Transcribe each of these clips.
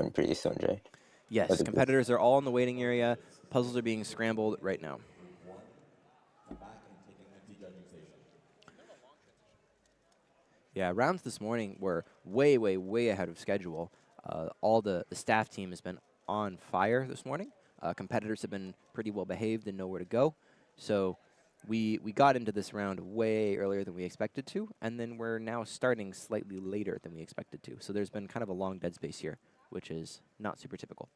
on pretty soon, right? Yes, competitors are all in the waiting area. Puzzles are being scrambled right now. Yeah, rounds this morning were way, way, way ahead of schedule. All the staff team has been on fire this morning. Competitors have been pretty well behaved and know where to go. So we got into this round way earlier than we expected to, and then we're now starting slightly later than we expected to. So there's been kind of a long dead space here, which is not super typical.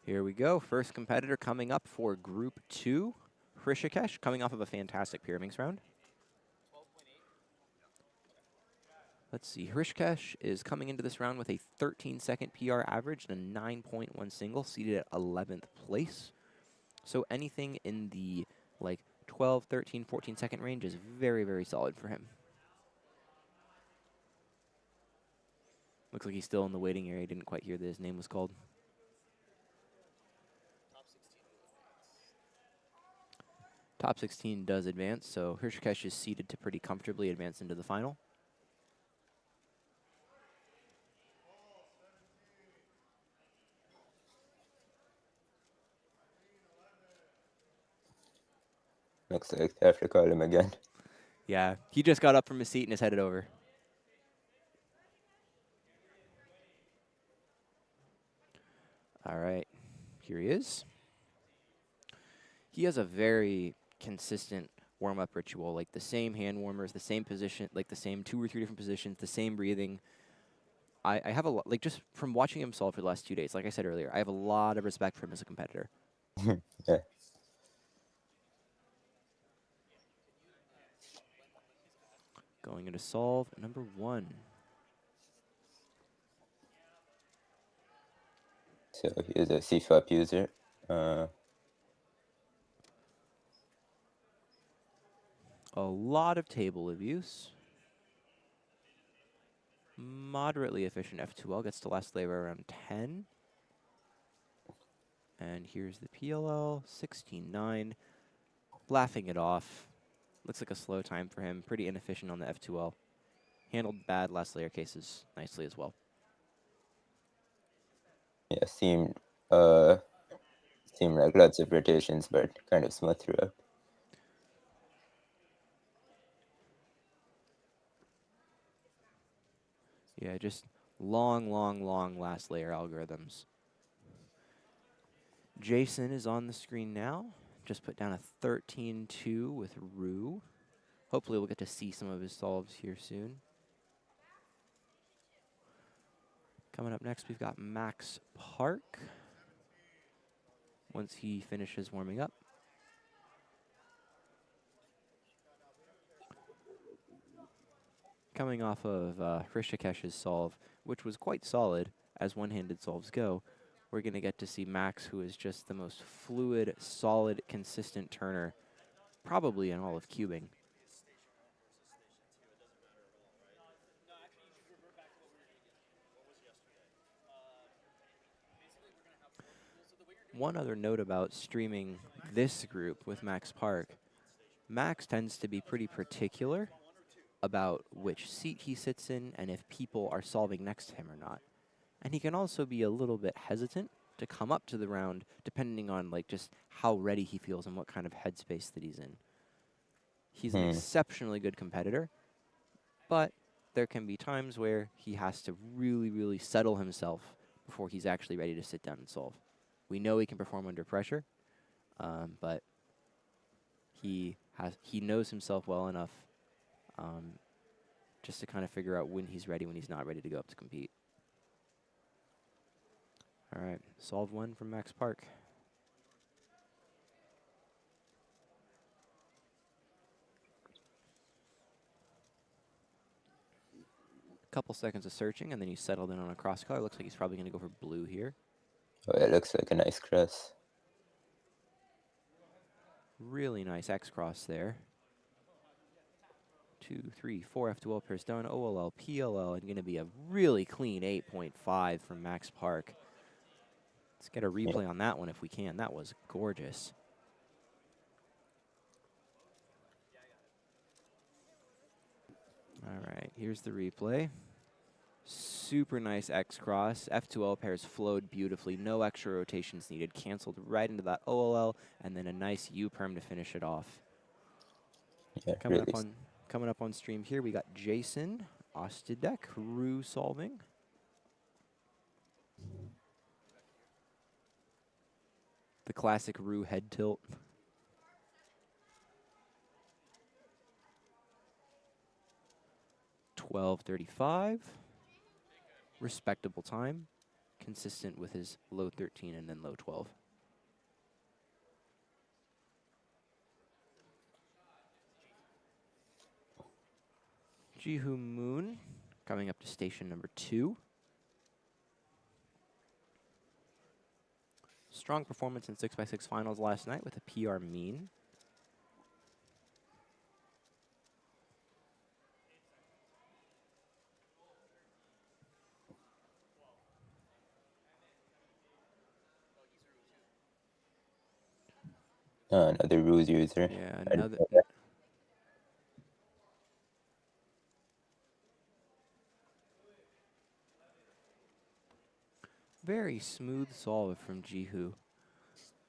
Here we go. First competitor coming up for Group 2. Hrishikesh coming off of a fantastic Pyraminx round. Let's see. Hrishikesh is coming into this round with a 13-second PR average and a 9.1 single, seated at 11th place. So anything in the like 12, 13, 14-second range is very, very solid for him. Looks like he's still in the waiting area. Didn't quite hear that his name was called. Top 16 does advance, so Hrishikesh is seeded to pretty comfortably advance into the final. Looks like I have to call him again. Yeah, he just got up from his seat and is headed over. All right, here he is. He has a very consistent warm-up ritual, like the same hand warmers, the same position, like the same 2 or 3 different positions, the same breathing. I have a lot, like just from watching him solve for the last 2 days, like I said earlier, I have a lot of respect for him as a competitor. Yeah. Going into solve number 1. So he is a CFOP user. A lot of table abuse. Moderately efficient F2L, gets to last layer around 10. And here's the PLL, 16.9. Laughing it off. Looks like a slow time for him. Pretty inefficient on the F2L. Handled bad last layer cases nicely as well. Yeah, seemed like lots of rotations, but kind of smooth throughout. Yeah, just long, long, long last layer algorithms. Jason is on the screen now. Just put down a 13-2 with Rue. Hopefully we'll get to see some of his solves here soon. Coming up next, we've got Max Park. Once he finishes warming up. Coming off of Hrishikesh's solve, which was quite solid, as one-handed solves go, we're going to get to see Max, who is just the most fluid, solid, consistent turner, probably in all of cubing. One other note about streaming this group with Max Park, Max tends to be pretty particular about which seat he sits in and if people are solving next to him or not. And he can also be a little bit hesitant to come up to the round depending on like just how ready he feels and what kind of headspace that he's in. He's an exceptionally good competitor, but there can be times where he has to really, really settle himself before he's actually ready to sit down and solve. We know he can perform under pressure, but he knows himself well enough just to kind of figure out when he's ready, when he's not ready to go up to compete. All right, solve 1 from Max Park. Couple seconds of searching, and then he settled in on a cross color. Looks like he's probably going to go for blue here. Oh, it looks like a nice cross. Really nice X cross there. 2, 3, 4 F2L pairs done. OLL, PLL, and going to be a really clean 8.5 from Max Park. Let's get a replay on that one if we can. That was gorgeous. Here's the replay. Super nice X cross. F2L pairs flowed beautifully. No extra rotations needed. Canceled right into that OLL, and then a nice U perm to finish it off. Yeah, Coming really. up on stream here, we got Jason Ostidek, Rue solving. The classic Rue head tilt. $12.35. Respectable time. Consistent with his low 13 and then low 12. Jihu Moon coming up to station number 2. Strong performance in 6x6 finals last night with a PR mean. Another rules user. Yeah, I didn't another. know that. Very smooth solve from Jihu.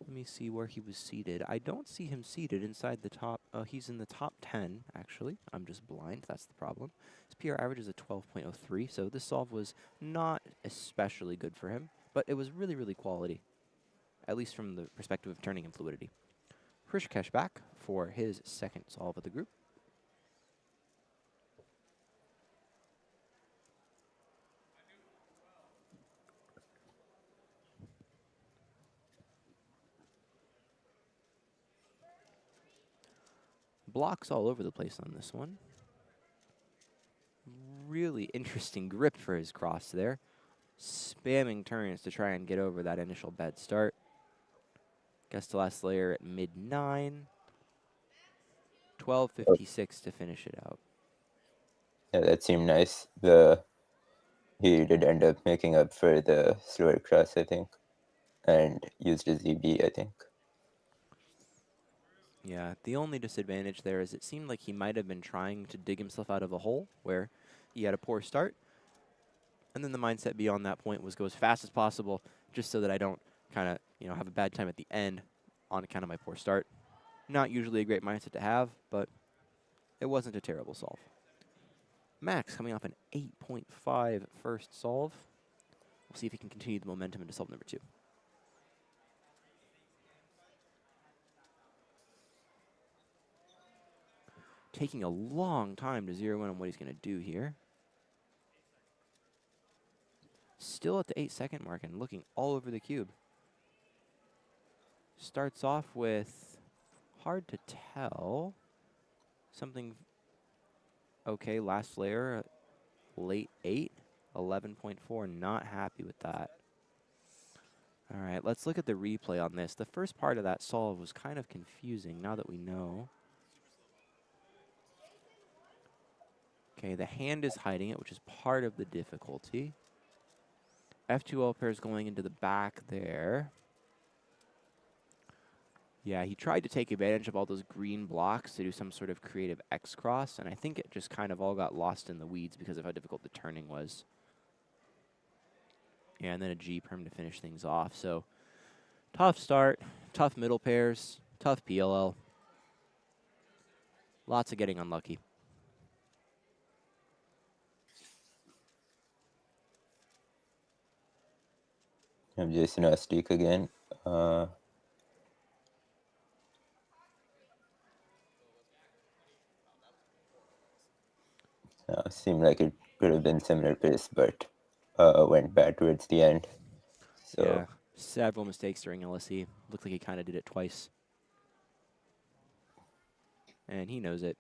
Let me see where he was seated. I don't see him seated inside the top. Oh, he's in the top 10, actually. I'm just blind. That's the problem. His PR average is a 12.03, so this solve was not especially good for him, but it was really, really quality, at least from the perspective of turning and fluidity. Hrishikesh back for his second solve of the group. Blocks all over the place on this one. Really interesting grip for his cross there. Spamming turns to try and get over that initial bad start. Gets the last layer at mid-9. 12.56 to finish it out. Yeah, that seemed nice. He did end up making up for the slower cross, I think, and used a ZB, I think. Yeah, the only disadvantage there is it seemed like he might have been trying to dig himself out of a hole where he had a poor start. And then the mindset beyond that point was go as fast as possible just so that I don't kind of, have a bad time at the end on account of my poor start. Not usually a great mindset to have, but it wasn't a terrible solve. Max coming off an 8.5 first solve. We'll see if he can continue the momentum into solve number 2. Taking a long time to zero in on what he's going to do here. Still at the 8-second mark and looking all over the cube. Starts off with, hard to tell, something okay, last layer, late 8, 11.4, not happy with that. All right, let's look at the replay on this. The first part of that solve was kind of confusing now that we know. Okay, the hand is hiding it, which is part of the difficulty. F2L pairs going into the back there. Yeah, he tried to take advantage of all those green blocks to do some sort of creative X cross, and I think it just kind of all got lost in the weeds because of how difficult the turning was. Yeah, and then a G perm to finish things off. So, tough start, tough middle pairs, tough PLL. Lots of getting unlucky. I'm Jason Ostik again. Seemed like it could have been similar pace, but went bad towards the end. So Yeah, several mistakes during LSE. Looked like he kind of did it twice. And he knows it.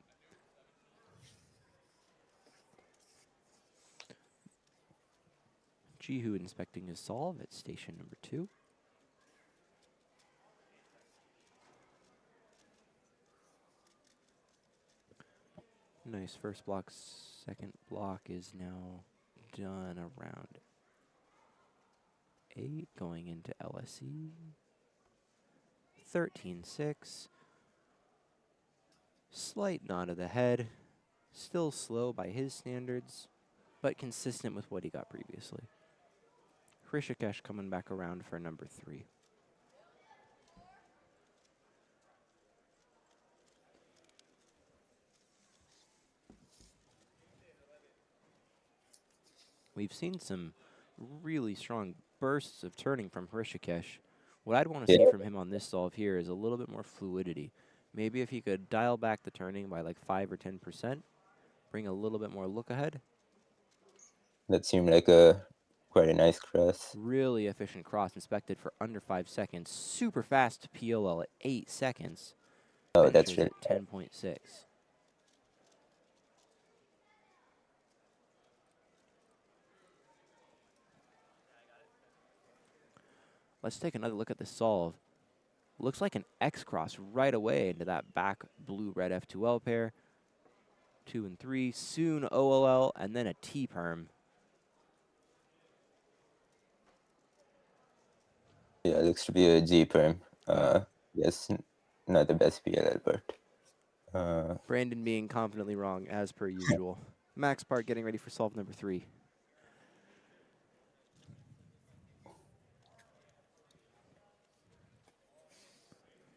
Jihu inspecting his solve at station number 2. Nice first block. Second block is now done around 8 going into LSE. 13.6. Slight nod of the head. Still slow by his standards, but consistent with what he got previously. Hrishikesh coming back around for number 3. We've seen some really strong bursts of turning from Hrishikesh. What I'd want to see Yeah, from him on this solve here is a little bit more fluidity. Maybe if he could dial back the turning by like 5 or 10%, bring a little bit more look ahead. that seemed like quite a nice cross. Really efficient cross, inspected for under 5 seconds. Super fast PLL at 8 seconds. Oh, that's Finishes really at 10.6. Let's take another look at the solve. Looks like an X cross right away into that back blue-red F2L pair. 2 and 3, soon OLL, and then a T-perm. Yeah, looks to be a G perm. Yes, not the best PLL, but Brandon being confidently wrong, as per usual. Max Park getting ready for solve number 3.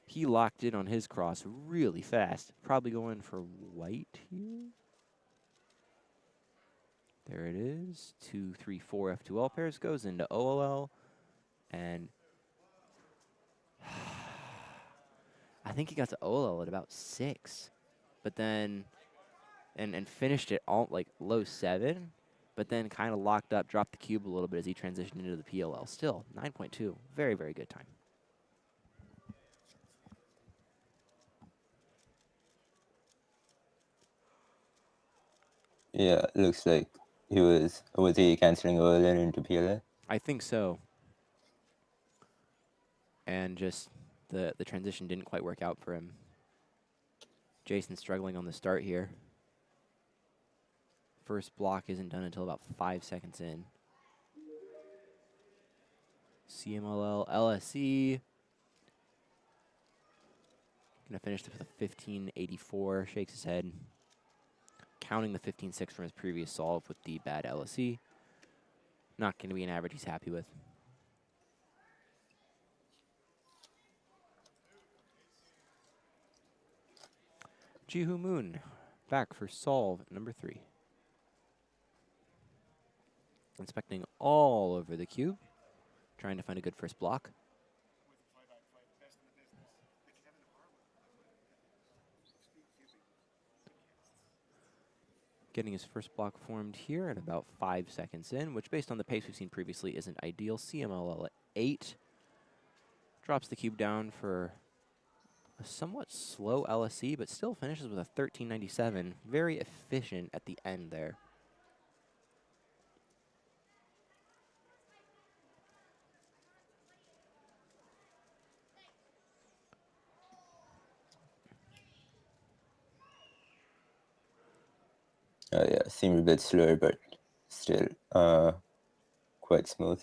He locked in on his cross really fast. Probably going for white here. There it is. 2, 3, 4 F2L pairs goes into OLL. And I think he got to OLL at about 6. But then, and finished it all like low 7. But then kind of locked up, dropped the cube a little bit as he transitioned into the PLL. Still, 9.2. Very, very good time. yeah, looks like was he canceling OLN into PLL? I think so. And just the transition didn't quite work out for him. Jason struggling on the start here. First block isn't done until about 5 seconds in. CMLL, LSE. Gonna finish this with a 1584. Shakes his head. Counting the 15.6 from his previous solve with the bad LSE. Not gonna be an average he's happy with. Jihu Moon back for solve number 3. Inspecting all over the cube. Trying to find a good first block. Getting his first block formed here at about 5 seconds in, which based on the pace we've seen previously isn't ideal. CMLL at 8. Drops the cube down for a somewhat slow LSE, but still finishes with a 1397. Very efficient at the end there. Yeah, seemed a bit slower, but still quite smooth.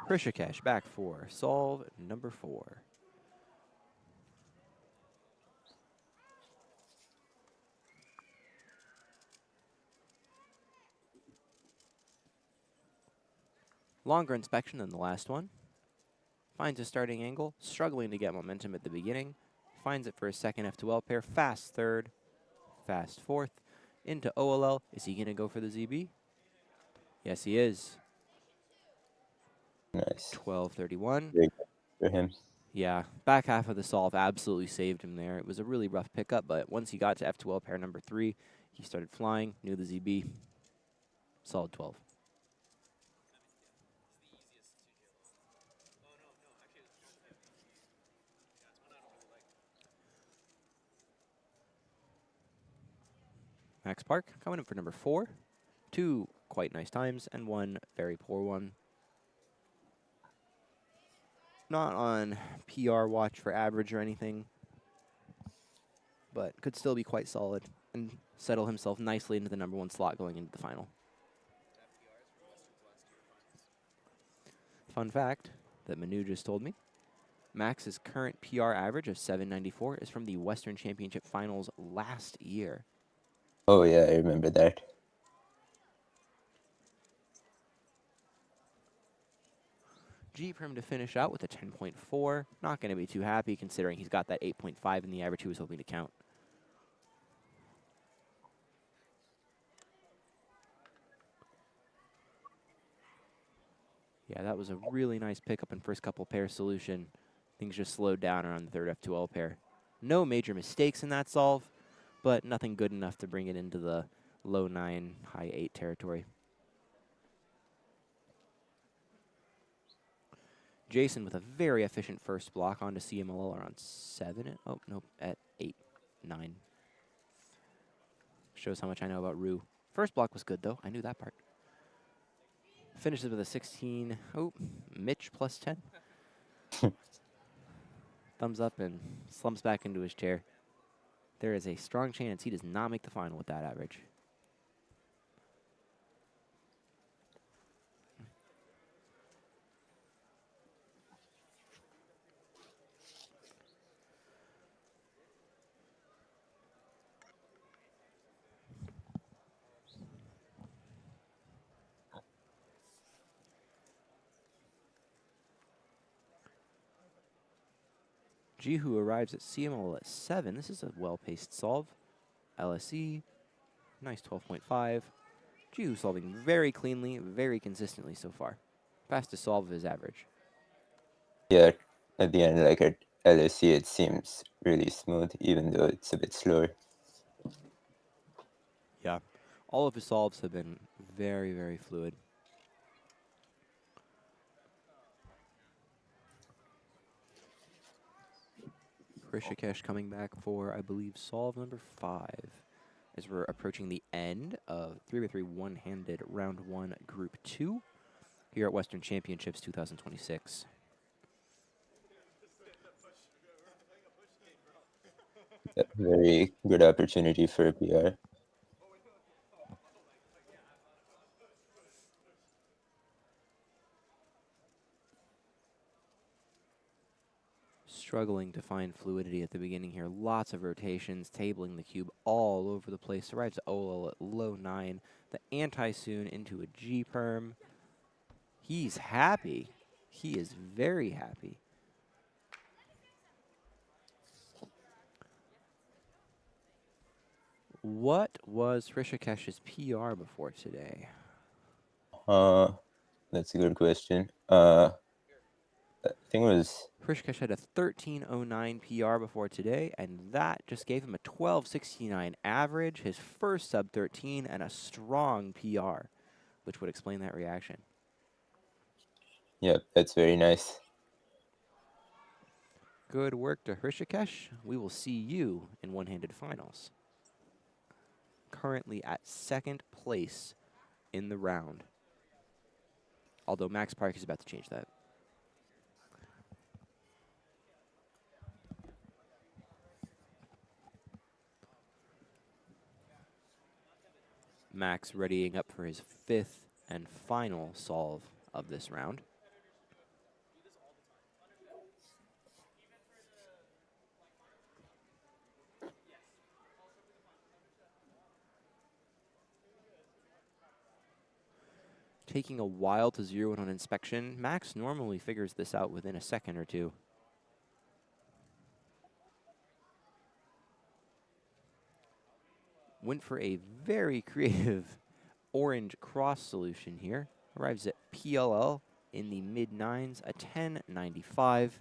Hrishikesh back for solve number 4. Longer inspection than the last one. Finds a starting angle, struggling to get momentum at the beginning. Finds it for a second F2L pair, fast third, fast fourth. Into OLL. Is he going to go for the ZB? Yes, he is. Nice. 1231. Very good for him. Yeah, back half of the solve absolutely saved him there. It was a really rough pickup, but once he got to F2L pair number 3, he started flying, knew the ZB. Solid 12. Max Park coming in for number 4. 2 quite nice times and 1 very poor one. Not on PR watch for average or anything, but could still be quite solid and settle himself nicely into the number 1 slot going into the final. Fun fact that Manu just told me, Max's current PR average of 794 is from the Western Championship Finals last year. Oh yeah, I remember that. G Prim to finish out with a 10.4. Not going to be too happy considering he's got that 8.5 in the average he was hoping to count. Yeah, that was a really nice pickup in first couple pair solution. Things just slowed down around the third F2L pair. No major mistakes in that solve, but nothing good enough to bring it into the low 9, high 8 territory. Jason with a very efficient first block onto CMLL around 7. Oh, nope, at 8, 9. Shows how much I know about Rue. First block was good, though. I knew that part. Finishes with a 16. Oh, Mitch plus 10. Thumbs up and slumps back into his chair. There is a strong chance he does not make the final with that average. Jihu arrives at CML at 7. This is a well-paced solve. LSE, nice 12.5. Jihu solving very cleanly, very consistently so far. Fastest solve of his average. Yeah, at the end, like at LSE, it seems really smooth, even though it's a bit slower. Yeah. All of his solves have been very, very fluid. Rishikesh coming back for, I believe, solve number 5. As we're approaching the end of 3x3 one-handed round 1 group 2 here at Western Championships 2026. A very good opportunity for a PR. Struggling to find fluidity at the beginning here. Lots of rotations, tabling the cube all over the place. Arrives at OLL at low 9. The anti-soon into a G-perm. He's happy. He is very happy. What was Rishikesh's PR before today? That's a good question. I think it was... Rishikesh had a 13.09 PR before today, and that just gave him a 12.69 average, his first sub-13, and a strong PR, which would explain that reaction. Yeah, that's very nice. Good work to Rishikesh. We will see you in one-handed finals. Currently at second place in the round. Although Max Park is about to change that. Max readying up for his 5th and final solve of this round. Taking a while to zero in on inspection. Max normally figures this out within a second or two. Went for a very creative orange cross solution here. Arrives at PLL in the mid-9s, a 10.95.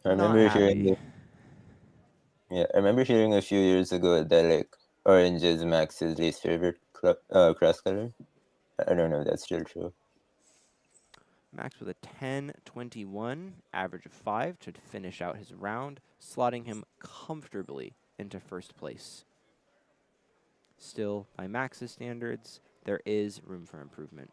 I Not remember hearing happy. it. Yeah, I remember hearing a few years ago that like orange is Max's least favorite cross color. I don't know if that's still true. Max with a 10.21, average of 5 to finish out his round, slotting him comfortably into first place. Still, by Max's standards, there is room for improvement.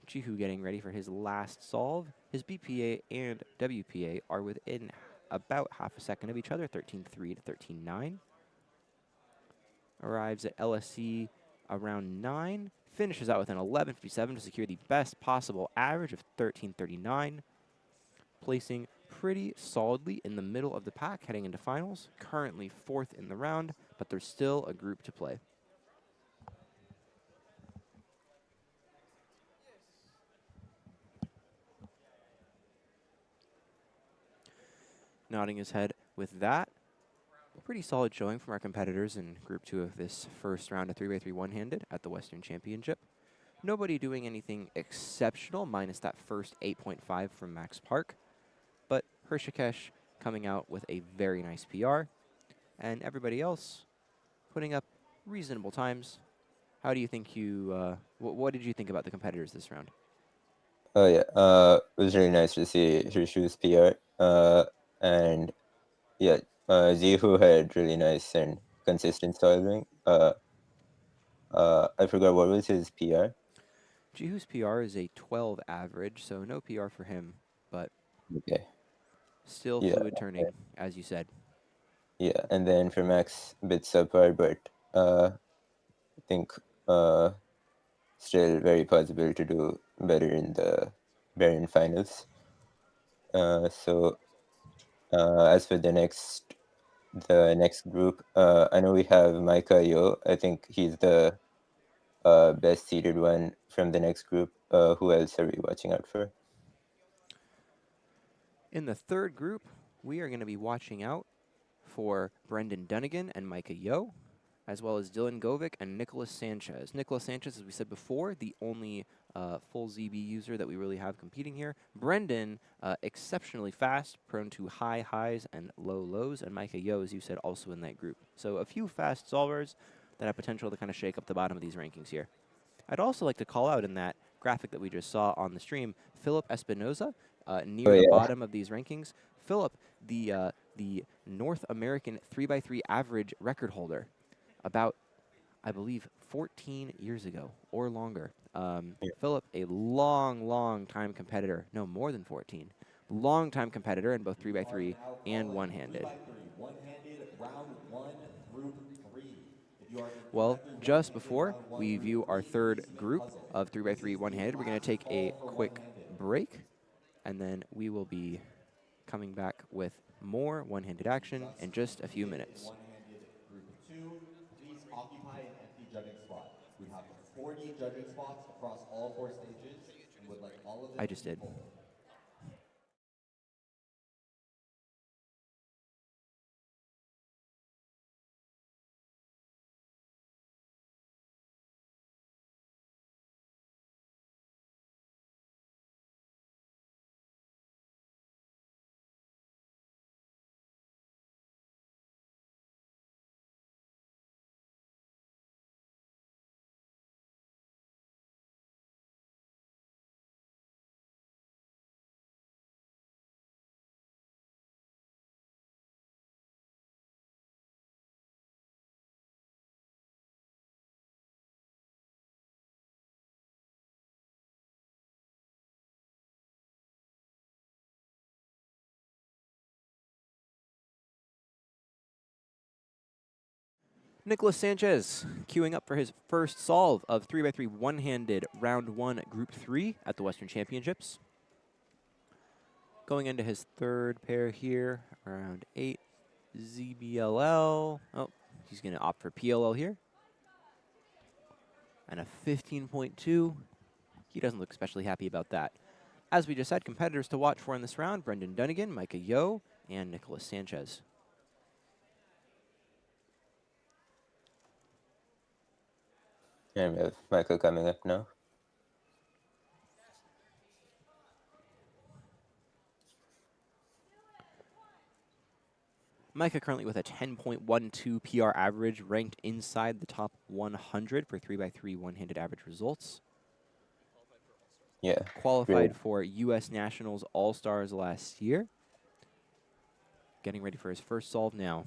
Jihu getting ready for his last solve. His BPA and WPA are within about half a second of each other, 13.3 to 13.9. Arrives at LSC around 9. Finishes out with an 11.57 to secure the best possible average of 13.39. placing pretty solidly in the middle of the pack heading into finals, currently 4th in the round, but there's still a group to play. Nodding his head with that. Pretty solid showing from our competitors in Group 2 of this first round of 3x3 one-handed at the Western Championship. Nobody doing anything exceptional, minus that first 8.5 from Max Park. But Hershikesh coming out with a very nice PR. And everybody else putting up reasonable times. How do you think you, what did you think about the competitors this round? Oh yeah, it was really nice to see Hirshu's PR. And yeah, Zihu had really nice and consistent solving. I forgot what was his PR. Jihu's PR is a 12 average, so no PR for him, but Okay. still Yeah. fluid turning, as you said. Yeah, and then for Max, a bit subpar, but I think still very possible to do better in the Baron finals. So as for the next group, I know we have Micah Yo. I think he's the best seeded one from the next group. Who else are we watching out for? In the third group, we are going to be watching out for Brendan Dunnigan and Micah Yo, as well as Dylan Govic and Nicholas Sanchez. Nicholas Sanchez, as we said before, the only full ZB user that we really have competing here. Brendan, exceptionally fast, prone to high highs and low lows, and Micah Yo, as you said, also in that group. So a few fast solvers that have potential to kind of shake up the bottom of these rankings here. I'd also like to call out in that graphic that we just saw on the stream, Philip Espinoza, near the bottom of these rankings. Philip, the North American 3x3 average record holder, about, I believe, 14 years ago or longer. Philip, a long time competitor. No, more than 14. Long time competitor in both 3x3 and one-handed. Well, just before we view our third group of 3x3 one-handed, we're going to take a quick break, and then we will be coming back with more one-handed action in just a few minutes. Group 2, please occupy an empty judging spot. We have 40 judging spots across all 4 stages and would like all of them I just did. full. Nicholas Sanchez queuing up for his first solve of 3x3 one-handed round 1 group 3 at the Western Championships. Going into his third pair here, around 8 ZBLL. Oh, he's going to opt for PLL here. And a 15.2. He doesn't look especially happy about that. As we just said, competitors to watch for in this round, Brendan Dunnigan, Micah Yo, and Nicholas Sanchez. And we have Michael coming up now. Micah currently with a 10.12 PR average, ranked inside the top 100 for 3x3 one-handed average results. Yeah. Qualified for U.S. Nationals All-Stars last year. Getting ready for his first solve now.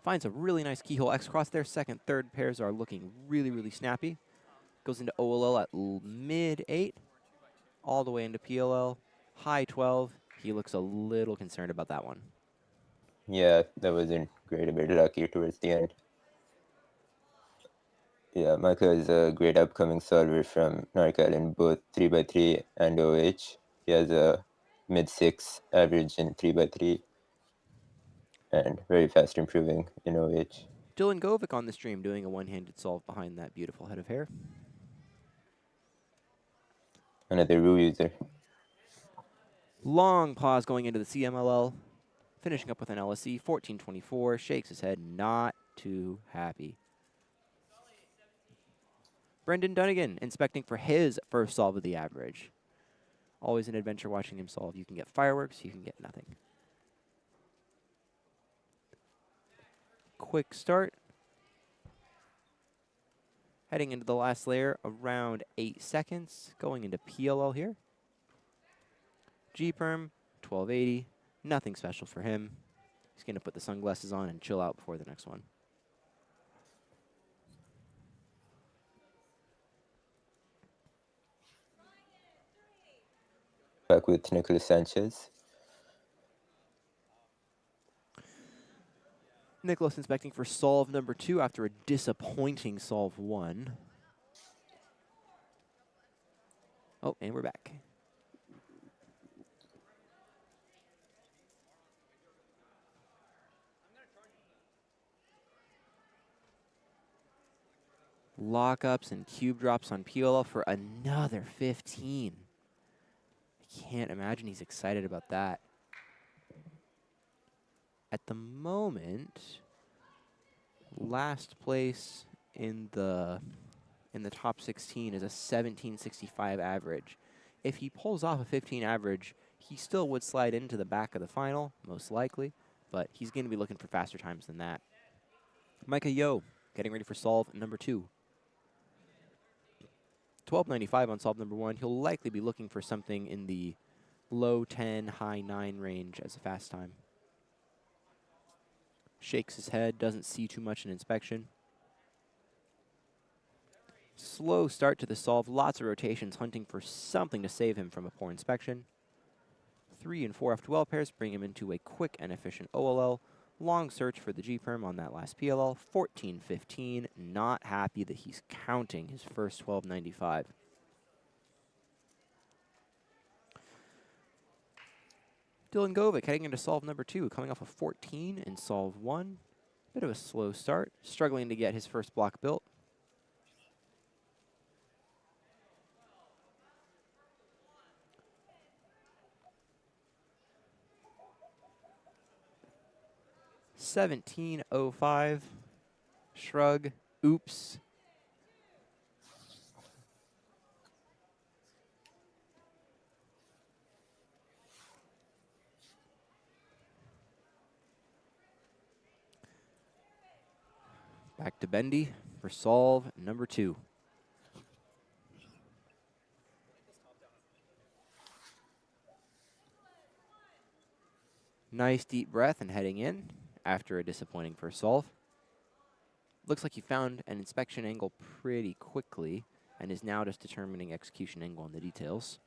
Finds a really nice keyhole X-cross there. Second, third pairs are looking really snappy. Goes into OLL at mid-8, all the way into PLL, high 12. He looks a little concerned about that one. Yeah, that wasn't great. A bit lucky towards the end. Yeah, Micah is a great upcoming solver from NorCal in both 3x3 and OH. He has a mid-6 average in 3x3 and very fast improving in OH. Dylan Govic on the stream doing a one-handed solve behind that beautiful head of hair. Another Ru user. Long pause going into the CMLL. Finishing up with an LSE, 1424. Shakes his head, not too happy. Brendan Dunnigan inspecting for his first solve of the average. Always an adventure watching him solve. You can get fireworks, you can get nothing. Quick start. Heading into the last layer, around 8 seconds. Going into PLL here. G-Perm, 1280. Nothing special for him. He's going to put the sunglasses on and chill out before the next one. Back with Nicholas Sanchez. Nicholas inspecting for solve number 2 after a disappointing solve 1. Oh, and we're back. Lockups and cube drops on PLL for another 15. I can't imagine he's excited about that. At the moment, last place in the top 16 is a 1765 average. If he pulls off a 15 average, he still would slide into the back of the final, most likely, but he's going to be looking for faster times than that. Micah Yo, getting ready for solve number 2. 1295 on solve number 1. He'll likely be looking for something in the low 10, high 9 range as a fast time. Shakes his head, doesn't see too much in inspection. Slow start to the solve, lots of rotations, hunting for something to save him from a poor inspection. 3 and 4 F12 pairs bring him into a quick and efficient OLL. Long search for the G-Perm on that last PLL, 14-15. Not happy that he's counting his first 1295. Dylan Govic heading into solve number 2, coming off a 14 in solve 1. Bit of a slow start, struggling to get his first block built. $17.05. Shrug. Oops. Back to Bendy for solve number 2. Nice deep breath and heading in after a disappointing first solve. Looks like he found an inspection angle pretty quickly and is now just determining execution angle on the details.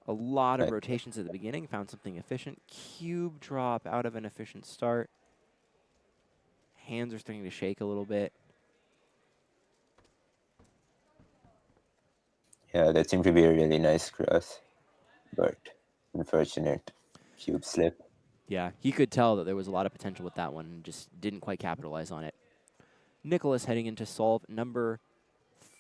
A lot of rotations at the beginning, found something efficient. Cube drop out of an efficient start. Hands are starting to shake a little bit. Yeah, that seemed to be a really nice cross, but unfortunate cube slip. Yeah, he could tell that there was a lot of potential with that one and just didn't quite capitalize on it. Nicholas heading into solve number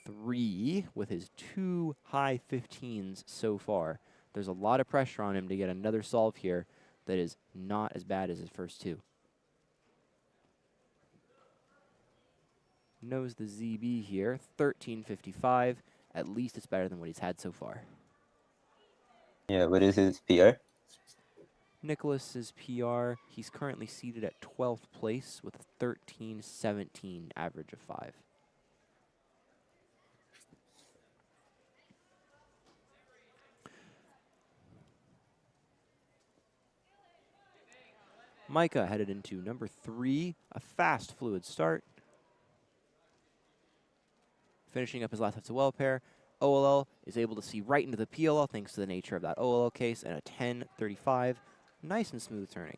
3 with his 2 high 15s so far. There's a lot of pressure on him to get another solve here that is not as bad as his first 2. Knows the ZB here, 1355. At least it's better than what he's had so far. Yeah, what is his PR? Nicholas's PR, he's currently seated at 12th place with a 1317 average of 5. Micah headed into number 3, a fast, fluid start. Finishing up his last F2L pair. OLL is able to see right into the PLL thanks to the nature of that OLL case, and a 1035. Nice and smooth turning.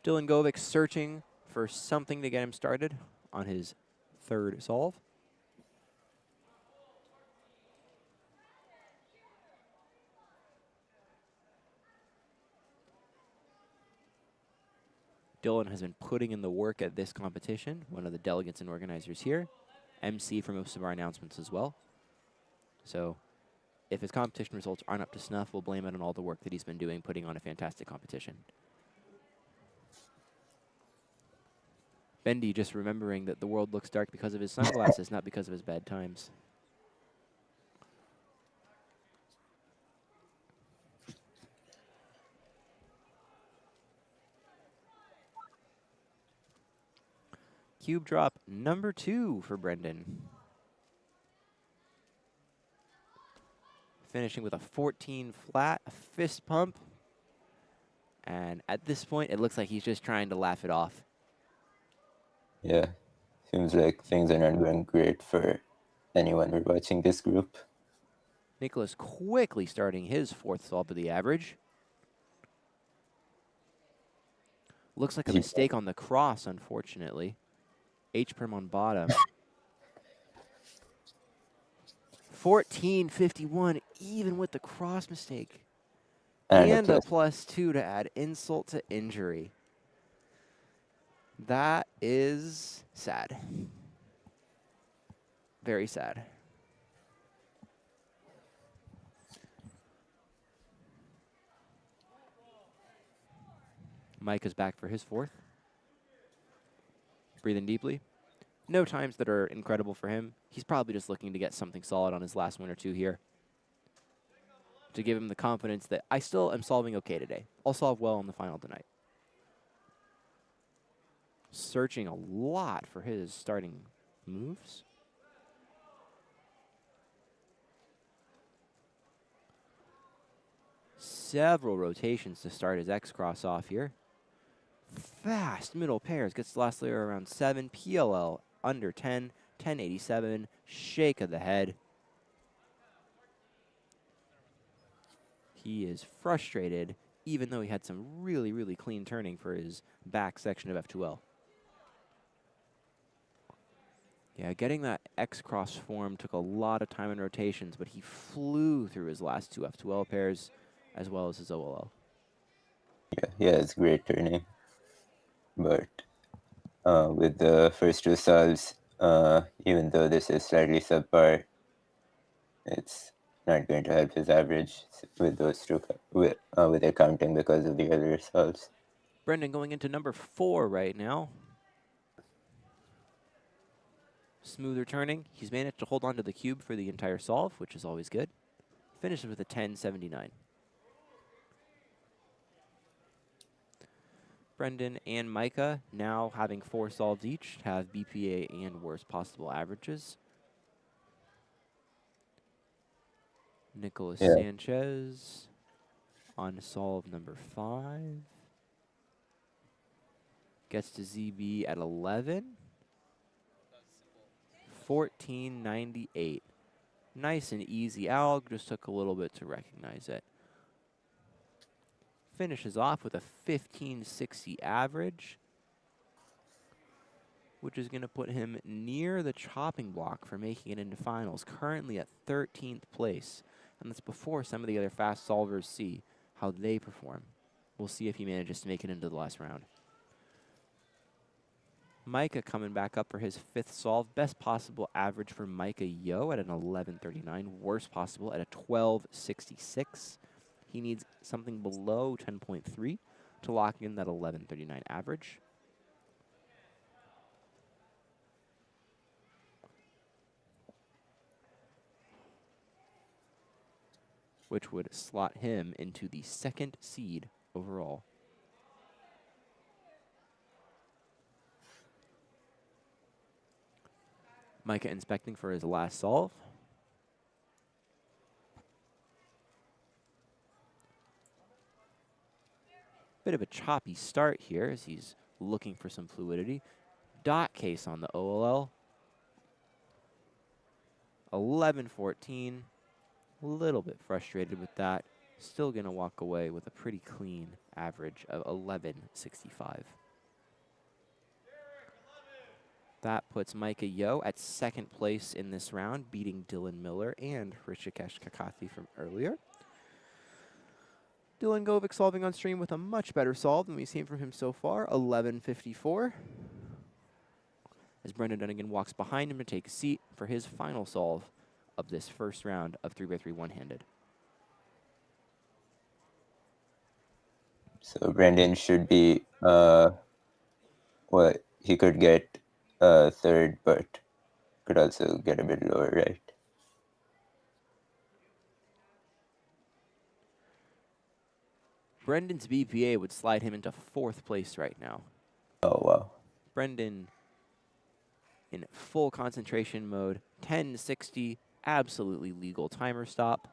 Dylan Govic searching for something to get him started on his third solve. Dylan has been putting in the work at this competition, one of the delegates and organizers here, MC for most of our announcements as well. So if his competition results aren't up to snuff, we'll blame it on all the work that he's been doing, putting on a fantastic competition. Bendy just remembering that the world looks dark because of his sunglasses, not because of his bad times. Cube drop number 2 for Brendan. Finishing with a 14 flat, a fist pump. And at this point, it looks like he's just trying to laugh it off. Yeah, seems like things are not going great for anyone who's watching this group. Nicholas quickly starting his fourth solve of the average. Looks like a mistake on the cross, unfortunately. H-perm on bottom. 14.51, even with the cross mistake. And a +2 to add insult to injury. That is sad. Very sad. Mike is back for his fourth. Breathing deeply. No times that are incredible for him. He's probably just looking to get something solid on his last 1 or 2 here, to give him the confidence that I still am solving okay today. I'll solve well in the final tonight. Searching a lot for his starting moves. Several rotations to start his X-cross off here. Fast middle pairs, gets the last layer around 7, PLL under 10, 1087, shake of the head. He is frustrated, even though he had some really, really clean turning for his back section of F2L. Yeah, getting that X-cross form took a lot of time and rotations, but he flew through his last 2 F2L pairs, as well as his OLL. Yeah, it's great turning. But with the first 2 solves, even though this is slightly subpar, it's not going to help his average with those 2, with accounting because of the other solves. Brendan going into number 4 right now. Smoother turning. He's managed to hold on to the cube for the entire solve, which is always good. Finishes with a 1079. Brendan and Micah, now having 4 solves each, have BPA and worst possible averages. Nicholas Sanchez on solve number 5. Gets to ZB at 11. 1498. Nice and easy alg, just took a little bit to recognize it. Finishes off with a 1560 average, which is going to put him near the chopping block for making it into finals, currently at 13th place. And that's before some of the other fast solvers see how they perform. We'll see if he manages to make it into the last round. Micah coming back up for his 5th solve. Best possible average for Micah Yo at an 1139. Worst possible at a 1266. He needs something below 10.3 to lock in that 1139 average. Which would slot him into the 2nd seed overall. Micah inspecting for his last solve. Bit of a choppy start here as he's looking for some fluidity. Dot case on the OLL. 1114. A little bit frustrated with that. Still going to walk away with a pretty clean average of 11.65. That puts Micah Yo at second place in this round, beating Dylan Miller and Rishikesh Kakathi from earlier. Dylan Govic solving on stream with a much better solve than we've seen from him so far, 11.54. As Brendan Dunnigan walks behind him to take a seat for his final solve of this first round of 3x3 one-handed. So Brendan should be, well, he could get third, but could also get a bit lower, right? Brendan's BPA would slide him into fourth place right now. Oh, wow. Brendan in full concentration mode, 10:60, absolutely legal timer stop.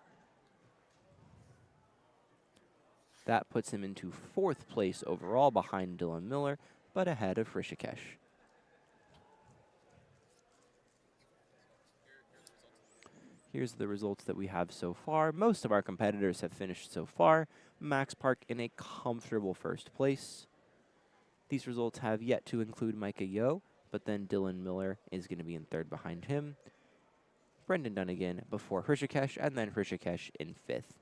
That puts him into fourth place overall behind Dylan Miller, but ahead of Rishikesh. Here's the results that we have so far. Most of our competitors have finished so far. Max Park in a comfortable first place. These results have yet to include Micah Yo, but then Dylan Miller is going to be in third behind him. Brendan Dunnigan before Hrishikesh, and then Hrishikesh in fifth.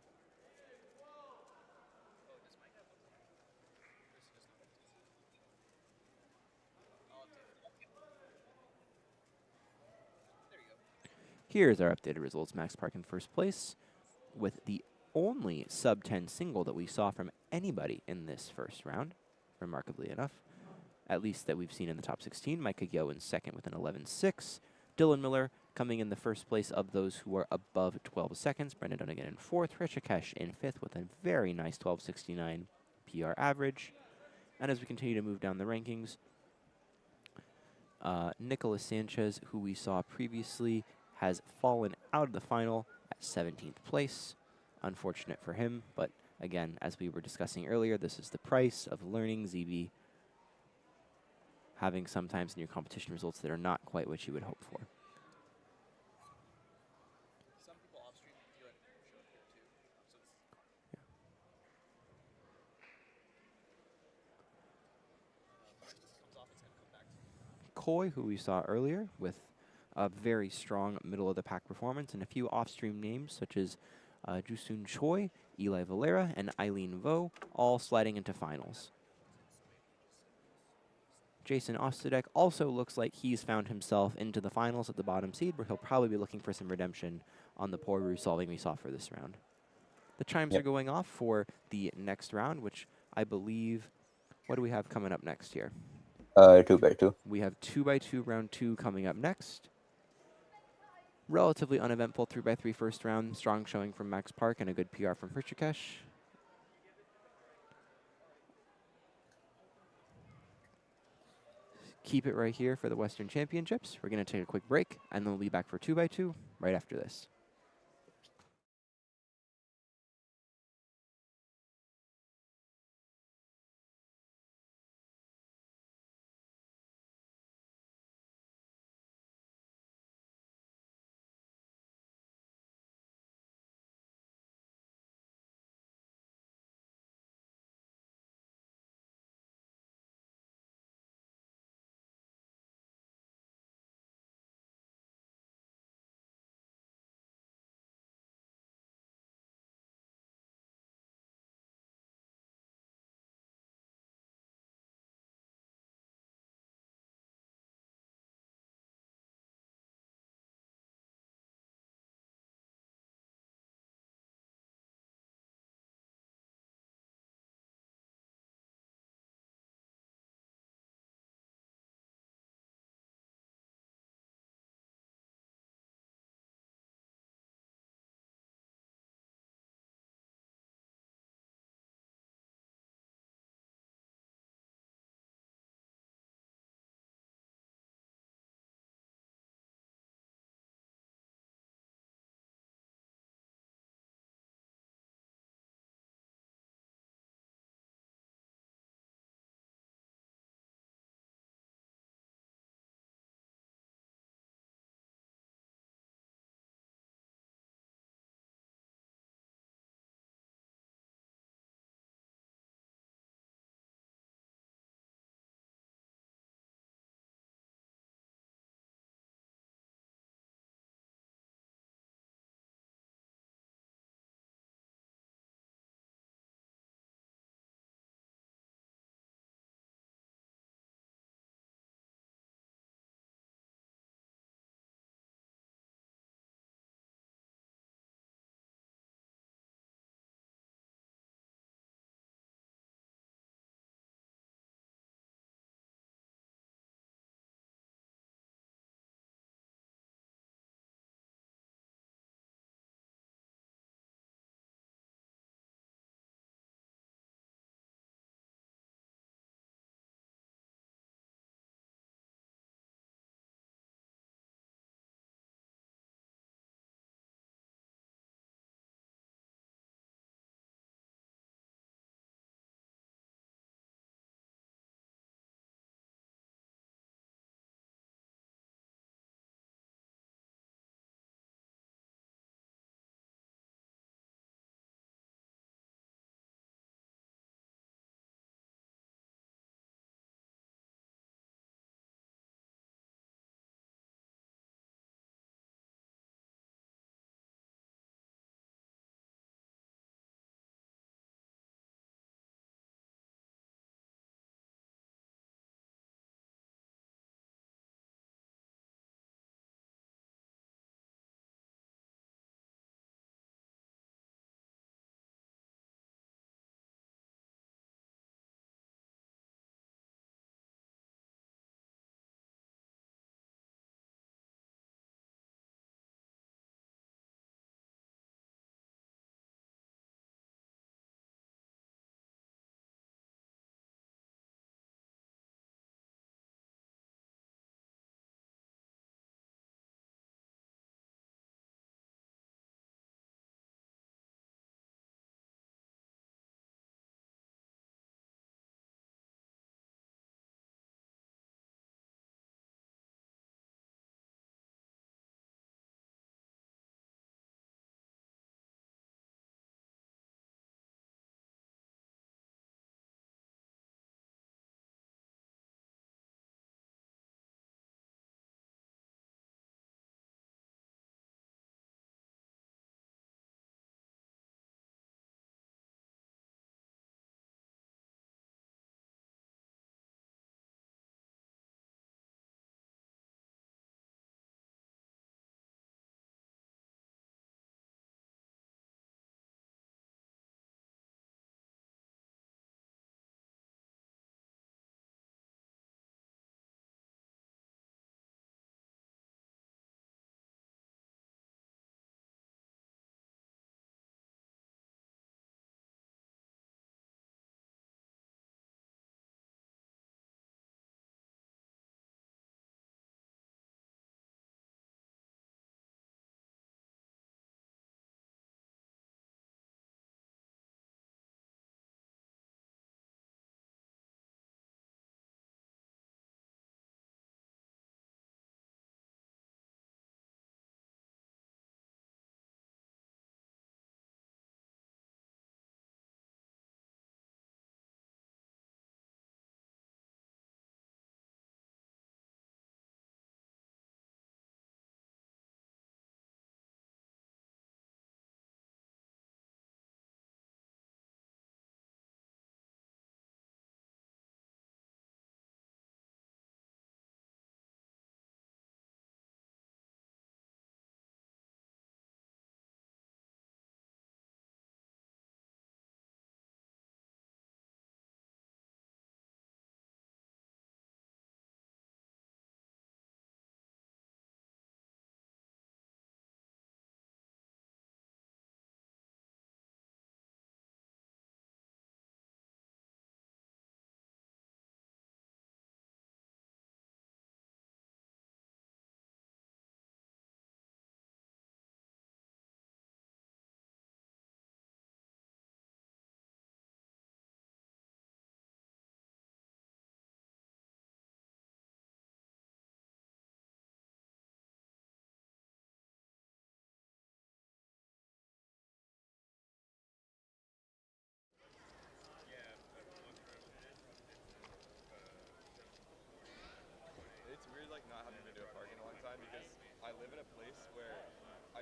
Here's our updated results. Max Park in first place with the only sub-10 single that we saw from anybody in this first round, remarkably enough, at least that we've seen in the top 16. Micah Yo in second with an 11.6. Dylan Miller coming in the first place of those who are above 12 seconds. Brendan Dunnigan in fourth. Hrishikesh in fifth with a very nice 12.69 PR average. And as we continue to move down the rankings, Nicholas Sanchez, who we saw previously, has fallen out of the final at 17th place. Unfortunate for him, but again, as we were discussing earlier, this is the price of learning ZB, having sometimes in your competition results that are not quite what you would hope for. Koi, who we saw earlier, with a very strong middle-of-the-pack performance, and a few off-stream names such as Jusun Choi, Eli Valera, and Eileen Vo, all sliding into finals. Jason Ostadek also looks like he's found himself into the finals at the bottom seed, where he'll probably be looking for some redemption on the poor Rue solving we saw for this round. The chimes are going off for the next round, which I believe, what do we have coming up next here? 2x2. We have 2x2 round 2 coming up next. Relatively uneventful 3x3 first round. Strong showing from Max Park and a good PR from Hrishikesh. Keep it right here for the Western Championships. We're going to take a quick break, and then we'll be back for 2x2 right after this.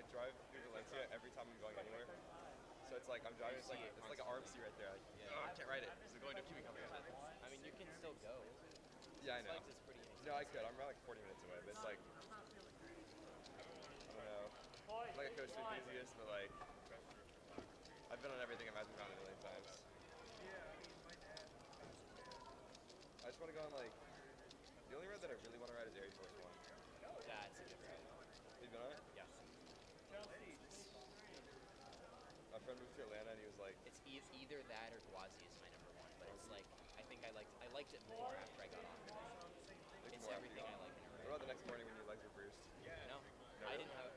I drive through Valencia every time I'm going anywhere. So it's like I'm driving. It's like an RMC right there. Like, oh, I can't ride it. Is it going to cubing company? I mean, you can still go. Yeah, I know. It's pretty No, I could. I'm around like 40 minutes away, but it's like I don't know. I'm like a coach enthusiast, but like I've been on everything. Imagine gone a million times. I just want to go on like the only road that I really want to ride is Air Force One. That's a good ride. You been on it? Yeah. My friend moved to Atlanta and he was like, It's either that or Gwazi is my number one, but it's like I think I liked it more after I got on it. It's everything I like in a what ride. about the next morning when your legs were bruised? No, I didn't have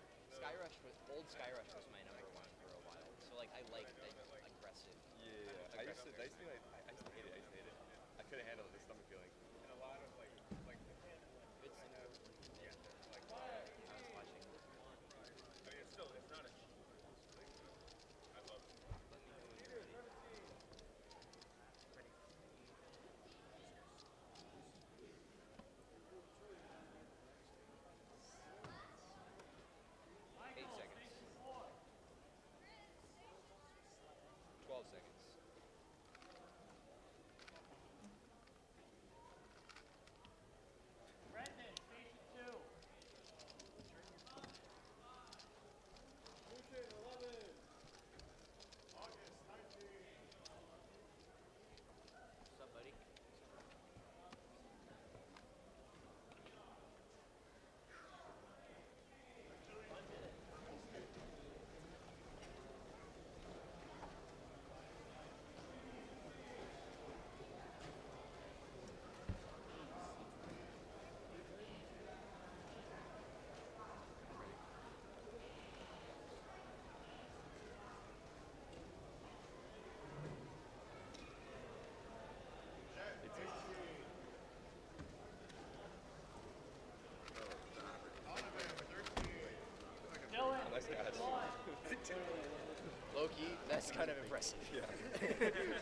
old Skyrush was my number one for a while. So like I liked the aggressive. Yeah, I used to hate it. I couldn't handle it, the stomach feeling. Good single. I was watching. Nice catch. Low-key, that's kind of impressive. Yeah.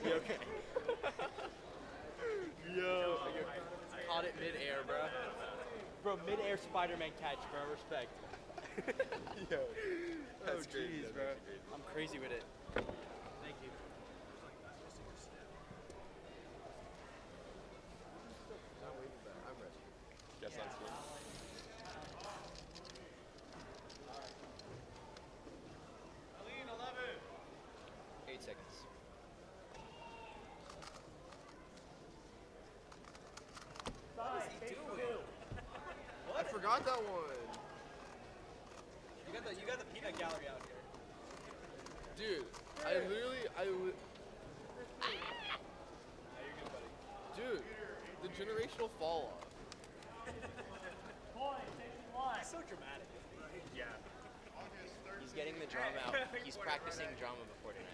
You okay? Yo. Caught it mid-air, bro. Bro, mid-air Spider-Man catch, bro. Respect. Yo. That's crazy. Jeez, bro. I'm crazy with it. Thank you. Guess on screen. 8 seconds. What is he doing? I forgot that one. You got the peanut gallery out here. Dude, Dude, the generational fall off. He's so dramatic. Yeah. He's getting the drum out. He's practicing drama before tonight.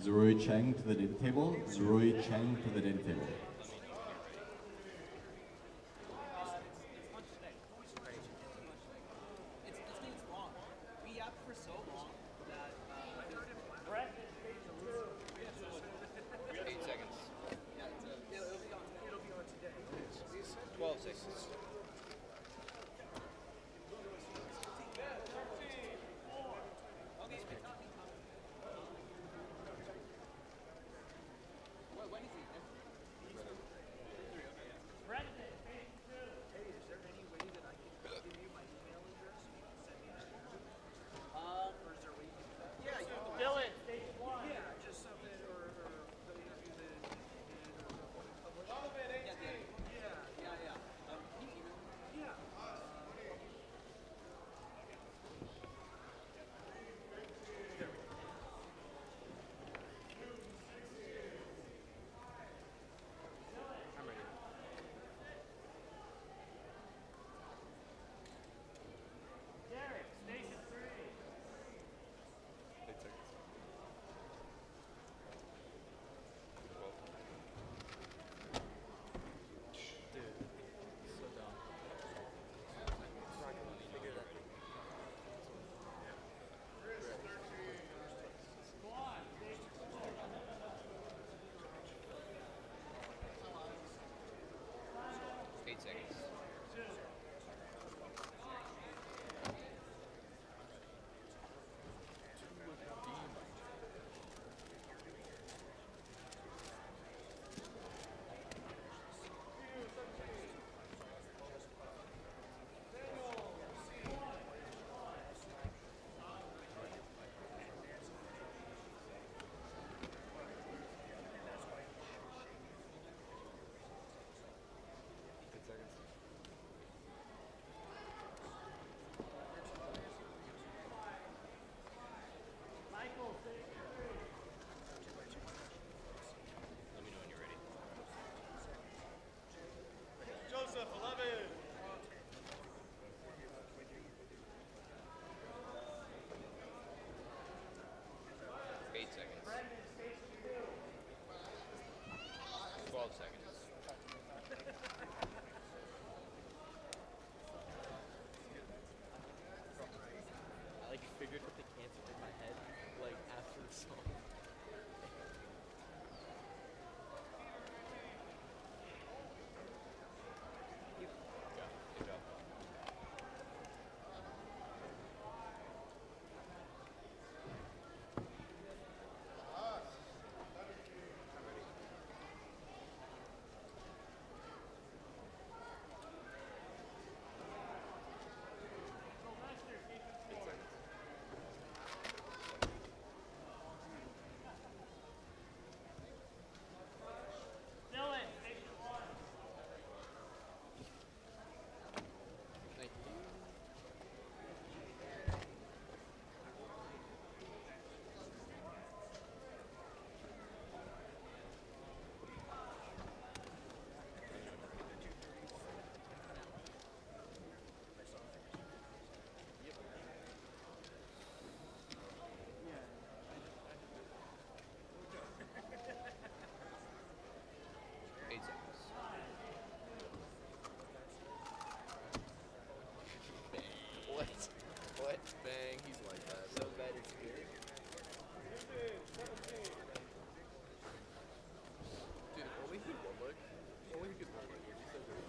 Zeroy Chang to the data table. Zeroy Chang to the data table. 12 seconds. I like figured out the cancer in my head like after the song. Good job. Thank you. Eight seconds. What? What? Bang, he's like that. So bad it's scary. Dude, if only he one look. If only he could one look. It'd be so good.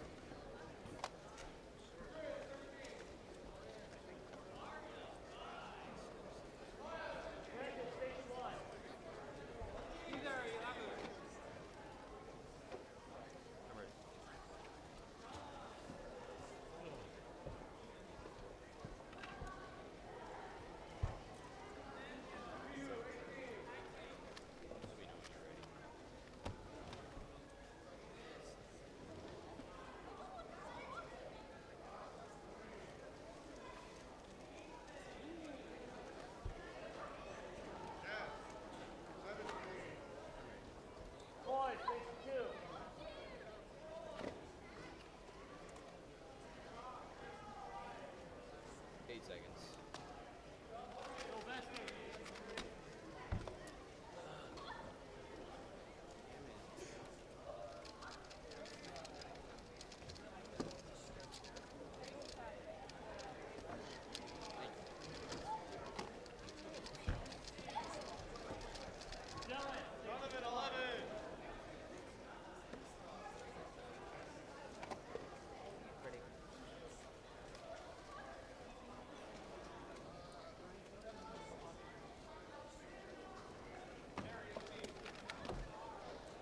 I'm ready.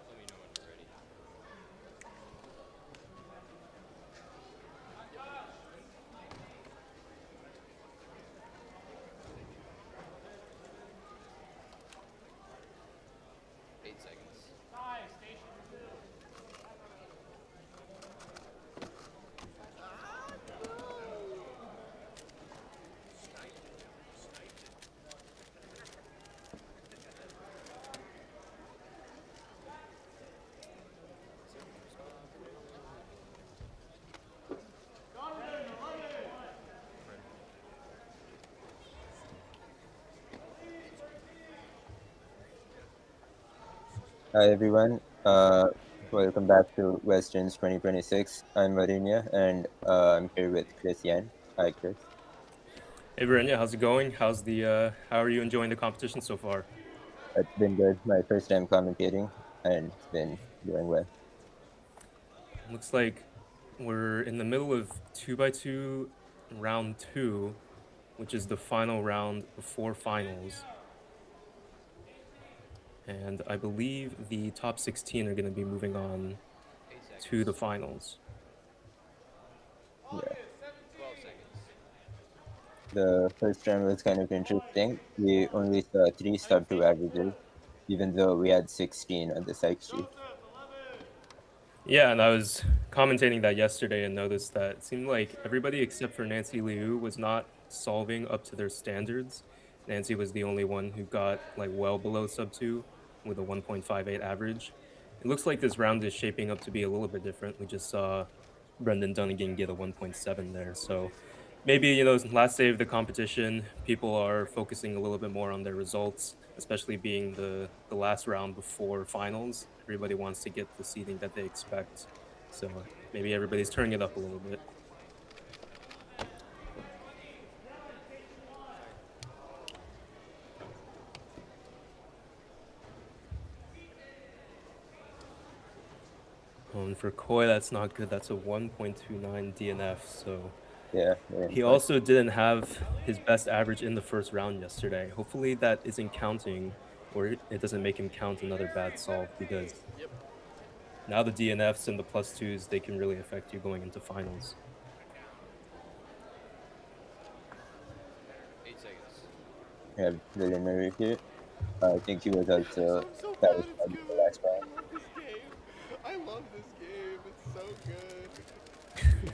Let me know when you're ready. Eight seconds. Let me know when we're ready. Eight seconds. Hi everyone. Welcome back to Westerns 2026. I'm Marinia, and I'm here with Chris Yan. Hi, Chris. Hey Brenya, how's it going? How's the how are you enjoying the competition so far? It's been good. My first time commentating, and it's been going well. Looks like we're in the middle of 2x2 round 2, which is the final round before finals. And I believe the top 16 are going to be moving on 8 seconds. to the finals. Yeah. 12 seconds. The first round was kind of interesting. We only saw 3 sub-2 averages, even though we had 16 on the psych sheet. Yeah, and I was commentating that yesterday and noticed that it seemed like everybody except for Nancy Liu was not solving up to their standards. Nancy was the only one who got like well below sub 2 with a 1.58 average. It looks like this round is shaping up to be a little bit different. We just saw Brendan Dunnigan get a 1.7 there. So maybe, last day of the competition, people are focusing a little bit more on their results. especially being the last round before finals. Everybody wants to get the seeding that they expect, so maybe everybody's turning it up a little bit. And for Koi, that's not good. That's a 1.29 DNF, so Yeah. he also didn't have his best average in the first round yesterday. Hopefully that isn't counting, or it doesn't make him count another bad solve, because now the DNFs and the +2s, they can really affect you going into finals. 8 seconds. Yeah, the winner here. I think he was also satisfied with the last round. I love this game. It's so good.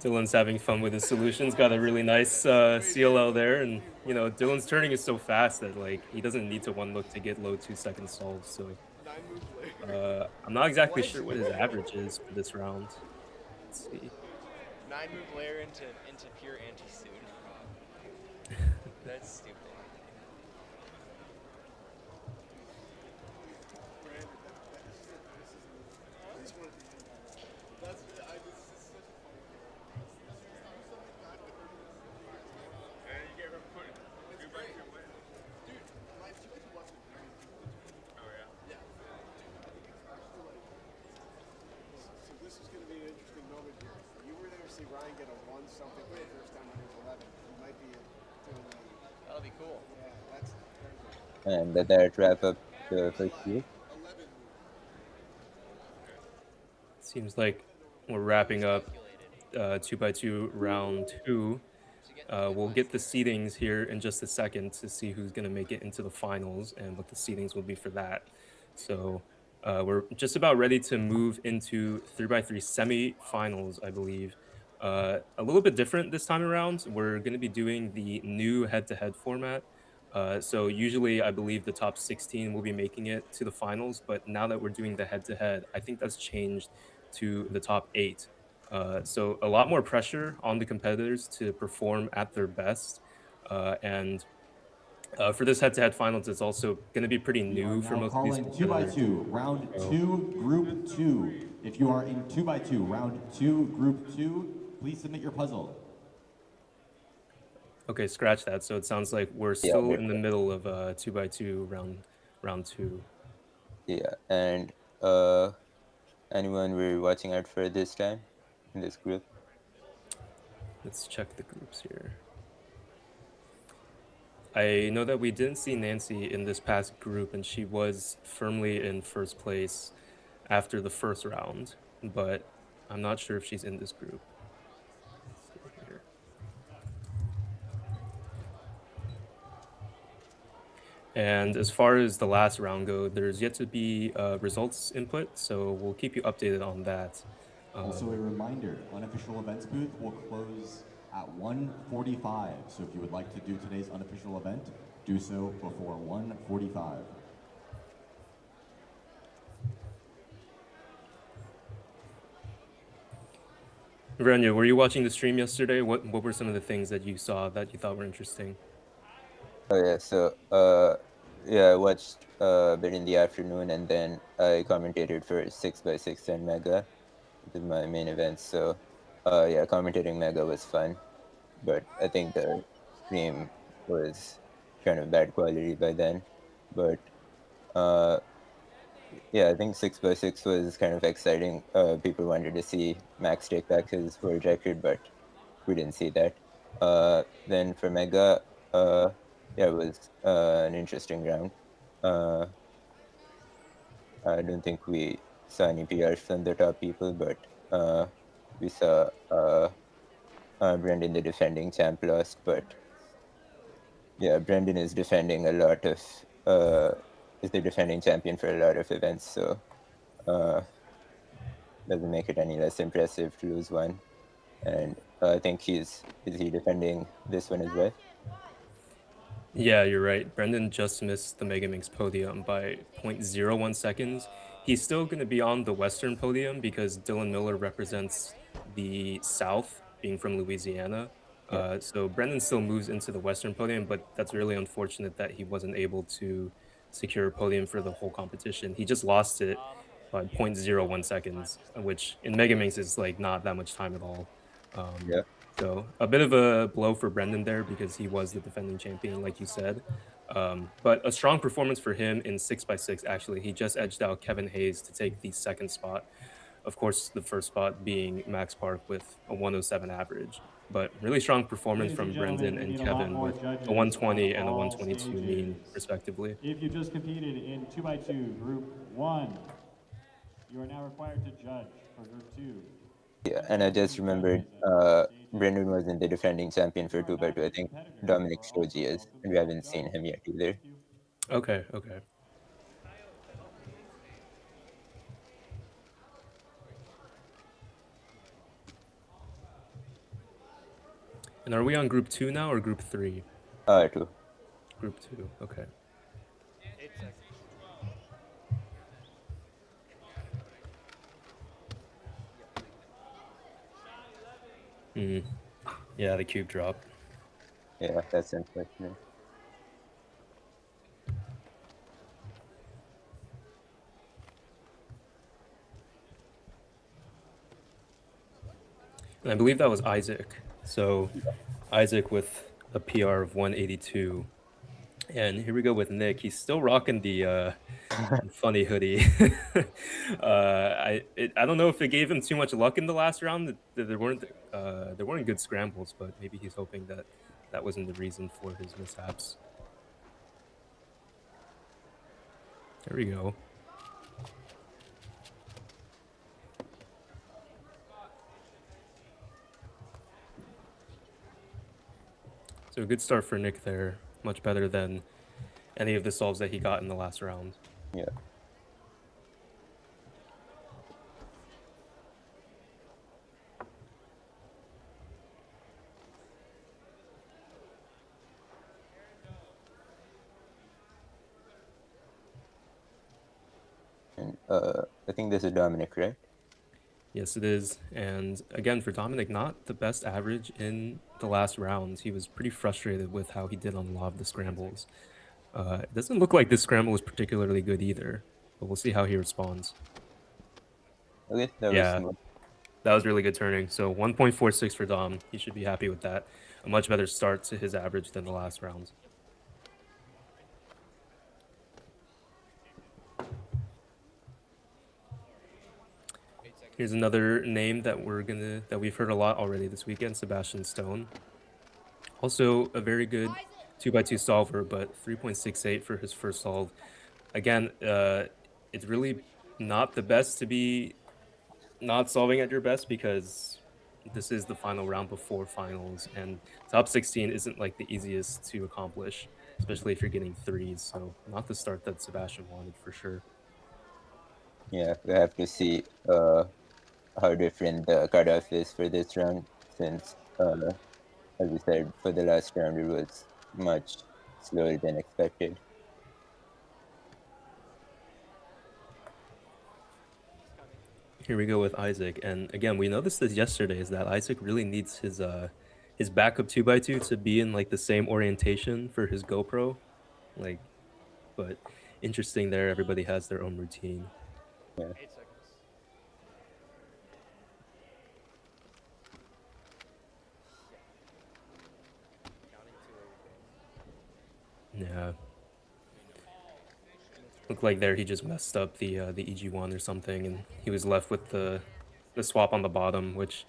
Dylan's having fun with his solutions. Got a really nice CLL there, and you know Dylan's turning is so fast that like he doesn't need to one look to get low 2-second solves. So 9 moves later. I'm not exactly sure what his average is for this round. Let's see. 9 move layer into pure anti-suit. That's stupid. This is going to be an interesting moment here. You were there to see Ryan get a 1 something for the first time on his 11. He might be doing That'll be cool. Yeah, that's crazy. And let that wrap up the first group. Seems like we're wrapping up 2x2 round 2. We'll get the seedings here in just a second to see who's going to make it into the finals and what the seedings will be for that. So we're just about ready to move into 3x3 semi-finals, I believe. A little bit different this time around. We're going to be doing the new head-to-head format. So usually I believe the top 16 will be making it to the finals, but now that we're doing the head-to-head, I think that's changed to the top 8. So a lot more pressure on the competitors to perform at their best. And for this head-to-head finals, it's also going to be pretty new for most of these competitors. 2x2, round 2, group 2. If you are in 2x2, round 2, group 2, please submit your puzzle. Okay, scratch that. So it sounds like we're still in the middle of 2x2 round 2. Yeah, and anyone we're watching out for this time in this group? Let's check the groups here. I know that we didn't see Nancy in this past group, and she was firmly in first place after the first round, but I'm not sure if she's in this group. And as far as the last round go, there's yet to be results input, so we'll keep you updated on that. Also a reminder, unofficial events booth will close at 1:45. So if you would like to do today's unofficial event, do so before 1:45. Rania, were you watching the stream yesterday? What were some of the things that you saw that you thought were interesting? Oh yeah, so yeah, I watched a bit in the afternoon, and then I commentated for 6x6 and Mega, which is my main event. So yeah, commentating Mega was fun, but I think the stream was kind of bad quality by then. But yeah, I think 6x6 was kind of exciting. People wanted to see Max take back his world record, but we didn't see that. Then for Mega, yeah, it was an interesting round. I don't think we saw any PRs from the top people, but we saw Brendan, the defending champ, lost. But yeah, Brendan is defending a lot of is the defending champion for a lot of events, so doesn't make it any less impressive to lose one. And I think is he defending this one as well? Yeah, you're right. Brendan just missed the Megaminx podium by 0.01 seconds. He's still going to be on the Western podium because Dylan Miller represents the South, being from Louisiana. So Brendan still moves into the Western podium, but that's really unfortunate that he wasn't able to secure a podium for the whole competition. He just lost it by 0.01 seconds, which in Megaminx is like not that much time at all. Yeah. So a bit of a blow for Brendan there because he was the defending champion, like you said. But a strong performance for him in 6x6, actually. He just edged out Kevin Hayes to take the second spot. Of course, the first spot being Max Park with a 107 average. But really strong performance Ladies and from gentlemen, Brendan we and need a lot Kevin more with judges a 120 on and a all 122 mean, stages. respectively. If you just competed in 2x2 Group 1, you are now required to judge for Group 2. Yeah, and I just remembered Brendan wasn't the defending champion for 2x2. I think Dominic Stoji is, and we haven't seen him yet either. Okay, okay. And are we on Group 2 now or Group 3? 2. Group 2, okay. 8 seconds. Yeah, the cube dropped. Yeah, that's unfortunate. And I believe that was Isaac. So Isaac with a PR of 182. And here we go with Nick. He's still rocking the funny hoodie. I don't know if it gave him too much luck in the last round. There weren't good scrambles, but maybe he's hoping that that wasn't the reason for his mishaps. There we go. So a good start for Nick there. Much better than any of the solves that he got in the last round. Yeah. And I think this is Dominic, right? Yes, it is. And again, for Dominic, not the best average in the last rounds. He was pretty frustrated with how he did on a lot of the scrambles. It doesn't look like this scramble was particularly good either, but we'll see how he responds. Okay, that was Yeah, smooth. that was really good turning. So 1.46 for Dom. He should be happy with that. A much better start to his average than the last rounds. Here's another name that we've heard a lot already this weekend, Sebastian Stone. Also a very good 2x2 solver, but 3.68 for his first solve. Again, it's really not the best to be not solving at your best because this is the final round before finals, and top 16 isn't like the easiest to accomplish, especially if you're getting threes. So not the start that Sebastian wanted for sure. Yeah, we have to see how different the cutoff is for this round, since, as we said, for the last round, it was much slower than expected. Here we go with Isaac, and again, we noticed this yesterday, is that Isaac really needs his backup 2x2 to be in like the same orientation for his GoPro, like. But interesting there, everybody has their own routine. Yeah. 8 seconds. Yeah. Looked like there he just messed up the EG1 or something, and he was left with the swap on the bottom, which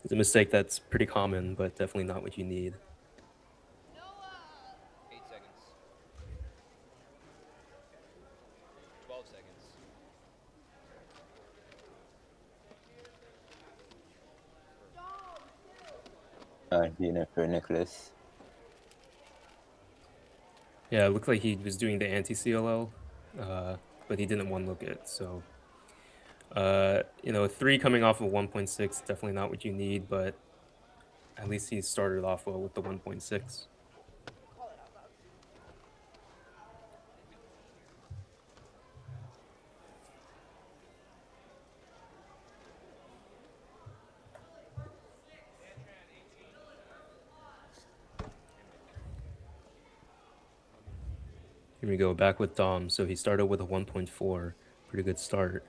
is a mistake that's pretty common, but definitely not what you need. 8 seconds. 12 seconds. Dinner for Nicholas. Yeah, it looked like he was doing the anti-CLL, but he didn't one look it. So, you know, a 3 coming off of 1.6, definitely not what you need, but at least he started off well with the 1.6. Here we go, back with Dom. So he started with a 1.4. Pretty good start.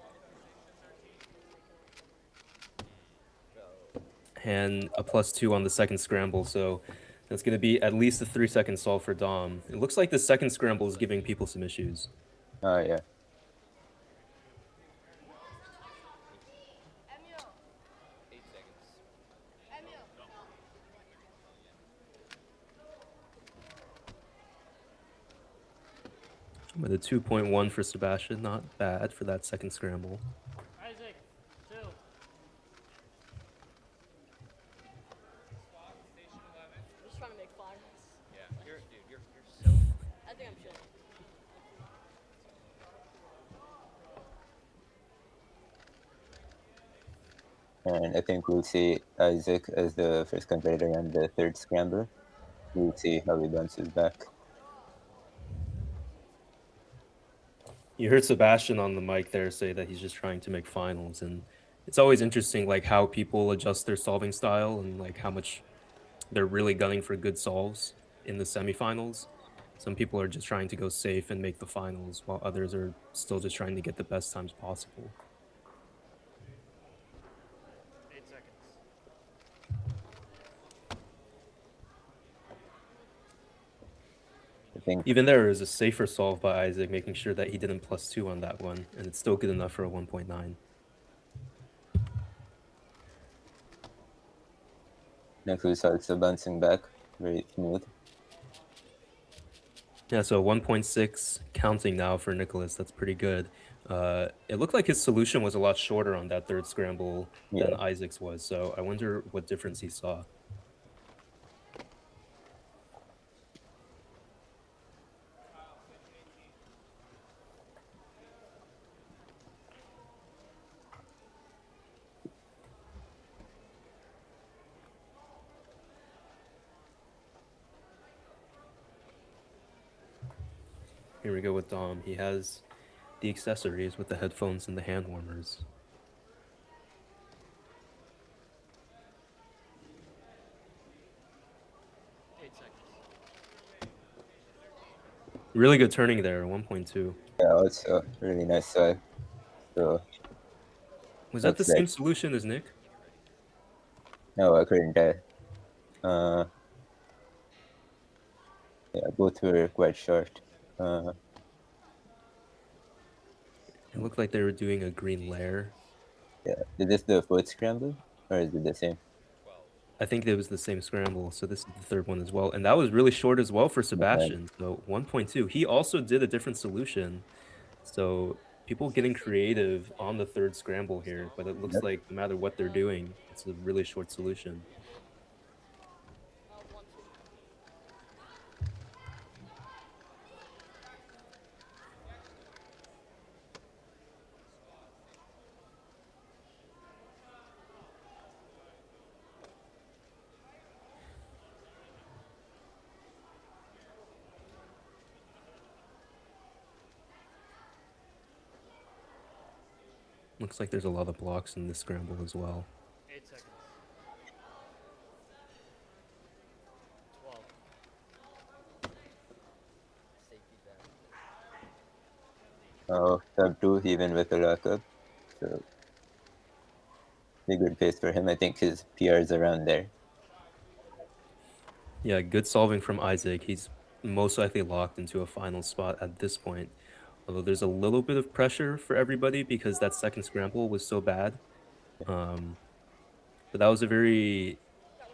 And a +2 on the second scramble, so that's going to be at least a 3-second solve for Dom. It looks like the second scramble is giving people some issues. Oh, yeah. With a 2.1 for Sebastian, not bad for that second scramble. Isaac, 2. I'm just trying to make finals. Yeah, you're so. I think I'm chilling. And I think we'll see Isaac as the first competitor on the third scramble. We'll see how he bounces back. You heard Sebastian on the mic there say that he's just trying to make finals, and it's always interesting like how people adjust their solving style and like how much they're really gunning for good solves in the semifinals. Some people are just trying to go safe and make the finals, while others are still just trying to get the best times possible. 8 seconds. I think Even there is a safer solve by Isaac, making sure that he didn't +2 on that one, and it's still good enough for a 1.9. Nicholas also bouncing back, very smooth. Yeah, so 1.6 counting now for Nicholas. That's pretty good. It looked like his solution was a lot shorter on that third scramble than Yeah. Isaac's was, so I wonder what difference he saw. Here we go with Dom. He has the accessories with the headphones and the hand warmers. Really good turning there, 1.2. Yeah, also really nice solve. So Was that the looks like- same solution as Nick? no, I couldn't tell. Yeah, both were quite short. It looked like they were doing a green layer. Yeah, is this the fourth scramble or is it the same? I think it was the same scramble, so this is the third one as well. And that was really short as well for Sebastian, so 1.2. He also did a different solution. So people getting creative on the third scramble here, but it looks Yep. like no matter what they're doing, it's a really short solution. Looks like there's a lot of blocks in this scramble as well. 8 seconds. 12. Oh, sub 2 even with a lockup. So a good pace for him. I think his PR is around there. Yeah, good solving from Isaac. He's most likely locked into a final spot at this point. Although there's a little bit of pressure for everybody because that second scramble was so bad. But that was a very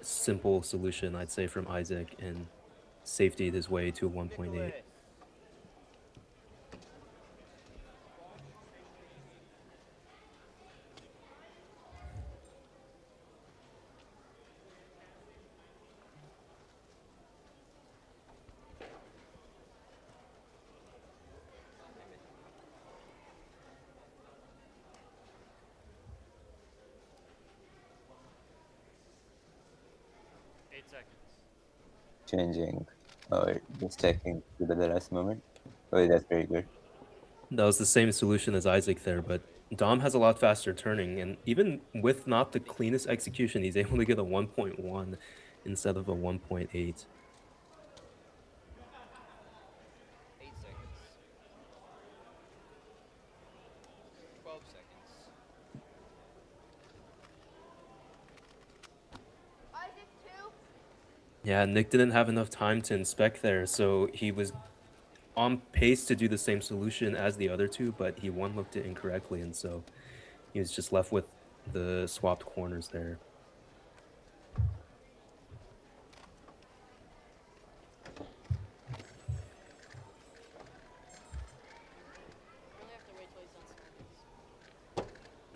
simple solution, I'd say, from Isaac, and safetied his way to a 1.8. Changing or just checking to the last moment. Oh, that's very good. That was the same solution as Isaac there, but Dom has a lot faster turning, and even with not the cleanest execution, he's able to get a 1.1 instead of a 1.8. 8 seconds. Yeah, Nick didn't have enough time to inspect there, so he was on pace to do the same solution as the other two, but he one-looked it incorrectly, and so he was just left with the swapped corners there.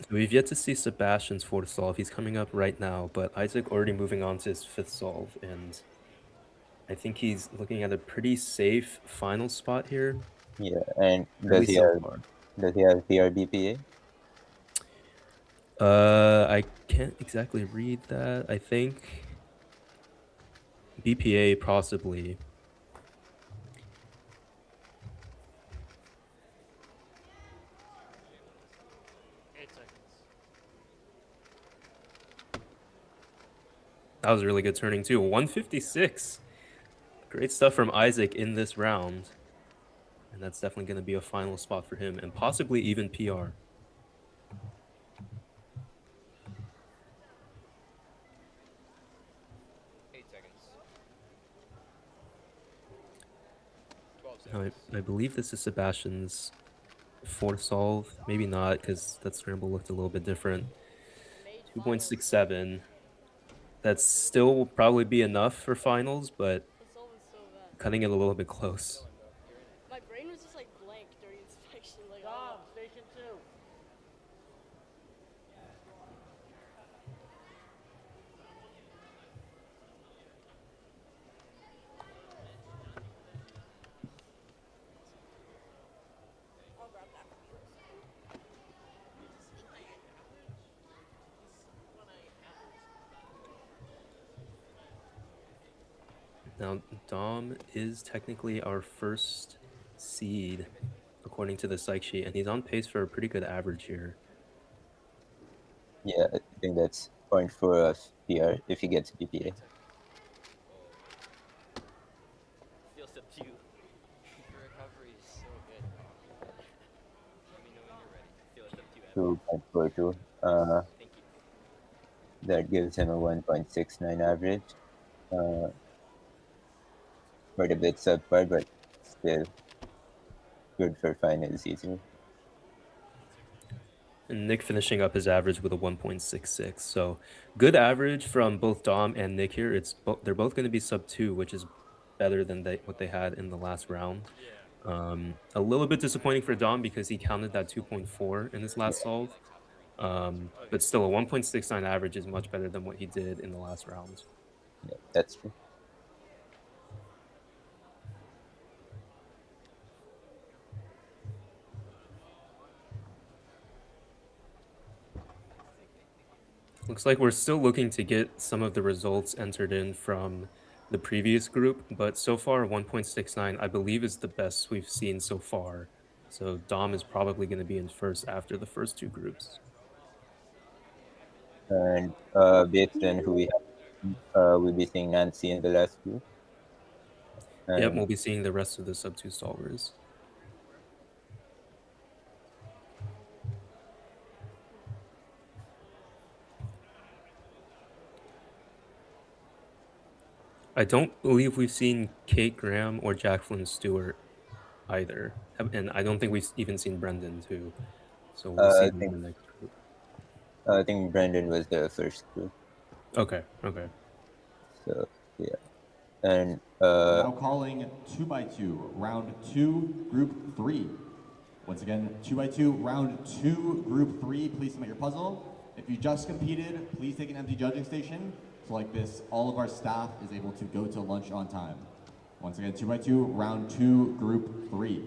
We've yet to see Sebastian's fourth solve. He's coming up right now, but Isaac already moving on to his fifth solve, and I think he's looking at a pretty safe final spot here. Yeah, and At does least he so have far. PRBPA? I can't exactly read that. I think BPA possibly. That was a really good turning too. 156. Great stuff from Isaac in this round. And that's definitely going to be a final spot for him and possibly even PR. I believe this is Sebastian's fourth solve. Maybe not, because that scramble looked a little bit different. 2.67. That still will probably be enough for finals, but cutting it a little bit close. My brain was just like blank during inspection. Like, station 2. Now, Dom is technically our first seed, according to the psych sheet, and he's on pace for a pretty good average here. Yeah, I think that's 0.4 of PR if he gets BPA. Feel sub 2. Your recovery is so good. Let me know when you're ready. Feel sub 2. 2.42. Thank you. That gives him a 1.69 average. Quite a bit subpar, but still good for finals easily. And Nick finishing up his average with a 1.66. So good average from both Dom and Nick here. They're both going to be sub 2, which is better than what they had in the last round. A little bit disappointing for Dom because he counted that 2.4 in his last solve. But still, a 1.69 average is much better than what he did in the last round. Yeah, that's true. Looks like we're still looking to get some of the results entered in from the previous group, but so far 1.69 I believe is the best we've seen so far. So Dom is probably going to be in first after the first two groups. And based on who we have, we'll be seeing Nancy in the last group. Yep, we'll be seeing the rest of the sub 2 solvers. I don't believe we've seen Kate Graham or Jacqueline Stewart either. And I don't think we've even seen Brendan too. So we'll see them in the next group. I think Brendan was the first group. Okay. So, yeah. And now calling 2x2, round 2, group 3. Once again, 2x2, round 2, group 3. Please submit your puzzle. If you just competed, please take an empty judging station. So like this, all of our staff is able to go to lunch on time. Once again, 2x2, round 2, group 3.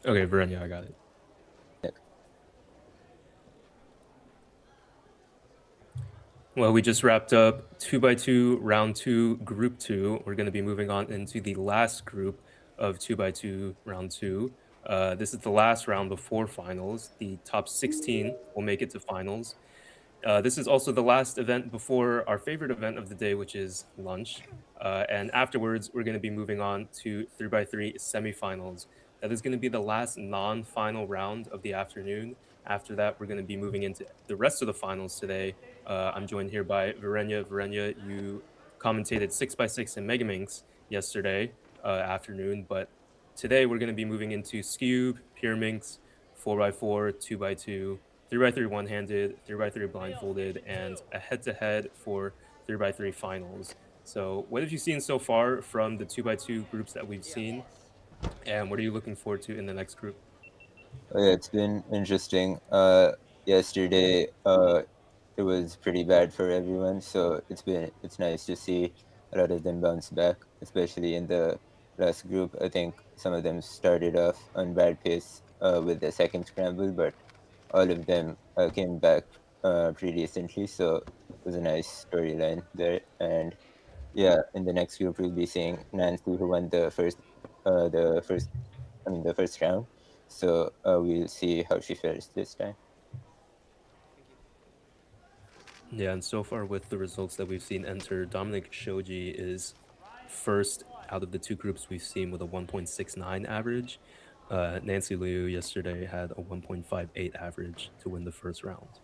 Okay, Verenia, I got it. Well, we just wrapped up 2x2 round 2 group 2. We're going to be moving on into the last group of 2x2 round 2. This is the last round before finals. The top 16 will make it to finals. This is also the last event before our favorite event of the day, which is lunch. And afterwards, we're going to be moving on to 3x3 semifinals. That is going to be the last non-final round of the afternoon. After that, we're going to be moving into the rest of the finals today. I'm joined here by Verenya. Verenya, you commentated 6x6 and Megaminx yesterday afternoon, but today we're going to be moving into Scube, Pyraminx, 4x4, 2x2, 3x3 one-handed, 3x3 blindfolded, and a head-to-head for 3x3 finals. So what have you seen so far from the 2x2 groups that we've seen? And what are you looking forward to in the next group? Oh, yeah, it's been interesting. Yesterday, it was pretty bad for everyone, so it's nice to see a lot of them bounce back, especially in the last group. I think some of them started off on bad pace with the second scramble, but all of them came back pretty decently, so it was a nice storyline there. And yeah, in the next group we'll be seeing Nancy, who won the first the first round. So we'll see how she fares this time. Yeah, and so far with the results that we've seen enter, Dominic Shoji is first out of the two groups we've seen with a 1.69 average. Nancy Liu yesterday had a 1.58 average to win the first round.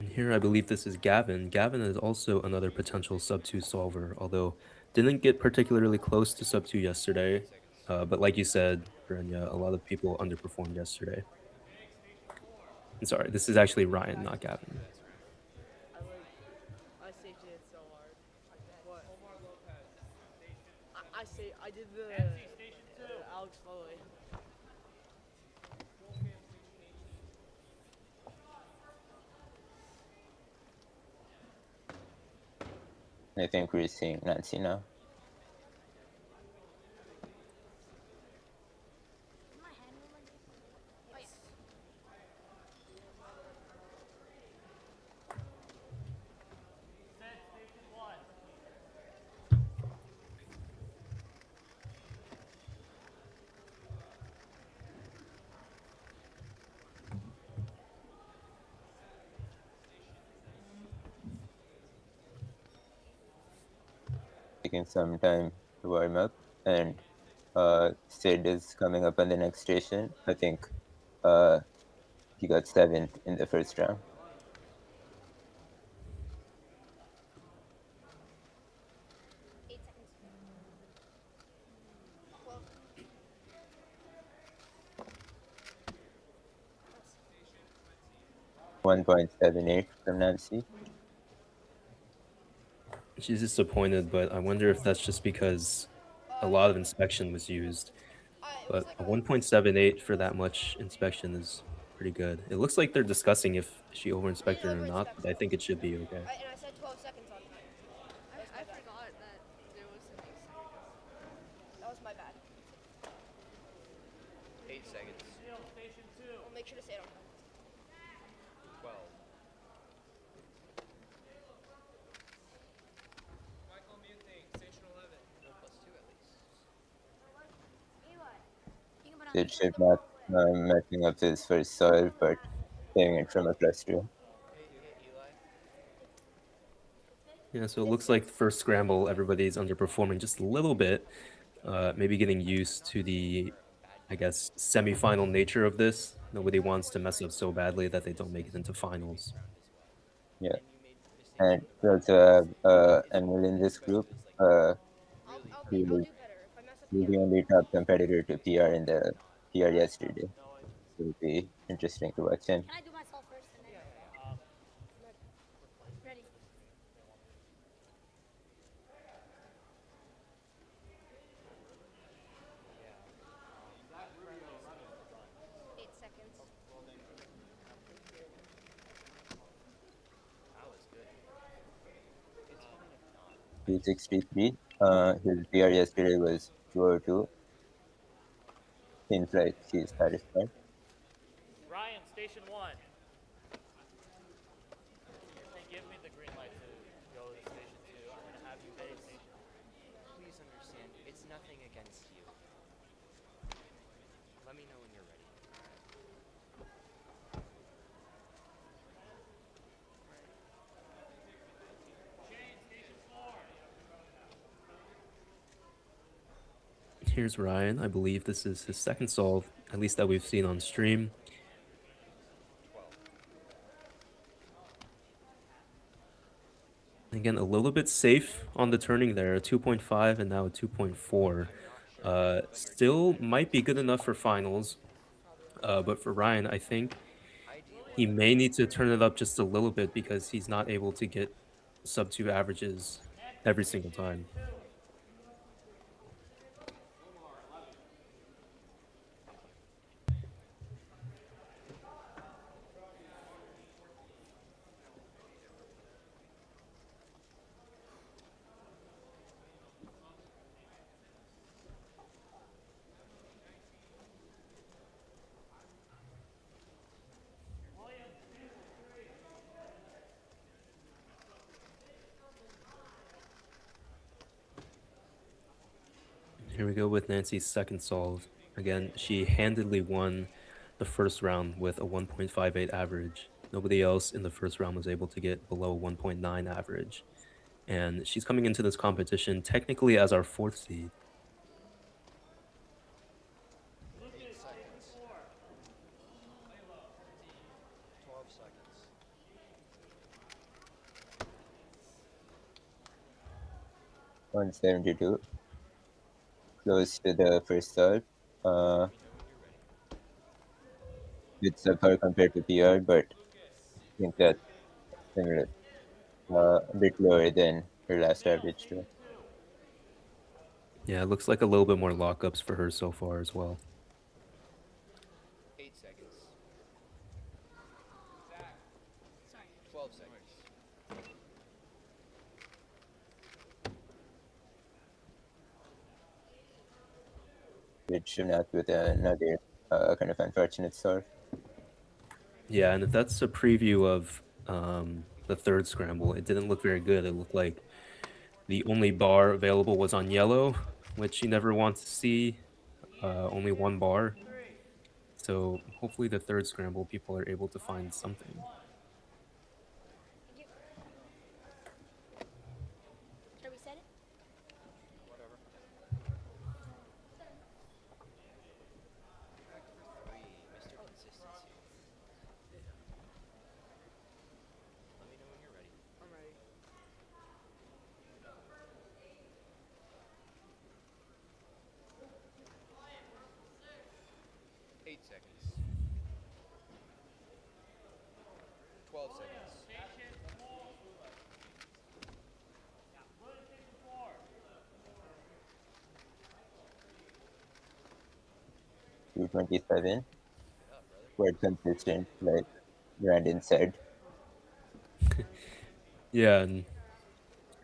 And here I believe this is Gavin. Gavin is also another potential sub-2 solver, although didn't get particularly close to sub-2 yesterday. But like you said, Brenya, a lot of people underperformed yesterday. I'm sorry, this is actually Ryan, not Gavin. I safety it so hard. What? I did the Alex Foley. I think we're seeing Nancy now. Taking some time to warm up, and Sid is coming up on the next station. I think he got 7th in the first round. .78 from Nancy. She's disappointed, but I wonder if that's just because a lot of inspection was used. But a 1.78 for that much inspection is pretty good. It looks like they're discussing if she over-inspected or not, but I think it should be okay. And I said 12 seconds on time. I forgot that there was an 8 seconds. That was my bad. 8 seconds. I'll make sure to say it on time. 12. Michael muting, station 11. No, +2 at least. Sid should not messing up his first solve, but saving it from a +2. Yeah, so it looks like the first scramble, everybody's underperforming just a little bit. Maybe getting used to the, I guess, semi-final nature of this. Nobody wants to mess up so badly that they don't make it into finals. Yeah. And we also have Emil in this group. He was the only top competitor to PR in the PR yesterday. So it'll be interesting to watch him. Can I do myself first and then? Ready. P63. His PR yesterday was 202. Seems like she's satisfied. Ryan, station 1. If they give me the green light to go to station 2, I'm going to have you go to station 1. Please understand, it's nothing against you. Let me know when you're ready. Here's Ryan. I believe this is his second solve, at least that we've seen on stream. Again, a little bit safe on the turning there, a 2.5 and now a 2.4. Still might be good enough for finals, but for Ryan, I think he may need to turn it up just a little bit because he's not able to get sub 2 averages every single time. Here we go with Nancy's second solve. Again, she handedly won the first round with a 1.58 average. Nobody else in the first round was able to get below 1.9 average. And she's coming into this competition technically as our fourth seed. 8 seconds. 12 seconds. 172. Close to the first solve. Bit subpar compared to PR, but I think that's similar. A bit lower than her last average too. Yeah, it looks like a little bit more lockups for her so far as well. 8 seconds. 12 seconds. Which not with another kind of unfortunate solve. Yeah, and if that's a preview of the third scramble, it didn't look very good. It looked like the only bar available was on yellow, which you never want to see. Only one bar. So hopefully the third scramble, people are able to find something. Should we set it? Whatever. Factor 3, Mr. Consistency. Let me know when you're ready. I'm ready. 8 seconds. 12 seconds. 227. Quite consistent, like Brandon said. Yeah, and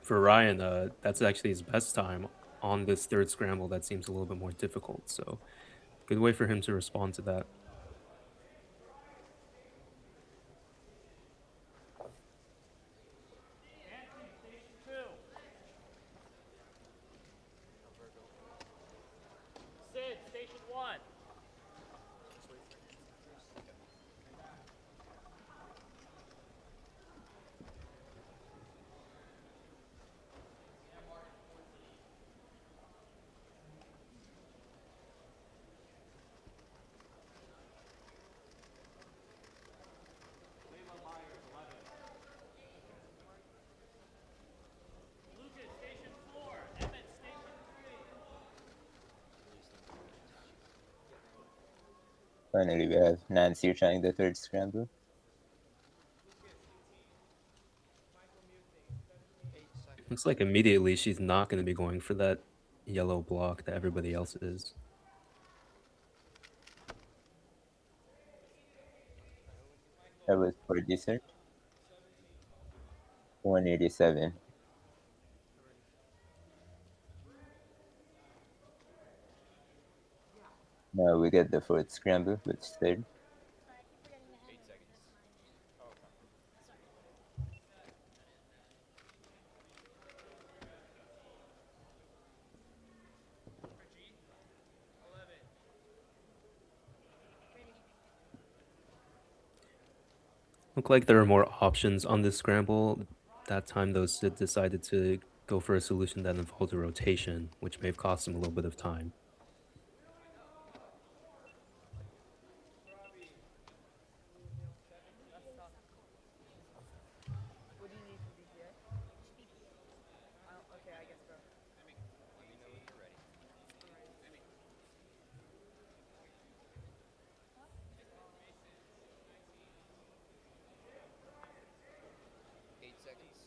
for Ryan, that's actually his best time on this third scramble. That seems a little bit more difficult. So good way for him to respond to that. Sid, station 1. Lucas, station 4. Emmett, station 3. Finally, we have Nancy trying the third scramble. 8 seconds. Looks like immediately she's not going to be going for that yellow block that everybody else is. That was for dessert. 187. Now we get the fourth scramble, which is third. 8 seconds. Look like there are more options on this scramble. That time, though, Sid decided to go for a solution that involved a rotation, which may have cost him a little bit of time. What do you need from DPA? Okay, I guess, bro. Let me know when you're ready. 8 seconds.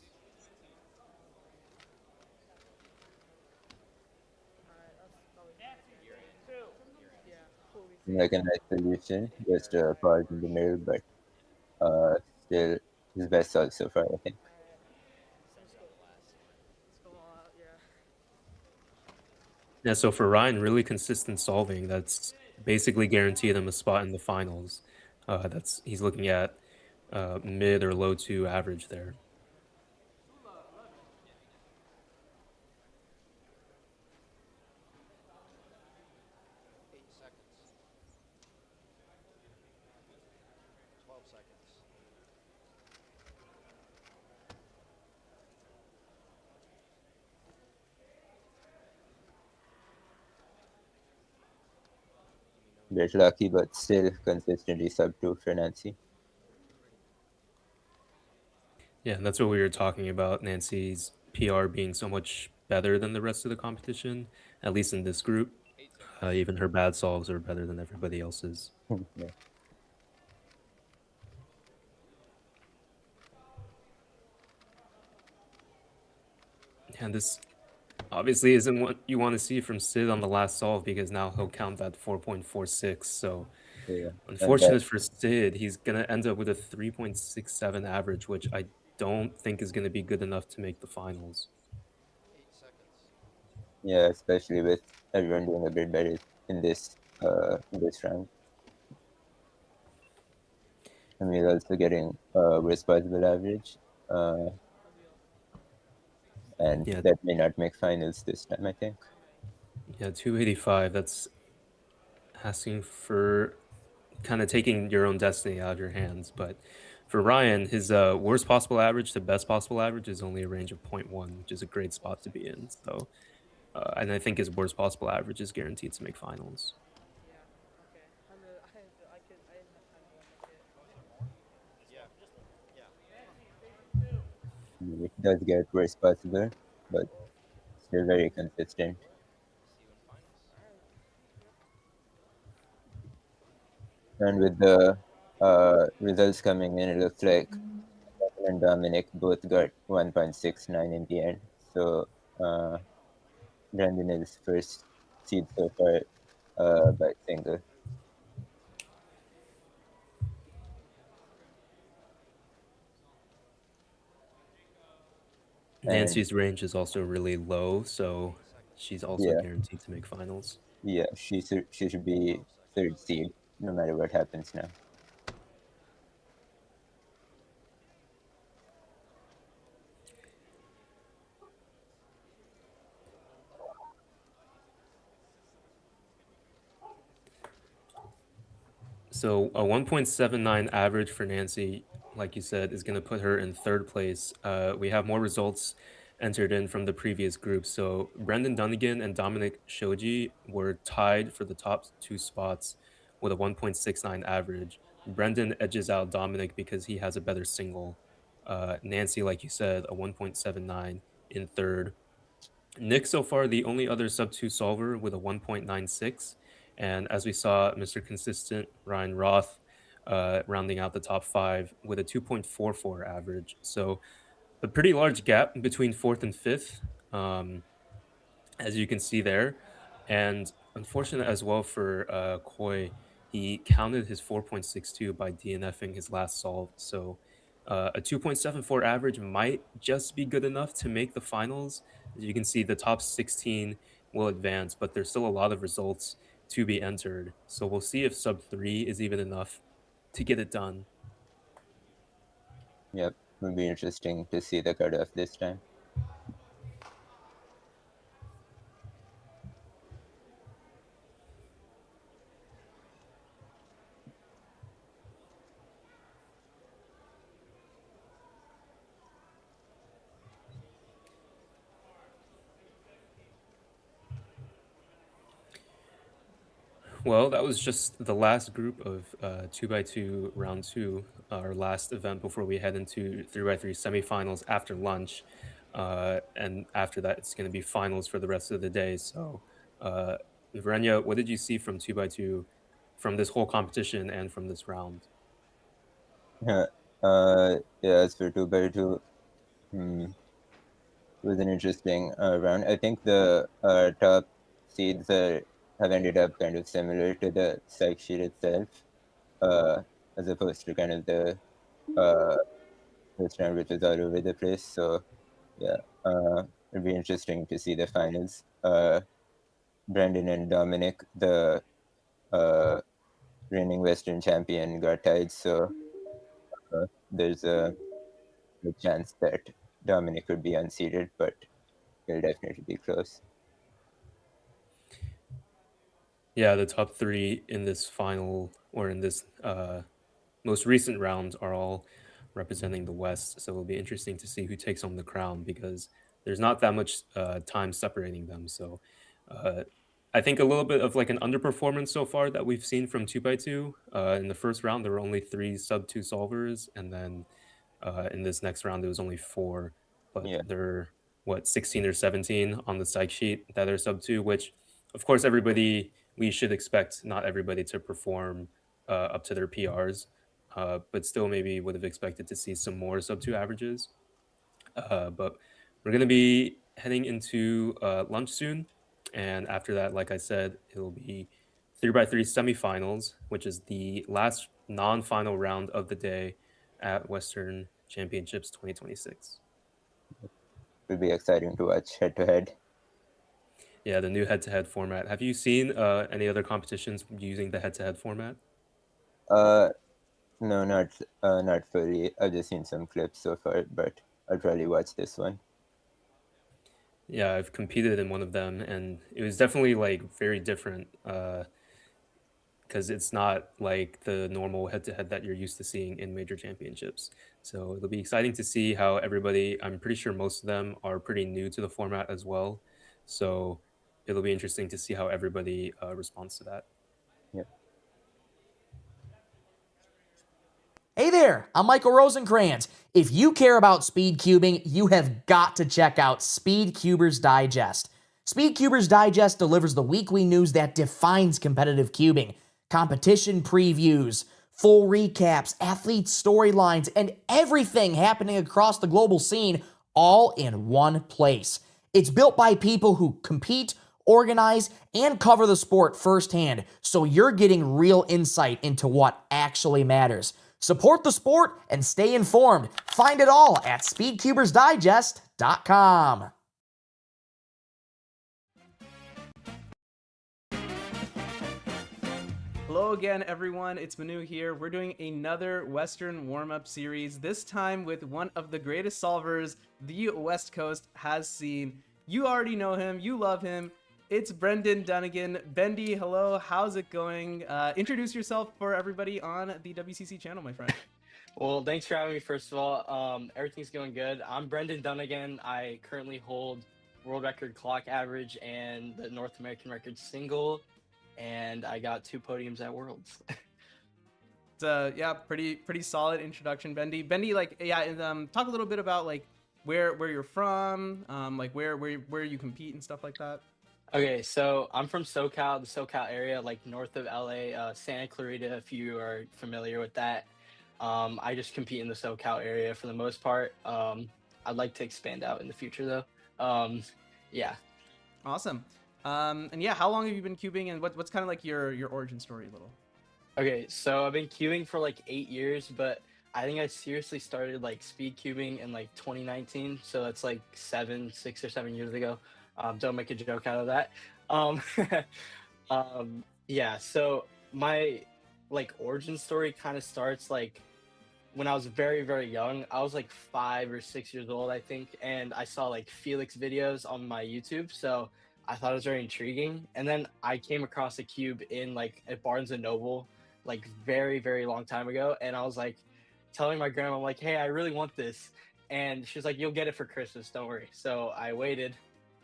Alright, that's probably You're in. yeah. Cool. Like a nice solution, just a pause in the middle, but still his best solve so far, I think. Let's go all out, yeah. Yeah, so for Ryan, really consistent solving. That's basically guaranteed him a spot in the finals. He's looking at mid or low 2 average there. Seconds. 12 seconds. Bit lucky, but still consistently sub 2 for Nancy. Yeah, and that's what we were talking about. Nancy's PR being so much better than the rest of the competition, at least in this group. 8 seconds. Even her bad solves are better than everybody else's. Yeah. And this obviously isn't what you want to see from Sid on the last solve, because now he'll count that 4.46. So Yeah. unfortunate for Sid, he's going to end up with a 3.67 average, which I don't think is going to be good enough to make the finals. 8 seconds. Yeah, especially with everyone doing a bit better in this round. And we're also getting worst possible average. And Yeah. that may not make finals this time, I think. Yeah, 285. That's asking for kind of taking your own destiny out of your hands. But for Ryan, his worst possible average to best possible average is only a range of 0.1, which is a great spot to be in. So, and I think his worst possible average is guaranteed to make finals. Yeah, okay. I didn't have time to look at it. Yeah. It does get worst possible, but still very consistent. See you in finals. And with the results coming in, it looks like Kevin and Dominic both got 1.69 in the end. So Brandon is first seed so far by single. Nancy's range is also really low, so she's also guaranteed to make finals. Yeah, she should be third seed no matter what happens now. So a 1.79 average for Nancy, like you said, is going to put her in third place. We have more results entered in from the previous group. So Brendan Dunnigan and Dominic Shoji were tied for the top 2 spots with a 1.69 average. Brendan edges out Dominic because he has a better single. Nancy, like you said, a 1.79 in third. Nick, so far, the only other sub 2 solver with a 1.96. And as we saw, Mr. Consistent, Ryan Roth, rounding out the top 5 with a 2.44 average. So a pretty large gap between 4th and 5th, as you can see there. And unfortunate as well for Koi, he counted his 4.62 by DNFing his last solve. So a 2.74 average might just be good enough to make the finals. As you can see, the top 16 will advance, but there's still a lot of results to be entered. So we'll see if sub 3 is even enough to get it done. Yep, would be interesting to see the cutoff this time. Well, that was just the last group of 2x2 round 2, our last event before we head into 3x3 semifinals after lunch. And after that, it's going to be finals for the rest of the day. So, Verenya, what did you see from 2x2 from this whole competition and from this round? Yeah, as for 2x2, it was an interesting round. I think the top seeds have ended up kind of similar to the psych sheet itself, as opposed to kind of the first round, which was all over the place. So, yeah, it'd be interesting to see the finals. Brendan and Dominic, the reigning Western champion, got tied, so there's a good chance that Dominic could be unseated, but he'll definitely be close. Yeah, the top 3 in this final, or in this most recent round, are all representing the West. So it'll be interesting to see who takes home the crown, because there's not that much time separating them. So I think a little bit of like an underperformance so far that we've seen from 2x2. In the first round, there were only 3 sub 2 solvers, and then in this next round, there was only 4. But Yeah. there are, 16 or 17 on the psych sheet that are sub 2, which, of course, we should expect not everybody to perform up to their PRs, but still maybe would have expected to see some more sub 2 averages. But we're going to be heading into lunch soon. And after that, like I said, it'll be 3x3 semifinals, which is the last non-final round of the day at Western Championships 2026. It'll be exciting to watch head-to-head. Yeah, the new head-to-head format. Have you seen any other competitions using the head-to-head format? No, not fully. I've just seen some clips so far, but I'll probably watch this one. Yeah, I've competed in one of them, and it was definitely like very different because it's not like the normal head-to-head that you're used to seeing in major championships. So it'll be exciting to see how everybody, I'm pretty sure most of them are pretty new to the format as well. So it'll be interesting to see how everybody responds to that. Yep. Hey there, I'm Michael Rosencrantz. If you care about speed cubing, you have got to check out SpeedCubers Digest. SpeedCubers Digest delivers the weekly news that defines competitive cubing, competition previews, full recaps, athlete storylines, and everything happening across the global scene all in one place. It's built by people who compete, organize, and cover the sport firsthand, so you're getting real insight into what actually matters. Support the sport and stay informed. Find it all at SpeedCubersDigest.com. Hello again, everyone. It's Manu here. We're doing another Western warm-up series, this time with one of the greatest solvers the West Coast has seen. You already know him. You love him. It's Brendan Dunnigan. Bendy, hello. How's it going? Introduce yourself for everybody on the WCC channel, my friend. Well, thanks for having me, first of all. Everything's going good. I'm Brendan Dunnigan. I currently hold world record clock average and the North American record single, and I got 2 podiums at Worlds. It's yeah, pretty solid introduction, Bendy. Bendy, like, yeah, talk a little bit about like where you're from, like where you compete and stuff like that. Okay, so I'm from SoCal, the SoCal area, like north of LA, Santa Clarita, if you are familiar with that. I just compete in the SoCal area for the most part. I'd like to expand out in the future though. Yeah. Awesome. And yeah, how long have you been cubing, and what's kind of like your origin story a little? Okay, so I've been cubing for like 8 years, but I think I seriously started like speed cubing in like 2019. So that's like 6 or 7 years ago. Don't make a joke out of that. Yeah, so my like origin story kind of starts like when I was very, very young. I was like 5 or 6 years old, I think, and I saw like Felix videos on my YouTube. So I thought it was very intriguing. And then I came across a cube in like at Barnes and Noble, like very, very long time ago. And I was like telling my grandma, I'm like, hey, I really want this. And she's like, you'll get it for Christmas, don't worry. So I waited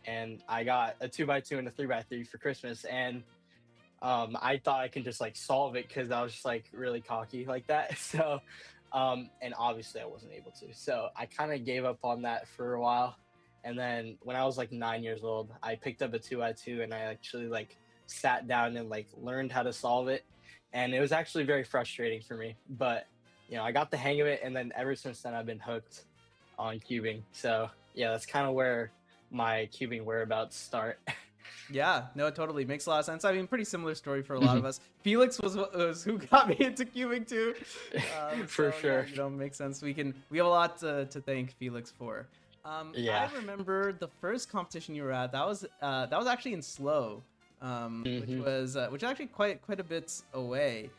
and I got a 2x2 and a 3x3 for Christmas. And I thought I can just like solve it because I was just like really cocky like that. So, and obviously I wasn't able to. So I kind of gave up on that for a while. And then when I was like 9 years old, I picked up a 2x2 and I actually like sat down and like learned how to solve it. And it was actually very frustrating for me. But, I got the hang of it. And then ever since then, I've been hooked on cubing. So yeah, that's kind of where my cubing whereabouts start. Yeah, no, it totally makes a lot of sense. I mean, pretty similar story for a lot of us. Felix was who got me into cubing too. For sure. Yeah, makes sense. We have a lot to thank Felix for. Yeah. I remember the first competition you were at. That was actually in Slow, which was actually quite a bit away.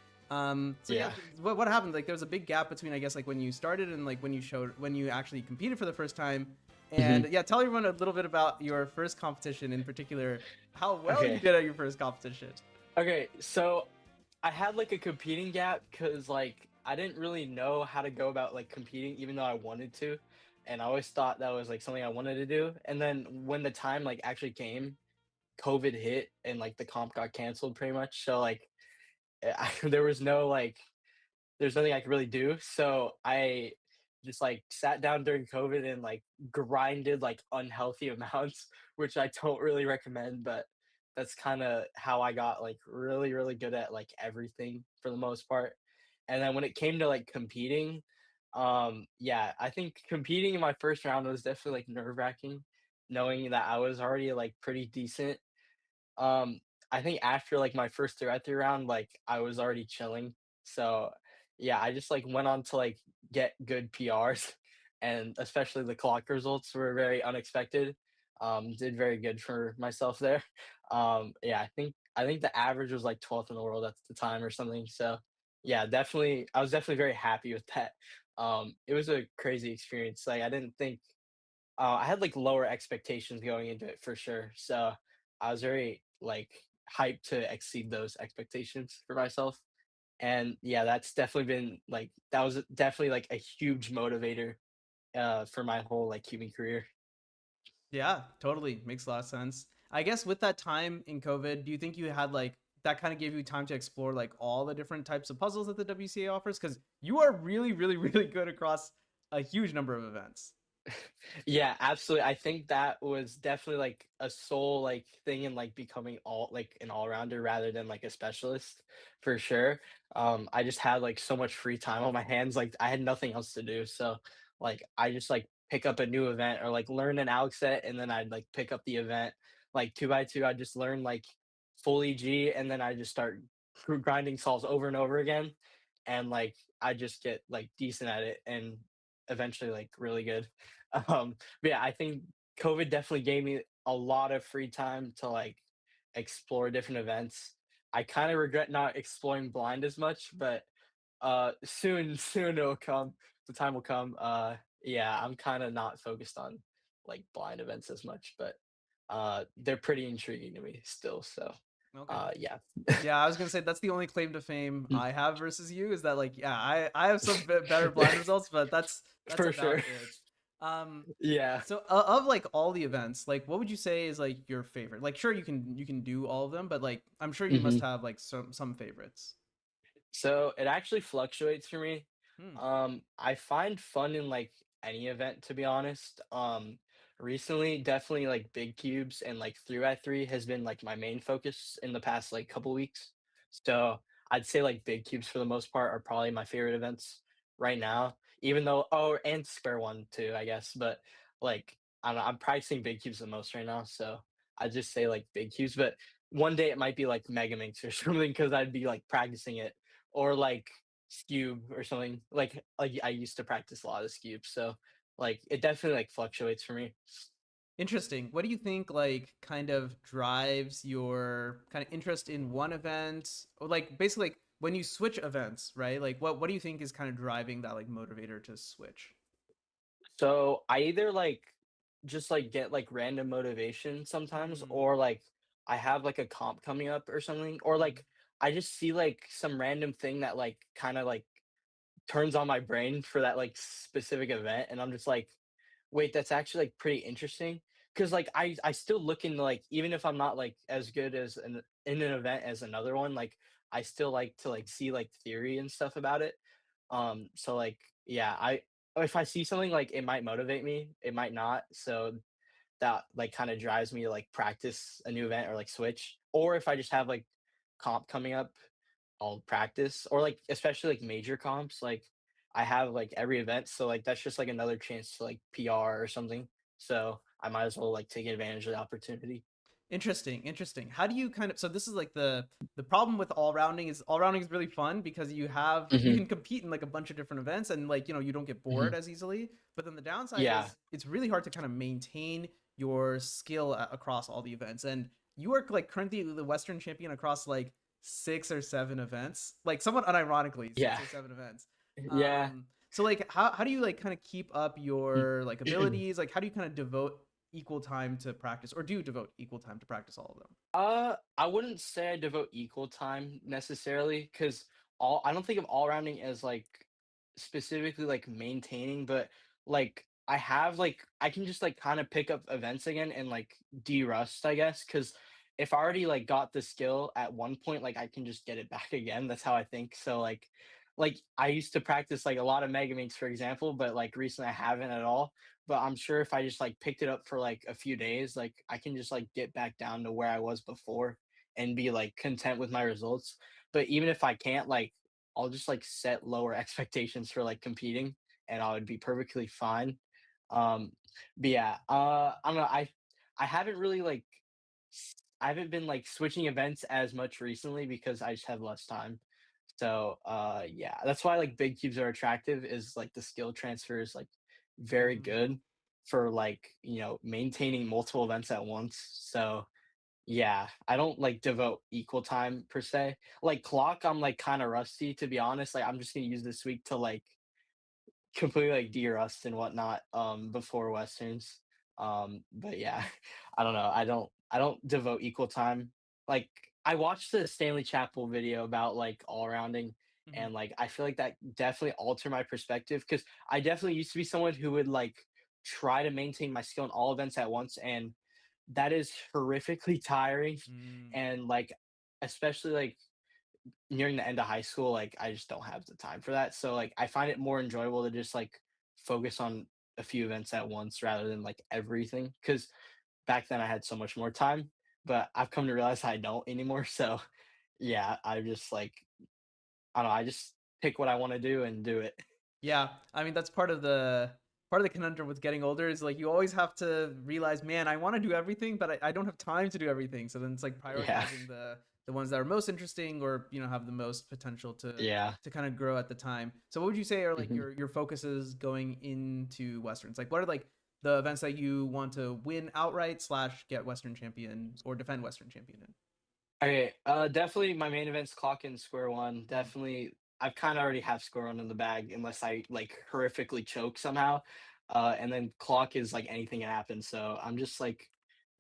Yeah. What happened? Like there was a big gap between, I guess, like when you started and like when you actually competed for the first time. And yeah, tell everyone a little bit about your first competition, in particular, how well you did at your first competition. Okay, so I had like a competing gap because like I didn't really know how to go about like competing, even though I wanted to, and I always thought that was like something I wanted to do. And then when the time like actually came, COVID hit and like the comp got canceled pretty much. So like there was no like there's nothing I could really do. So I just like sat down during COVID and like grinded like unhealthy amounts, which I don't really recommend, but that's kind of how I got like really, really good at like everything for the most part. And then when it came to like competing, yeah, I think competing in my first round was definitely like nerve wracking, knowing that I was already like pretty decent. um, I think after like my first 3 round, like I was already chilling. So yeah, I just like went on to like get good PRs, and especially the clock results were very unexpected. Did very good for myself there. Yeah, I think the average was like 12th in the world at the time or something. So yeah, definitely, I was definitely very happy with that. It was a crazy experience. Like I didn't think I had like lower expectations going into it for sure. So I was very like hyped to exceed those expectations for myself. And yeah, that's definitely been like that was definitely like a huge motivator for my whole like cubing career. Yeah, totally makes a lot of sense. I guess with that time in COVID, do you think you had like that kind of gave you time to explore like all the different types of puzzles that the WCA offers? Because you are really, really, really good across a huge number of events. Yeah, absolutely. I think that was definitely like a sole like thing in like becoming all like an all-rounder rather than like a specialist for sure. I just had like so much free time on my hands, like I had nothing else to do. So like I just like pick up a new event or like learn an Alex set and then I'd like pick up the event like 2x2. I just learn like full EG and then I just start grinding solves over and over again. And like I just get like decent at it and eventually like really good. But yeah, I think COVID definitely gave me a lot of free time to like explore different events. I kind of regret not exploring blind as much, but soon soon it'll come. The time will come. Yeah, I'm kind of not focused on like blind events as much, but they're pretty intriguing to me still. So Okay. yeah. Yeah, I was gonna say that's the only claim to fame I have versus you is that like yeah, I have some better blind results, but that's For about sure. it. Yeah. So of like all the events, like what would you say is like your favorite? Like sure you can do all of them, but like I'm sure you must have like some favorites. So it actually fluctuates for me. Hmm. I find fun in like any event, to be honest. Recently, definitely like big cubes and like 3x3 has been like my main focus in the past like couple weeks. So I'd say like big cubes for the most part are probably my favorite events right now. Even though and square one too, I guess. But like I don't know, I'm practicing big cubes the most right now, so I just say like big cubes. But one day it might be like Mega Minx or something because I'd be like practicing it or like Scube or something. Like I used to practice a lot of Scube, so like it definitely like fluctuates for me. Interesting. What do you think like kind of drives your kind of interest in one event? Or like basically like when you switch events, right? Like what do you think is kind of driving that like motivator to switch? So I either like just like get like random motivation sometimes, Mm, or like I have like a comp coming up or something, or mhm. like I just see like some random thing that like kind of like turns on my brain for that like specific event, and I'm just like, wait, that's actually like pretty interesting. Cause like I still look into like, even if I'm not like as good as in an event as another one, like I still like to like see like theory and stuff about it. So like yeah, I if I see something like it might motivate me, it might not. So that like kind of drives me to like practice a new event or like switch. Or if I just have like comp coming up, I'll practice. Or like especially like major comps, like I have like every event, so like that's just like another chance to like PR or something. So I might as well like take advantage of the opportunity. Interesting, interesting. How do you kind of so this is like the problem with all rounding is really fun because you Hmm. can compete in like a bunch of different events and like you don't get Hmm. bored as easily. But then the downside Yeah. is it's really hard to kind of maintain your skill across all the events. And you are like currently the Western champion across like 6 or 7 events, like somewhat unironically, six Yeah. or seven events. Yeah. So like how do you like kind of keep up your like abilities? Like how do you kind of devote equal time to practice, or do you devote equal time to practice all of them? I wouldn't say I devote equal time necessarily, because all I don't think of all rounding as like specifically like maintaining, but like I have like I can just like kind of pick up events again and like de-rust, I guess, because if I already like got the skill at one point, like I can just get it back again. That's how I think. So like I used to practice like a lot of Mega Minks, for example, but like recently I haven't at all. But I'm sure if I just like picked it up for like a few days, like I can just like get back down to where I was before and be like content with my results. But even if I can't, like I'll just like set lower expectations for like competing, and I would be perfectly fine. Um but yeah, I don't know. I haven't really like I haven't been like switching events as much recently because I just have less time. So yeah, that's why like big cubes are attractive, is like the skill transfer is like very Mm. good for like, maintaining multiple events at once. So yeah, I don't like devote equal time per se. Like clock, I'm like kind of rusty, to be honest. Like I'm just gonna use this week to like completely like de-rust and whatnot before westerns. But yeah, I don't know. I don't devote equal time. Like I watched the Stanley Chapel video about like all rounding, Mhm. and like I feel like that definitely altered my perspective, because I definitely used to be someone who would like try to maintain my skill in all events at once, and that is horrifically tiring. Mm. And like especially like nearing the end of high school, like I just don't have the time for that. So like I find it more enjoyable to just like focus on a few events at once rather than like everything. Cause back then I had so much more time, but I've come to realize I don't anymore. So yeah, I just like I don't know, I just pick what I want to do and do it. Yeah, I mean that's part of the conundrum with getting older is like you always have to realize, man, I want to do everything, but I don't have time to do everything. So then it's like Yeah. prioritizing the ones that are most interesting or have the most potential Yeah. to kind of grow at the time. So what would you say are like Mhm. your focuses going into westerns? Like what are like the events that you want to win outright slash get Western champion or defend Western champion in? Okay, definitely my main event's clock in square one. Mhm. Definitely, I've kind of already have square one in the bag unless I like horrifically choke somehow. And then clock is like anything can happen. So I'm just like,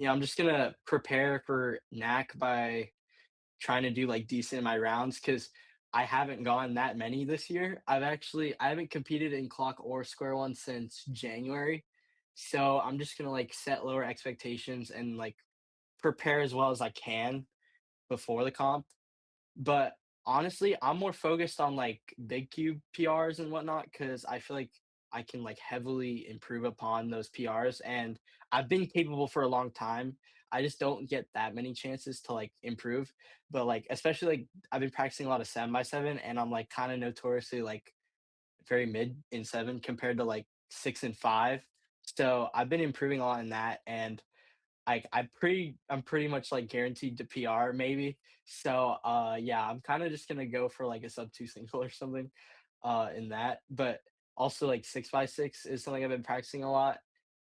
I'm just gonna prepare for knack by trying to do like decent in my rounds, because I haven't gone that many this year. I haven't competed in clock or square one since January. So I'm just gonna like set lower expectations and like prepare as well as I can before the comp. But honestly, I'm more focused on like big cube PRs and whatnot, because I feel like I can like heavily improve upon those PRs, and I've been capable for a long time. I just don't get that many chances to like improve. But like especially like I've been practicing a lot of 7x7, and I'm like kind of notoriously like very mid in 7 compared to like 6 and 5. So I've been improving a lot in that, and I'm pretty much like guaranteed to PR maybe. So yeah, I'm kind of just gonna go for like a sub 2 single or something in that. But also like 6x6 is something I've been practicing a lot,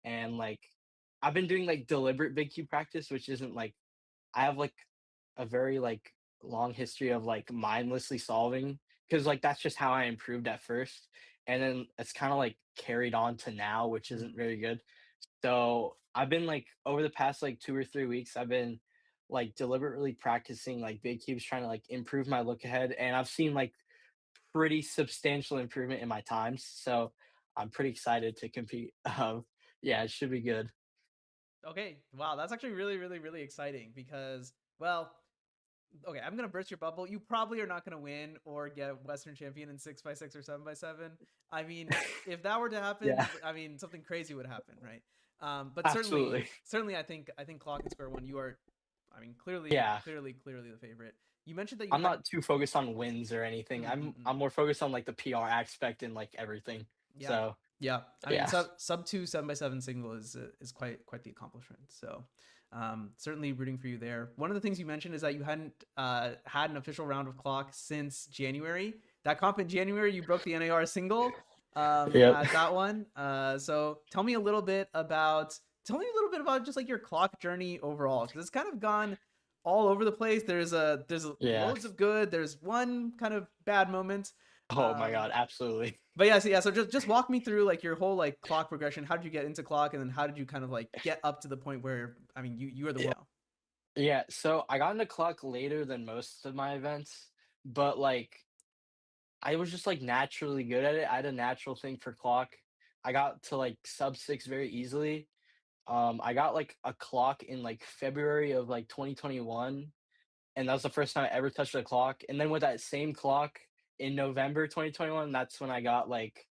and like I've been doing like deliberate big cube practice, which isn't like I have like a very like long history of like mindlessly solving because like that's just how I improved at first, and then it's kind of like carried on to now, which isn't very good. So I've been like over the past like 2 or 3 weeks, I've been like deliberately practicing like big cubes, trying to like improve my look ahead, and I've seen like pretty substantial improvement in my times. So I'm pretty excited to compete. Yeah, it should be good. Okay, wow, that's actually really, really, really exciting because, well, okay, I'm gonna burst your bubble. You probably are not gonna win or get Western champion in 6x6 or 7x7. I mean, if that were to happen, Yeah, I mean, something crazy would happen, right? But absolutely. certainly, I think Clock and Square One, you are, I mean, Yeah, clearly the favorite. You mentioned that you I'm had, not too focused on wins or anything. I'm more focused on like the PR aspect and like everything. yeah, So yeah. I mean, yeah, sub two 7x7 single is quite the accomplishment. So, certainly rooting for you there. One of the things you mentioned is that you hadn't had an official round of Clock since January. That comp in January, you broke the NAR single yep. at that one. So tell me a little bit about just like your Clock journey overall, because it's kind of gone all over the place. There's Yeah. loads of good. There's one kind of bad moment. Oh my god, absolutely. But so just walk me through like your whole like Clock progression. How did you get into Clock, and then how did you kind of like get up to the point where, I mean, you are the Yeah. world. Yeah, so I got into clock later than most of my events, but like I was just like naturally good at it. I had a natural thing for clock. I got to like sub 6 very easily. I got like a clock in like February of like 2021, and that was the first time I ever touched a clock. And then with that same clock in November 2021, that's when I got like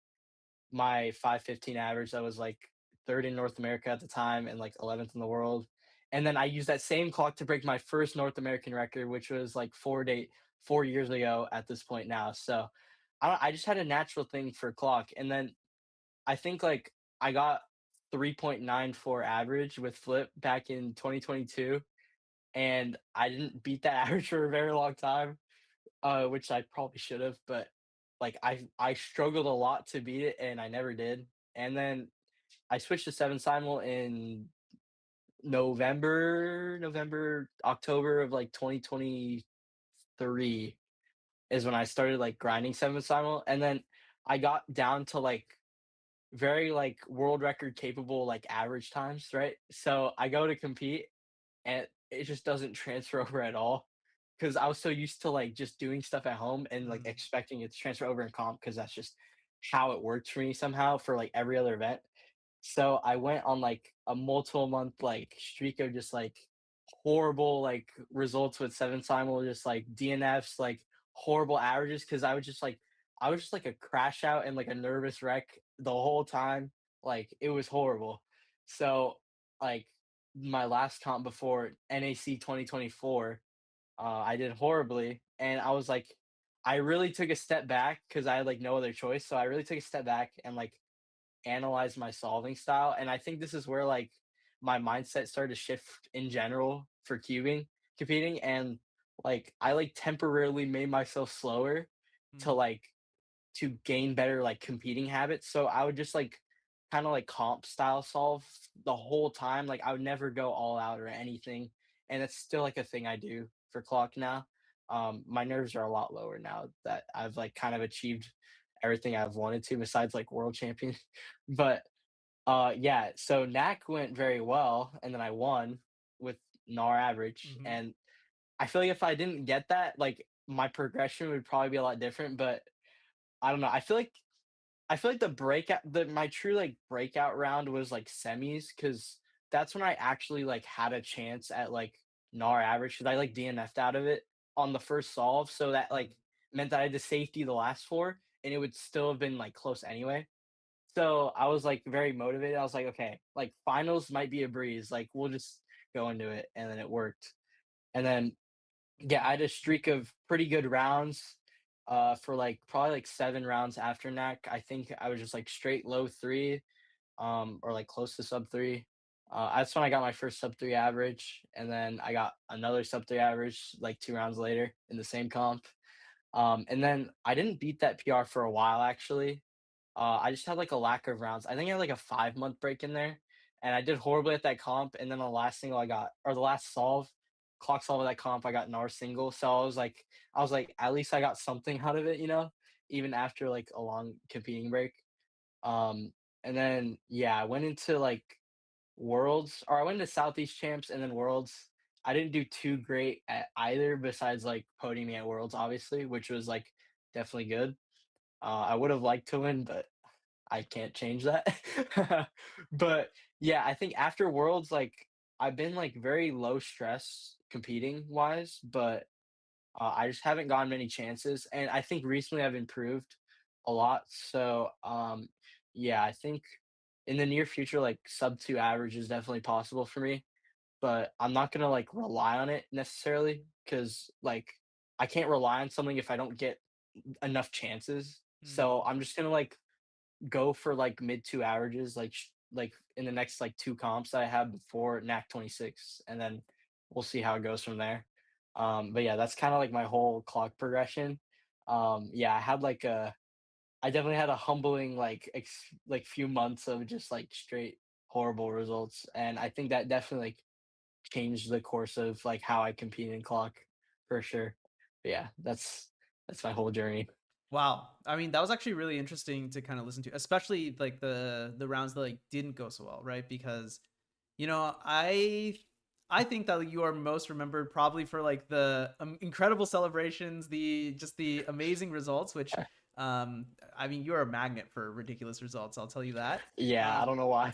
my 515 average. That was like third in North America at the time and like 11th in the world. And then I used that same clock to break my first North American record, which was like 4 years ago at this point now. So I just had a natural thing for clock. And then I think like I got 3.94 average with flip back in 2022. And I didn't beat that average for a very long time, which I probably should have, but like I struggled a lot to beat it and I never did. And then I switched to seven simul in October of like 2023 is when I started like grinding seven simul. And then I got down to like very like world record capable like average times, right? So I go to compete and it just doesn't transfer over at all because I was so used to like just doing stuff at home and like expecting it to transfer over in comp because that's just how it worked for me somehow for like every other event. So I went on like a multiple month like streak of just like horrible like results with seven simul, just like DNFs, like horrible averages because I was just like a crash out and like a nervous wreck the whole time. Like it was horrible. So like my last comp before NAC 2024, I did horribly, and I was like, I really took a step back because I had like no other choice. So I really took a step back and like analyzed my solving style, and I think this is where like my mindset started to shift in general for competing, and like I like temporarily made myself slower to like to gain better like competing habits. So I would just like kind of like comp style solve the whole time. Like I would never go all out or anything. And it's still like a thing I do for clock now. My nerves are a lot lower now that I've like kind of achieved everything I've wanted to besides like world champion. But yeah, so NAC went very well and then I won with NAR average. And I feel like if I didn't get that, like my progression would probably be a lot different. But I don't know. I feel like my true like breakout round was like semis because that's when I actually like had a chance at like NAR average because I like DNF'd out of it on the first solve. So that like meant that I had to safety the last four and it would still have been like close anyway. So I was like very motivated. I was like, okay, like finals might be a breeze. Like we'll just go into it. And then it worked. And then yeah, I had a streak of pretty good rounds for like probably like 7 rounds after NAC. I think I was just like straight low three, or like close to sub three. That's when I got my first sub three average, and then I got another sub three average like 2 rounds later in the same comp. And then I didn't beat that PR for a while actually. I just had like a lack of rounds. I think I had like a 5 month break in there, and I did horribly at that comp. And then the last single I got, or the last clock solve of that comp, I got NAR single. So I was like, at least I got something out of it, you know, even after like a long competing break. Um, and then yeah, I went into like Worlds, or I went to Southeast Champs and then Worlds. I didn't do too great at either, besides like podiuming at Worlds, obviously, which was like definitely good. I would have liked to win, but I can't change that. But yeah, I think after Worlds, like I've been like very low stress competing wise, but I just haven't gotten many chances, and I think recently I've improved a lot. So yeah, I think in the near future, like sub 2 average is definitely possible for me, but I'm not gonna like rely on it necessarily because like I can't rely on something if I don't get enough chances. So I'm just gonna like go for like mid 2 averages, like like in the next like 2 comps that I have before NAC 26, and then we'll see how it goes from there. But yeah, that's kind of like my whole clock progression. Yeah, I definitely had a humbling like like few months of just like straight horrible results, and I think that definitely like changed the course of like how I compete in clock for sure. But yeah, that's my whole journey. Wow. I mean, that was actually really interesting to kind of listen to, especially like the rounds that like didn't go so well, right? Because you know, I think that you are most remembered probably for like the incredible celebrations, the amazing results, which I mean, you're a magnet for ridiculous results, I'll tell you that. Yeah, I don't know why.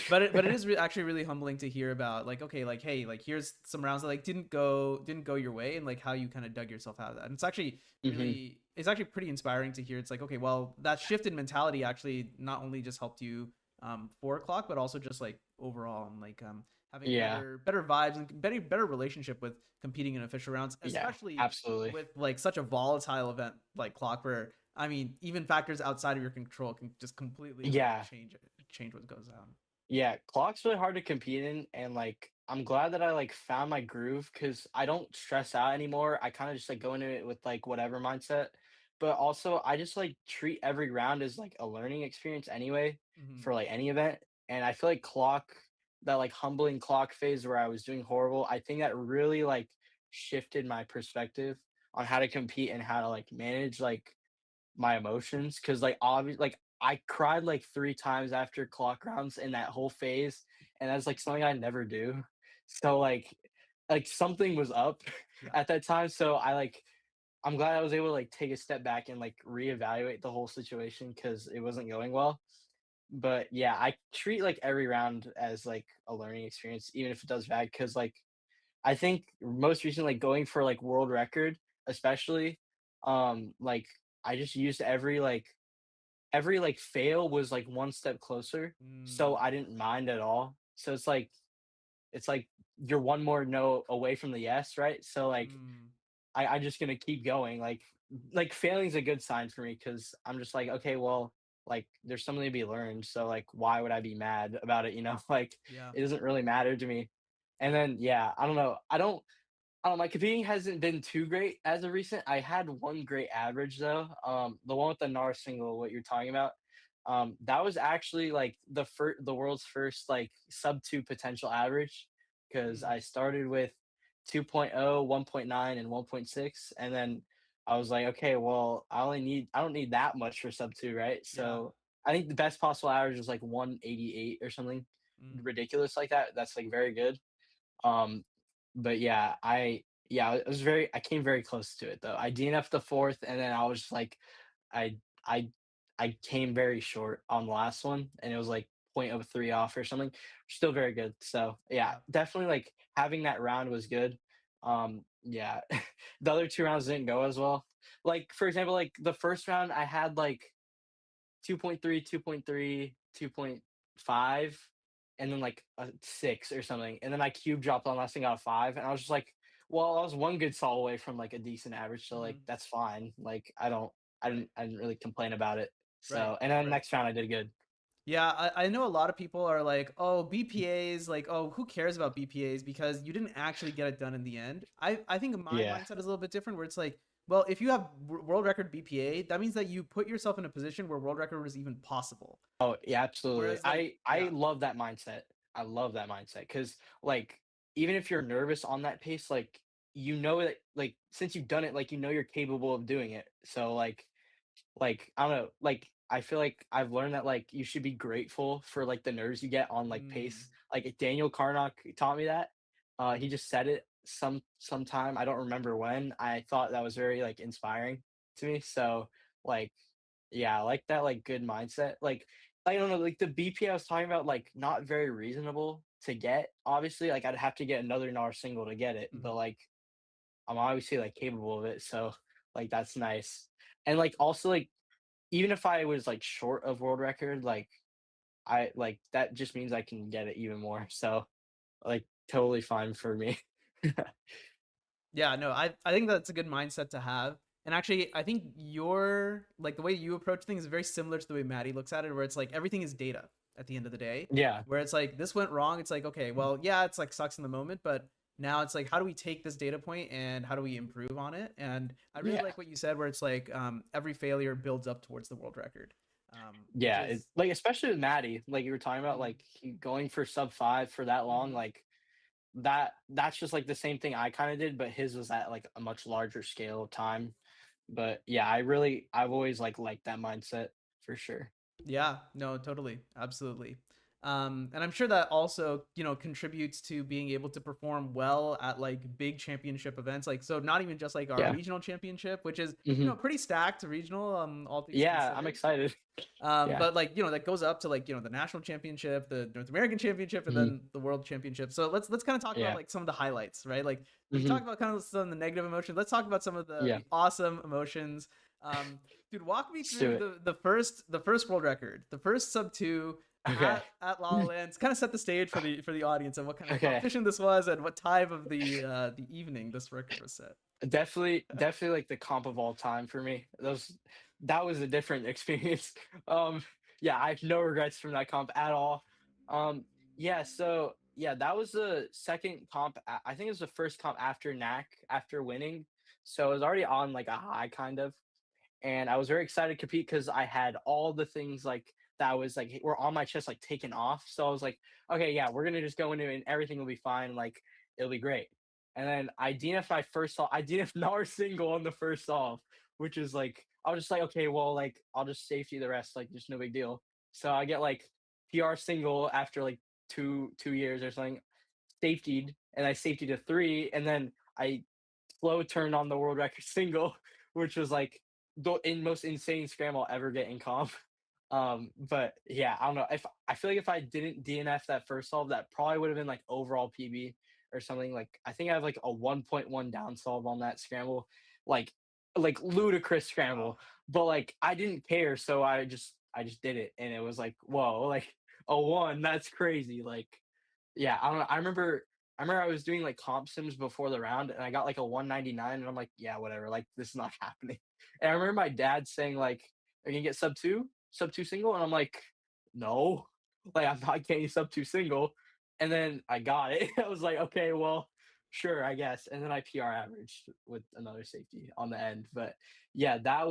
But it is actually really humbling to hear about like, okay, like hey, like here's some rounds that like didn't go your way, and like how you kind of dug yourself out of that. And it's actually really it's actually pretty inspiring to hear. It's like, okay, well, that shift in mentality actually not only just helped you for clock, but also just like overall, and like having better vibes and better relationship with competing in official rounds, especially absolutely. with like such a volatile event like clock, where I mean, even factors outside of your control can just completely like, change what goes down. Yeah, clock's really hard to compete in, and like I'm glad that I like found my groove because I don't stress out anymore. I kind of just like go into it with like whatever mindset, but also I just like treat every round as like a learning experience anyway for like any event. And I feel like clock, that like humbling clock phase where I was doing horrible, I think that really like shifted my perspective on how to compete and how to like manage like my emotions, because like obviously like I cried like 3 times after clock rounds in that whole phase, and that's like something I never do. So like something was up at that time. So I'm glad I was able to like take a step back and like reevaluate the whole situation because it wasn't going well. But yeah, I treat like every round as like a learning experience, even if it does bad. Because like I think most recently, like going for like world record, especially, like I just used every like fail was like one step closer, so I didn't mind at all. So it's like you're one more no away from the yes, right? So like I'm just gonna keep going. Like failing's a good sign for me because I'm just like, okay, well, like there's something to be learned. So like why would I be mad about it? You know, like it doesn't really matter to me. And then yeah, I don't know. My competing hasn't been too great as of recent. I had one great average though. The one with the NAR single, what you're talking about. That was actually like the world's first like sub 2 potential average because I started with 2.0, 1.9, and 1.6, and then I was like, okay, well, I don't need that much for sub 2, right? So I think the best possible average was like 188 or something ridiculous like that. That's like very good. Um, but I came very close to it though. I DNF'd the fourth, and then I was just like, I I I came very short on the last one, and it was like point of 3 off or something. Still very good. So yeah, definitely like having that round was good. Yeah, the other 2 rounds didn't go as well. Like for example, like the first round I had like 2.3, 2.3, 2.5, and then like a 6 or something. And then I cube dropped on last thing got a 5. And I was just like, well, I was one good sol away from like a decent average. So like that's fine. Like I didn't really complain about it. So and then next round I did good. Yeah, I know a lot of people are like, oh, BPAs, like, oh, who cares about BPAs because you didn't actually get it done in the end. I think my mindset is a little bit different where it's like, well, if you have world record BPA, that means that you put yourself in a position where world record was even possible. Oh, yeah, absolutely. I love that mindset. I love that mindset because like even if you're nervous on that pace, like you know that like since you've done it, like you know you're capable of doing it. So like I don't know, like I feel like I've learned that like you should be grateful for like the nerves you get on like Mm. pace. Like Daniel Karnock taught me that. He just said it sometime. I don't remember when. I thought that was very like inspiring to me. So like yeah, I like that like good mindset. Like I don't know, like the BP I was talking about, like not very reasonable to get. Obviously, like I'd have to get another NAR single to get it, but Mhm. like I'm obviously like capable of it. So like that's nice. And like also like even if I was like short of world record, like I like that just means I can get it even more. So like totally fine for me. Yeah, no, I think that's a good mindset to have. And actually, I think your like the way you approach things is very similar to the way Maddie looks at it, where it's like everything is data at the end of the day. Yeah. Where it's like this went wrong, it's like okay, well, yeah, it's like sucks in the moment, but now it's like how do we take this data point and how do we improve on it? And I really Yeah. like what you said, where it's like every failure builds up towards the world record. Which Yeah, it's is like especially with Maddie, like you were talking about, like he going for sub 5 for that long, like that's just like the same thing I kind of did, but his was at like a much larger scale of time. But yeah, I've always like liked that mindset for sure. Yeah, no, totally. Absolutely. And I'm sure that also, contributes to being able to perform well at like big championship events. Like, so not even just like our Yeah. regional championship, which is, Hmm. pretty stacked regional, all things Yeah, I'm considered. excited. Yeah. But like, that goes up to like, the national championship, the North American championship, and Hmm. then the world championship. So let's kind of talk about Yeah. like some of the highlights, right? Like we Hmm. talked about kind of some of the negative emotions. Let's talk about some of the, Yeah. the awesome emotions. Dude, walk me Let's do through it. the first world record, the first sub 2 Okay. at La La Land. Kind of set the stage for the audience and what kind of Okay. competition this was and what time of the evening this record was set. Definitely like the comp of all time for me. That was a different experience. Um yeah, I have no regrets from that comp at all. Yeah, so yeah, that was the second comp. I think it was the first comp after NAC after winning. So it was already on like a high kind of, and I was very excited to compete because I had all the things like that was like were on my chest like taken off. So I was like, okay, yeah, we're gonna just go into it and everything will be fine. Like it'll be great. And then I DNF'd my first solve. I DNF'd NAR single on the first solve, which is like I was just like, okay, well, like I'll just safety the rest, like just no big deal. So I get like PR single after like two years or something, safetied, and I safetied a 3, and then I slow turned on the world record single, which was like the most insane scram I'll ever get in comp. But yeah, I don't know. If I feel like if I didn't DNF that first solve, that probably would have been like overall PB or something. Like I think I have like a 1.1 down solve on that scramble, like ludicrous scramble. But like I didn't care, so I just did it, and it was like whoa, like a 1. That's crazy. Like yeah, I don't know. I remember I was doing like comp sims before the round and I got like a 199 and I'm like, yeah, whatever. Like this is not happening. And I remember my dad saying like, are you gonna get sub 2 single? And I'm like, no, like I'm not getting sub 2 single. And then I got it. I was like, okay, well, sure, I guess. And then I PR averaged with another safety on the end. But yeah, that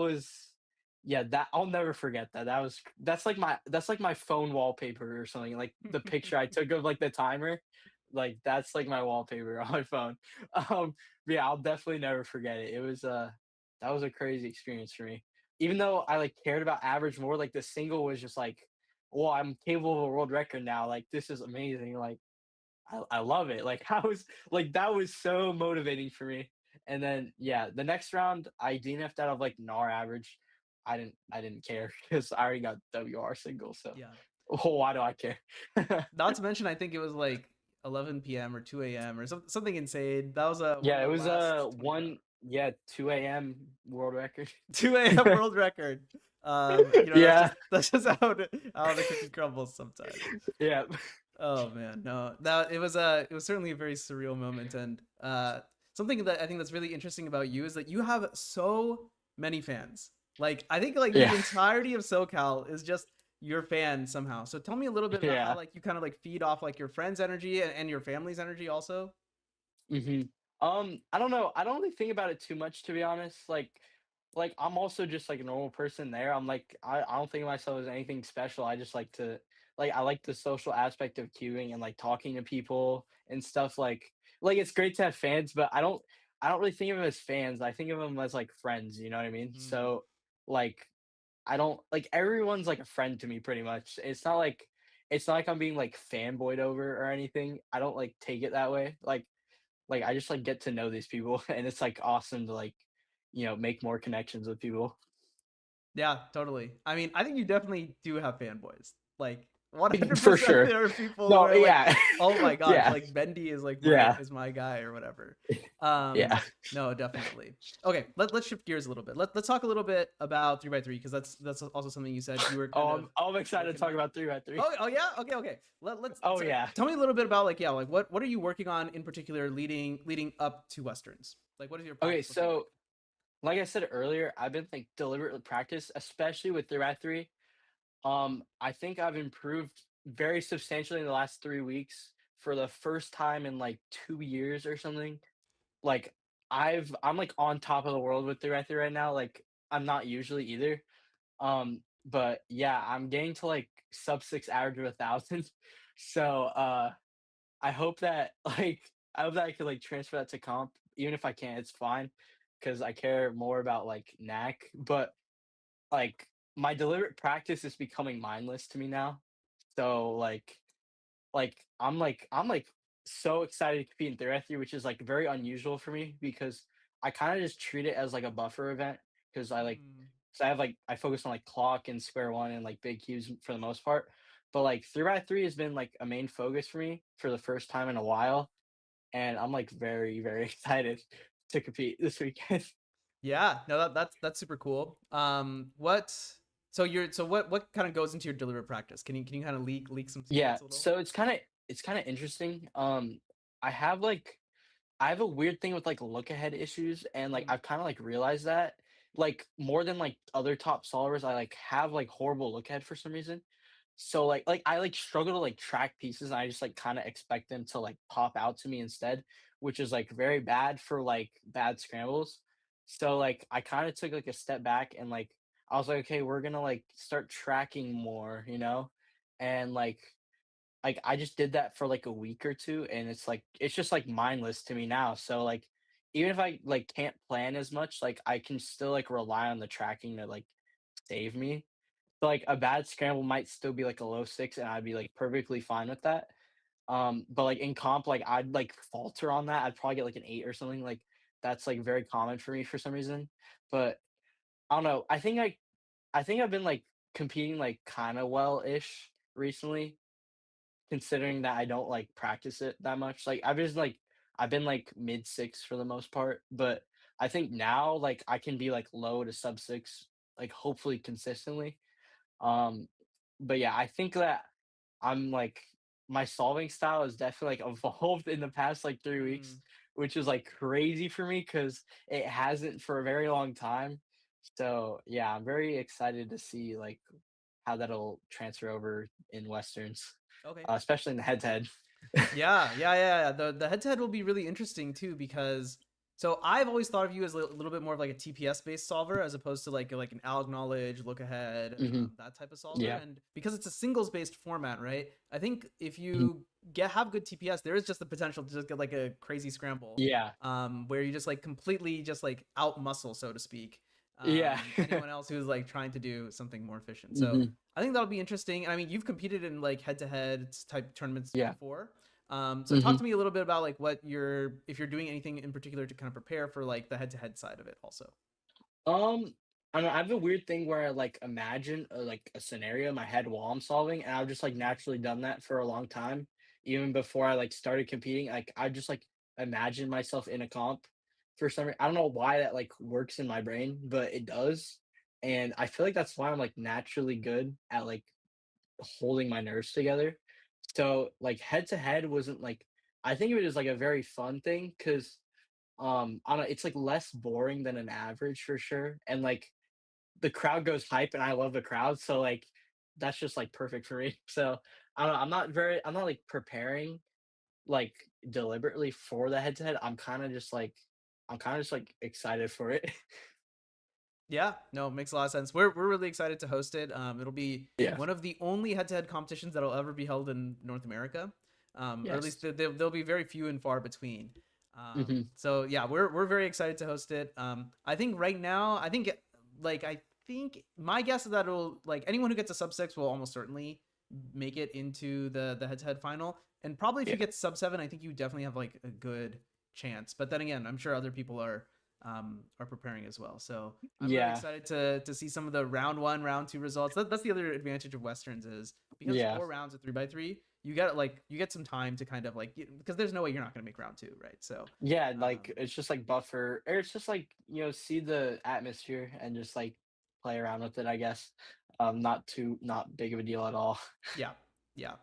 I'll never forget that. That's like my phone wallpaper or something. Like the picture I took of like the timer, like that's like my wallpaper on my phone. But yeah, I'll definitely never forget it. It was that was a crazy experience for me. Even though I like cared about average more, like the single was just like, well, I'm capable of a world record now. Like this is amazing. Like I love it. Like I was like that was so motivating for me. And then yeah, the next round I DNF'd out of like NAR average. I didn't care because I already got WR single. So Yeah. oh, why do I care? Not to mention, I think it was like 11 p.m. or 2 a.m. or something insane. That was one Yeah, of it the was last 20 one, yeah, 2 a.m. world record. 2 a.m. world record. That's Yeah. just how the cookie crumbles sometimes. Yeah. Oh man, no, that it was certainly a very surreal moment, and something that I think that's really interesting about you is that you have so many fans. Like I think like the Yeah. entirety of SoCal is just your fans somehow. So tell me a little bit about how Yeah. like you kind of like feed off like your friends' energy and your family's energy also. Hmm. I don't know. I don't really think about it too much, to be honest. Like I'm also just like a normal person there. I'm like I don't think of myself as anything special. I just like to I like the social aspect of queuing and like talking to people and stuff. Like it's great to have fans, but I don't really think of them as fans. I think of them as like friends. You know what I mean? Mm. So like I don't like everyone's like a friend to me pretty much. It's not like I'm being like fanboyed over or anything. I don't like take it that way. Like I just like get to know these people and it's like awesome to like, make more connections with people. Yeah, totally. I mean, I think you definitely do have fanboys. Like For 100% sure. there are people who No, are like, yeah. "Oh my gosh, Yeah. like Bendy is like my Yeah. is my guy or whatever." Yeah. No, definitely. Okay, let's shift gears a little bit. Let's talk a little bit about 3x3 because that's also something you said you were kind Oh, of I'm excited to working talk on. about 3x3. Oh yeah. Okay. Let's Oh yeah. tell me a little bit about like what are you working on in particular leading up to Westerns? Like what is your Okay, practice looking like? so like I said earlier, I've been like deliberately practice, especially with 3x3. I think I've improved very substantially in the last 3 weeks for the first time in like 2 years or something. Like I'm like on top of the world with 3x3 right now. Like I'm not usually either. But yeah, I'm getting to like sub six average of 1,000. So I hope that I hope that I could like transfer that to comp. Even if I can't, it's fine because I care more about like knack. But like my deliberate practice is becoming mindless to me now. So I'm like so excited to compete in Theorethi, which is like very unusual for me because I kind of just treat it as like a buffer event because Mm. I have like I focus on like clock and square one and like big cubes for the most part. But like 3x3 has been like a main focus for me for the first time in a while. And I'm like very, very excited to compete this weekend. Yeah, no, that's super cool. What kind of goes into your deliberate practice? Can you kind of leak some Yeah, secrets a little? so it's kind of interesting. I have a weird thing with like look ahead issues, and like Mm. I've kind of like realized that like more than like other top solvers, I like have like horrible look ahead for some reason. So like I like struggle to like track pieces, and I just like kind of expect them to like pop out to me instead, which is like very bad for like bad scrambles. So like I kind of took like a step back and like I was like, okay, we're gonna like start tracking more, and like I just did that for like a week or two and it's just like mindless to me now. So like even if I like can't plan as much, like I can still like rely on the tracking to like save me. So like a bad scramble might still be like a low six and I'd be like perfectly fine with that. But like in comp, like I'd like falter on that. I'd probably get like an eight or something. Like that's like very common for me for some reason. But I don't know. I think I've been like competing like kind of well-ish recently considering that I don't like practice it that much. Like I've been like mid six for the most part, but I think now like I can be like low to sub six, like hopefully consistently. Um, but yeah, I think that I'm like my solving style has definitely like evolved in the past like 3 weeks, Mm. which is like crazy for me because it hasn't for a very long time. So yeah, I'm very excited to see like how that'll transfer over in westerns, Okay. especially in the head to head. Yeah. The head to head will be really interesting too because so I've always thought of you as a little bit more of like a TPS based solver as opposed to like an alg knowledge, look ahead, Hmm. that type of solver. Yeah. And because it's a singles based format, right? I think if Mhm. you have good TPS, there is just the potential to just get like a crazy scramble, Yeah. where you just like completely just like out muscle, so to speak, Yeah. anyone else who's like trying to do something more efficient. So Hmm. I think that'll be interesting. I mean, you've competed in like head to head type tournaments Yeah. before. So talk Hmm. to me a little bit about like if you're doing anything in particular to kind of prepare for like the head-to-head side of it also. Um, I don't know. I have a weird thing where I like imagine like a scenario in my head while I'm solving, and I've just like naturally done that for a long time, even before I like started competing. Like I just like imagine myself in a comp for some reason. I don't know why that like works in my brain, but it does, and I feel like that's why I'm like naturally good at like holding my nerves together. So like head to head wasn't like I think of it as like a very fun thing because I don't know, it's like less boring than an average for sure. And like the crowd goes hype and I love the crowd. So like that's just like perfect for me. So I don't know, I'm not like preparing like deliberately for the head to head. I'm kind of just like excited for it. Yeah, no, makes a lot of sense. We're really excited to host it. It'll be Yeah. one of the only head-to-head competitions that'll ever be held in North America, or at least Yes. there'll be very few and far between. Hmm. So yeah, we're very excited to host it. I think right now, I think my guess is that it'll like anyone who gets a sub 6 will almost certainly make it into the head-to-head final, and probably if you Yeah. get sub 7, I think you definitely have like a good chance. But then again, I'm sure other people are preparing as well. So I'm really Yeah. excited to see some of the round 1, round 2 results. That's the other advantage of Westerns is because Yeah. 4 rounds of 3x3, you get some time to kind of like because there's no way you're not going to make round 2, right? So Yeah, like it's just like buffer, or it's just like see the atmosphere and just like play around with it. I guess, not big of a deal at all. yeah, yeah.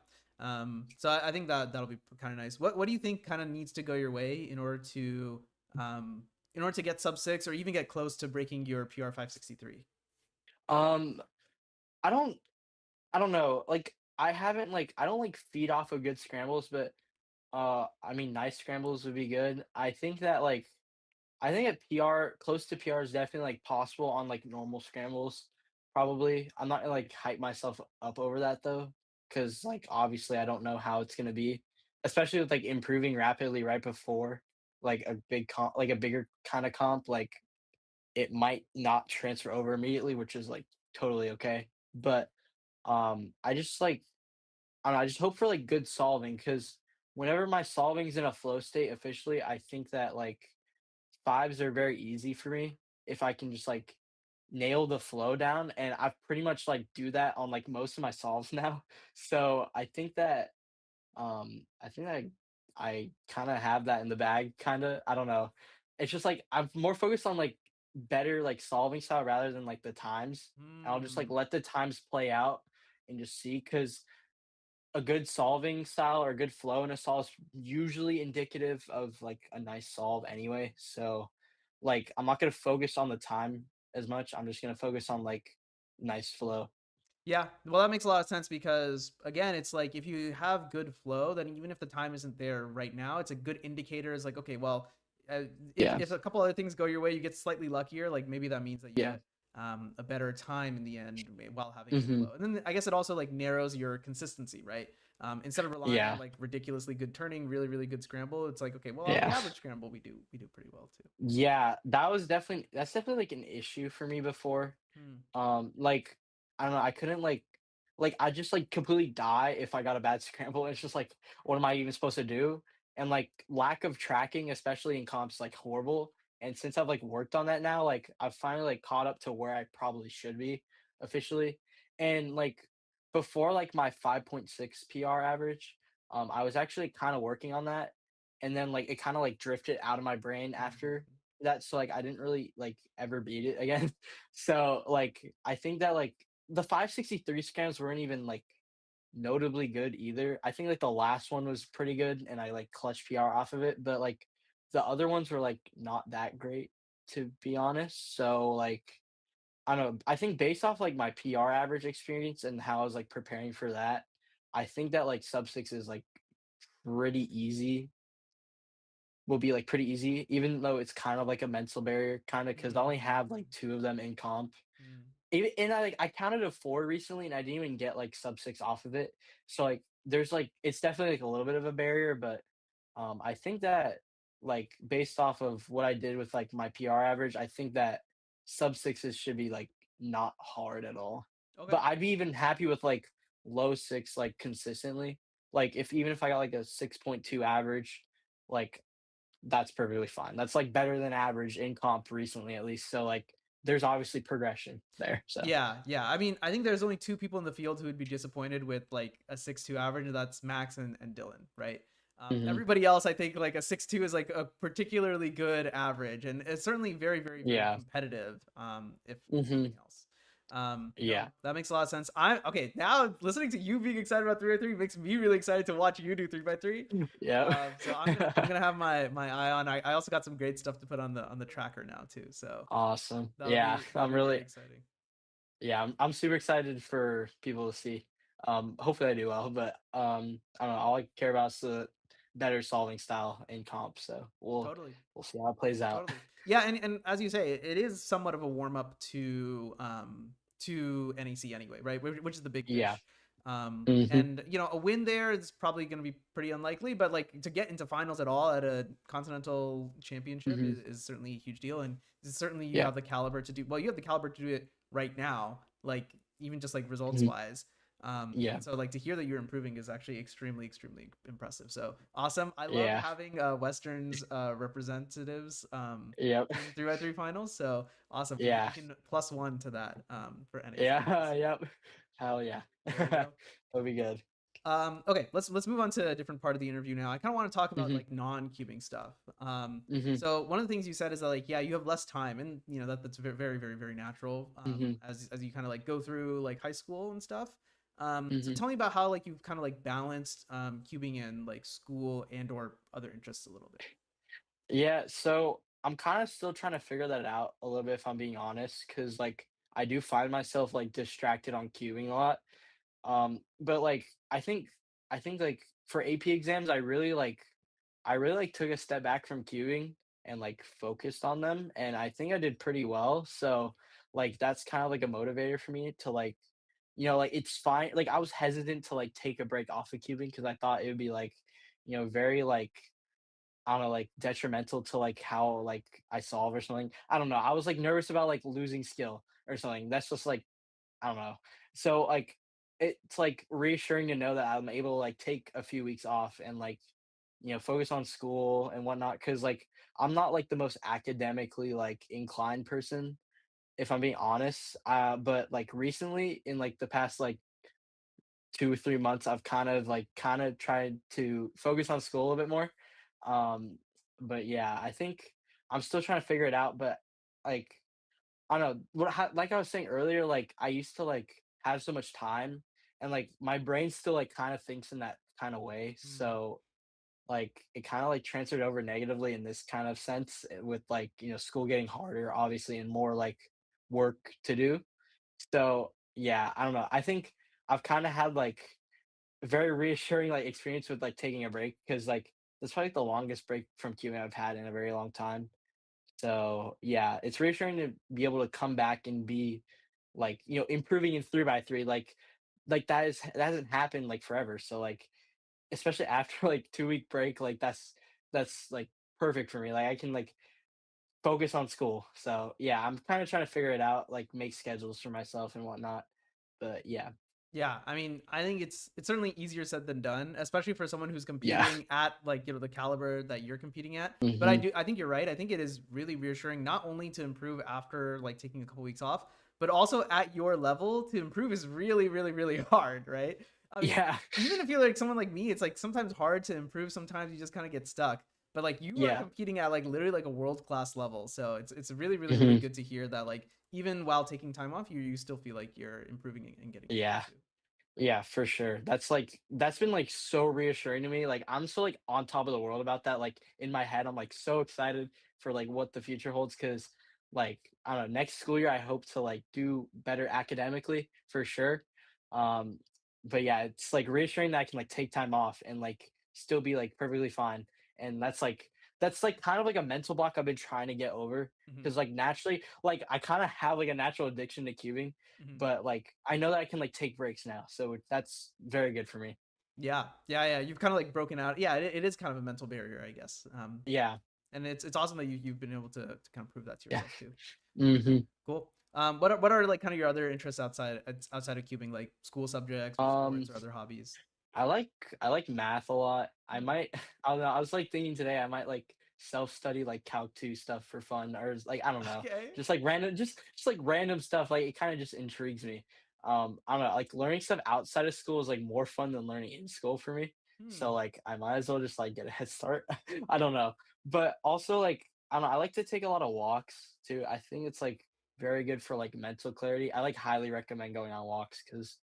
So I think that'll be kind of nice. What do you think kind of needs to go your way um in order to get sub 6 or even get close to breaking your PR 563? Um, I don't, I don't know. Like I haven't I don't like feed off of good scrambles, but I mean nice scrambles would be good. I think at PR, close to PR is definitely like possible on like normal scrambles. Probably. I'm not gonna like hype myself up over that though, because like obviously I don't know how it's gonna be, especially with like improving rapidly right before like a big comp, like a bigger kind of comp. Like it might not transfer over immediately, which is like totally okay. But I just I don't know, I just hope for like good solving because whenever my solving's in a flow state officially, I think that like fives are very easy for me if I can just like nail the flow down, and I've pretty much like do that on like most of my solves now. So I think that I kind of have that in the bag, kind of. I don't know. It's just like I'm more focused on like better like solving style rather than like the times. And I'll just like Hmm. let the times play out and just see because a good solving style or a good flow in a solve is usually indicative of like a nice solve anyway. So like I'm not gonna focus on the time as much. I'm just gonna focus on like nice flow. Yeah, well, that makes a lot of sense because again, it's like if you have good flow, then even if the time isn't there right now, it's a good indicator. It's like okay, well, uh, Yeah. if a couple other things go your way, you get slightly luckier. Like maybe that means that you Yeah. get a better time in the end while having good Hmm. flow. And then I guess it also like narrows your consistency, right? Instead of relying on Yeah. like ridiculously good turning, really good scramble, it's like okay, well, on the Yeah. average scramble, we do pretty well too. Yeah. That's definitely like an issue for me before. Hmm. Like I don't know, I couldn't I just like completely die if I got a bad scramble. It's just like, what am I even supposed to do? And like lack of tracking, especially in comps, like horrible. And since I've like worked on that now, like I've finally like caught up to where I probably should be officially. And like before like my 5.6 PR average, I was actually kind of working on that. And then like it kind of like drifted out of my brain after that. So like I didn't really like ever beat it again. So like I think that like the 563 scams weren't even like notably good either. I think like the last one was pretty good and I like clutch PR off of it, but like the other ones were like not that great to be honest. So like I don't know. I think based off like my PR average experience and how I was like preparing for that, I think that like sub six is like pretty easy. Will be like pretty easy, even though it's kind of like a mental barrier, kind of because I only have like two of them in comp. Even and I counted a 4 recently, and I didn't even get, like, sub 6 off of it. So, like, there's, like it's definitely, like, a little bit of a barrier, but, I think that, like, based off of what I did with, like, my PR average, I think that sub 6s should be, like, not hard at all. Okay. But I'd be even happy with, like, low 6, like, consistently. Like, even if I got, like, a 6.2 average, like, that's perfectly fine. That's, like, better than average in comp recently, at least. So, like, there's obviously progression there, so Yeah, yeah. I mean, I think there's only two people in the field who would be disappointed with like a 6.2 average, and that's Max and Dylan, right? Mhm. Everybody else, I think, like a 6.2 is like a particularly good average, and it's certainly very Yeah. competitive. If Mhm. nothing else. Yeah. No, that makes a lot of sense. I'm okay now. Listening to you being excited about 3x3 makes me really excited to watch you do 3x3. Yeah. So I'm gonna have my eye on. I also got some great stuff to put on the tracker now too. So Awesome. Yeah, that'll be really exciting. I'm super excited for people to see. Hopefully I do well, but, I don't know, all I care about is the better solving style in comp, so Totally. we'll see how it plays out. Totally. Yeah, and as you say, it is somewhat of a warm up to NEC anyway, right? Which is the big Yeah. fish. Hmm. And a win there is probably going to be pretty unlikely, but like to get into finals at all at a continental championship Hmm. is certainly a huge deal, and certainly you Yeah. have the caliber to do. Well, you have the caliber to do it right now, like even just like results Hmm. wise. Yeah. And so like to hear that you're improving is actually extremely, extremely impressive. So awesome. I love Yeah. having Western's representatives Yep. in 3x3 finals. So awesome. Yeah. We can +1 to that for NAC. Yeah. Yep. Hell yeah. There we go. That'll be good. Okay, let's move on to a different part of the interview now. I kind of want to talk about Hmm. like non-cubing stuff. Hmm. So one of the things you said is that like, yeah, you have less time, and that's very very very very natural. Hmm. As you kind of like go through like high school and stuff. So Hmm. tell me about how like you've kind of like balanced cubing and like school and or other interests a little bit. Yeah, so I'm kind of still trying to figure that out a little bit if I'm being honest, because like I do find myself like distracted on queuing a lot. But like I think like for AP exams, I really took a step back from queuing and like focused on them, and I think I did pretty well. So like that's kind of like a motivator for me to like like it's fine. Like I was hesitant to like take a break off of queuing because I thought it would be like very like I don't know, like detrimental to like how like I solve or something. I don't know. I was like nervous about like losing skill or something. That's just like I don't know. So like it's like reassuring to know that I'm able to like take a few weeks off and like focus on school and whatnot. Cause like I'm not like the most academically like inclined person, if I'm being honest. But like recently in like the past like 2 or 3 months, I've kind of tried to focus on school a little bit more. Um, but yeah, I think I'm still trying to figure it out. But like I don't know like I was saying earlier, like I used to like have so much time, and like my brain still like kind of thinks in that kind of way. Mm. So like it kind of like transferred over negatively in this kind of sense with like school getting harder, obviously, and more like work to do. So yeah, I don't know. I think I've kind of had like a very reassuring like experience with like taking a break because like that's probably like, the longest break from queuing I've had in a very long time. So yeah, it's reassuring to be able to come back and be like improving in 3x3 like that hasn't happened like forever. So like especially after like 2 week break, like that's like perfect for me. Like I can like focus on school. So yeah, I'm kind of trying to figure it out, like make schedules for myself and whatnot. But yeah. Yeah, I mean, I think it's certainly easier said than done, especially for someone who's Yeah. competing at like the caliber that you're competing at. But Hmm. I think you're right. I think it is really reassuring not only to improve after like taking a couple weeks off, but also at your level to improve is really really really hard, right? I mean, Yeah. even if you're like someone like me, it's like sometimes hard to improve. Sometimes you just kind of get stuck. But like you are Yeah. competing at like literally like a world class level, so it's really really really Hmm. good to hear that like even while taking time off, you still feel like you're improving and getting better Yeah. too. Yeah, for sure. That's been like so reassuring to me. Like I'm so like on top of the world about that. Like in my head, I'm like so excited for like what the future holds because like I don't know, next school year I hope to like do better academically for sure. Um but yeah, it's like reassuring that I can like take time off and like still be like perfectly fine. And that's like kind of like a mental block I've been trying to get over Mhm, because like naturally like I kind of have like a natural addiction to cubing, mhm. but like I know that I can like take breaks now, so that's very good for me. Yeah, yeah, yeah. You've kind of like broken out. Yeah, it is kind of a mental barrier, I guess. Yeah, And it's awesome that you've been able to kind of prove that to yeah. yourself too. Hmm. Cool. What are like kind of your other interests outside of cubing, like school subjects or Um, sports or other hobbies? I like I like math a lot. I Hmm. might I don't know. I was like thinking today I might like self study like Calc 2 stuff for fun or like I don't know, Okay. just like random just like random stuff. Like it kind of just intrigues me. I don't know. Like learning stuff outside of school is like more fun than learning in school for me. So Hmm. like I might as well just like get a head start. I don't know, but also like I don't know. I like to take a lot of walks too. I think it's like very good for like mental clarity. I like highly recommend going on walks because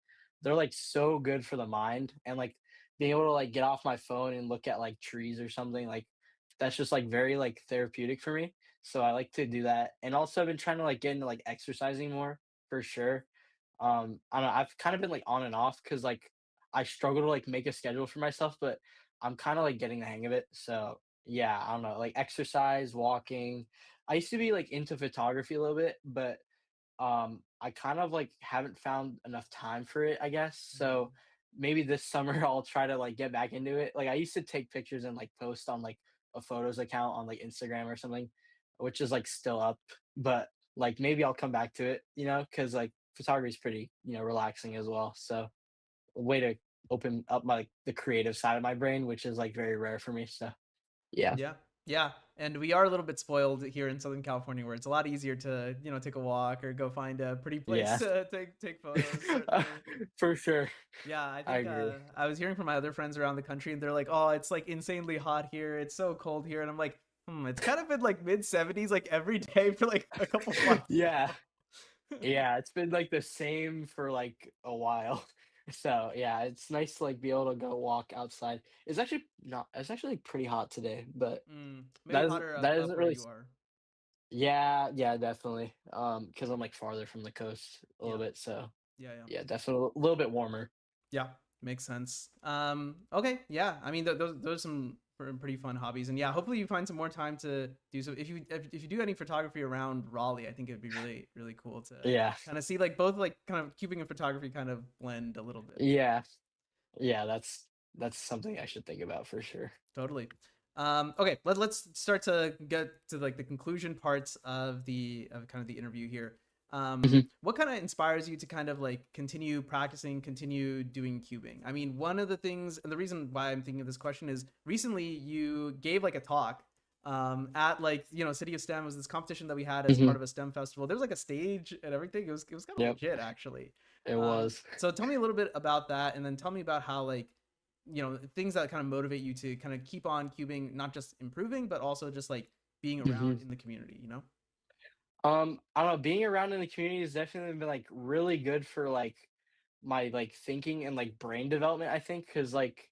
they're like so good for the mind and like being able to like get off my phone and look at like trees or something like that's just like very like therapeutic for me. So I like to do that. And also I've been trying to like get into like exercising more for sure. I don't know, I've kind of been like on and off because like I struggle to like make a schedule for myself, but I'm kind of like getting the hang of it. So yeah, I don't know, like exercise, walking, I used to be like into photography a little bit, but I kind of like haven't found enough time for it, I guess. So maybe this summer I'll try to like get back into it. Like I used to take pictures and like post on like a photos account on like Instagram or something, which is like still up, but like maybe I'll come back to it, because like photography is pretty, relaxing as well. So a way to open up my like, the creative side of my brain, which is like very rare for me. So yeah. Yeah. Yeah. And we are a little bit spoiled here in Southern California where it's a lot easier to, take a walk or go find a pretty place Yeah. to take photos. Certainly. For sure. Yeah, I I think agree. I was hearing from my other friends around the country and they're like, "Oh, it's like insanely hot here. It's so cold here." And I'm like, it's kind of been like mid 70s like every day for like a couple months. Yeah. Yeah, it's been like the same for like a while. So yeah, it's nice to like be able to go walk outside. It's actually like, pretty hot today, but Maybe hotter that up isn't where really you are. yeah, yeah, definitely. Because I'm like farther from the coast a little bit, so Yeah, yeah. yeah, definitely a little bit warmer. Yeah, makes sense. Okay, yeah. I mean, those are some pretty fun hobbies, and yeah, hopefully you find some more time to do so. If you do any photography around Raleigh, I think it'd be really cool to Yeah. kind of see like both like kind of cubing and photography kind of blend a little bit. Yeah. Yeah, that's something I should think about for sure. Totally. Okay, let's start to get to like the conclusion parts of kind of the interview here. What kind of inspires you to kind of like continue practicing, continue doing cubing? I mean, one of the things, and the reason why I'm thinking of this question is recently you gave like a talk at like, City of STEM was this competition that we had as part of a STEM festival. There was like a stage and everything. It was kind of legit actually. It was. So tell me a little bit about that, and then tell me about how like, things that kind of motivate you to kind of keep on cubing, not just improving, but also just like being around in the community, I don't know, being around in the community has definitely been like really good for like my like thinking and like brain development, I think, because like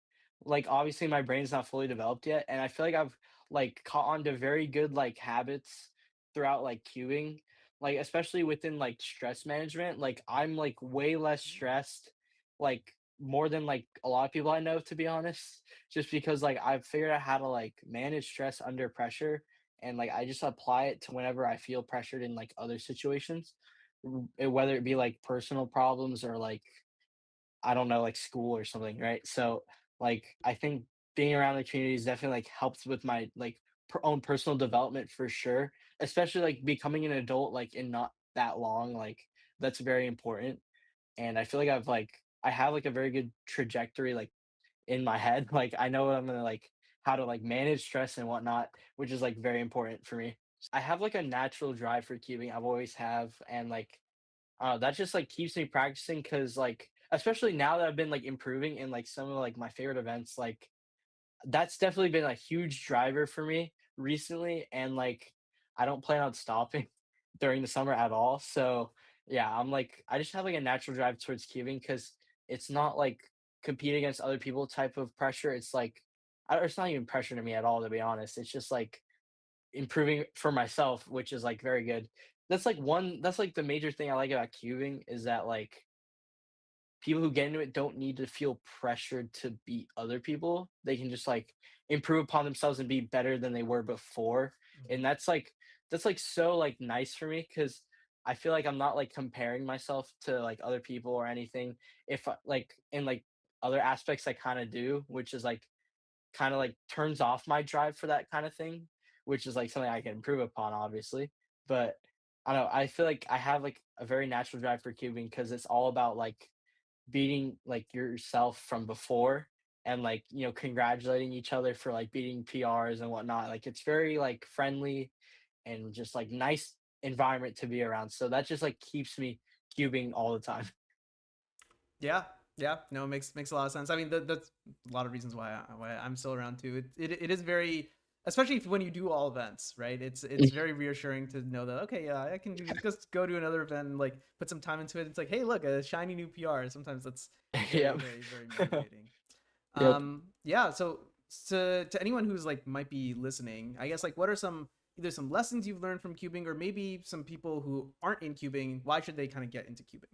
obviously my brain's not fully developed yet. And I feel like I've like caught on to very good like habits throughout like cubing, like especially within like stress management. Like I'm like way less stressed, like more than like a lot of people I know, to be honest, just because like I've figured out how to like manage stress under pressure, and like I just apply it to whenever I feel pressured in like other situations, whether it be like personal problems or like I don't know, like school or something, right? So like I think being around the community is definitely like helps with my like own personal development for sure, especially like becoming an adult like in not that long, like that's very important. And I feel like I have like a very good trajectory like in my head. Like I know what I'm gonna like how to like manage stress and whatnot, which is like very important for me. I have like a natural drive for cubing. I've always have, and like that just like keeps me practicing because like especially now that I've been like improving in like some of like my favorite events, like that's definitely been a huge driver for me recently, and like I don't plan on stopping during the summer at all. So yeah, I just have like a natural drive towards cubing because it's not like compete against other people type of pressure. It's like it's not even pressure to me at all, to be honest. It's just like improving for myself, which is like very good. That's like the major thing I like about cubing is that like people who get into it don't need to feel pressured to beat other people. They can just like improve upon themselves and be better than they were before. And that's like so like nice for me because I feel like I'm not like comparing myself to like other people or anything. If like in like other aspects I kind of do, which is like kind of like turns off my drive for that kind of thing, which is like something I can improve upon, obviously. But I don't know. I feel like I have like a very natural drive for cubing because it's all about like beating like yourself from before and like congratulating each other for like beating PRs and whatnot. Like it's very like friendly and just like nice environment to be around. So that just like keeps me cubing all the time. Yeah, yeah, no, it makes a lot of sense. I mean, that's a lot of reasons why I'm still around too. It is very, especially when you do all events, right? It's very reassuring to know that okay, yeah, I can just go to another event and like put some time into it. It's like, hey, look, a shiny new PR. Sometimes that's very Yep. very motivating. Yep. Yeah. So to anyone who's like might be listening, I guess like what are either some lessons you've learned from cubing or maybe some people who aren't in cubing, why should they kind of get into cubing?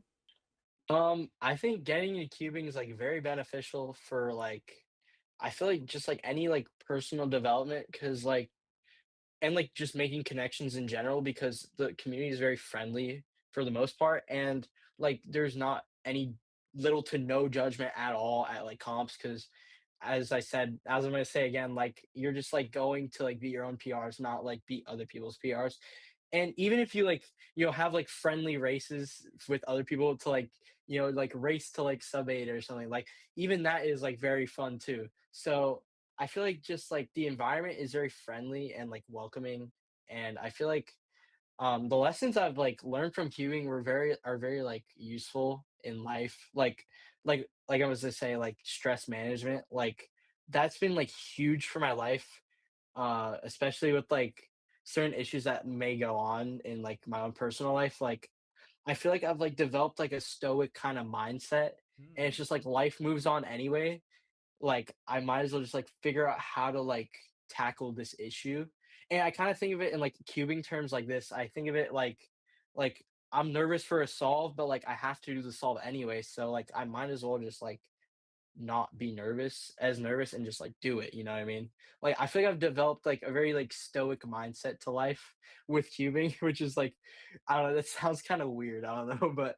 I think getting into cubing is like very beneficial for like I feel like just like any like personal development because like and like just making connections in general because the community is very friendly for the most part, and like there's not any little to no judgment at all at like comps because as I said, as I'm gonna say again, like you're just like going to like beat your own PRs, not like beat other people's PRs. And even if you like, have like friendly races with other people to like, like race to like sub 8 or something, like even that is like very fun too. So I feel like just like the environment is very friendly and like welcoming. And I feel like the lessons I've like learned from cubing are very like useful in life. Like I was to say, like stress management, like that's been like huge for my life, especially with like certain issues that may go on in like my own personal life. Like I feel like I've like developed like a stoic kind of mindset, and it's just like life moves on anyway. Like I might as well just like figure out how to like tackle this issue. And I kind of think of it in like cubing terms like this. I think of it like I'm nervous for a solve, but like I have to do the solve anyway. So like I might as well just like not be nervous and just like do it, you know what I mean? Like I feel like I've developed like a very like stoic mindset to life with cubing, which is like I don't know, that sounds kind of weird. I don't know, but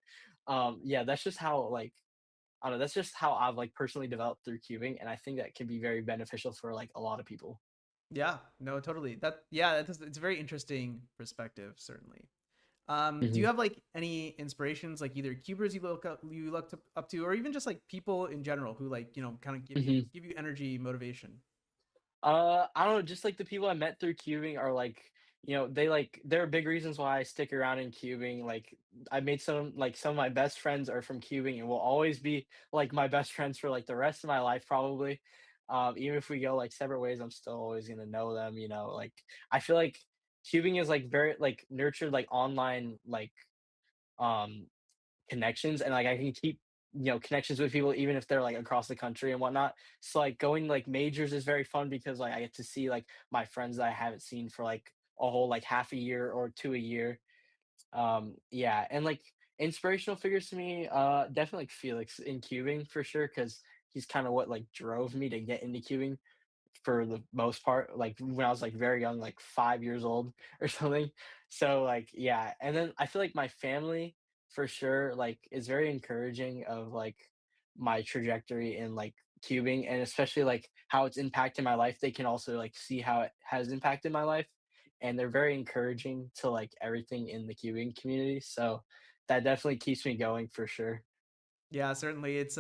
yeah, that's just how like I don't know, that's just how I've like personally developed through cubing, and I think that can be very beneficial for like a lot of people. Yeah, no, totally. It's a very interesting perspective, certainly. Do hmm you have like any inspirations, like either cubers you look up to, or even just like people in general who like kind of hmm give you energy, motivation? I don't know, just like the people I met through cubing are like, there are big reasons why I stick around in cubing. Like I made some of my best friends are from cubing and will always be like my best friends for like the rest of my life probably. Even if we go like separate ways, I'm still always gonna know them, Like I feel like cubing is like very like nurtured like online like um connections, and like I can keep connections with people even if they're like across the country and whatnot. So like going like majors is very fun because like I get to see like my friends that I haven't seen for like a whole like half a year or two a year. Yeah, and like inspirational figures to me, definitely like Felix in cubing for sure because he's kind of what like drove me to get into cubing for the most part, like when I was like very young, like 5 years old or something. So like yeah, and then I feel like my family for sure like is very encouraging of like my trajectory in like cubing, and especially like how it's impacted my life. They can also like see how it has impacted my life, and they're very encouraging to like everything in the cubing community. So that definitely keeps me going for sure. Yeah, certainly. It's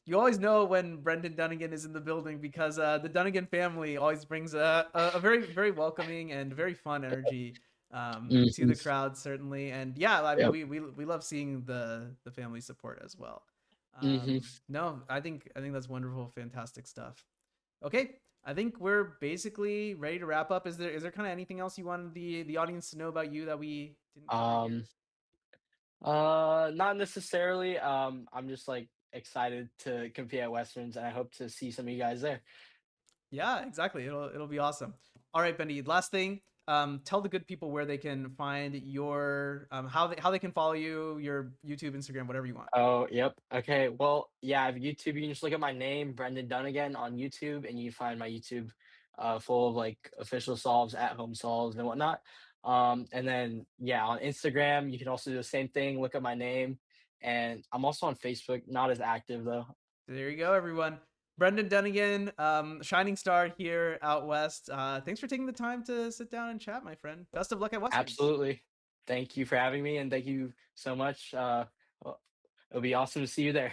you always know when Brendan Dunnigan is in the building because the Dunnigan family always brings a very very welcoming and very fun energy to hmm the crowd, certainly. And yeah, I mean Yep. we love seeing the family support as well. hmm No, I think that's wonderful, fantastic stuff. Okay, I think we're basically ready to wrap up. Is there kind of anything else you wanted the audience to know about you that we didn't cover Um, here? Not necessarily. I'm just like excited to compete at Westerns, and I hope to see some of you guys there. Yeah, exactly. It'll be awesome. All right, Bendy. Last thing. Tell the good people where they can find your how they can follow you, your YouTube, Instagram, whatever you want. Oh, yep. Okay. Well, yeah, I have YouTube. You can just look at my name, Brendan Dunnigan, on YouTube, and you find my YouTube full of like official solves, at home solves, and whatnot. And then yeah, on Instagram, you can also do the same thing. Look at my name, and I'm also on Facebook. Not as active though. There you go, everyone. Brendan Dunnigan, shining star here out west. Thanks for taking the time to sit down and chat, my friend. Best of luck at Westerns. Absolutely. Thank you for having me, and thank you so much. Well, it'll be awesome to see you there.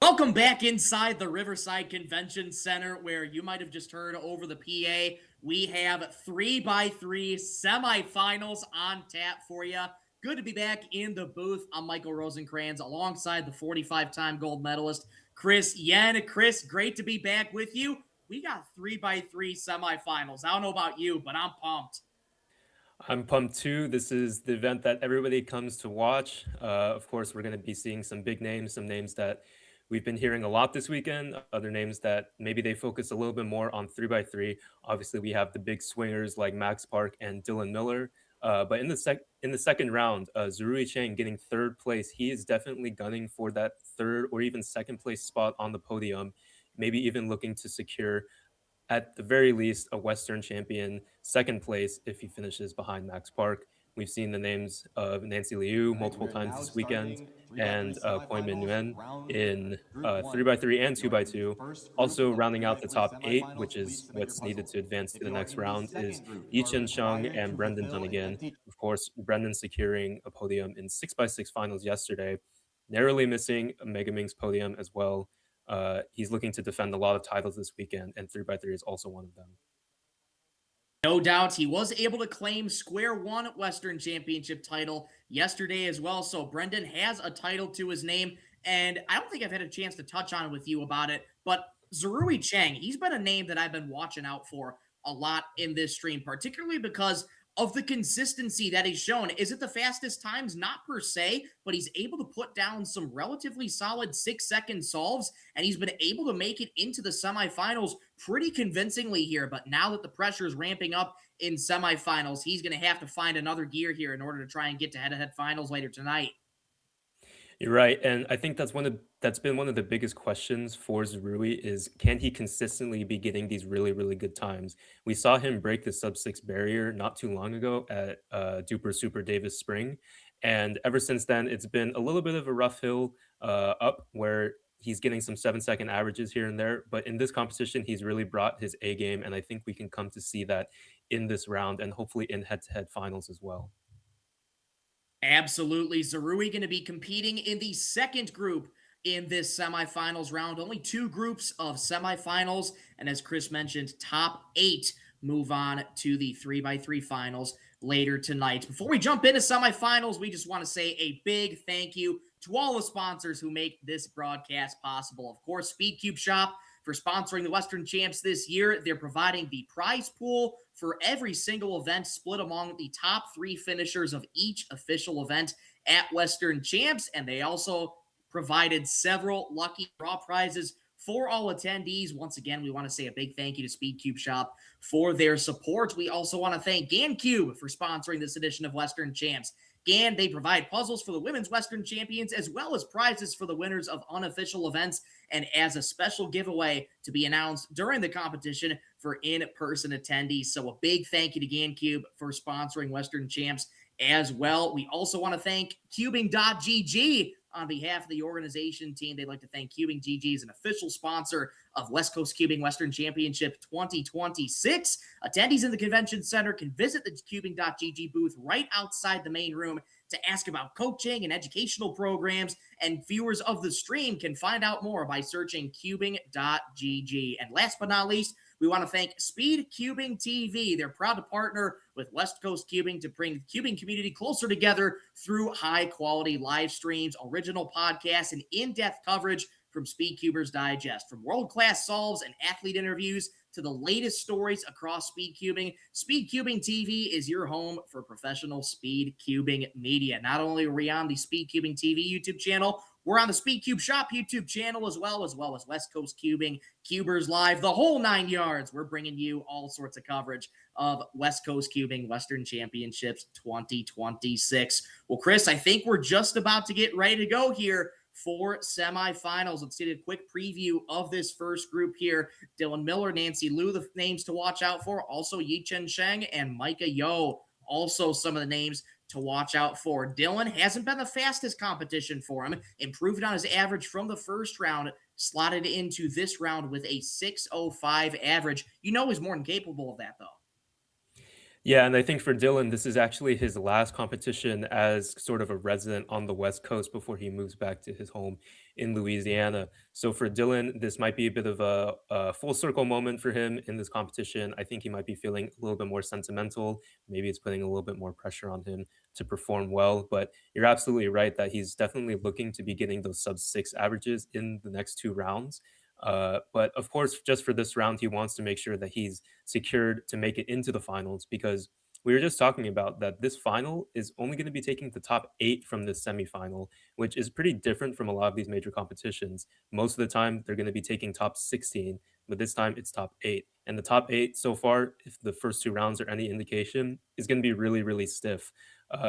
Welcome back inside the Riverside Convention Center, where you might have just heard over the PA. We have 3x3 semifinals on tap for you. Good to be back in the booth. I'm Michael Rosencrans alongside the 45-time gold medalist, Chris Yen. Chris, great to be back with you. We got 3x3 semifinals. I don't know about you, but I'm pumped. I'm pumped too. This is the event that everybody comes to watch. Of course, we're going to be seeing some big names, some names that we've been hearing a lot this weekend, other names that maybe they focus a little bit more on 3x3. Obviously, we have the big swingers like Max Park and Dylan Miller. But in the second round, Zerui Chang getting third place. He is definitely gunning for that third or even second place spot on the podium, maybe even looking to secure at the very least a Western champion second place if he finishes behind Max Park. We've seen the names of Nancy Liu multiple times this weekend and Koi Min Nguyen in 3x3 and 2x2. Also rounding out the top 8, which is what's needed to advance to the next round, is Yichen Sheng and Brendan Dunnigan. Of course, Brendan securing a podium in 6x6 finals yesterday, narrowly missing a Mega Ming's podium as well. He's looking to defend a lot of titles this weekend, and 3x3 is also one of them. No doubt, he was able to claim square one Western Championship title yesterday as well. So Brendan has a title to his name, and I don't think I've had a chance to touch on with you about it, but Zerui Chang, he's been a name that I've been watching out for a lot in this stream, particularly because of the consistency that he's shown. Is it the fastest times? Not per se, but he's able to put down some relatively solid 6-second solves, and he's been able to make it into the semifinals pretty convincingly here. But now that the pressure is ramping up in semifinals, he's going to have to find another gear here in order to try and get to head-to-head finals later tonight. You're right, and I think that's been one of the biggest questions for Zerui is, can he consistently be getting these really, really good times? We saw him break the sub-6 barrier not too long ago at Duper Super Davis Spring, and ever since then, it's been a little bit of a rough hill up where he's getting some 7-second averages here and there, but in this competition, he's really brought his A game, and I think we can come to see that in this round and hopefully in head-to-head finals as well. Absolutely. Zerui going to be competing in the second group in this semifinals round. Only 2 groups of semifinals. And as Chris mentioned, top 8 move on to the 3x3 finals later tonight. Before we jump into semifinals, we just want to say a big thank you to all the sponsors who make this broadcast possible. Of course, SpeedCubeShop for sponsoring the Western Champs this year. They're providing the prize pool for every single event, split among the top 3 finishers of each official event at Western Champs. And they also provided several lucky draw prizes for all attendees. Once again, we want to say a big thank you to SpeedCubeShop for their support. We also want to thank GameCube for sponsoring this edition of Western Champs. GAN, they provide puzzles for the women's Western champions as well as prizes for the winners of unofficial events, and as a special giveaway to be announced during the competition for in-person attendees. So a big thank you to GameCube for sponsoring Western Champs as well. We also want to thank Cubing.gg on behalf of the organization team. They'd like to thank CubingGG as an official sponsor of West Coast Cubing Western Championship 2026. Attendees in the convention center can visit the Cubing.gg booth right outside the main room to ask about coaching and educational programs, and viewers of the stream can find out more by searching Cubing.gg. And last but not least, we want to thank SpeedCubingTV. They're proud to partner with West Coast Cubing to bring the cubing community closer together through high-quality live streams, original podcasts, and in-depth coverage from SpeedCubers Digest. From world-class solves and athlete interviews to the latest stories across SpeedCubing, SpeedCubingTV is your home for professional speed cubing media. Not only are we on the SpeedCubingTV YouTube channel, we're on the SpeedCubeShop YouTube channel as well as West Coast Cubing, CubersLive, the whole 9 yards. We're bringing you all sorts of coverage of West Coast Cubing Western Championships 2026. Well, Chris, I think we're just about to get ready to go here for semifinals. Let's get a quick preview of this first group here. Dylan Miller, Nancy Liu, the names to watch out for. Also, Yichen Sheng and Micah Yo, also some of the names to watch out for. Dylan hasn't been the fastest competition for him. Improved on his average from the first round. Slotted into this round with a 6.05 average. You know he's more than capable of that, though. Yeah, and I think for Dylan, this is actually his last competition as sort of a resident on the West Coast before he moves back to his home in Louisiana. So for Dylan, this might be a bit of a full circle moment for him in this competition. I think he might be feeling a little bit more sentimental. Maybe it's putting a little bit more pressure on him to perform well. But you're absolutely right that he's definitely looking to be getting those sub 6 averages in the next 2 rounds. But of course, just for this round, he wants to make sure that he's secured to make it into the finals because we were just talking about that this final is only going to be taking the top 8 from this semifinal, which is pretty different from a lot of these major competitions. Most of the time, they're going to be taking top 16, but this time it's top 8. And the top 8 so far, if the first 2 rounds are any indication, is going to be really, really stiff.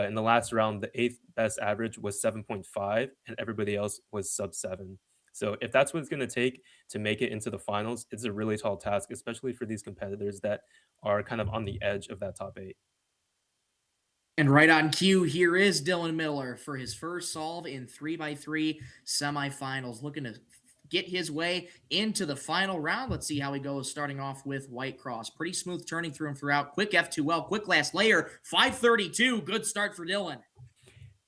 In the last round, the 8th best average was 7.5, and everybody else was sub 7. So if that's what it's going to take to make it into the finals, it's a really tall task, especially for these competitors that are kind of on the edge of that top 8. And right on cue, here is Dylan Miller for his first solve in 3x3 semifinals, looking to get his way into the final round. Let's see how he goes, starting off with White Cross. Pretty smooth turning through and throughout. Quick F2L, quick last layer, 532. Good start for Dylan.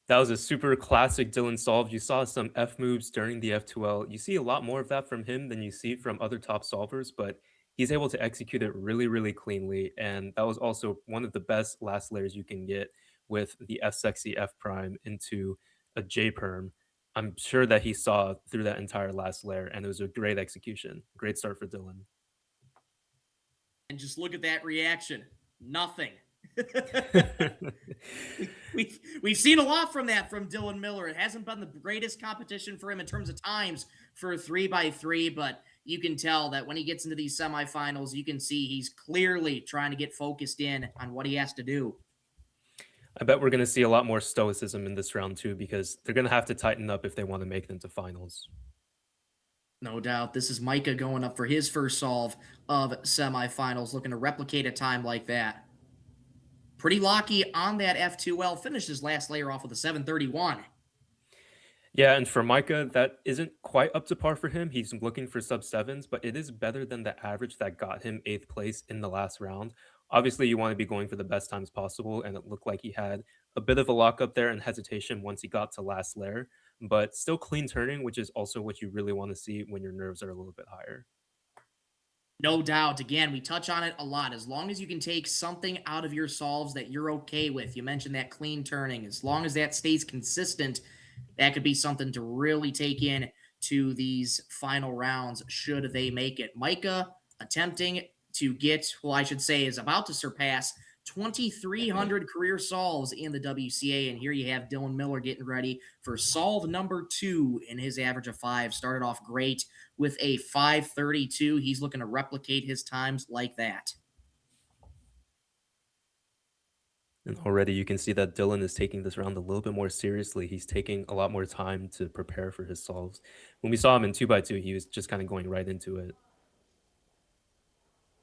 That was a super classic Dylan solve. You saw some F moves during the F2L. You see a lot more of that from him than you see from other top solvers, but he's able to execute it really, really cleanly. And that was also one of the best last layers you can get with the F sexy F prime into a J perm. I'm sure that he saw through that entire last layer, and it was a great execution. Great start for Dylan. And just look at that reaction. Nothing. We've seen a lot from that from Dylan Miller. It hasn't been the greatest competition for him in terms of times for 3x3, but you can tell that when he gets into these semifinals, you can see he's clearly trying to get focused in on what he has to do. I bet we're going to see a lot more stoicism in this round too, because they're going to have to tighten up if they want to make them to finals. No doubt. This is Micah going up for his first solve of semifinals, looking to replicate a time like that. Pretty lucky on that F2L. Finished his last layer off with a 731. Yeah, and for Micah, that isn't quite up to par for him. He's looking for sub 7s, but it is better than the average that got him 8th place in the last round. Obviously, you want to be going for the best times possible, and it looked like he had a bit of a lockup there and hesitation once he got to last layer, but still clean turning, which is also what you really want to see when your nerves are a little bit higher. No doubt. Again, we touch on it a lot. As long as you can take something out of your solves that you're okay with, you mentioned that clean turning, as long as that stays consistent, that could be something to really take in to these final rounds should they make it. Micah attempting to get, well, I should say, is about to surpass 2,300 career solves in the WCA. And here you have Dylan Miller getting ready for solve number 2 in his average of 5. Started off great with a 532. He's looking to replicate his times like that. And already you can see that Dylan is taking this round a little bit more seriously. He's taking a lot more time to prepare for his solves. When we saw him in 2x2, he was just kind of going right into it.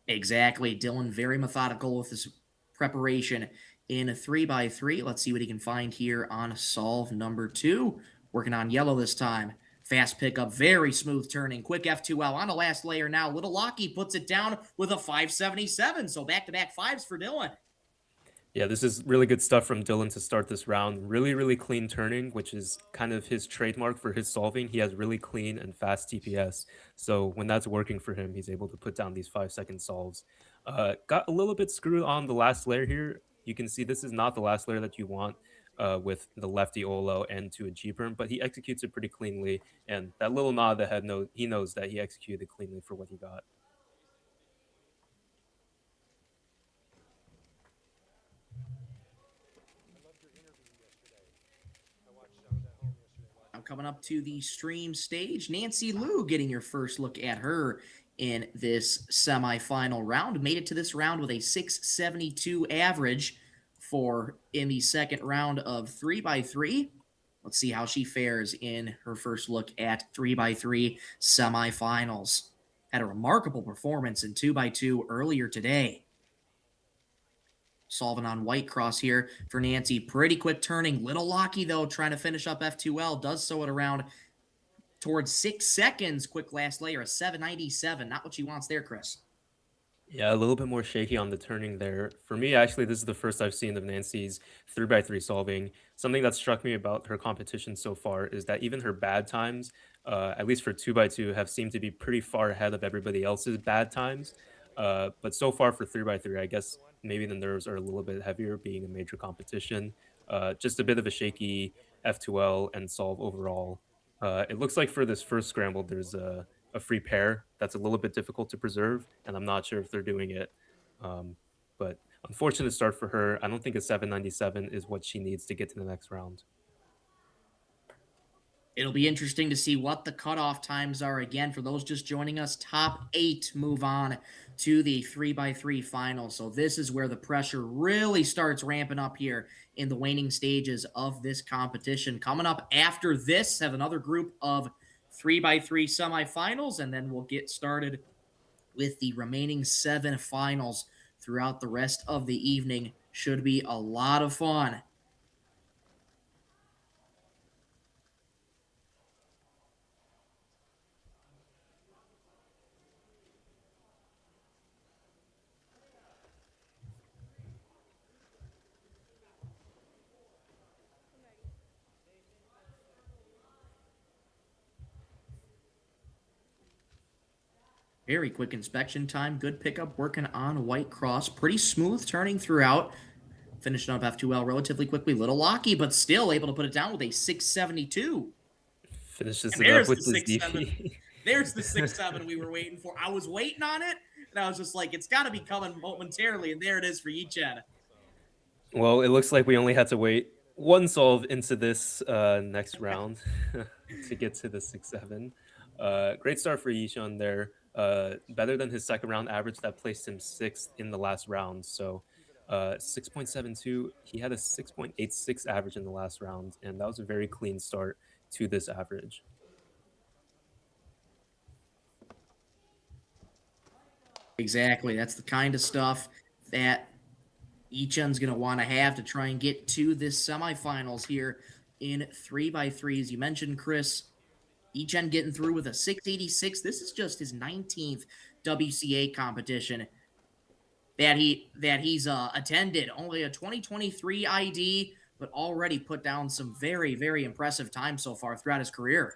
Exactly. Dylan, very methodical with his preparation in a 3x3. Let's see what he can find here on solve number 2. Working on yellow this time. Fast pickup, very smooth turning. Quick F2L on the last layer now. Little Locky puts it down with a 577. So back-to-back 5s for Dylan. Yeah, this is really good stuff from Dylan to start this round. Really, really clean turning, which is kind of his trademark for his solving. He has really clean and fast TPS. So when that's working for him, he's able to put down these 5-second solves. Got a little bit screwed on the last layer here. You can see this is not the last layer that you want with the lefty Olo and to a G-perm, but he executes it pretty cleanly. And that little nod of the head, he knows that he executed cleanly for what he got. Now coming up to the stream stage, Nancy Liu getting your first look at her in this semifinal round. Made it to this round with a 672 average for in the second round of 3x3. Let's see how she fares in her first look at 3x3 semifinals. Had a remarkable performance in 2x2 earlier today. Solving on White Cross here for Nancy. Pretty quick turning. Little Locky, though, trying to finish up F2L. Does so at around towards 6 seconds. Quick last layer, a 797. Not what she wants there, Chris. Yeah, a little bit more shaky on the turning there. For me, actually, this is the first I've seen of Nancy's 3x3 solving. Something that struck me about her competition so far is that even her bad times, at least for 2x2, have seemed to be pretty far ahead of everybody else's bad times. But so far for 3x3, I guess maybe the nerves are a little bit heavier being a major competition. Just a bit of a shaky F2L and solve overall. It looks like for this first scramble, there's a free pair that's a little bit difficult to preserve, and I'm not sure if they're doing it. Um, but unfortunate start for her. I don't think a 797 is what she needs to get to the next round. It'll be interesting to see what the cutoff times are again for those just joining us. Top 8 move on to the 3x3 final. So this is where the pressure really starts ramping up here in the waning stages of this competition. Coming up after this, have another group of 3x3 semifinals, and then we'll get started with the remaining 7 finals throughout the rest of the evening. Should be a lot of fun. Very quick inspection time. Good pickup working on White Cross. Pretty smooth turning throughout. Finishing up F2L relatively quickly. Little locky, but still able to put it down with a 672. Finishes And it up there's with the this 6-7. DP. There's the 6-7 we were waiting for. I was waiting on it, and I was just like, it's got to be coming momentarily, and there it is for Yichen. Well, it looks like we only had to wait one solve into this next round to get to the 6-7. Great start for Yishan there. Better than his second round average that placed him 6th in the last round. So 6.72, he had a 6.86 average in the last round, and that was a very clean start to this average. Exactly. That's the kind of stuff that Yichen's going to want to have to try and get to this semifinals here in 3x3. As you mentioned, Chris, Yichen getting through with a 686. This is just his 19th WCA competition that he's attended. Only a 2023 ID, but already put down some very, very impressive time so far throughout his career.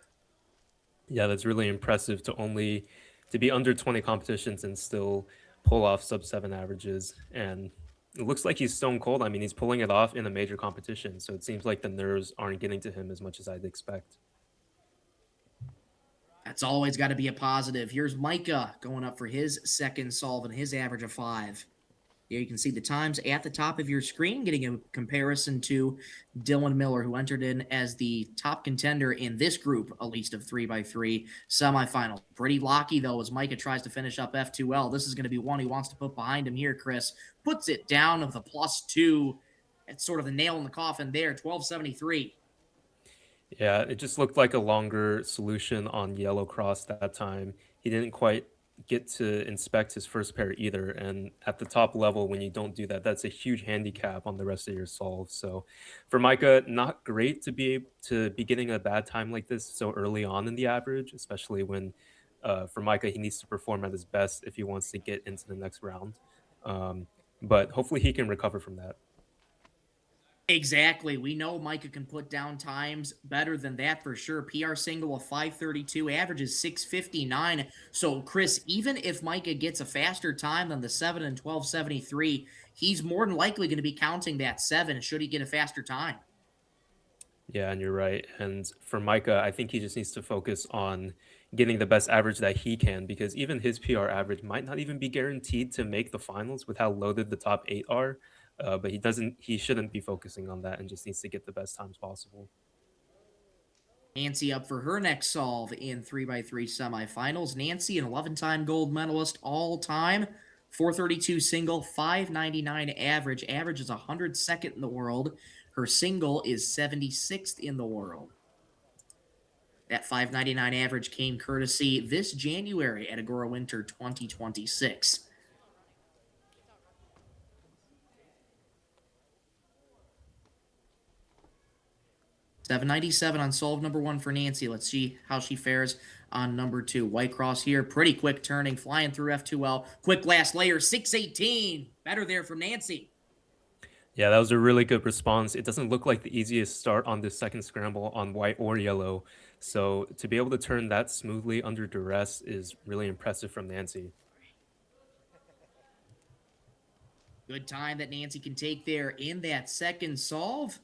Yeah, that's really impressive to be under 20 competitions and still pull off sub-7 averages. And it looks like he's stone cold. I mean, he's pulling it off in a major competition, so it seems like the nerves aren't getting to him as much as I'd expect. That's always got to be a positive. Here's Micah going up for his second solve and his average of 5. Here you can see the times at the top of your screen, getting a comparison to Dylan Miller, who entered in as the top contender in this group, at least of 3x3 semifinals. Pretty locky, though, as Micah tries to finish up F2L. This is going to be one he wants to put behind him here, Chris. Puts it down of the +2. It's sort of the nail in the coffin there, 1273. Yeah, it just looked like a longer solution on Yellow Cross that time. He didn't quite get to inspect his first pair either. And at the top level, when you don't do that, that's a huge handicap on the rest of your solves. So for Micah, not great to be getting a bad time like this so early on in the average, especially when for Micah, he needs to perform at his best if he wants to get into the next round. But hopefully he can recover from that. Exactly. We know Micah can put down times better than that for sure. PR single of 532, averages 659. So, Chris, even if Micah gets a faster time than the 7 and 1273, he's more than likely going to be counting that 7 should he get a faster time. Yeah, and you're right. And for Micah, I think he just needs to focus on getting the best average that he can, because even his PR average might not even be guaranteed to make the finals with how loaded the top 8 are. But he shouldn't be focusing on that and just needs to get the best times possible. Nancy up for her next solve in 3x3 semifinals. Nancy, an 11-time gold medalist all time. 432 single, 599 average. Average is 102nd in the world. Her single is 76th in the world. That 599 average came courtesy this January at Agora Winter 2026. 797 on solve number 1 for Nancy. Let's see how she fares on number 2. White cross here, pretty quick turning, flying through F2L. Quick last layer, 618. Better there from Nancy. Yeah, that was a really good response. It doesn't look like the easiest start on this second scramble on white or yellow. So to be able to turn that smoothly under duress is really impressive from Nancy. Good time that Nancy can take there in that second solve.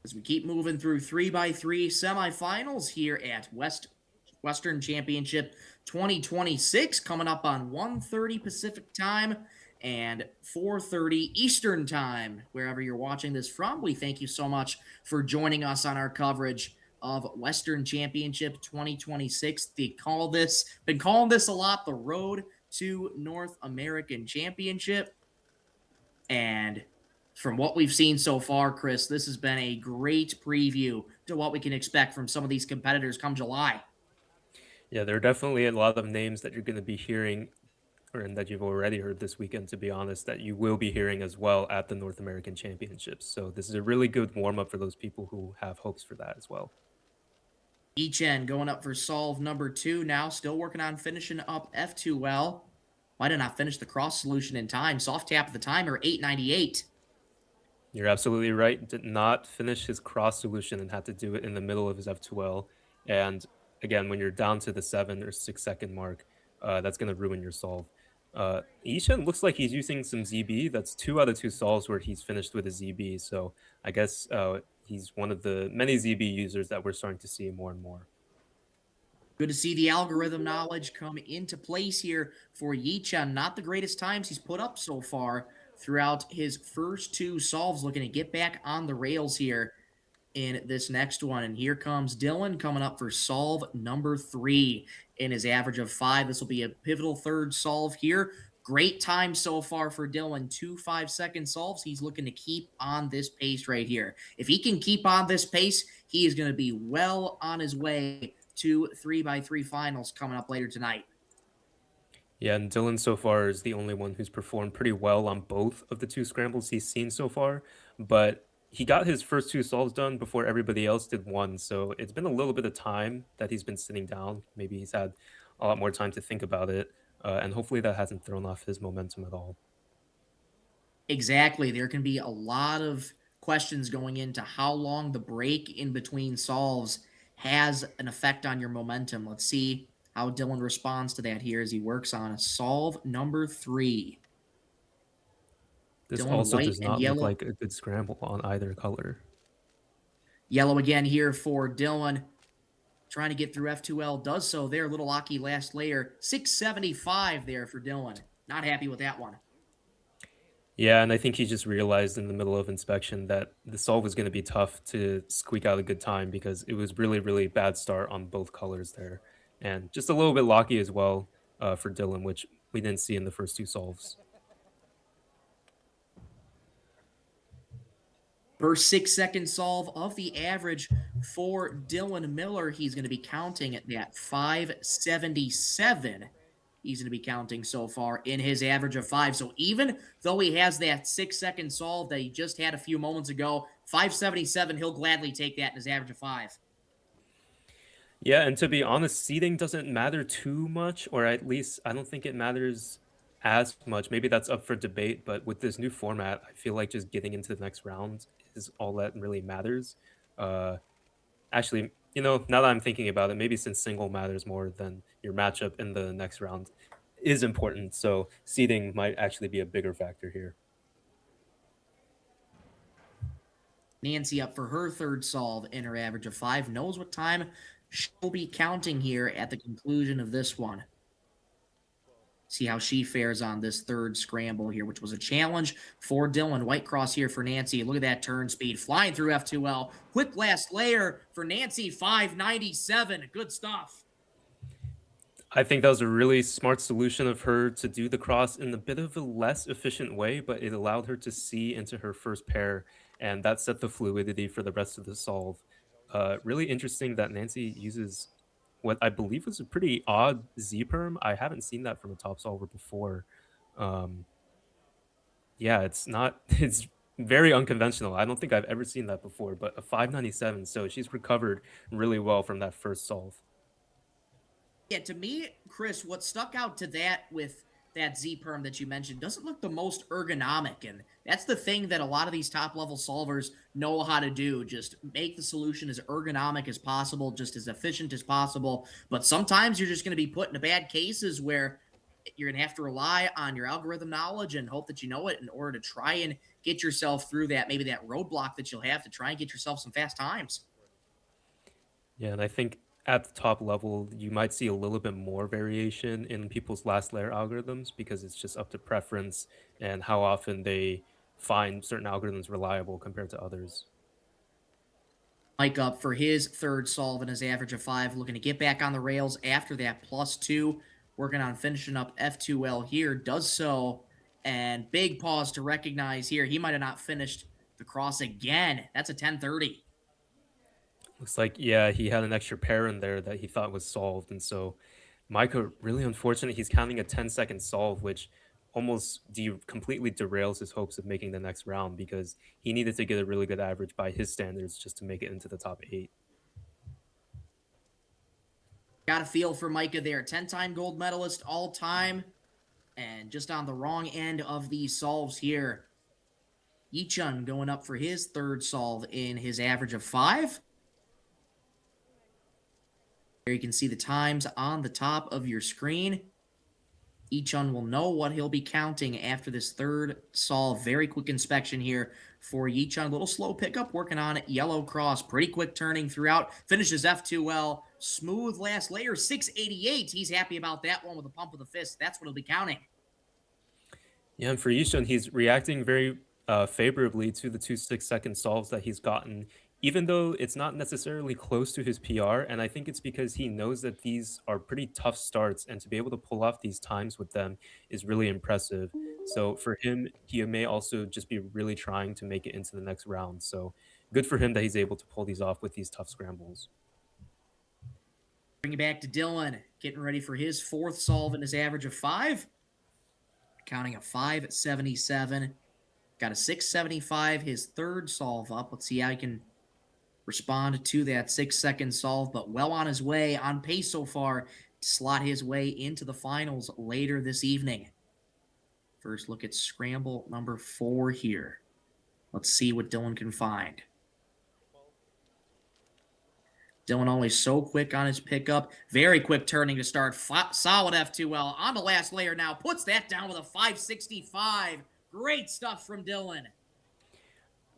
As we keep moving through 3x3 semifinals here at Western Championship 2026, coming up on 1:30 Pacific time and 4:30 Eastern time. Wherever you're watching this from, we thank you so much for joining us on our coverage of Western Championship 2026. Been calling this a lot, the road to North American Championship. And from what we've seen so far, Chris, this has been a great preview to what we can expect from some of these competitors come July. Yeah, there are definitely a lot of names that you're going to be hearing, or that you've already heard this weekend, to be honest, that you will be hearing as well at the North American Championships. So this is a really good warm-up for those people who have hopes for that as well. Echen going up for solve number 2 now, still working on finishing up F2L. Might have not finished the cross solution in time. Soft tap of the timer, 898. You're absolutely right. Did not finish his cross solution and had to do it in the middle of his F2L. And again, when you're down to the 7 or 6 second mark, that's going to ruin your solve. Ishan looks like he's using some ZB. That's 2 out of 2 solves where he's finished with a ZB. So I guess he's one of the many ZB users that we're starting to see more and more. Good to see the algorithm knowledge come into place here for Yichen. Not the greatest times he's put up so far throughout his first 2 solves, looking to get back on the rails here in this next one. And here comes Dylan coming up for solve number 3 in his average of 5. This will be a pivotal third solve here. Great time so far for Dylan. 2 5-second solves. He's looking to keep on this pace right here. If he can keep on this pace, he is going to be well on his way to 3x3 finals coming up later tonight. Yeah, and Dylan so far is the only one who's performed pretty well on both of the 2 scrambles he's seen so far, but he got his first 2 solves done before everybody else did one, so it's been a little bit of time that he's been sitting down. Maybe he's had a lot more time to think about it, and hopefully that hasn't thrown off his momentum at all. Exactly. There can be a lot of questions going into how long the break in between solves has an effect on your momentum. Let's see how Dylan responds to that here as he works on solve number 3. This Dylan, also white does and not look yellow. like a good scramble on either color. Yellow again here for Dylan. Trying to get through F2L. Does so there. Little Aki last layer. 675 there for Dylan. Not happy with that one. Yeah, and I think he just realized in the middle of inspection that the solve was going to be tough to squeak out a good time because it was really, really bad start on both colors there. And just a little bit locky as well for Dylan, which we didn't see in the first 2 solves. First 6-second solve of the average for Dylan Miller. He's going to be counting at that 577. He's going to be counting so far in his average of 5. So even though he has that 6-second solve that he just had a few moments ago, 577, he'll gladly take that in his average of 5. Yeah, and to be honest, seeding doesn't matter too much, or at least I don't think it matters as much. Maybe that's up for debate, but with this new format, I feel like just getting into the next round is all that really matters. Actually, now that I'm thinking about it, maybe since single matters more than your matchup in the next round is important, so seeding might actually be a bigger factor here. Nancy up for her third solve in her average of 5. Knows what time she'll be counting here at the conclusion of this one. See how she fares on this third scramble here, which was a challenge for Dylan. White cross here for Nancy. Look at that turn speed. Flying through F2L. Quick last layer for Nancy, 597. Good stuff. I think that was a really smart solution of her to do the cross in a bit of a less efficient way, but it allowed her to see into her first pair, and that set the fluidity for the rest of the solve. Really interesting that Nancy uses what I believe was a pretty odd Z-perm. I haven't seen that from a top solver before. Yeah, it's very unconventional. I don't think I've ever seen that before, but a 597. So she's recovered really well from that first solve. Yeah, to me, Chris, what stuck out to that with that Z-perm that you mentioned doesn't look the most ergonomic, and that's the thing that a lot of these top-level solvers know how to do, just make the solution as ergonomic as possible, just as efficient as possible, but sometimes you're just going to be put into bad cases where you're going to have to rely on your algorithm knowledge and hope that you know it in order to try and get yourself through that, maybe that roadblock that you'll have to try and get yourself some fast times. Yeah, and I think at the top level, you might see a little bit more variation in people's last layer algorithms because it's just up to preference and how often they find certain algorithms reliable compared to others. Mike up for his third solve and his average of 5, looking to get back on the rails after that +2, working on finishing up F2L here, does so, and big pause to recognize here, he might have not finished the cross again. That's a 1030. Looks like, yeah, he had an extra pair in there that he thought was solved. And so Micah, really unfortunate. He's counting a 10-second solve, which almost completely derails his hopes of making the next round because he needed to get a really good average by his standards just to make it into the top 8. Got a feel for Micah there. 10-time gold medalist all time. And just on the wrong end of these solves here. Yichun going up for his third solve in his average of 5. Here you can see the times on the top of your screen. Yichun will know what he'll be counting after this third solve. Very quick inspection here for Yichun. A little slow pickup, working on it. Yellow cross, pretty quick turning throughout. Finishes F2L. Smooth last layer, 688. He's happy about that one with a pump of the fist. That's what he'll be counting. Yeah, and for Yichun, he's reacting very favorably to the 2 6-second solves that he's gotten, even though it's not necessarily close to his PR. And I think it's because he knows that these are pretty tough starts, and to be able to pull off these times with them is really impressive. So for him, he may also just be really trying to make it into the next round. So good for him that he's able to pull these off with these tough scrambles. Bring it back to Dylan, getting ready for his fourth solve in his average of 5. Counting a 577. Got a 675, his third solve up. Let's see how he can respond to that 6-second solve, but well on his way, on pace so far, to slot his way into the finals later this evening. First look at scramble number 4 here. Let's see what Dylan can find. Dylan always so quick on his pickup. Very quick turning to start. Solid F2L on the last layer now. Puts that down with a 565. Great stuff from Dylan.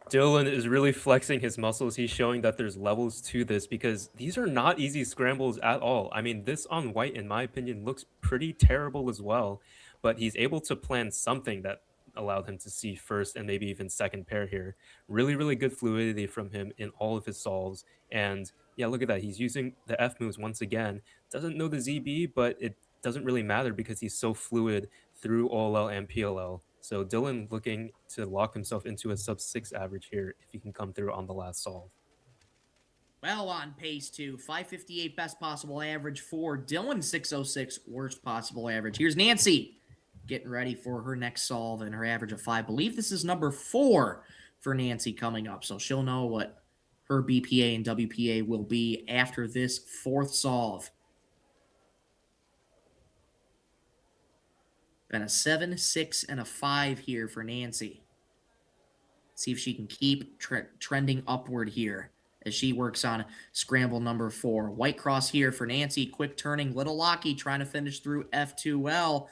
Dylan is really flexing his muscles. He's showing that there's levels to this because these are not easy scrambles at all. I mean, this on white, in my opinion, looks pretty terrible as well, but he's able to plan something that allowed him to see first and maybe even second pair here. Really, really good fluidity from him in all of his solves. And yeah, look at that. He's using the F moves once again. Doesn't know the ZB, but it doesn't really matter because he's so fluid through OLL and PLL. So Dylan looking to lock himself into a sub-6 average here if he can come through on the last solve. Well on pace to 558 best possible average for Dylan, 606 worst possible average. Here's Nancy getting ready for her next solve and her average of 5. I believe this is number 4 for Nancy coming up, so she'll know what her BPA and WPA will be after this fourth solve. Been a 7, 6, and a 5 here for Nancy. See if she can keep trending upward here as she works on scramble number 4. White cross here for Nancy. Quick turning, little locky trying to finish through F2L.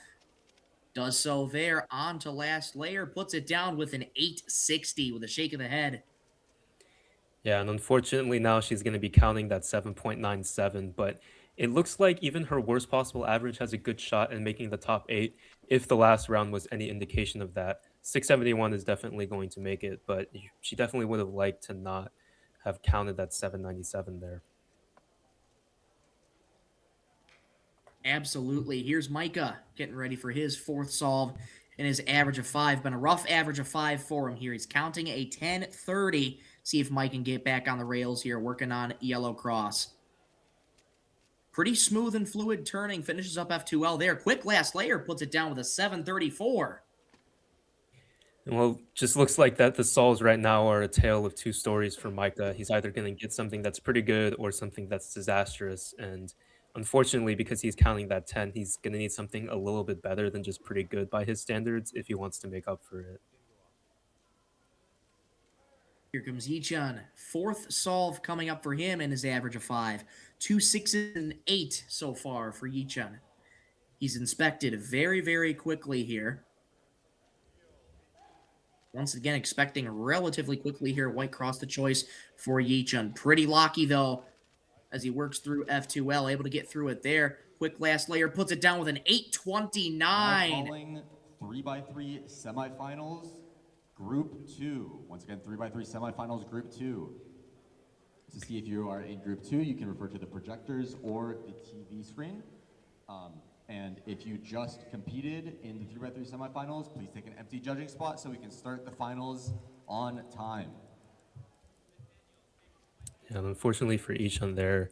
Does so there. On to last layer. Puts it down with an 860 with a shake of the head. Yeah, and unfortunately now she's going to be counting that 7.97, but it looks like even her worst possible average has a good shot in making the top 8 if the last round was any indication of that. 671 is definitely going to make it, but she definitely would have liked to not have counted that 797 there. Absolutely. Here's Micah getting ready for his fourth solve and his average of 5. Been a rough average of 5 for him here. He's counting a 1030. See if Mike can get back on the rails here, working on yellow cross. Pretty smooth and fluid turning. Finishes up F2L there. Quick last layer, puts it down with a 734. Well, just looks like that the solves right now are a tale of two stories for Micah. He's either going to get something that's pretty good or something that's disastrous. And unfortunately, because he's counting that 10, he's going to need something a little bit better than just pretty good by his standards if he wants to make up for it. Here comes Yichun. Fourth solve coming up for him in his average of 5. 2 6s and 8 so far for Yichun. He's inspected very, very quickly here. Once again, expecting relatively quickly here. White cross the choice for Yichun. Pretty locky, though, as he works through F2L. Able to get through it there. Quick last layer. Puts it down with an 829. Now calling 3x3 semifinals, Group 2. Once again, 3x3 semifinals, Group 2. To see if you are in Group 2, you can refer to the projectors or the TV screen. And if you just competed in the 3x3 semifinals, please take an empty judging spot so we can start the finals on time. And unfortunately for Ishan there,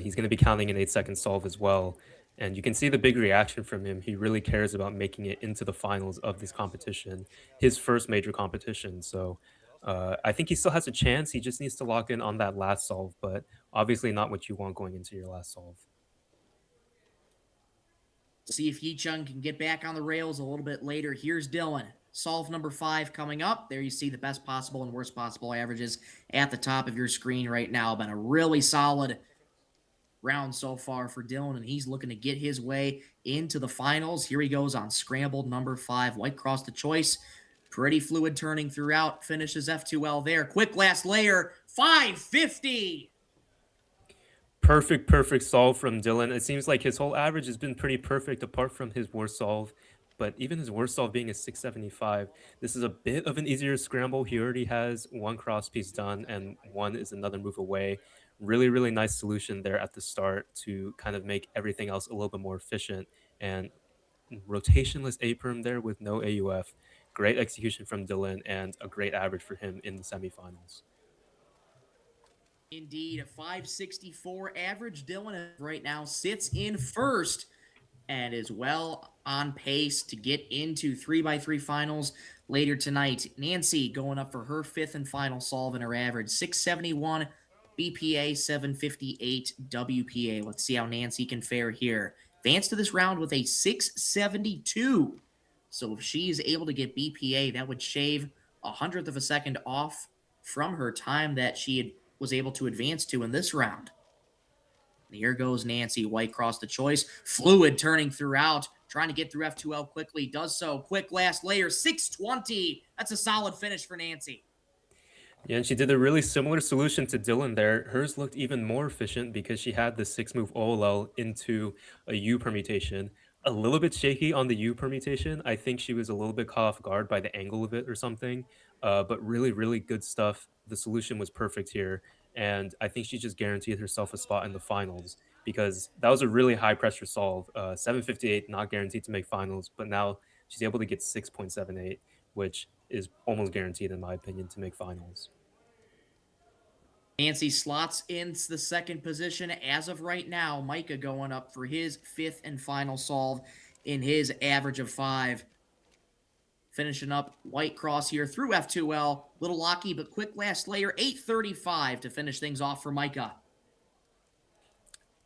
he's going to be counting an 8-second solve as well. And you can see the big reaction from him. He really cares about making it into the finals of this competition, his first major competition. So I think he still has a chance. He just needs to lock in on that last solve, but obviously not what you want going into your last solve. See if Yichun can get back on the rails a little bit later. Here's Dylan. Solve number 5 coming up. There you see the best possible and worst possible averages at the top of your screen right now. Been a really solid round so far for Dylan, and he's looking to get his way into the finals. Here he goes on scrambled number 5. White cross the choice. Pretty fluid turning throughout. Finishes F2L there. Quick last layer. 550. Perfect solve from Dylan. It seems like his whole average has been pretty perfect apart from his worst solve. But even his worst solve being a 675, this is a bit of an easier scramble. He already has one cross piece done and one is another move away. Really nice solution there at the start to kind of make everything else a little bit more efficient. And rotationless A-perm there with no AUF. Great execution from Dylan and a great average for him in the semifinals. Indeed, a 564 average. Dylan right now sits in first and is well on pace to get into 3x3 finals later tonight. Nancy going up for her 5th and final solve in her average. 671 BPA, 758 WPA. Let's see how Nancy can fare here. Advanced to this round with a 672. So if she is able to get BPA, that would shave 100th of a second off from her time that she was able to advance to in this round. And here goes Nancy. White cross the choice. Fluid turning throughout. Trying to get through F2L quickly. Does so. Quick last layer. 620. That's a solid finish for Nancy. Yeah, and she did a really similar solution to Dylan there. Hers looked even more efficient because she had the 6-move OLL into a U permutation. A little bit shaky on the U permutation. I think she was a little bit caught off guard by the angle of it or something. But really good stuff. The solution was perfect here. And I think she just guaranteed herself a spot in the finals because that was a really high pressure solve. 758, not guaranteed to make finals, but now she's able to get 6.78, which is almost guaranteed, in my opinion, to make finals. Nancy slots into the second position as of right now. Micah going up for his 5th and final solve in his average of 5. Finishing up white cross here through F2L. Little locky, but quick last layer. 835 to finish things off for Micah.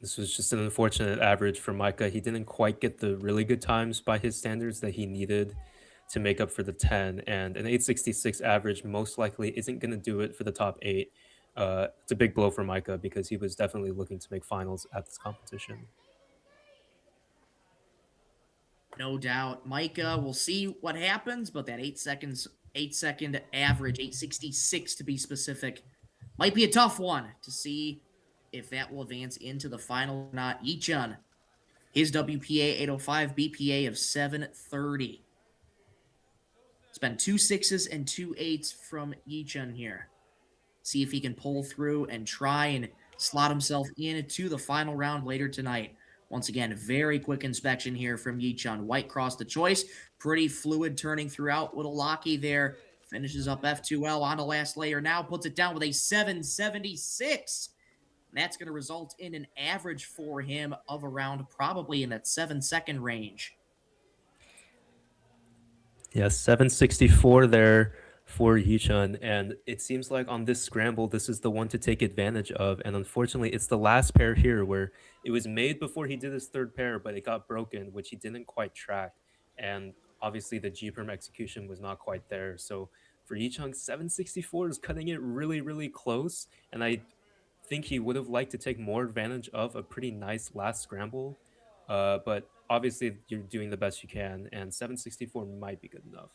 This was just an unfortunate average for Micah. He didn't quite get the really good times by his standards that he needed to make up for the 10. And an 866 average most likely isn't going to do it for the top 8. It's a big blow for Micah because he was definitely looking to make finals at this competition. No doubt. Micah, we'll see what happens, but that 8-second average, 866 to be specific, might be a tough one to see if that will advance into the final or not. Yichun, his WPA 805, BPA of 730. It's been 2 6s and 2 8s from Yichun here. See if he can pull through and try and slot himself into the final round later tonight. Once again, very quick inspection here from Yichun. White cross the choice. Pretty fluid turning throughout. Little locky there. Finishes up F2L on the last layer now. Puts it down with a 776. And that's going to result in an average for him of around probably in that 7-second range. Yeah, 764 there for Yichun, and it seems like on this scramble, this is the one to take advantage of, and unfortunately, it's the last pair here where it was made before he did his third pair, but it got broken, which he didn't quite track, and obviously the G-perm execution was not quite there, so for Yichun, 764 is cutting it really, really close, and I think he would have liked to take more advantage of a pretty nice last scramble, but obviously you're doing the best you can, and 764 might be good enough.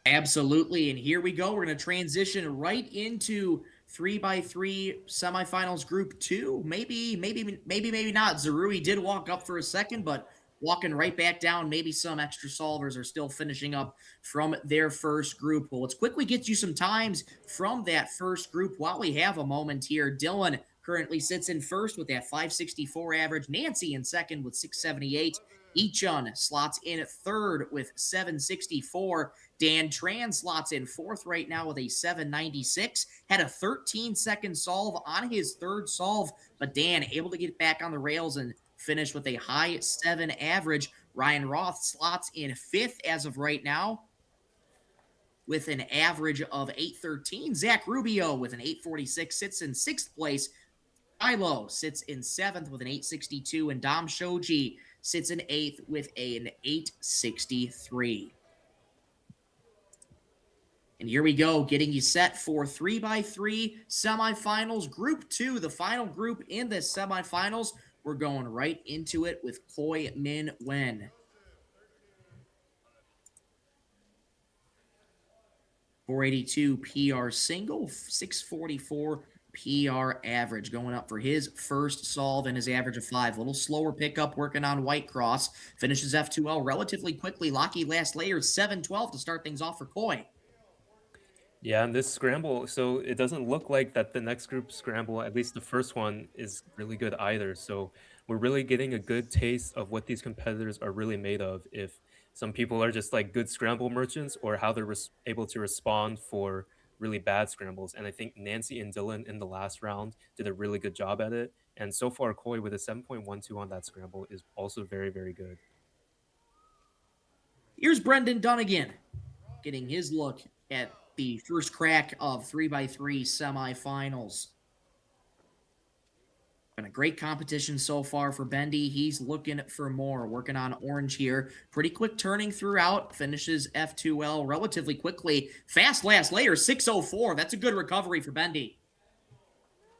Absolutely. And here we go. We're going to transition right into 3x3 semifinals group 2. Maybe not. Zarui did walk up for a second, but walking right back down. Maybe some extra solvers are still finishing up from their first group. Well, let's quickly get you some times from that first group while we have a moment here. Dylan currently sits in first with that 564 average. Nancy in second with 678. Ichun slots in third with 764. Dan Tran slots in fourth right now with a 796. Had a 13-second solve on his third solve, but Dan able to get back on the rails and finish with a high 7 average. Ryan Roth slots in fifth as of right now with an average of 813. Zach Rubio with an 846 sits in sixth place. Milo sits in seventh with an 862, and Dom Shoji sits in eighth with an 863. And here we go, getting you set for 3x3 semifinals. Group 2, the final group in the semifinals. We're going right into it with Koi Min Wen. .482 PR single, 644 PR average, going up for his first solve and his average of 5. A little slower pickup, working on White Cross. Finishes F2L relatively quickly. Locky last layer, 7-12 to start things off for Koi. Yeah, and this scramble, so it doesn't look like that the next group scramble, at least the first one, is really good either. So we're really getting a good taste of what these competitors are really made of. If some people are just like good scramble merchants, or how they're able to respond for really bad scrambles. And I think Nancy and Dylan in the last round did a really good job at it. And so far, Koi with a 7.12 on that scramble is also very, very good. Here's Brendan Dunnigan getting his look at the first crack of 3x3 semifinals. Been a great competition so far for Bendy. He's looking for more, working on orange here. Pretty quick turning throughout, finishes F2L relatively quickly. Fast last layer, 604. That's a good recovery for Bendy.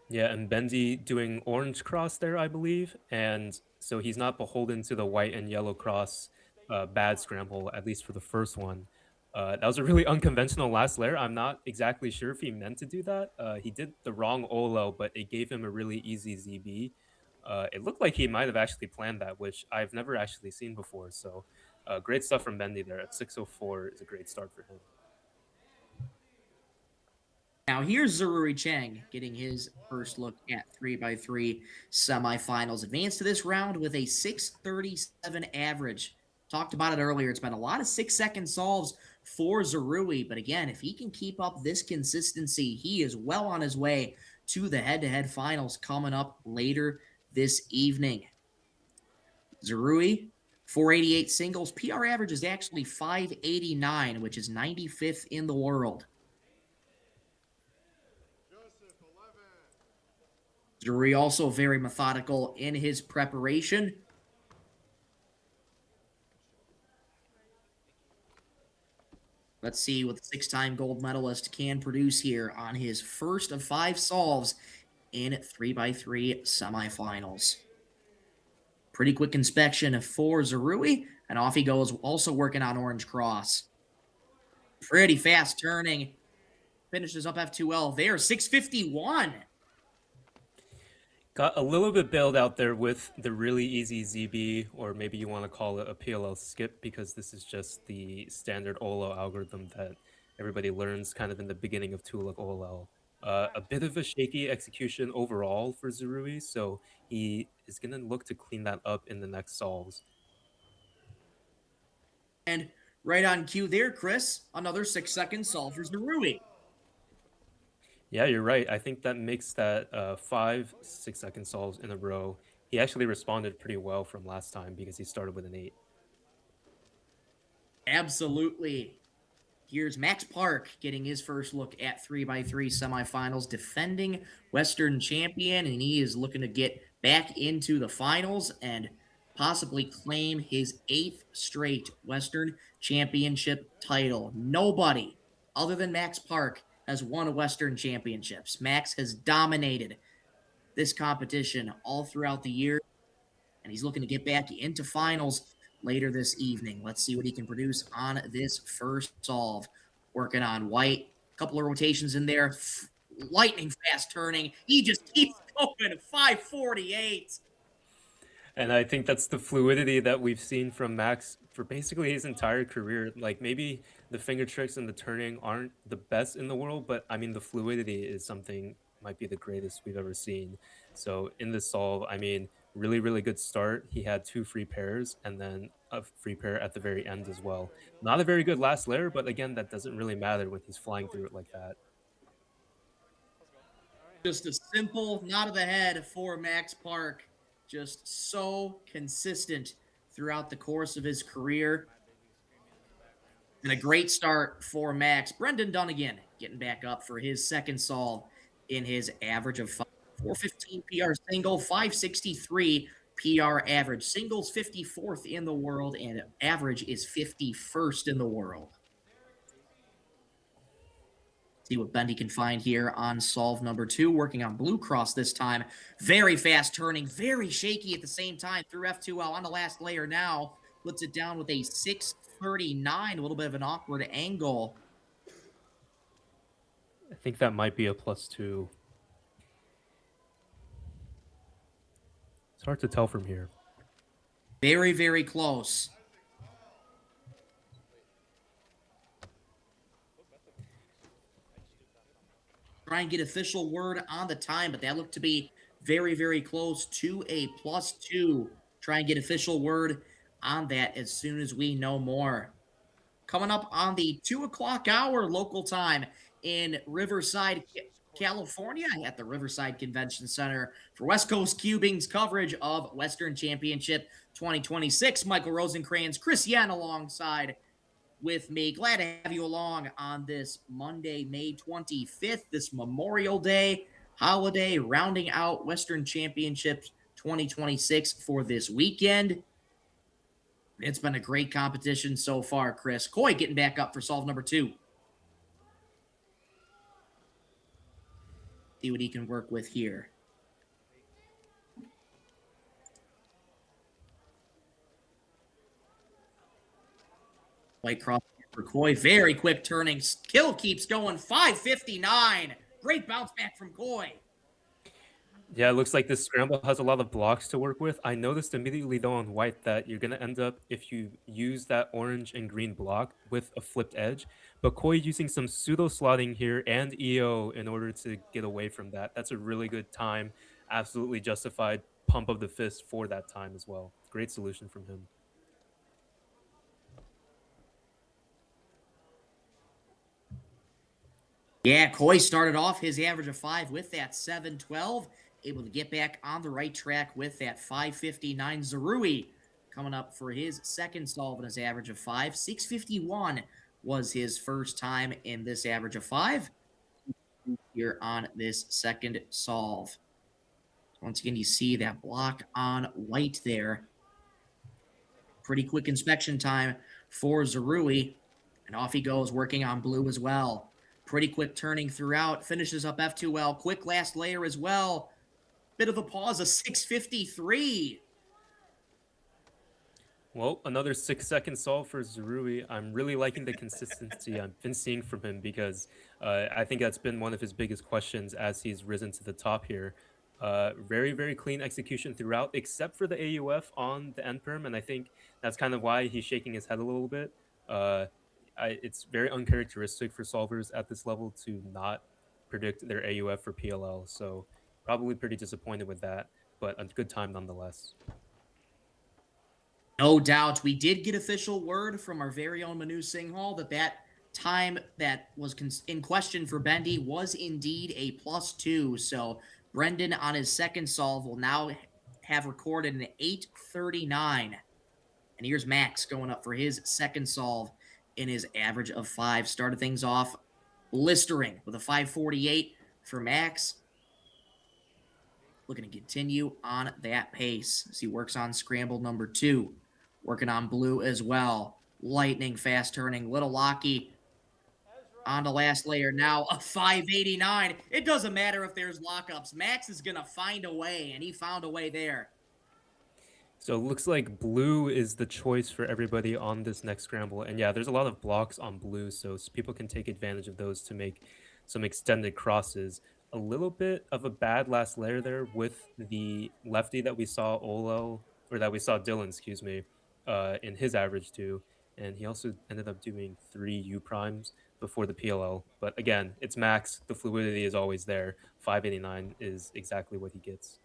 Yeah, and Bendy doing orange cross there, I believe. And so he's not beholden to the white and yellow cross bad scramble, at least for the first one. That was a really unconventional last layer. I'm not exactly sure if he meant to do that. He did the wrong OLO, but it gave him a really easy ZB. It looked like he might have actually planned that, which I've never actually seen before. So great stuff from Bendy there. At 604 is a great start for him. Now here's Zaruri Cheng getting his first look at 3x3 semifinals. Advanced to this round with a 637 average. Talked about it earlier. It's been a lot of 6-second solves for Zarui. But again, if he can keep up this consistency, he is well on his way to the head-to-head finals coming up later this evening. Zarui, 488 singles. PR average is actually 589, which is 95th in the world. Zarui also very methodical in his preparation. Let's see what the 6-time gold medalist can produce here on his first of 5 solves in 3x3 semifinals. Pretty quick inspection for Zarui, and off he goes, also working on orange cross. Pretty fast turning. Finishes up F2L there, 651. Got a little bit bailed out there with the really easy ZB, or maybe you want to call it a PLL skip, because this is just the standard OLO algorithm that everybody learns kind of in the beginning of Tuluk OLL. A bit of a shaky execution overall for Zarui, so he is going to look to clean that up in the next solves. And right on cue there, Chris, another 6-second solve for Zarui. Yeah, you're right. I think that makes that 5 6-second solves in a row. He actually responded pretty well from last time because he started with an 8. Absolutely. Here's Max Park getting his first look at 3x3 semifinals, defending Western champion, and he is looking to get back into the finals and possibly claim his 8th straight Western championship title. Nobody other than Max Park has won Western championships. Max has dominated this competition all throughout the year, and he's looking to get back into finals later this evening. Let's see what he can produce on this first solve. Working on white, a couple of rotations in there, lightning fast turning. He just keeps going, 548. And I think that's the fluidity that we've seen from Max for basically his entire career. Like, maybe the finger tricks and the turning aren't the best in the world, but I mean, the fluidity is something, might be the greatest we've ever seen. So in this solve, I mean, really, really good start. He had 2 free pairs and then a free pair at the very end as well. Not a very good last layer, but again, that doesn't really matter when he's flying through it like that. Just a simple nod of the head for Max Park. Just so consistent throughout the course of his career. And a great start for Max. Brendan Dunnigan getting back up for his second solve in his average of 415 PR single, 563 PR average. Singles 54th in the world, and average is 51st in the world. See what Bendy can find here on solve number 2. Working on Blue Cross this time. Very fast turning, very shaky at the same time. Through F2L on the last layer now. Puts it down with a 639. A little bit of an awkward angle. I think that might be a +2. It's hard to tell from here. Very, very close. Try and get official word on the time, but that looked to be very, very close to a +2. Try and get official word on that as soon as we know more. Coming up on the 2 o'clock hour local time in Riverside, California, at the Riverside Convention Center for West Coast Cubing's coverage of Western Championship 2026. Michael Rosencrans, Chris Yen alongside with me. Glad to have you along on this Monday, May 25th, this Memorial Day holiday, rounding out Western Championships 2026 for this weekend. It's been a great competition so far, Chris. Coy getting back up for solve number 2. See what he can work with here. White cross for Coy. Very quick turning. Kill keeps going. 559. Great bounce back from Coy. Yeah, it looks like this scramble has a lot of blocks to work with. I noticed immediately though on white that you're going to end up, if you use that orange and green block, with a flipped edge. But Koi using some pseudo slotting here and EO in order to get away from that. That's a really good time. Absolutely justified pump of the fist for that time as well. Great solution from him. Yeah, Coy started off his average of 5 with that 712. Able to get back on the right track with that 559. Zarui coming up for his second solve in his average of 5. 651 was his first time in this average of 5 here on this second solve. Once again, you see that block on white there. Pretty quick inspection time for Zarui. And off he goes, working on blue as well. Pretty quick turning throughout. Finishes up F2L. Quick last layer as well. Bit of a pause, a 653. Well, another 6-second solve for Zarui. I'm really liking the consistency I've been seeing from him because I think that's been one of his biggest questions as he's risen to the top here. Very, very clean execution throughout, except for the AUF on the end perm, and I think that's kind of why he's shaking his head a little bit. It's very uncharacteristic for solvers at this level to not predict their AUF for PLL, so probably pretty disappointed with that, but a good time nonetheless. No doubt. We did get official word from our very own Manu Singhal that time that was in question for Bendy was indeed a +2. So Brendan on his second solve will now have recorded an 839 And here's Max going up for his second solve in his average of 5. Started things off blistering with a 548 for Max. Looking to continue on that pace as he works on scramble number 2. Working on blue as well. Lightning, fast turning, little locky. On the last layer now, a 589. It doesn't matter if there's lockups. Max is going to find a way, and he found a way there. So it looks like blue is the choice for everybody on this next scramble. And yeah, there's a lot of blocks on blue, so people can take advantage of those to make some extended crosses. A little bit of a bad last layer there with the lefty that we saw Dylan, excuse me, in his average 2. And he also ended up doing 3 U primes before the PLL. But again, it's Max. The fluidity is always there. 589 is exactly what he gets.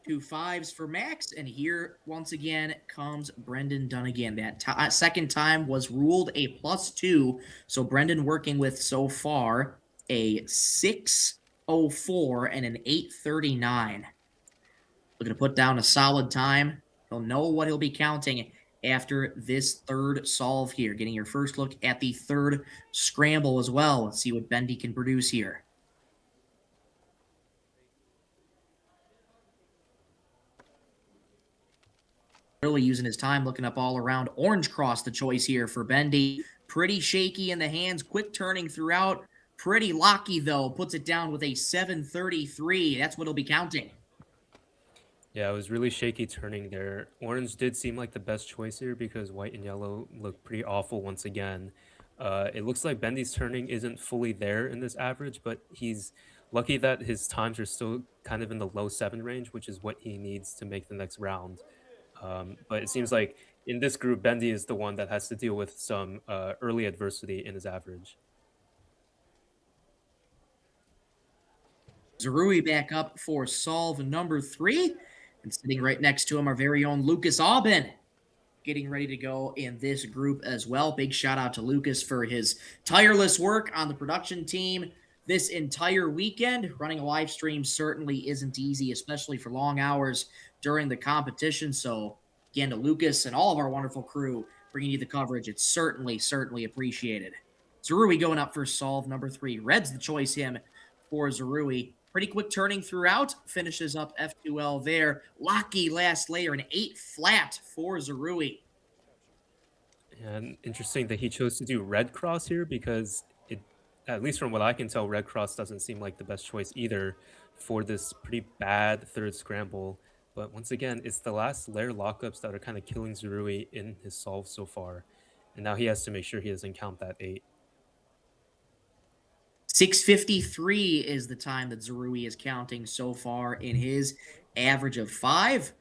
2 5s for Max, and here once again comes Brendan Dunnigan. That second time was ruled a +2, so Brendan working with so far a 604 and an 839. Looking to put down a solid time. He'll know what he'll be counting after this third solve here. Getting your first look at the third scramble as well. Let's see what Bendy can produce here. Really using his time looking up all around. Orange cross the choice here for Bendy. Pretty shaky in the hands, quick turning throughout. Pretty locky, though. Puts it down with a 733. That's what he'll be counting. Yeah, it was really shaky turning there. Orange did seem like the best choice here because white and yellow look pretty awful once again. It looks like Bendy's turning isn't fully there in this average, but he's lucky that his times are still kind of in the low 7 range, which is what he needs to make the next round. But it seems like in this group, Bendy is the one that has to deal with some early adversity in his average. Zarui back up for solve number 3. And sitting right next to him, our very own Lucas Aubin, getting ready to go in this group as well. Big shout out to Lucas for his tireless work on the production team this entire weekend. Running a live stream certainly isn't easy, especially for long hours during the competition. So again, to Lucas and all of our wonderful crew bringing you the coverage, it's certainly appreciated. Zarui going up for solve number 3. Red's the choice him for Zarui. Pretty quick turning throughout. Finishes up F2L there. Locky last layer, an 8 flat for Zarui. And interesting that he chose to do red cross here because it, at least from what I can tell, red cross doesn't seem like the best choice either for this pretty bad third scramble. But once again, it's the last layer lockups that are kind of killing Zarui in his solve so far. And now he has to make sure he doesn't count that 8. 6:53 is the time that Zarui is counting so far in his average of 5.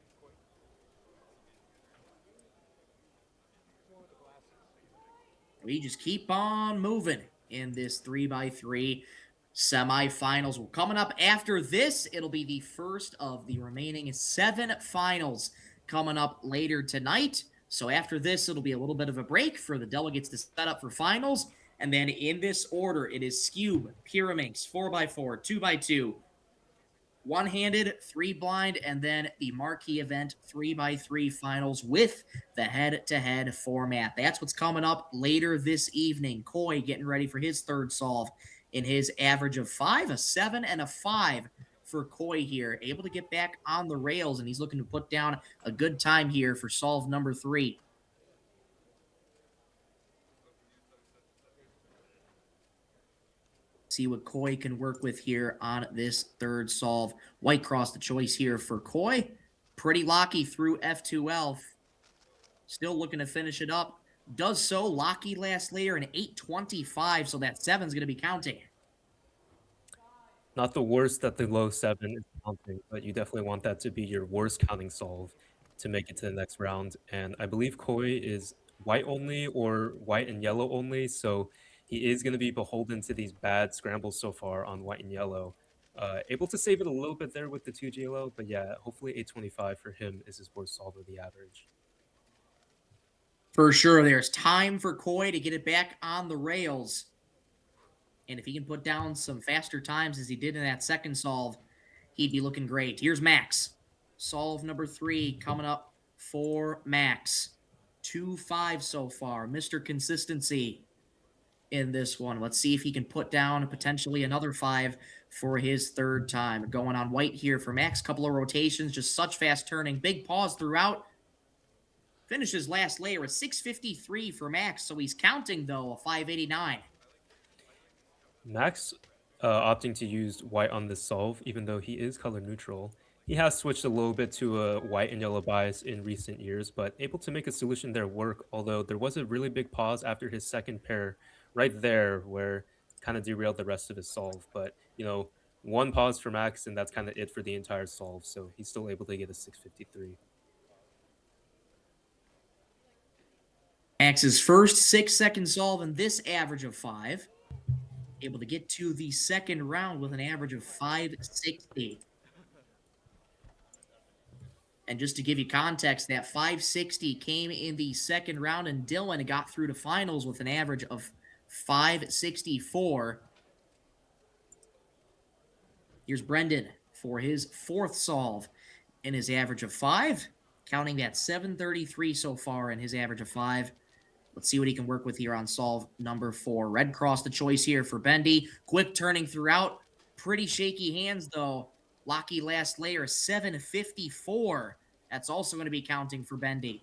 We just keep on moving in this 3x3 semifinals. Coming up after this, it'll be the first of the remaining 7 finals coming up later tonight. So after this, it'll be a little bit of a break for the delegates to set up for finals. And then in this order, it is Scube, Pyraminx, 4x4, 2x2, one-handed, 3 blind, and then the marquee event 3x3 finals with the head-to-head format. That's what's coming up later this evening. Koi getting ready for his third solve in his average of 5, a 7 and a 5 for Koi here. Able to get back on the rails, and he's looking to put down a good time here for solve number 3. See what Koi can work with here on this third solve. White cross the choice here for Koi. Pretty locky through F2L. Still looking to finish it up. Does so. Locky last layer, an 825, so that 7's going to be counting. Not the worst that the low 7 is counting, but you definitely want that to be your worst counting solve to make it to the next round. And I believe Koi is white only or white and yellow only, so he is going to be beholden to these bad scrambles so far on white and yellow. Able to save it a little bit there with the 2 GLO, but yeah, hopefully 825 for him is his worst solve of the average. For sure, there's time for Koi to get it back on the rails. And if he can put down some faster times as he did in that second solve, he'd be looking great. Here's Max. Solve number 3 coming up for Max. 2-5 so far. Mr. Consistency in this one. Let's see if he can put down potentially another 5 for his third time. Going on white here for Max. Couple of rotations, just such fast turning. Big pause throughout. Finishes last layer, a 653 for Max, so he's counting, though, a 589. Max opting to use white on this solve, even though he is color neutral. He has switched a little bit to a white and yellow bias in recent years, but able to make a solution there work, although there was a really big pause after his second pair right there where kind of derailed the rest of his solve. But, you know, one pause for Max, and that's kind of it for the entire solve, so he's still able to get a 653. Max's first 6-second solve in this average of 5. Able to get to the second round with an average of 560. And just to give you context, that 560 came in the second round, and Dylan got through to finals with an average of 564. Here's Brendan for his fourth solve in his average of 5, counting that 733 so far in his average of 5. Let's see what he can work with here on solve number 4. Red cross the choice here for Bendy. Quick turning throughout. Pretty shaky hands, though. Locky last layer, 754. That's also going to be counting for Bendy.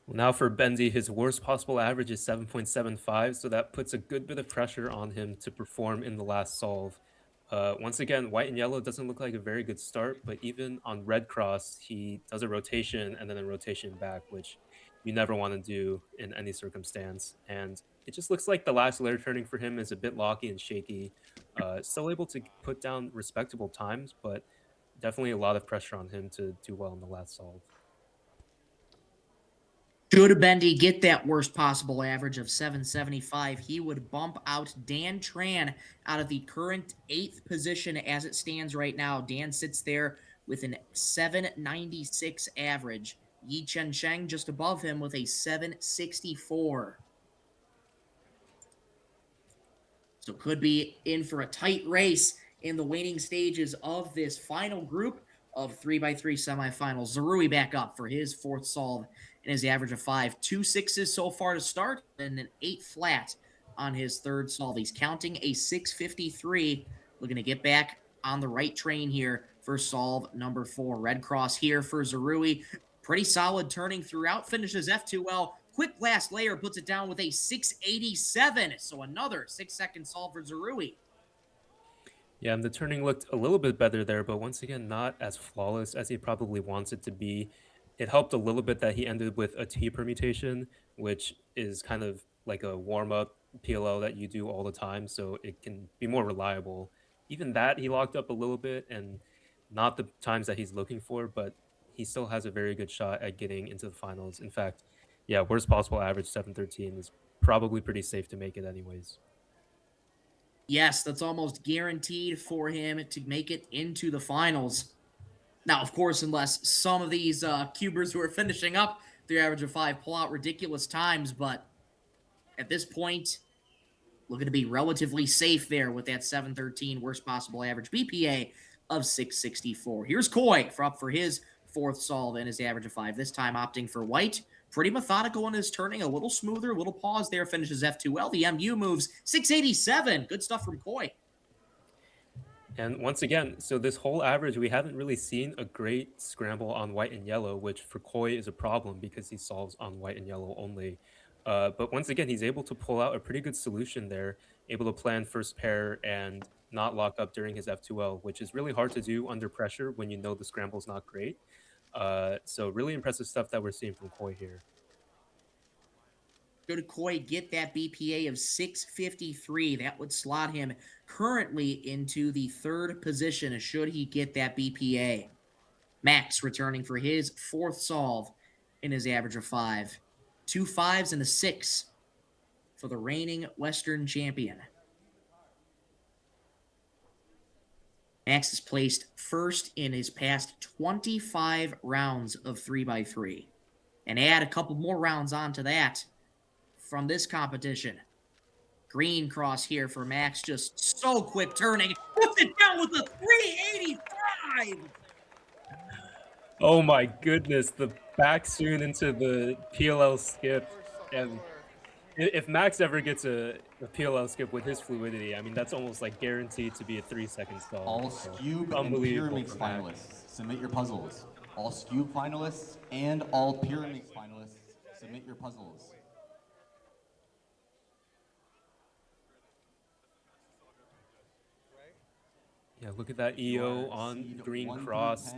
Well, now for Bendy, his worst possible average is 7.75, so that puts a good bit of pressure on him to perform in the last solve. Once again, white and yellow doesn't look like a very good start, but even on red cross, he does a rotation and then a rotation back, which you never want to do in any circumstance. And it just looks like the last layer turning for him is a bit locky and shaky. Still able to put down respectable times, but definitely a lot of pressure on him to do well in the last solve. Should Bendy get that worst possible average of 775, he would bump out Dan Tran out of the current 8th position as it stands right now. Dan sits there with an 796 average. Yi Chen Sheng just above him with a 764. So could be in for a tight race in the waning stages of this final group of 3x3 semifinals. Zarui back up for his fourth solve in his average of 5. 2 6s so far to start and an 8 flat on his third solve. He's counting a 653. Looking to get back on the right train here for solve number 4. Red cross here for Zarui. Pretty solid turning throughout. Finishes F2L. Quick last layer puts it down with a 687. So another 6-second solve for Zarui. Yeah, and the turning looked a little bit better there, but once again, not as flawless as he probably wants it to be. It helped a little bit that he ended with a T permutation, which is kind of like a warm-up PLO that you do all the time, so it can be more reliable. Even that, he locked up a little bit, and not the times that he's looking for, but he still has a very good shot at getting into the finals. In fact, yeah, worst possible average, 713, is probably pretty safe to make it anyways. Yes, that's almost guaranteed for him to make it into the finals. Now, of course, unless some of these cubers who are finishing up their average of 5 pull out ridiculous times, but at this point, looking to be relatively safe there with that 713 worst possible average BPA of 664. Here's Koi for his fourth solve in his average of 5, this time opting for white. Pretty methodical in his turning, a little smoother, a little pause there, finishes F2L. The MU moves 687. Good stuff from Koi. And once again, so this whole average, we haven't really seen a great scramble on white and yellow, which for Koi is a problem because he solves on white and yellow only. But once again, he's able to pull out a pretty good solution there, able to plan first pair and not lock up during his F2L, which is really hard to do under pressure when you know the scramble is not great. So really impressive stuff that we're seeing from Koi here. Should Koi get that BPA of 653, that would slot him currently into the 3rd position should he get that BPA. Max returning for his 4th solve in his average of 5. 2 5s and a 6 for the reigning Western champion. Max is placed first in his past 25 rounds of 3x3. And add a couple more rounds onto that from this competition. Green cross here for Max, just so quick turning. Puts it down with a 385! Oh my goodness, the back soon into the PLL skip. And if Max ever gets a PLL skip with his fluidity, I mean, that's almost like guaranteed to be a 3-second stall. All So, Scube and unbelievable Pyramix for Max. finalists, submit your puzzles. All Scube finalists and all Pyramix finalists, submit your puzzles. Yeah, look at that EO on green cross.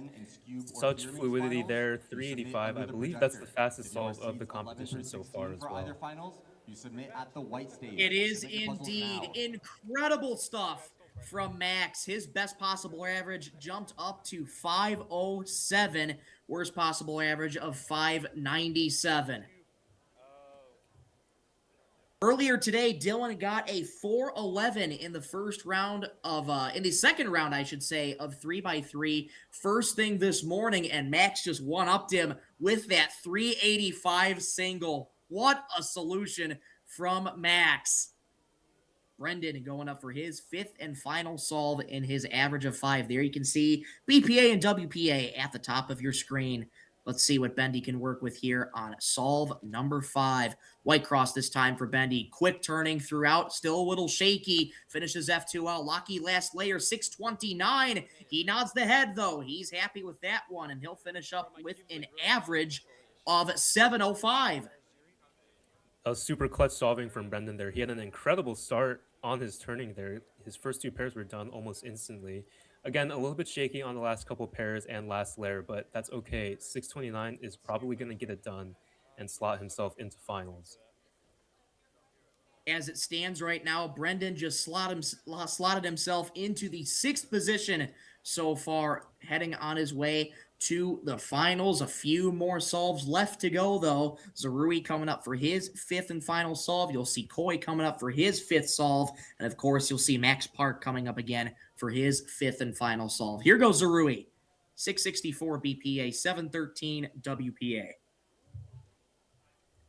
Such fluidity there, 385. I believe that's the fastest solve of the competition so far as well. You submit at the white stage. It is indeed incredible stuff from Max. His best possible average jumped up to 507, worst possible average of 597. Earlier today, Dylan got a 411 in the first round of, in the second round, I should say, of 3x3. First thing this morning, and Max just one-upped him with that 385 single. What a solution from Max. Brendan going up for his fifth and final solve in his average of 5. There you can see BPA and WPA at the top of your screen. Let's see what Bendy can work with here on solve number 5. White cross this time for Bendy. Quick turning throughout, still a little shaky. Finishes F2L. Locky last layer, 629. He nods the head, though. He's happy with that one, and he'll finish up with an average of 705. A super clutch solving from Brendan there. He had an incredible start on his turning there. His first 2 pairs were done almost instantly. Again, a little bit shaky on the last couple pairs and last layer, but that's okay. 629 is probably going to get it done and slot himself into finals. As it stands right now, Brendan just slotted himself into the 6th position so far, heading on his way to the finals. A few more solves left to go, though. Zarui coming up for his 5th and final solve. You'll see Koi coming up for his 5th solve. And, of course, you'll see Max Park coming up again for his 5th and final solve. Here goes Zarui. 664 BPA, 713 WPA.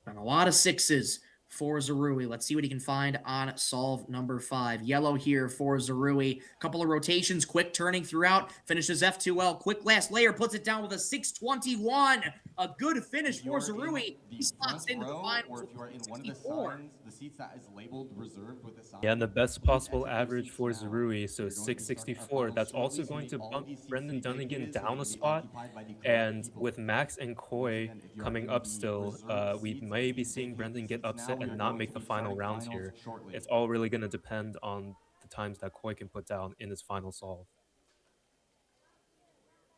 And a lot of 6s for Zarui. Let's see what he can find on solve number 5. Yellow here for Zarui. Couple of rotations, quick turning throughout. Finishes F2L. Quick last layer, puts it down with a 621. A good finish for Zarui. He slots into the finals with 64. The seats that is labeled reserved with the sign. Yeah, and the best possible average for Zarui, so 664. That's also going to bump Brendan Dunnigan down a spot. And with Max and Koi coming up still, we may be seeing Brendan get upset and not make the final rounds here. It's all really going to depend on the times that Koi can put down in his final solve.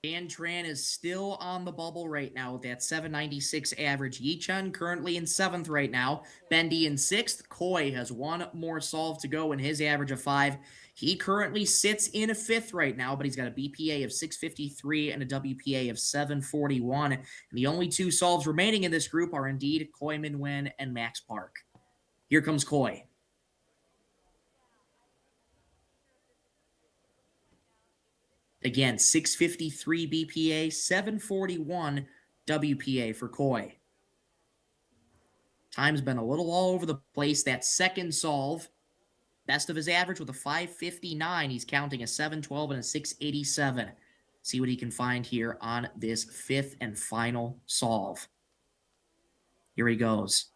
Dan Tran is still on the bubble right now with that 796 average. Yichun currently in 7th right now. Bendy in 6th. Koi has one more solve to go in his average of 5. He currently sits in 5th right now, but he's got a BPA of 653 and a WPA of 741. And the only 2 solves remaining in this group are indeed Koi Min-Wen and Max Park. Here comes Koi. Again, 653 BPA, 741 WPA for Koi. Time's been a little all over the place. That second solve, best of his average with a 559. He's counting a 712 and a 687. See what he can find here on this 5th and final solve. Here he goes.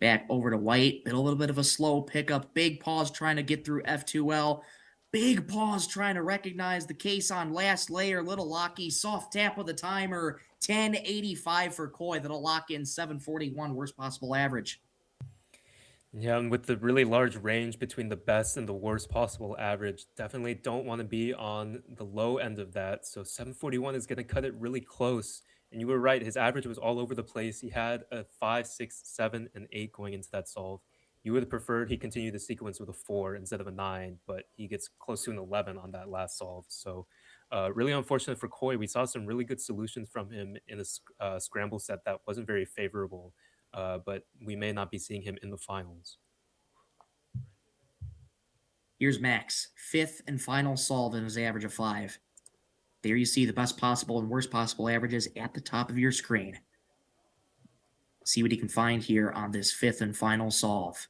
Back over to White. A little bit of a slow pickup. Big pause trying to get through F2L. Big pause trying to recognize the case on last layer. Little Locky. Soft tap of the timer. 1085 for Koi. That'll lock in 741. Worst possible average. Yeah, and with the really large range between the best and the worst possible average, definitely don't want to be on the low end of that. So 741 is going to cut it really close. And you were right, his average was all over the place. He had a 5, 6, 7, and 8 going into that solve. You would have preferred he continued the sequence with a 4 instead of a 9, but he gets close to an 11 on that last solve. So really unfortunate for Koi. We saw some really good solutions from him in a scramble set that wasn't very favorable, but we may not be seeing him in the finals. Here's Max, 5th and final solve in his average of 5. There you see the best possible and worst possible averages at the top of your screen. See what he can find here on this 5th and final solve.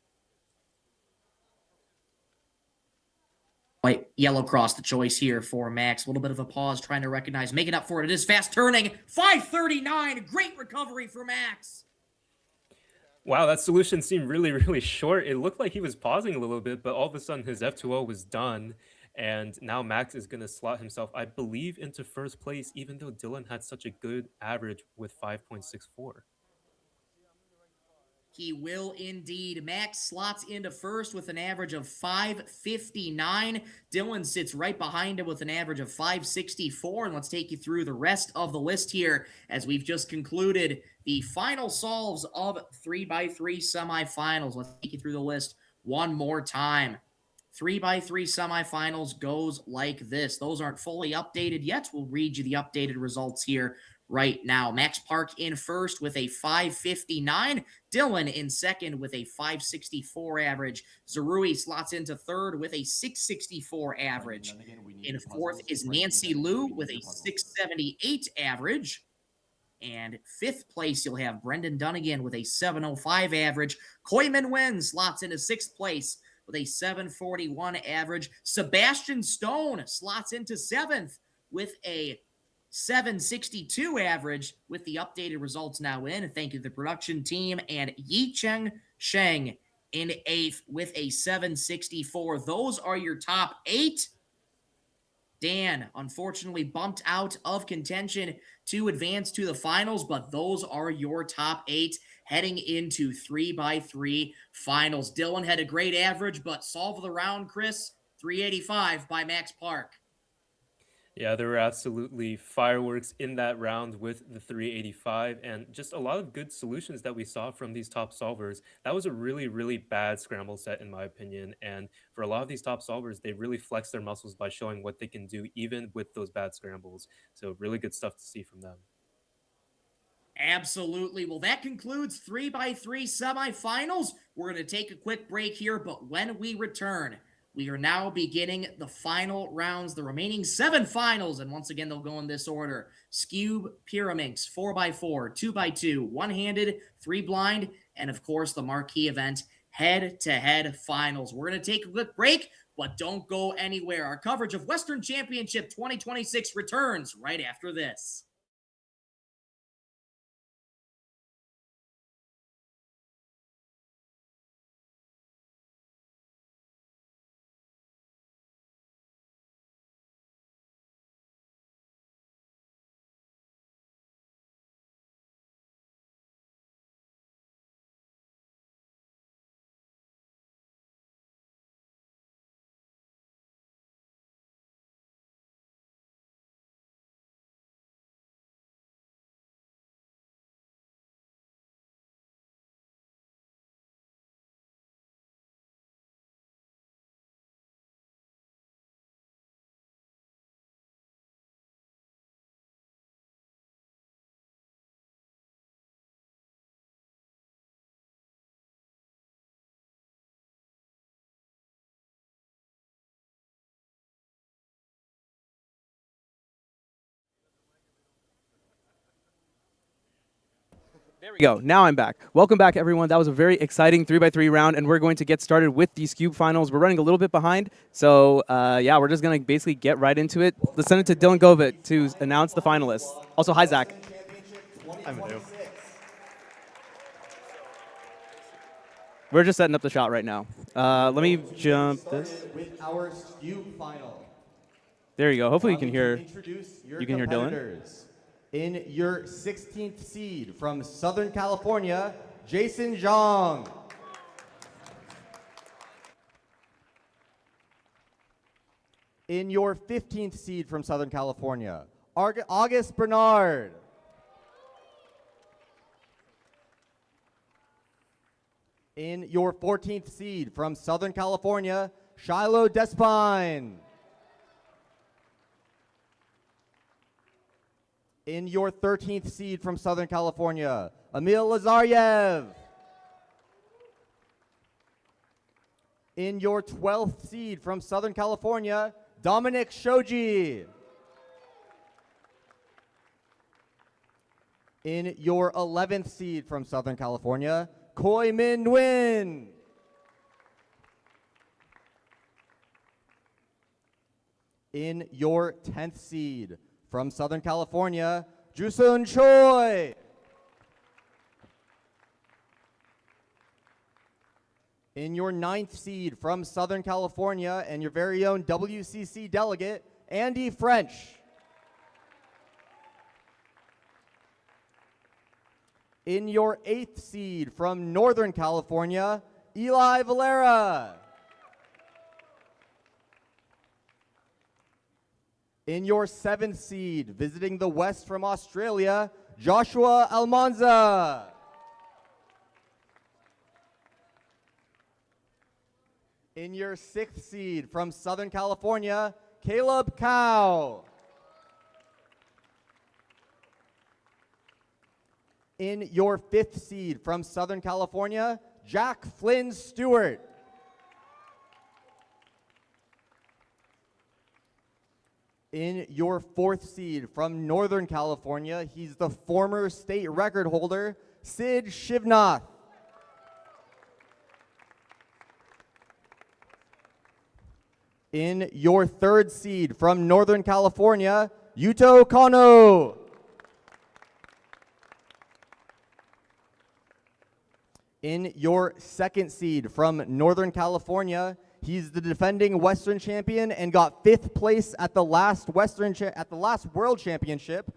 White, yellow cross the choice here for Max. A little bit of a pause trying to recognize, making up for it. It is fast turning. 539. Great recovery for Max. Wow, that solution seemed really, really short. It looked like he was pausing a little bit, but all of a sudden his F2O was done. And now Max is going to slot himself, I believe, into first place, even though Dylan had such a good average with 5.64. He will indeed. Max slots into first with an average of 559. Dylan sits right behind him with an average of 564. And let's take you through the rest of the list here as we've just concluded the final solves of 3x3 semifinals. Let's take you through the list one more time. 3x3 semifinals goes like this. Those aren't fully updated yet. We'll read you the updated results here right now. Max Park in first with a 559. Dylan in second with a 564 average. Zarui slots into third with a 664 average. In fourth is Nancy Liu with a 678 average. And fifth place, you'll have Brendan Dunnigan with a 705 average. Koyman Wen slots into sixth place with a 741 average. Sebastian Stone slots into seventh with a 762 average with the updated results now in. Thank you to the production team. And Yicheng Sheng in eighth with a 764. Those are your top 8. Dan, unfortunately, bumped out of contention to advance to the finals, but those are your top 8 heading into 3x3 finals. Dylan had a great average, but solve of the round, Chris, 385 by Max Park. Yeah, there were absolutely fireworks in that round with the 385 and just a lot of good solutions that we saw from these top solvers. That was a really, really bad scramble set in my opinion. And for a lot of these top solvers, they really flex their muscles by showing what they can do even with those bad scrambles. So really good stuff to see from them. Absolutely. Well, that concludes 3x3 semifinals. We're going to take a quick break here, but when we return, we are now beginning the final rounds, the remaining 7 finals. And once again, they'll go in this order. Skewb, Pyraminx, 4x4, 2x2, one-handed, 3 blind, and of course, the marquee event, head-to-head finals. We're going to take a quick break, but don't go anywhere. Our coverage of Western Championship 2026 returns right after this. There we go. Now I'm back. Welcome back, everyone. That was a very exciting 3x3 round, and we're going to get started with these Cube finals. We're running a little bit behind, so yeah, we're just going to basically get right into it. Let's send it to Dylan Govit to announce the finalists. Also, hi, Zach. I'm new. We're just setting up the shot right now. Let me jump this. With our Skewb final. There you go. Hopefully you can hear. You can hear Dylan. In your 16th seed from Southern California, Jason Zhang. In your 15th seed from Southern California, August Bernard. In your 14th seed from Southern California, Shiloh Despine. In your 13th seed from Southern California, Emil Lazarev. In your 12th seed from Southern California, Dominic Shoji. In your 11th seed from Southern California, Koi Min Nguyen. In your 10th seed from Southern California, Jusun Choi. In your 9th seed from Southern California and your very own WCC delegate, Andy French. In your 8th seed from Northern California, Eli Valera. In your 7th seed, visiting the West from Australia, Joshua Almanza. In your 6th seed from Southern California, Caleb Cow. In your 5th seed from Southern California, Jack Flynn Stewart. In your 4th seed from Northern California, he's the former state record holder, Sid Shivnath. In your 3rd seed from Northern California, Yuto Kono. In your 2nd seed from Northern California, he's the defending Western champion and got 5th place at the last World Championship,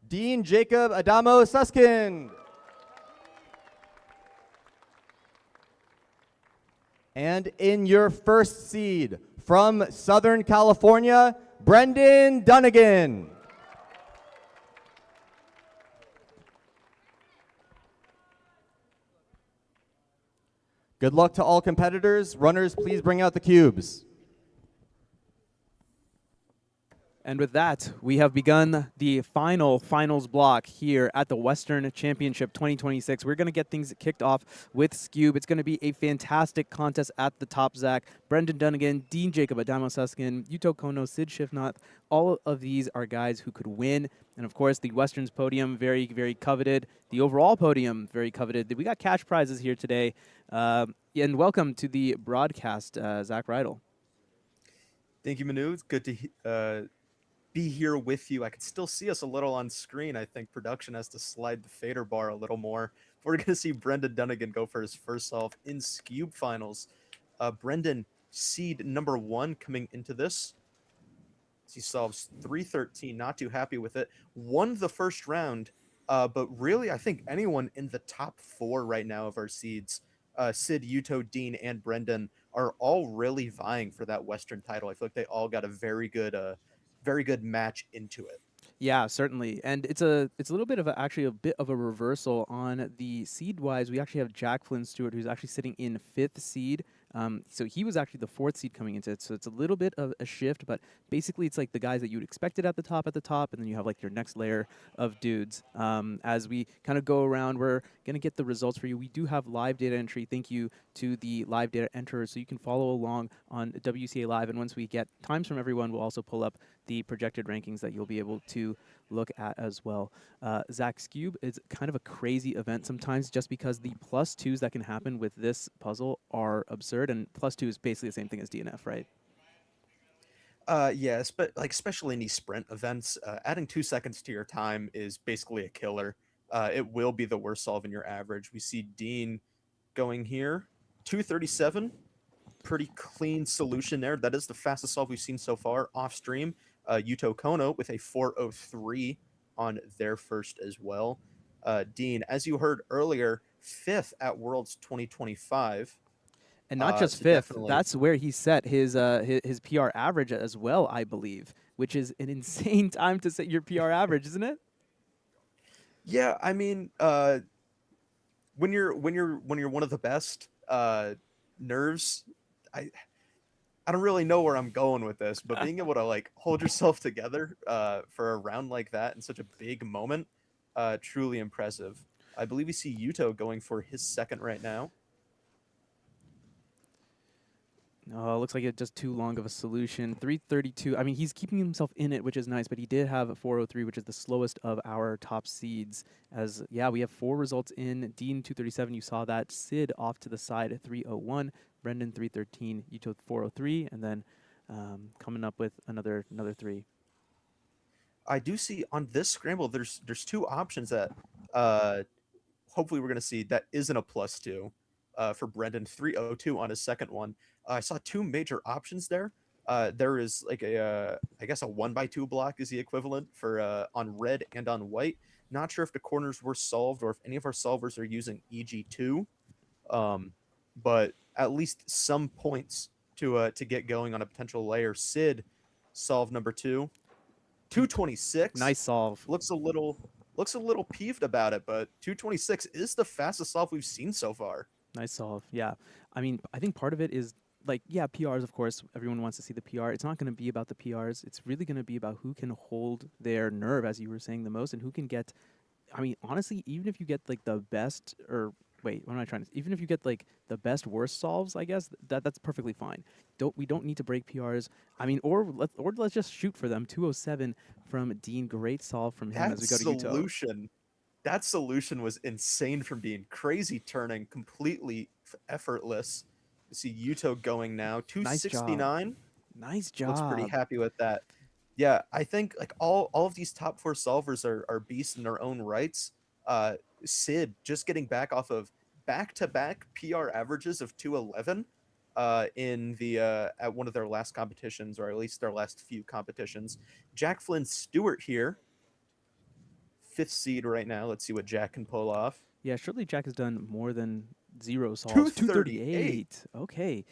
Dean Jacob Adamo Suskind. And in your 1st seed from Southern California, Brendan Dunnigan. Good luck to all competitors. Runners, please bring out the cubes. And with that, we have begun the finals block here at the Western Championship 2026. We're going to get things kicked off with Scube. It's going to be a fantastic contest at the top, Zach. Brendan Dunnigan, Dean Jacob, Adamo Suskin, Yuto Kono, Sid Shifnath. All of these are guys who could win. And of course, the Western's podium, very, very coveted. The overall podium, very coveted. We got cash prizes here today. And welcome to the broadcast, Zach Rydell. Thank you, Manu. It's good to be here with you. I can still see us a little on screen. I think production has to slide the fader bar a little more. We're going to see Brendan Dunnigan go for his first solve in Scube finals. Brendan, seed number 1 coming into this. He solves 313, not too happy with it. Won the first round, but really I think anyone in the top 4 right now of our seeds, Sid, Yuto, Dean, and Brendan, are all really vying for that Western title. I feel like they all got a very good match into it. Yeah, certainly. And it's a little bit of actually a bit of a reversal on the seed wise. We actually have Jack Flynn Stewart, who's actually sitting in 5th seed. So he was actually the 4th seed coming into it. So it's a little bit of a shift, but basically it's like the guys that you would expect it at the top, and then you have like your next layer of dudes. As we kind of go around, we're going to get the results for you. We do have live data entry. Thank you to the live data enterers. So you can follow along on WCA Live. And once we get times from everyone, we'll also pull up the projected rankings that you'll be able to look at as well. Zach, Scube is kind of a crazy event sometimes just because the +2s that can happen with this puzzle are absurd, and +2 is basically the same thing as DNF, right? Yeah, especially in these sprint events, adding 2 seconds to your time is basically a killer. It will be the worst solve in your average. We see Dean going here, 237, pretty clean solution there. That is the fastest solve we've seen so far off stream. Yuto Kono with a 403 on their first as well. Dean, as you heard earlier, 5th at Worlds 2025. And not just 5th, definitely. That's where he set his PR average as well, I believe, which is an insane time to set your PR average, isn't it? Yeah, I mean, when you're one of the best, nerves, I don't really know where I'm going with this, but being able to like hold yourself together for a round like that in such a big moment, truly impressive. I believe we see Yuto going for his 2nd right now. Oh, it looks like it's just too long of a solution. 332. I mean, he's keeping himself in it, which is nice, but he did have a 403, which is the slowest of our top seeds. As, yeah, we have 4 results in. Dean, 237, you saw that. Sid off to the side, 301. Brendan, 313. Yuto, 403. And then coming up with another 3. I do see on this scramble, there's two options that hopefully we're going to see that isn't a +2 for Brendan. 302 on his second one. I saw two major options there. There is like I guess a 1x2 block is the equivalent for on red and on white. Not sure if the corners were solved or if any of our solvers are using EG2, but at least some points to get going on a potential layer. Sid solve number 2. 226. Nice solve. Looks a little peeved about it, but 226 is the fastest solve we've seen so far. Nice solve. Yeah. I mean, I think part of it is like, yeah, PRs, of course, everyone wants to see the PR. It's not going to be about the PRs. It's really going to be about who can hold their nerve, as you were saying, the most, and who can get, I mean, honestly, even if you get like the best, or wait, what am I trying to, even if you get like the best worst solves, I guess that's perfectly fine. We don't need to break PRs. I mean, or let's just shoot for them. 207 from Dean, great solve from him as we go to Yuto. That solution was insane from Dean. Crazy turning, completely effortless. You see Yuto going now. 269. Nice job. Looks pretty happy with that. Yeah, I think like all of these top 4 solvers are beasts in their own rights. Sid just getting back off of back-to-back PR averages of 211 in the at one of their last competitions, or at least their last few competitions. Jack Flynn Stewart here, 5th seed right now. Let's see what Jack can pull off. Yeah, surely Jack has done more than 0 solves. 238. Okay.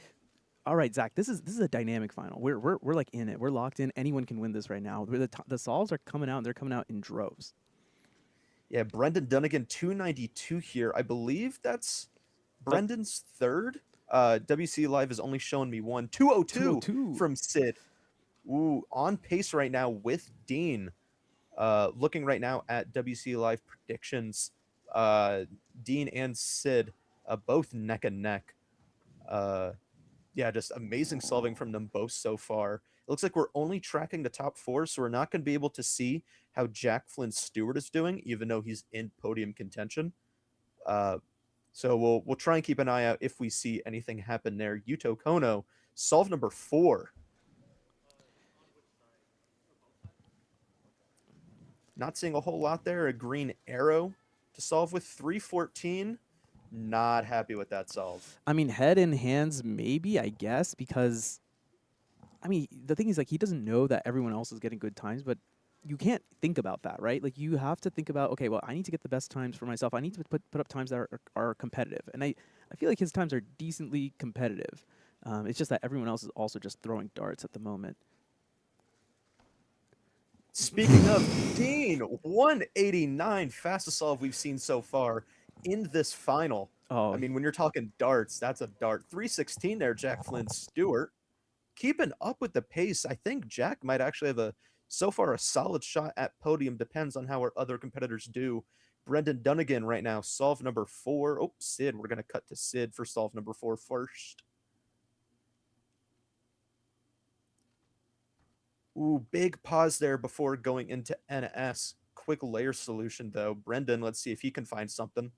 All right, Zach. This is a dynamic final. We're like in it. We're locked in. Anyone can win this right now. The solves are coming out, and they're coming out in droves. Yeah, Brendan Dunnigan, 292 here. I believe that's Brendan's third. WCC Live is only showing me one. 202 from Sid. Ooh, on pace right now with Dean. Looking right now at WCC Live predictions, Dean and Sid both neck and neck. Yeah, just amazing solving from them both so far. It looks like we're only tracking the top 4, so we're not going to be able to see how Jack Flynn Stewart is doing, even though he's in podium contention. So we'll try and keep an eye out if we see anything happen there. Yuto Kono, solve number 4. Not seeing a whole lot there. A green arrow to solve with. 314. Not happy with that solve. I mean, head in hands, maybe, I guess, because, I mean, the thing is, like, he doesn't know that everyone else is getting good times, but you can't think about that, right? Like, you have to think about, okay, well, I need to get the best times for myself. I need to put up times that are competitive. And I feel like his times are decently competitive. It's just that everyone else is also just throwing darts at the moment. Speaking of, Dean, 189, fastest solve we've seen so far in this final. Oh, I mean, when you're talking darts, that's a dart. 316 there, Jack Flynn Stewart. Keeping up with the pace. I think Jack might actually have so far a solid shot at podium. Depends on how our other competitors do. Brendan Dunnigan right now, solve number 4. Oh, Sid, we're going to cut to Sid for solve number 4 first. Ooh, big pause there before going into NS. Quick layer solution, though. Brendan, let's see if he can find something.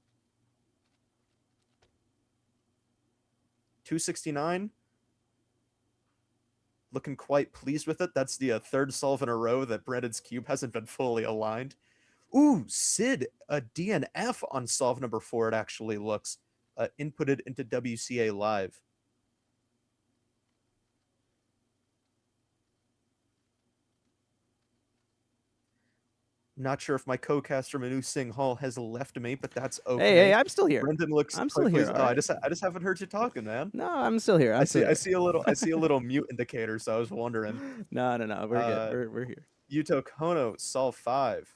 269. Looking quite pleased with it. That's the third solve in a row that Brendan's cube hasn't been fully aligned. Ooh, Sid, a DNF on solve number 4, it actually looks. Inputted into WCA Live. Not sure if my co-caster Manu Singh Hall has left me, but that's okay. Hey, I'm still here. Brendan looks. I'm still here. Oh, I just haven't heard you talking, man. No, I'm still here. I see a little mute indicator, so I was wondering. No, we're good. We're here. Yuto Kono, solve 5.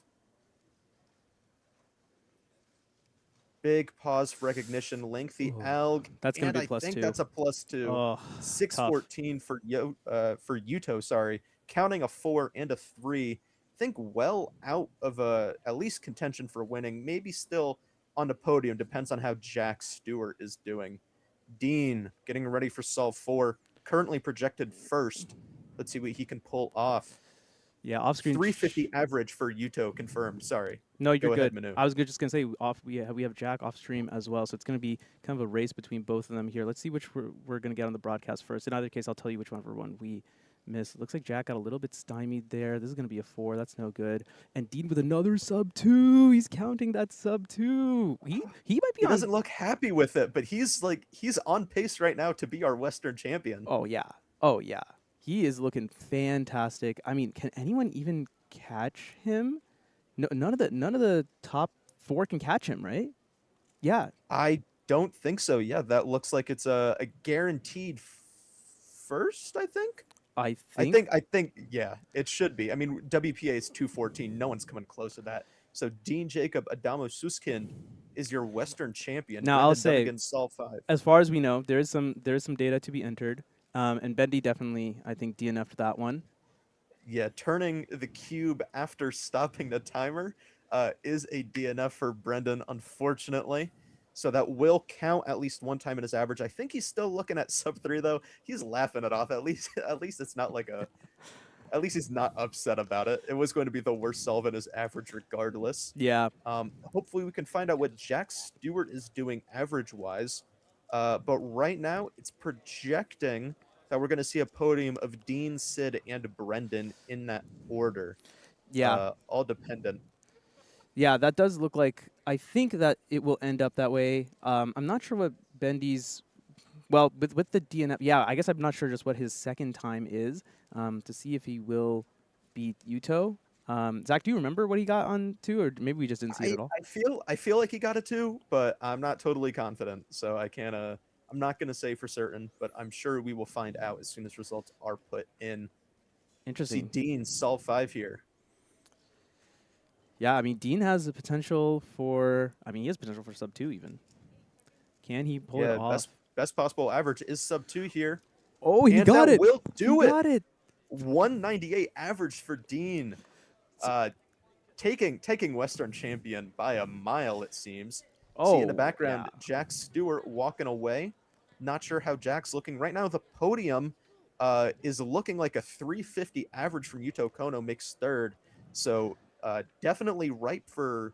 Big pause for recognition, lengthy alg. That's gonna be +2. I think that's a +2. Oh, 614 for Yuto. Sorry, counting a 4 and a 3. I think well out of at least contention for winning. Maybe still on the podium. Depends on how Jack Stewart is doing. Dean getting ready for solve 4. Currently projected first. Let's see what he can pull off. Yeah, off screen 350 average for Yuto confirmed. Sorry. No, you're Go good. ahead, Manu. I was just gonna say we have Jack off stream as well, so it's gonna be kind of a race between both of them here. Let's see which we're gonna get on the broadcast first. In either case, I'll tell you which one we Miss. Looks like Jack got a little bit stymied there. This is going to be a 4. That's no good. And Dean with another sub 2. He's counting that sub 2. He might be He on. doesn't look happy with it, but he's on pace right now to be our Western champion. Oh yeah. Oh yeah. He is looking fantastic. I mean, can anyone even catch him? No, none of the top 4 can catch him, right? Yeah. I don't think so. Yeah, that looks like it's a guaranteed first, I think. I think yeah, it should be. I mean, WPA is 214. No one's coming close to that. So Dean Jacob Adamo Suskind is your Western champion. Now I'll say, Sol 5. as far as we know, there is some data to be entered, and Bendy definitely, I think, DNF'd that one. Yeah, turning the cube after stopping the timer is a DNF for Brendan, unfortunately. So that will count at least one time in his average. I think he's still looking at sub 3 though. He's laughing it off. At least it's not like a. At least he's not upset about it. It was going to be the worst solve in his average regardless. Yeah. Hopefully we can find out what Jack Stewart is doing average wise. But right now it's projecting that we're going to see a podium of Dean, Sid, and Brendan in that order. Yeah. All dependent. Yeah, that does look like. I think that it will end up that way. I'm not sure what Bendy's. Well, with the DNF, yeah, I guess I'm not sure just what his second time is. To see if he will beat Yuto. Zach, do you remember what he got on 2, or maybe we just didn't see it at all? I feel like he got a 2, but I'm not totally confident, so I can't. I'm not gonna say for certain, but I'm sure we will find out as soon as results are put in. Interesting. See Dean Sol 5 here. Yeah, I mean, Dean has the potential for. I mean, he has potential for sub 2 even. Can he pull it off? Best possible average is sub 2 here. Oh, he got it. Will do he it. Got it. 198 average for Dean. Taking Western champion by a mile, it seems. See in the background, yeah. Jack Stewart walking away. Not sure how Jack's looking right now. The podium is looking like a 350 average from Yuto Kono, makes 3rd. So definitely ripe for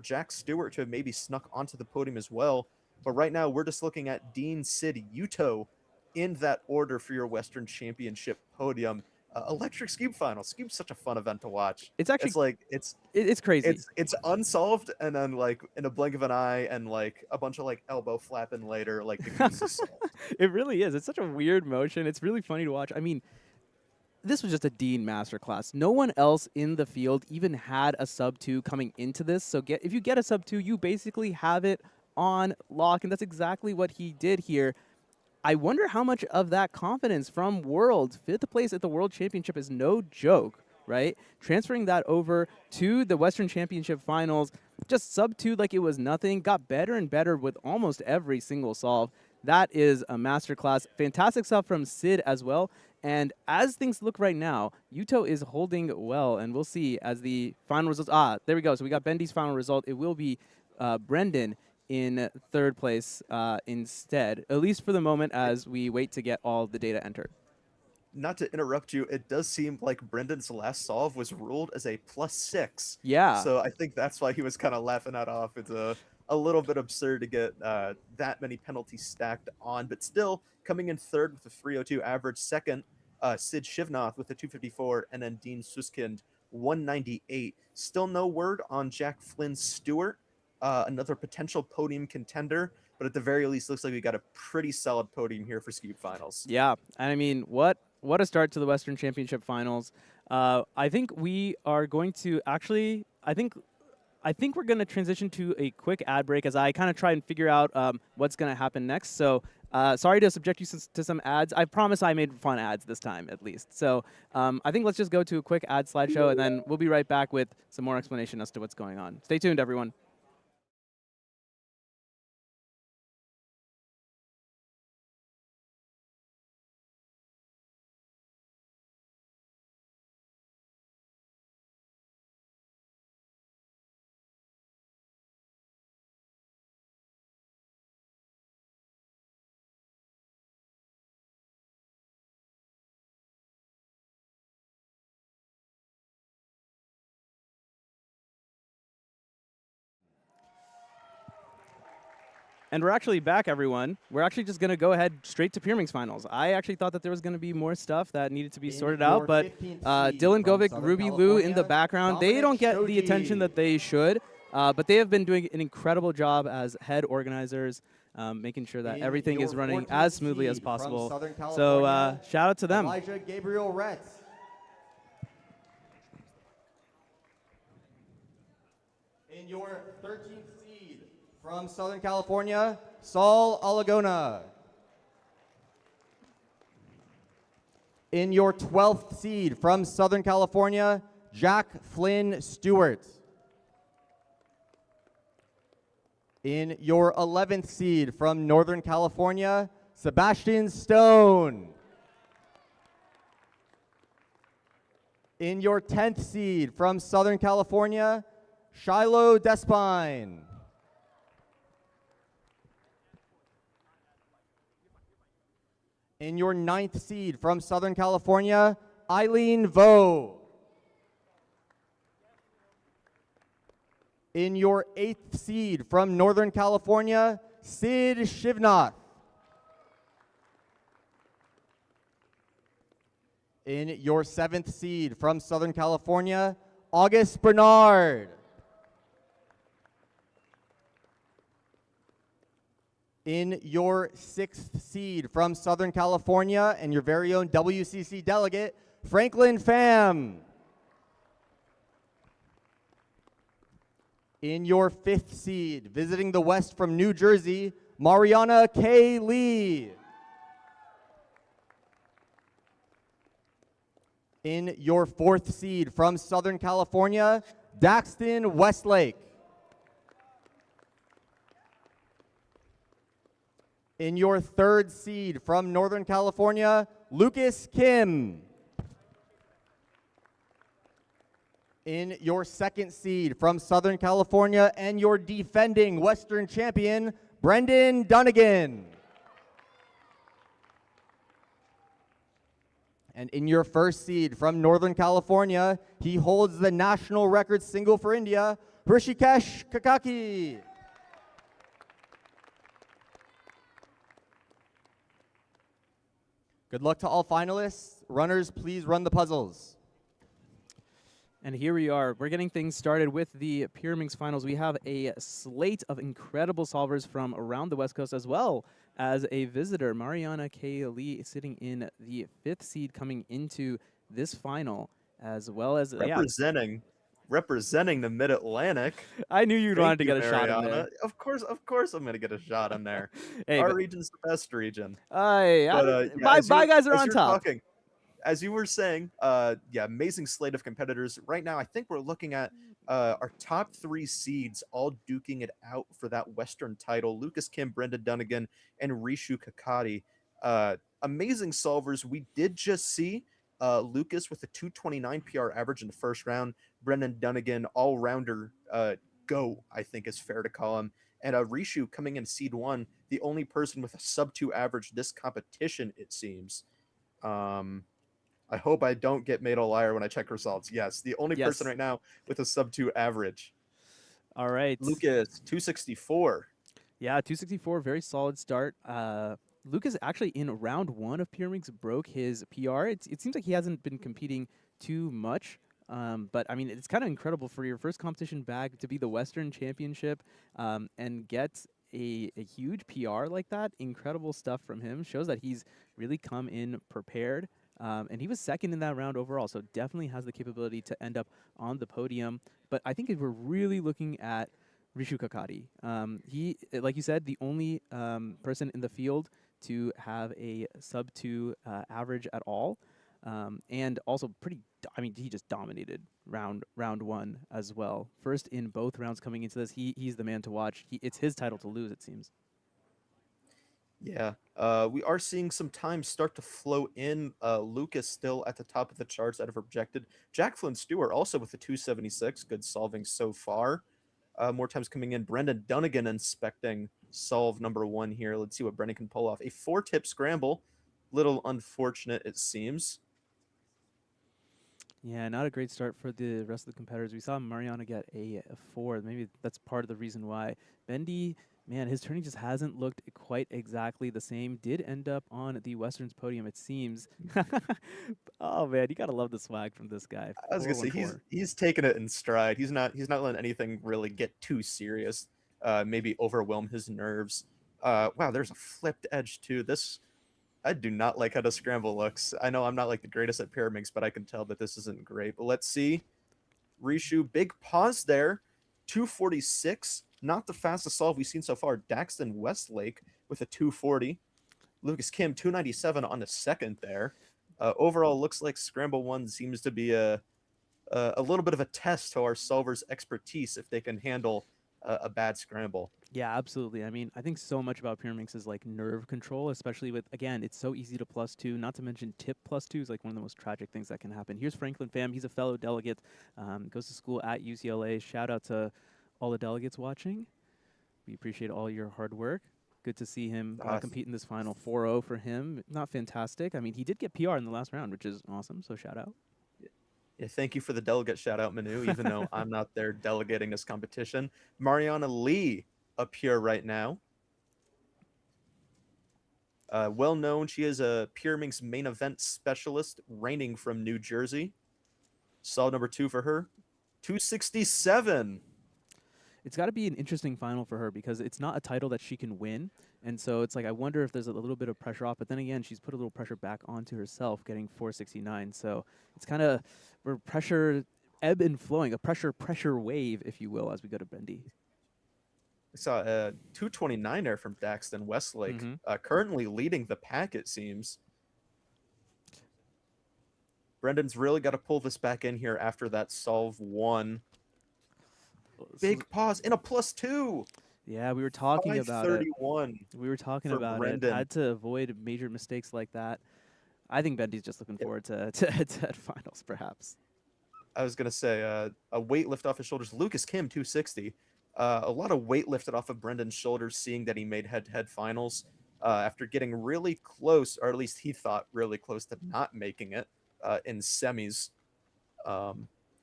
Jack Stewart to have maybe snuck onto the podium as well. But right now we're just looking at Dean, Sid, Yuto in that order for your Western Championship podium. Electric Scube Finals. Scube's such a fun event to watch. It's actually it's crazy. It's unsolved, and then like in a blink of an eye, and like a bunch of like elbow flapping later, like the goose is solved. It really is. It's such a weird motion. It's really funny to watch. I mean, this was just a Dean masterclass. No one else in the field even had a sub 2 coming into this. So if you get a sub 2, you basically have it on lock, and that's exactly what he did here. I wonder how much of that confidence from Worlds, 5th place at the World Championship is no joke, right? Transferring that over to the Western Championship Finals, just sub 2 like it was nothing, got better and better with almost every single solve. That is a masterclass. Fantastic stuff from Sid as well. And as things look right now, Yuto is holding well, and we'll see as the final results. There we go. So we got Bendy's final result. It will be Brendan in 3rd place instead, at least for the moment, as we wait to get all the data entered. Not to interrupt you, it does seem like Brendan's last solve was ruled as a +6. Yeah. So I think that's why he was kind of laughing that off. It's a little bit absurd to get that many penalties stacked on, but still coming in 3rd with a 302 average. 2nd, Sid Shivnath with a 254, and then Dean Suskind 198. Still no word on Jack Flynn Stewart. Another potential podium contender, but at the very least, looks like we got a pretty solid podium here for Scube Finals. Yeah, and I mean, what a start to the Western Championship Finals. I think we are going to actually, I think we're going to transition to a quick ad break as I kind of try and figure out what's going to happen next. So sorry to subject you to some ads. I promise I made fun ads this time, at least. So I think let's just go to a quick ad slideshow, and then we'll be right back with some more explanation as to what's going on. Stay tuned, everyone. And we're actually back, everyone. We're actually just going to go ahead straight to Pyramix Finals. I actually thought that there was going to be more stuff that needed to be sorted out, but Dylan Govic, Ruby Lou in the background, they don't get the attention that they should, but they have been doing an incredible job as head organizers, making sure that everything is running as smoothly as possible. So shout out to them. Elijah Gabriel Retz. In your 13th seed from Southern California, Saul Alagona. In your 12th seed from Southern California, Jack Flynn Stewart. In your 11th seed from Northern California, Sebastian Stone. In your 10th seed from Southern California, Shiloh Despine. In your 9th seed from Southern California, Eileen Vo. In your 8th seed from Northern California, Sid Shivnath. In your 7th seed from Southern California, August Bernard. In your 6th seed from Southern California and your very own WCC delegate, Franklin Pham. In your 5th seed, visiting the West from New Jersey, Mariana K. Lee. In your 4th seed from Southern California, Daxton Westlake. In your 3rd seed from Northern California, Lucas Kim. In your 2nd seed from Southern California and your defending Western champion, Brendan Dunnigan. And in your 1st seed from Northern California, he holds the national record single for India, Rishikesh Kakaki. Good luck to all finalists. Runners, please run the puzzles. And here we are. We're getting things started with the Pyramix Finals. We have a slate of incredible solvers from around the West Coast, as well as a visitor, Mariana K. Lee, sitting in the 5th seed coming into this final, as well as representing the Mid-Atlantic. I knew you'd wanted to get a shot in there. Of course, I'm going to get a shot in there. Hey, our region's the best region. My guys are on top. As you were saying, yeah, amazing slate of competitors. Right now, I think we're looking at our top 3 seeds all duking it out for that Western title. Lucas Kim, Brendan Dunnigan, and Rishu Kakati. Amazing solvers. We did just see Lucas with a 229 PR average in the first round. Brendan Dunnigan, all-rounder go, I think is fair to call him. And Rishu coming in seed 1, the only person with a sub-2 average this competition, it seems. I hope I don't get made a liar when I check results. Yes, the only person right now with a sub-2 average. All right. Lucas, 264. Yeah, 264, very solid start. Lucas actually in round 1 of Pyramix broke his PR. It seems like he hasn't been competing too much, but I mean, it's kind of incredible for your first competition back to be the Western Championship and get a huge PR like that. Incredible stuff from him. Shows that he's really come in prepared. And he was 2nd in that round overall, so definitely has the capability to end up on the podium. But I think if we're really looking at Rishu Kakati, he, like you said, the only person in the field to have a sub-2 average at all, and also I mean, he just dominated round 1 as well. First in both rounds coming into this, he's the man to watch. It's his title to lose, it seems. Yeah, we are seeing some time start to flow in. Lucas still at the top of the charts out of projected. Jack Flynn Stewart also with a 276. Good solving so far. More times coming in. Brendan Dunnigan inspecting solve number 1 here. Let's see what Brendan can pull off. A 4-tip scramble. Little unfortunate, it seems. Yeah, not a great start for the rest of the competitors. We saw Mariana get a 4. Maybe that's part of the reason why. Bendy Man, his turning just hasn't looked quite exactly the same. Did end up on the Western's podium, it seems. Oh man, you gotta love the swag from this guy. I was gonna say 414. he's taking it in stride. He's not letting anything really get too serious. Maybe overwhelm his nerves. Wow, there's a flipped edge too. This I do not like how the scramble looks. I know I'm not like the greatest at pyramids, but I can tell that this isn't great. But let's see. Rishu, big pause there. 246, not the fastest solve we've seen so far. Daxton Westlake with a 240. Lucas Kim 297 on the second there. Overall, looks like Scramble 1 seems to be a little bit of a test to our solvers' expertise if they can handle a bad scramble. Yeah, absolutely. I mean, I think so much about Pyraminx is like nerve control, especially with, again, it's so easy to +2, not to mention tip +2 is like one of the most tragic things that can happen. Here's Franklin Pham. He's a fellow delegate, goes to school at UCLA. Shout out to all the delegates watching. We appreciate all your hard work. Good to see him compete in this final. 4-0 for him. Not fantastic. I mean, he did get PR in the last round, which is awesome, so shout out. Yeah, thank you for the delegate shout out, Manu, even though I'm not there delegating this competition. Mariana Lee up here right now. Well known, she is a Pyraminx main event specialist, reigning from New Jersey. Solve number 2 for her. 267. It's got to be an interesting final for her because it's not a title that she can win. And so it's like, I wonder if there's a little bit of pressure off. But then again, she's put a little pressure back onto herself, getting 469. So it's kind of pressure ebb and flowing, a pressure wave, if you will, as we go to Bendy. I saw a 229 there from Daxton Westlake, currently leading the pack, it seems. Brendan's really got to pull this back in here after that solve 1. Big pause in a +2. Yeah, we were talking about it. We were talking about Brendan. it. Had to avoid major mistakes like that. I think Bendy's just looking forward to head-to-head finals, perhaps. I was going to say, a weight lift off his shoulders. Lucas Kim, 260. A lot of weight lifted off of Brendan's shoulders, seeing that he made head-to-head finals after getting really close, or at least he thought really close to not making it in semis.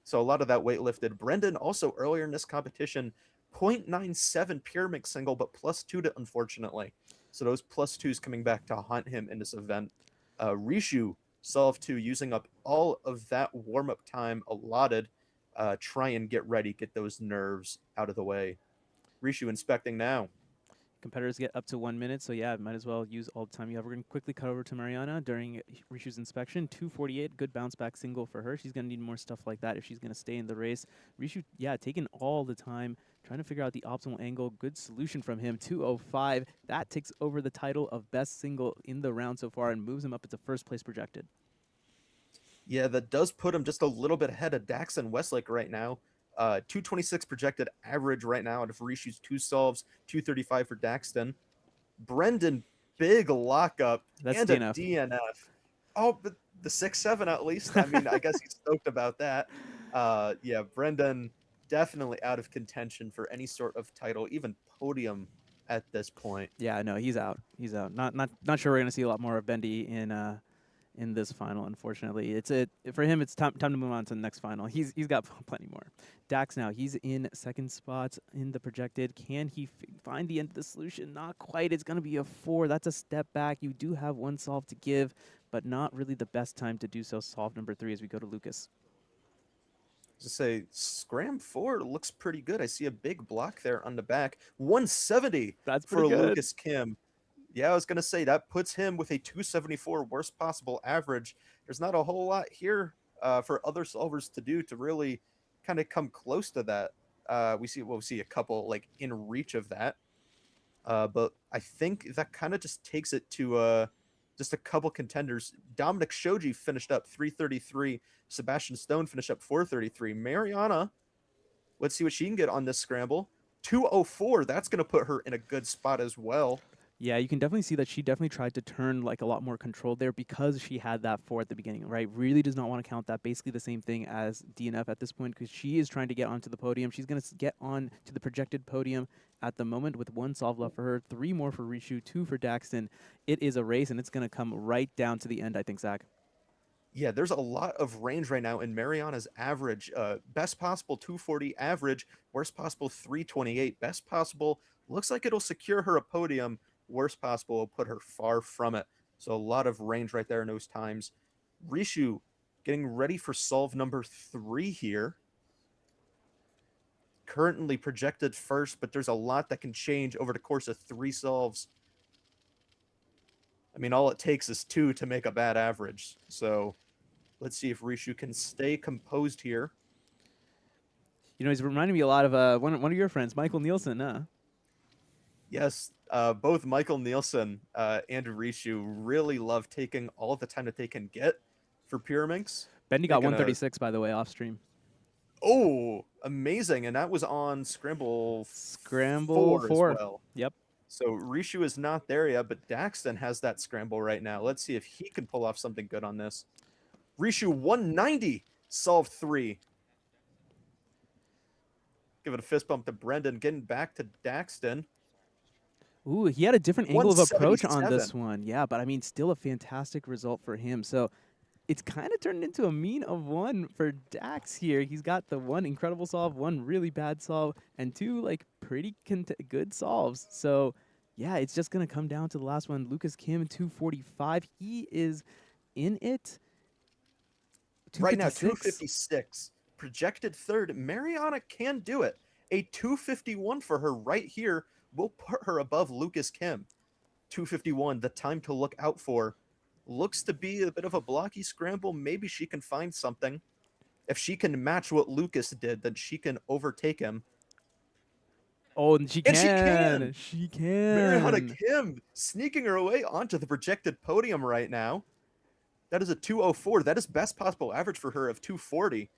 So a lot of that weight lifted. Brendan also earlier in this competition, 0.97 Pyraminx single, but +2 to unfortunately. So those +2s coming back to haunt him in this event. Rishu solve 2, using up all of that warm-up time allotted. Try and get ready, get those nerves out of the way. Rishu inspecting now. Competitors get up to 1 minute, so yeah, might as well use all the time you have. We're going to quickly cut over to Mariana during Rishu's inspection. 248, good bounce back single for her. She's going to need more stuff like that if she's going to stay in the race. Rishu, yeah, taking all the time, trying to figure out the optimal angle. Good solution from him. 205, that takes over the title of best single in the round so far and moves him up into first place projected. Yeah, that does put him just a little bit ahead of Daxton Westlake right now. 226 projected average right now out of Rishu's 2 solves, 235 for Daxton. Brendan, big lockup. That's and DNF. a DNF. Oh, but the 6-7 at least. I mean, I guess he's stoked about that. Yeah, Brendan definitely out of contention for any sort of title, even podium at this point. Yeah, no, he's out. He's out. Not sure we're going to see a lot more of Bendy in this final, unfortunately. For him, it's time to move on to the next final. He's got plenty more. Dax now, he's in second spot in the projected. Can he find the end of the solution? Not quite. It's going to be a 4. That's a step back. You do have 1 solve to give, but not really the best time to do so. Solve number 3 as we go to Lucas. To say, Scram 4 looks pretty good. I see a big block there on the back. 170 That's for pretty good. Lucas Kim. Yeah, I was going to say that puts him with a 274 worst possible average. There's not a whole lot here for other solvers to do to really kind of come close to that. We see a couple like in reach of that. But I think that kind of just takes it to just a couple contenders. Dominic Shoji finished up 333. Sebastian Stone finished up 433. Mariana, let's see what she can get on this scramble. 204. That's going to put her in a good spot as well. Yeah, you can definitely see that she definitely tried to turn like a lot more control there because she had that 4 at the beginning, right? Really does not want to count that. Basically the same thing as DNF at this point because she is trying to get onto the podium. She's going to get on to the projected podium at the moment with 1 solve left for her, 3 more for Rishu, 2 for Daxton. It is a race, and it's going to come right down to the end, I think, Zach. Yeah, there's a lot of range right now in Mariana's average. Best possible 240 average, worst possible 328. Best possible looks like it'll secure her a podium. Worst possible will put her far from it. So a lot of range right there in those times. Rishu getting ready for solve number 3 here. Currently projected first, but there's a lot that can change over the course of 3 solves. I mean, all it takes is 2 to make a bad average. So let's see if Rishu can stay composed here. You know, he's reminding me a lot of one of your friends, Michael Nielsen, huh? Yes, both Michael Nielsen and Rishu really love taking all the time that they can get for Pyraminx. Bendy got 136, by the way, off stream. Oh, amazing. And that was on Scramble 4 as well. Yep. So Rishu is not there yet, but Daxton has that scramble right now. Let's see if he can pull off something good on this. Rishu 190, solve 3. Give it a fist bump to Brendan, getting back to Daxton. Ooh, he had a different angle of approach on this one. Yeah, but I mean, still a fantastic result for him. So it's kind of turned into a mean of 1 for Dax here. He's got the 1 incredible solve, 1 really bad solve, and 2 like pretty good solves. So yeah, it's just going to come down to the last one. Lucas Kim, 245. He is in it. Right now, 256. Projected third. Mariana can do it. A 251 for her right here will put her above Lucas Kim. 251, the time to look out for. Looks to be a bit of a blocky scramble. Maybe she can find something. If she can match what Lucas did, then she can overtake him. Oh, and she can. She can. Mariana Kim sneaking her way onto the projected podium right now. That is a 204. That is best possible average for her of 240.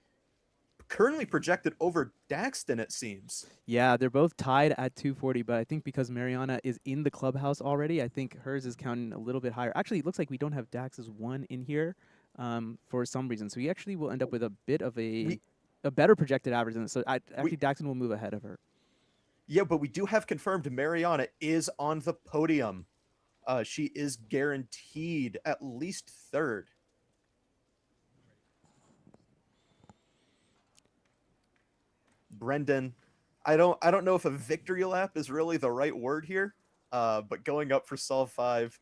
Currently projected over Daxton, it seems. Yeah, they're both tied at 240, but I think because Mariana is in the clubhouse already, I think hers is counting a little bit higher. Actually, it looks like we don't have Dax's 1 in here for some reason. So we actually will end up with a bit of a better projected average than this. So actually, Daxton will move ahead of her. Yeah, but we do have confirmed Mariana is on the podium. She is guaranteed at least third. Brendan, I don't know if a victory lap is really the right word here, but going up for solve 5.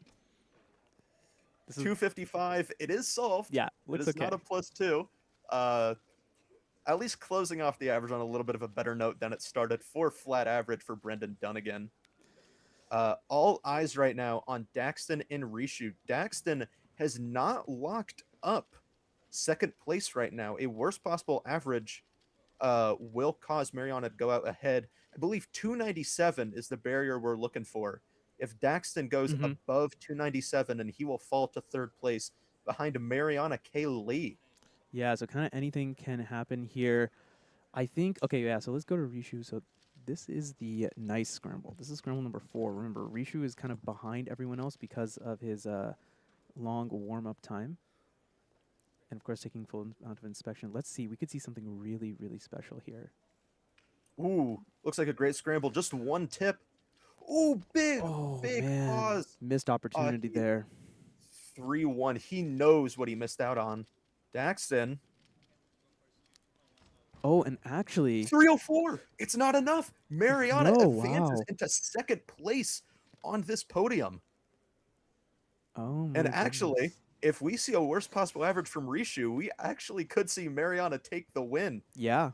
255, it is solved. Yeah, it is not a +2. At least closing off the average on a little bit of a better note than it started for flat average for Brendan Dunnigan. All eyes right now on Daxton and Rishu. Daxton has not locked up second place right now. A worst possible average will cause Mariana to go out ahead. I believe 297 is the barrier we're looking for. If Daxton goes above 297, and he will fall to third place behind Mariana K. Lee. Yeah, so kind of anything can happen here. I think, okay, yeah, so let's go to Rishu. So this is the nice scramble. This is scramble number 4. Remember, Rishu is kind of behind everyone else because of his long warm-up time. And, of course, taking full amount of inspection. Let's see. We could see something really, really special here. Ooh, looks like a great scramble. Just 1 tip. Ooh, big pause. Missed opportunity there. 3-1. He knows what he missed out on. Daxton. Oh, and actually... 304. It's not enough. Mariana advances into second place on this podium. Oh, my And actually... goodness. If we see a worst possible average from Rishu, we actually could see Mariana take the win. Yeah.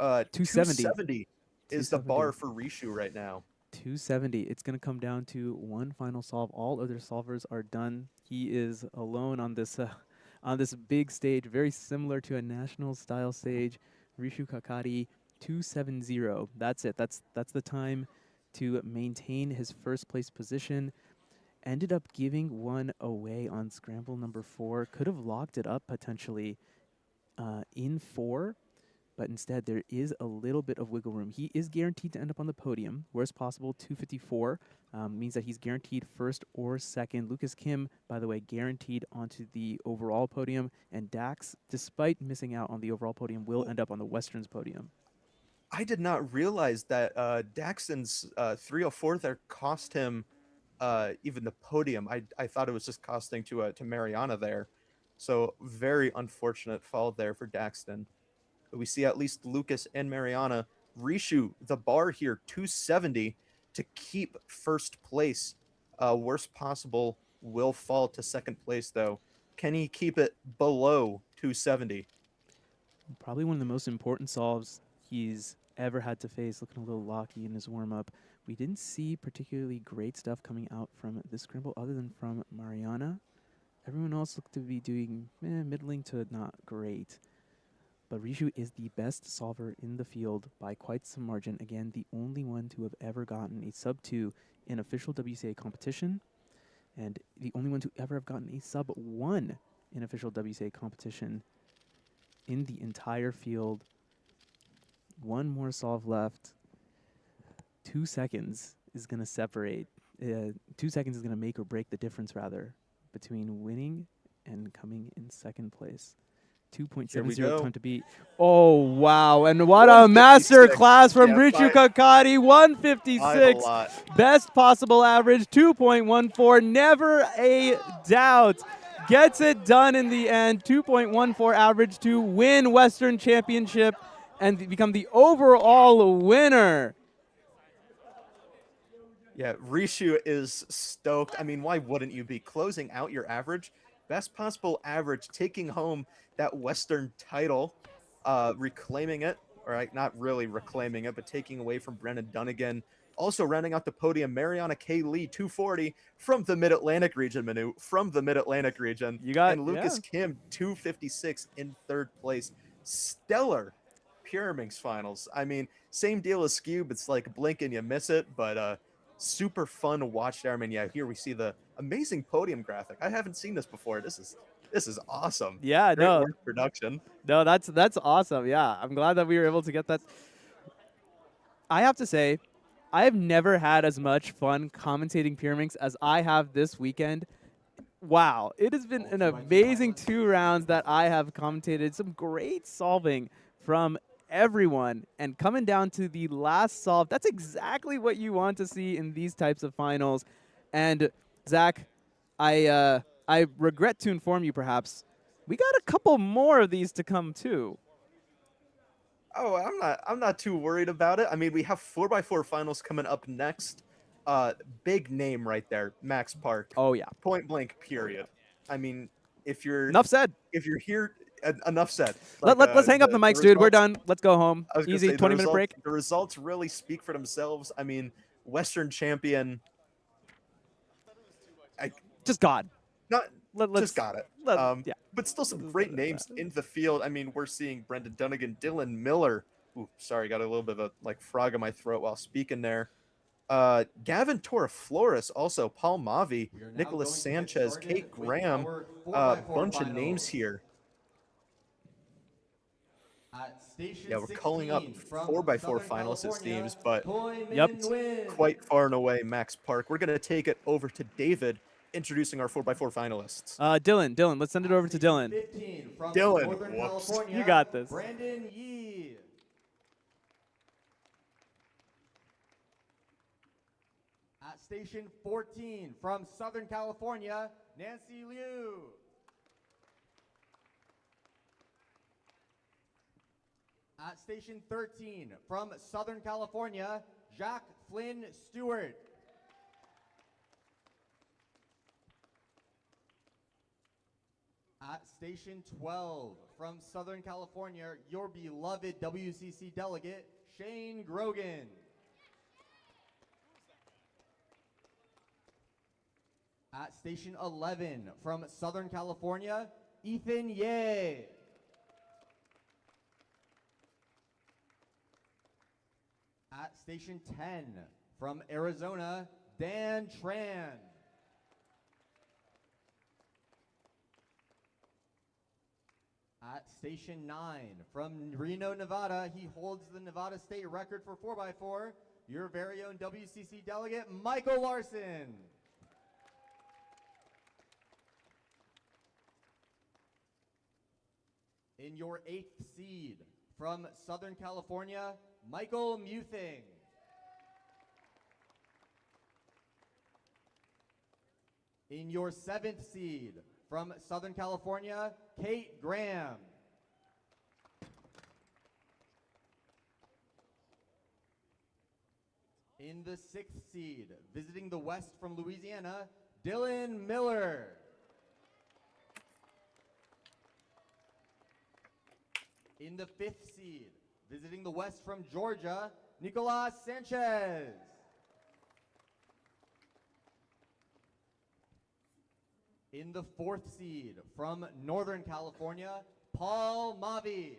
270 is the bar for Rishu right now. 270. It's going to come down to 1 final solve. All other solvers are done. He is alone on this big stage, very similar to a national style stage. Rishu Kakari 270. That's it. That's the time to maintain his first place position. Ended up giving 1 away on scramble number 4. Could have locked it up potentially in 4, but instead there is a little bit of wiggle room. He is guaranteed to end up on the podium. Worst possible, 254. Means that he's guaranteed first or second. Lucas Kim, by the way, guaranteed onto the overall podium. And Dax, despite missing out on the overall podium, will end up on the Westerns podium. I did not realize that Daxton's 304 there cost him even the podium. I thought it was just costing to Mariana there. So very unfortunate fall there for Daxton. But we see at least Lucas and Mariana reshoot the bar here, 270, to keep first place. Worst possible will fall to second place, though. Can he keep it below 270? Probably one of the most important solves he's ever had to face. Looking a little locky in his warm-up. We didn't see particularly great stuff coming out from this scramble other than from Mariana. Everyone else looked to be doing middling to not great. But Rishu is the best solver in the field by quite some margin. Again, the only one to have ever gotten a sub-2 in official WCA competition, and the only one to ever have gotten a sub-1 in official WCA competition in the entire field. One more solve left. 2 seconds is going to separate. 2 seconds is going to make or break the difference, rather, between winning and coming in second place. 2.70 time to beat. Oh, wow. And what a master class from Richu Kakati. 156. Best possible average, 2.14. Never a doubt. Gets it done in the end. 2.14 average to win Western Championship and become the overall winner. Yeah, Rishu is stoked. I mean, why wouldn't you be? Closing out your average, best possible average, taking home that Western title, reclaiming it, or like not really reclaiming it, but taking away from Brendan Dunnigan. Also rounding out the podium, Mariana K. Lee, 240 from the Mid-Atlantic region, Manu, from the Mid-Atlantic region. You got, and Lucas Kim, 256 in third place. Stellar Pyraminx finals. I mean, same deal as Cube. It's like blink and you miss it, but super fun to watch there. I mean, yeah, here we see the amazing podium graphic. I haven't seen this before. This is awesome. Yeah, Great no work, production. No, that's awesome. Yeah, I'm glad that we were able to get that. I have to say, I have never had as much fun commentating Pyraminx as I have this weekend. Wow, it has been an amazing 2 rounds that I have commentated. Some great solving from everyone, and coming down to the last solve, that's exactly what you want to see in these types of finals. And Zach, I regret to inform you, perhaps, we got a couple more of these to come too. Oh, I'm not too worried about it. I mean, we have 4x4 finals coming up next. Big name right there, Max Park. Oh yeah. Point blank, period. I mean, if you're enough said. If you're here, enough said. Like, let's hang up the mics, dude. We're done. Let's go home. Easy, 20-minute break. The results really speak for themselves. I mean, Western champion. Just God. Just got it. Yeah. But still some great names in the field. I mean, we're seeing Brendan Dunnigan, Dylan Miller. Ooh, sorry, got a little bit of a frog in my throat while speaking there. Gavin Torreflores, also Paul Mavi, Nicholas Sanchez, Kate Graham, bunch of names here. Yeah, we're calling up 4x4 finalists, it seems, but quite far and away, Max Park. We're going to take it over to David, introducing our 4x4 finalists. Dylan, let's send it over to Dylan. Dylan, whoops. You got this. Brandon Yee. At station 14 from Southern California, Nancy Liu. At station 13 from Southern California, Jack Flynn Stewart. At station 12 from Southern California, your beloved WCC delegate, Shane Grogan. At station 11 from Southern California, Ethan Ye. At station 10 from Arizona, Dan Tran. At station 9 from Reno, Nevada, he holds the Nevada state record for 4x4, your very own WCC delegate, Michael Larson. In your 8th seed from Southern California, Michael Muthing. In your 7th seed from Southern California, Kate Graham. In the 6th seed, visiting the West from Louisiana, Dylan Miller. In the 5th seed, visiting the West from Georgia, Nicolas Sanchez. In the 4th seed, from Northern California, Paul Mavi.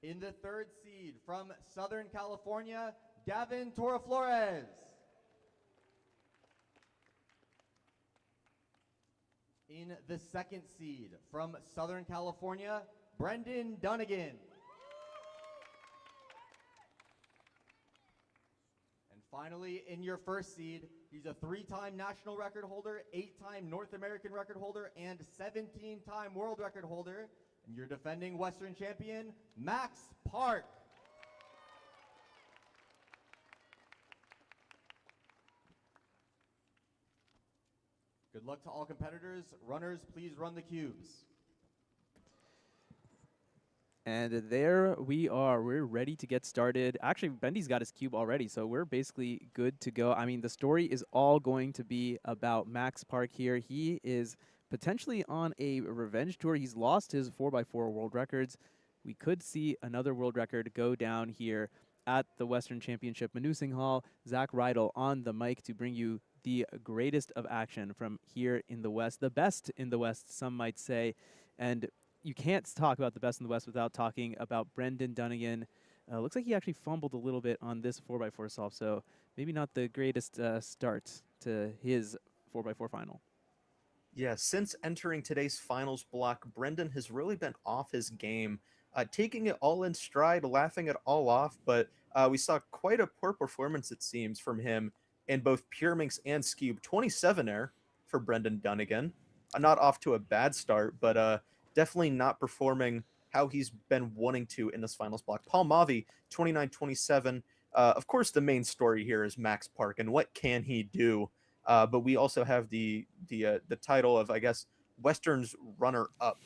In the 3rd seed, from Southern California, Gavin Torreflores. In the 2nd seed, from Southern California, Brendan Dunnigan. And finally, in your 1st seed, he's a 3-time national record holder, 8-time North American record holder, and 17-time world record holder. And your defending Western champion, Max Park. Good luck to all competitors. Runners, please run the cubes. And there we are. We're ready to get started. Actually, Bendy's got his cube already, so we're basically good to go. I mean, the story is all going to be about Max Park here. He is potentially on a revenge tour. He's lost his 4x4 world records. We could see another world record go down here at the Western Championship. Manu Singhal, Zach Rydell on the mic to bring you the greatest of action from here in the West, the best in the West, some might say. And you can't talk about the best in the West without talking about Brendan Dunnigan. Looks like he actually fumbled a little bit on this 4x4 solve, so maybe not the greatest start to his 4x4 final. Yeah, since entering today's finals block, Brendan has really been off his game, taking it all in stride, laughing it all off, but we saw quite a poor performance, it seems, from him in both Pure Minx and Scube. 27 air for Brendan Dunnigan. Not off to a bad start, but definitely not performing how he's been wanting to in this finals block. Paul Mavi, 29-27. Of course, the main story here is Max Park and what can he do. But we also have the title of, I guess, Western's runner-up,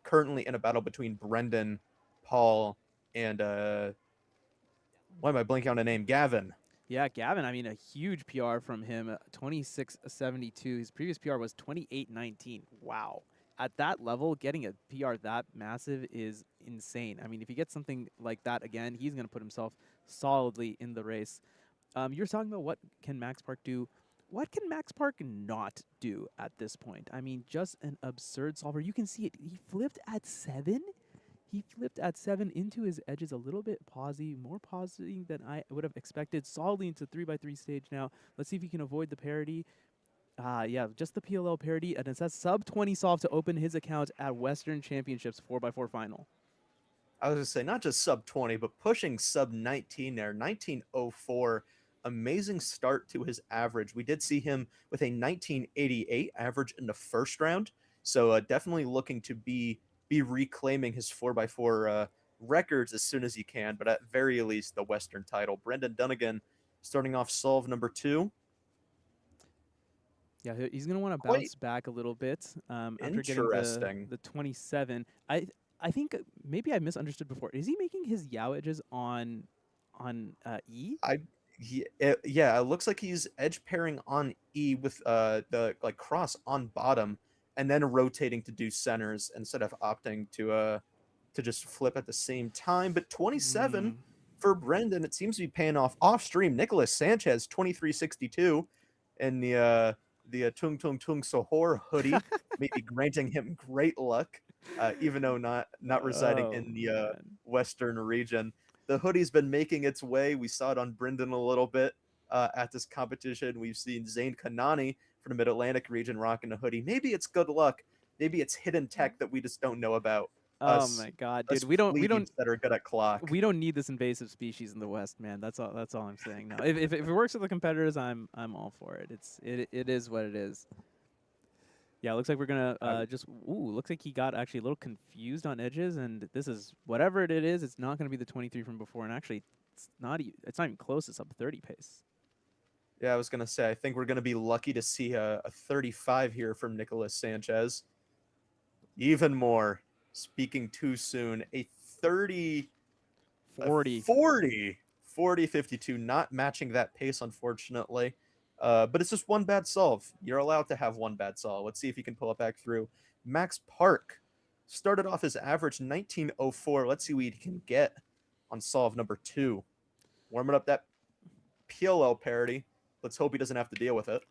currently in a battle between Brendan, Paul, and why am I blanking on a name? Gavin. Yeah, Gavin, I mean, a huge PR from him, 26.72. His previous PR was 28.19. Wow. At that level, getting a PR that massive is insane. I mean, if he gets something like that again, he's going to put himself solidly in the race. You're talking about what can Max Park do. What can Max Park not do at this point? I mean, just an absurd solver. You can see it. He flipped at 7. He flipped at 7 into his edges a little bit pausey, more pausing than I would have expected. Solidly into 3x3 stage now. Let's see if he can avoid the parity. Yeah, just the PLL parity, and it says sub 20 solve to open his account at Western Championships 4x4 final. I was going to say, not just sub 20, but pushing sub 19 there, 1904. Amazing start to his average. We did see him with a 1988 average in the first round, so definitely looking to be reclaiming his 4x4 records as soon as he can, but at very least the Western title. Brendan Dunnigan starting off solve number 2. Yeah, he's going to want to bounce back a little bit after getting the 27. I think maybe I misunderstood before. Is he making his yaw edges on E? Yeah, it looks like he's edge pairing on E with the cross on bottom, and then rotating to do centers instead of opting to just flip at the same time. But 27 for Brendan, it seems to be paying off. Off stream, Nicolas Sanchez, 23.62, and the Tung Tung Tung Sohor hoodie, maybe granting him great luck, even though not residing in the Western region. The hoodie's been making its way. We saw it on Brendan a little bit at this competition. We've seen Zane Kanani from the Mid-Atlantic region rocking a hoodie. Maybe it's good luck. Maybe it's hidden tech that we just don't know about. Oh my God, dude! We don't that are good at clock. We don't need this invasive species in the West, man. That's all I'm saying now. If it works with the competitors, I'm all for it. It is what it is. Yeah, it looks like we're gonna looks like he got actually a little confused on edges, and this is whatever it is. It's not gonna be the 23 from before, and actually, it's not even close to sub 30 pace. Yeah, I was gonna say, I think we're gonna be lucky to see a 35 here from Nicolas Sanchez. Even more, speaking too soon, a 30, 40. 40, 52, not matching that pace, unfortunately. But it's just one bad solve. You're allowed to have one bad solve. Let's see if he can pull it back through. Max Park started off his average 1904. Let's see what he can get on solve number 2. Warming up that PLL parity. Let's hope he doesn't have to deal with it.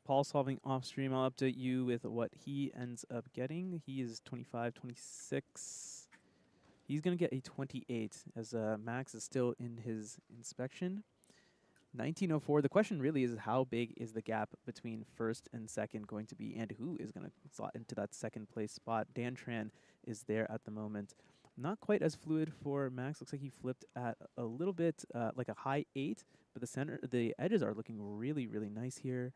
Paul solving off stream. I'll update you with what he ends up getting. He is 25, 26. He's going to get a 28 as Max is still in his inspection. 1904. The question really is how big is the gap between first and second going to be, and who is going to slot into that second place spot? Dan Tran is there at the moment. Not quite as fluid for Max. Looks like he flipped at a little bit like a high 8, but the edges are looking really, really nice here.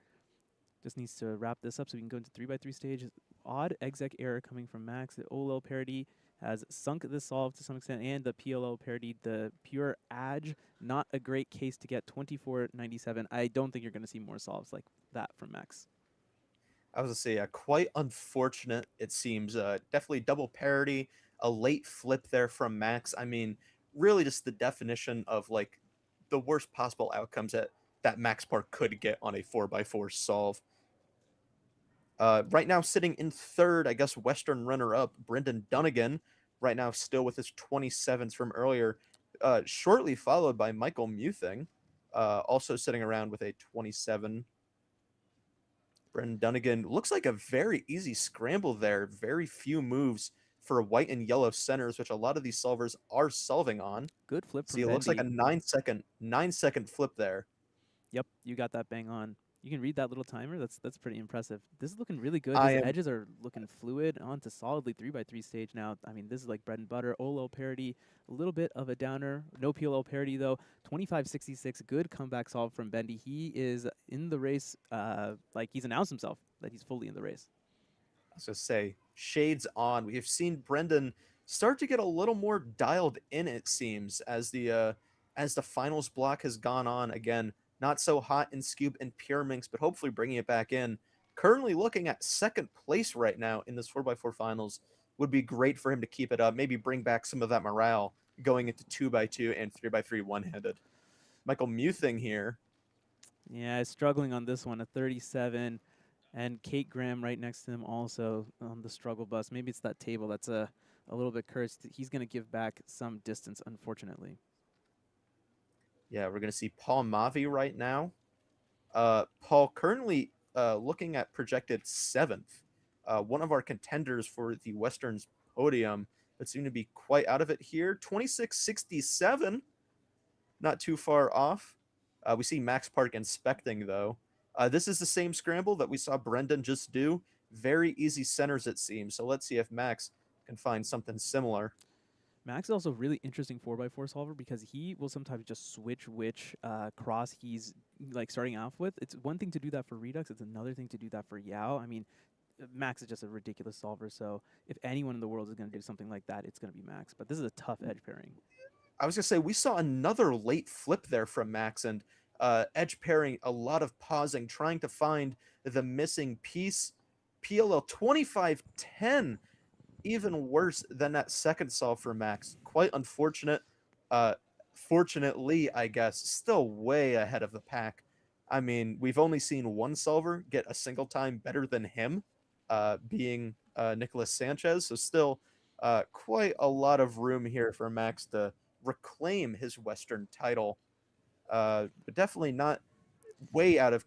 Just needs to wrap this up so we can go into 3x3 stage. Odd exec error coming from Max. The OLL parity has sunk this solve to some extent, and the PLL parity, the pure edge, not a great case to get 24.97. I don't think you're going to see more solves like that from Max. I was going to say, quite unfortunate, it seems. Definitely double parity, a late flip there from Max. I mean, really just the definition of like the worst possible outcomes that Max Park could get on a 4x4 solve. Right now sitting in third, I guess, Western runner-up, Brendan Dunnigan, right now still with his 27s from earlier, shortly followed by Michael Muthing, also sitting around with a 27. Brendan Dunnigan looks like a very easy scramble there. Very few moves for white and yellow centers, which a lot of these solvers are solving on. Good flip from See, it looks like a Bendy. 9-second flip there. Yep, you got that bang on. You can read that little timer. That's pretty impressive. This is looking really good. His edges are looking fluid onto solidly 3x3 stage now. I mean, this is like bread and butter. OLO parity, a little bit of a downer. No PLL parity though. 25.66, good comeback solve from Bendy. He is in the race. Like he's announced himself that he's fully in the race. I was gonna say, shades on. We have seen Brendan start to get a little more dialed in, it seems, as the finals block has gone on. Again, not so hot in Scube and Pure Minx, but hopefully bringing it back in. Currently looking at second place right now in this 4x4 finals. Would be great for him to keep it up. Maybe bring back some of that morale going into 2x2 and 3x3 one-handed. Michael Muthing here. Yeah, struggling on this one, a 37. And Kate Graham right next to him also on the struggle bus. Maybe it's that table that's a little bit cursed. He's going to give back some distance, unfortunately. Yeah, we're going to see Paul Mavi right now. Paul currently looking at projected 7th. One of our contenders for the Western's podium, but seem to be quite out of it here. 26.67, not too far off. We see Max Park inspecting, though. This is the same scramble that we saw Brendan just do. Very easy centers, it seems. So let's see if Max can find something similar. Max is also a really interesting 4x4 solver because he will sometimes just switch which cross he's like starting off with. It's one thing to do that for Redux. It's another thing to do that for Yao. I mean, Max is just a ridiculous solver. So if anyone in the world is going to do something like that, it's going to be Max. But this is a tough edge pairing. I was going to say, we saw another late flip there from Max, and edge pairing, a lot of pausing, trying to find the missing piece. PLL 25-10. Even worse than that second solve for Max. Quite unfortunate. Fortunately, I guess, still way ahead of the pack. I mean, we've only seen one solver get a single time better than him, being Nicolas Sanchez. So still quite a lot of room here for Max to reclaim his Western title. But definitely not way out of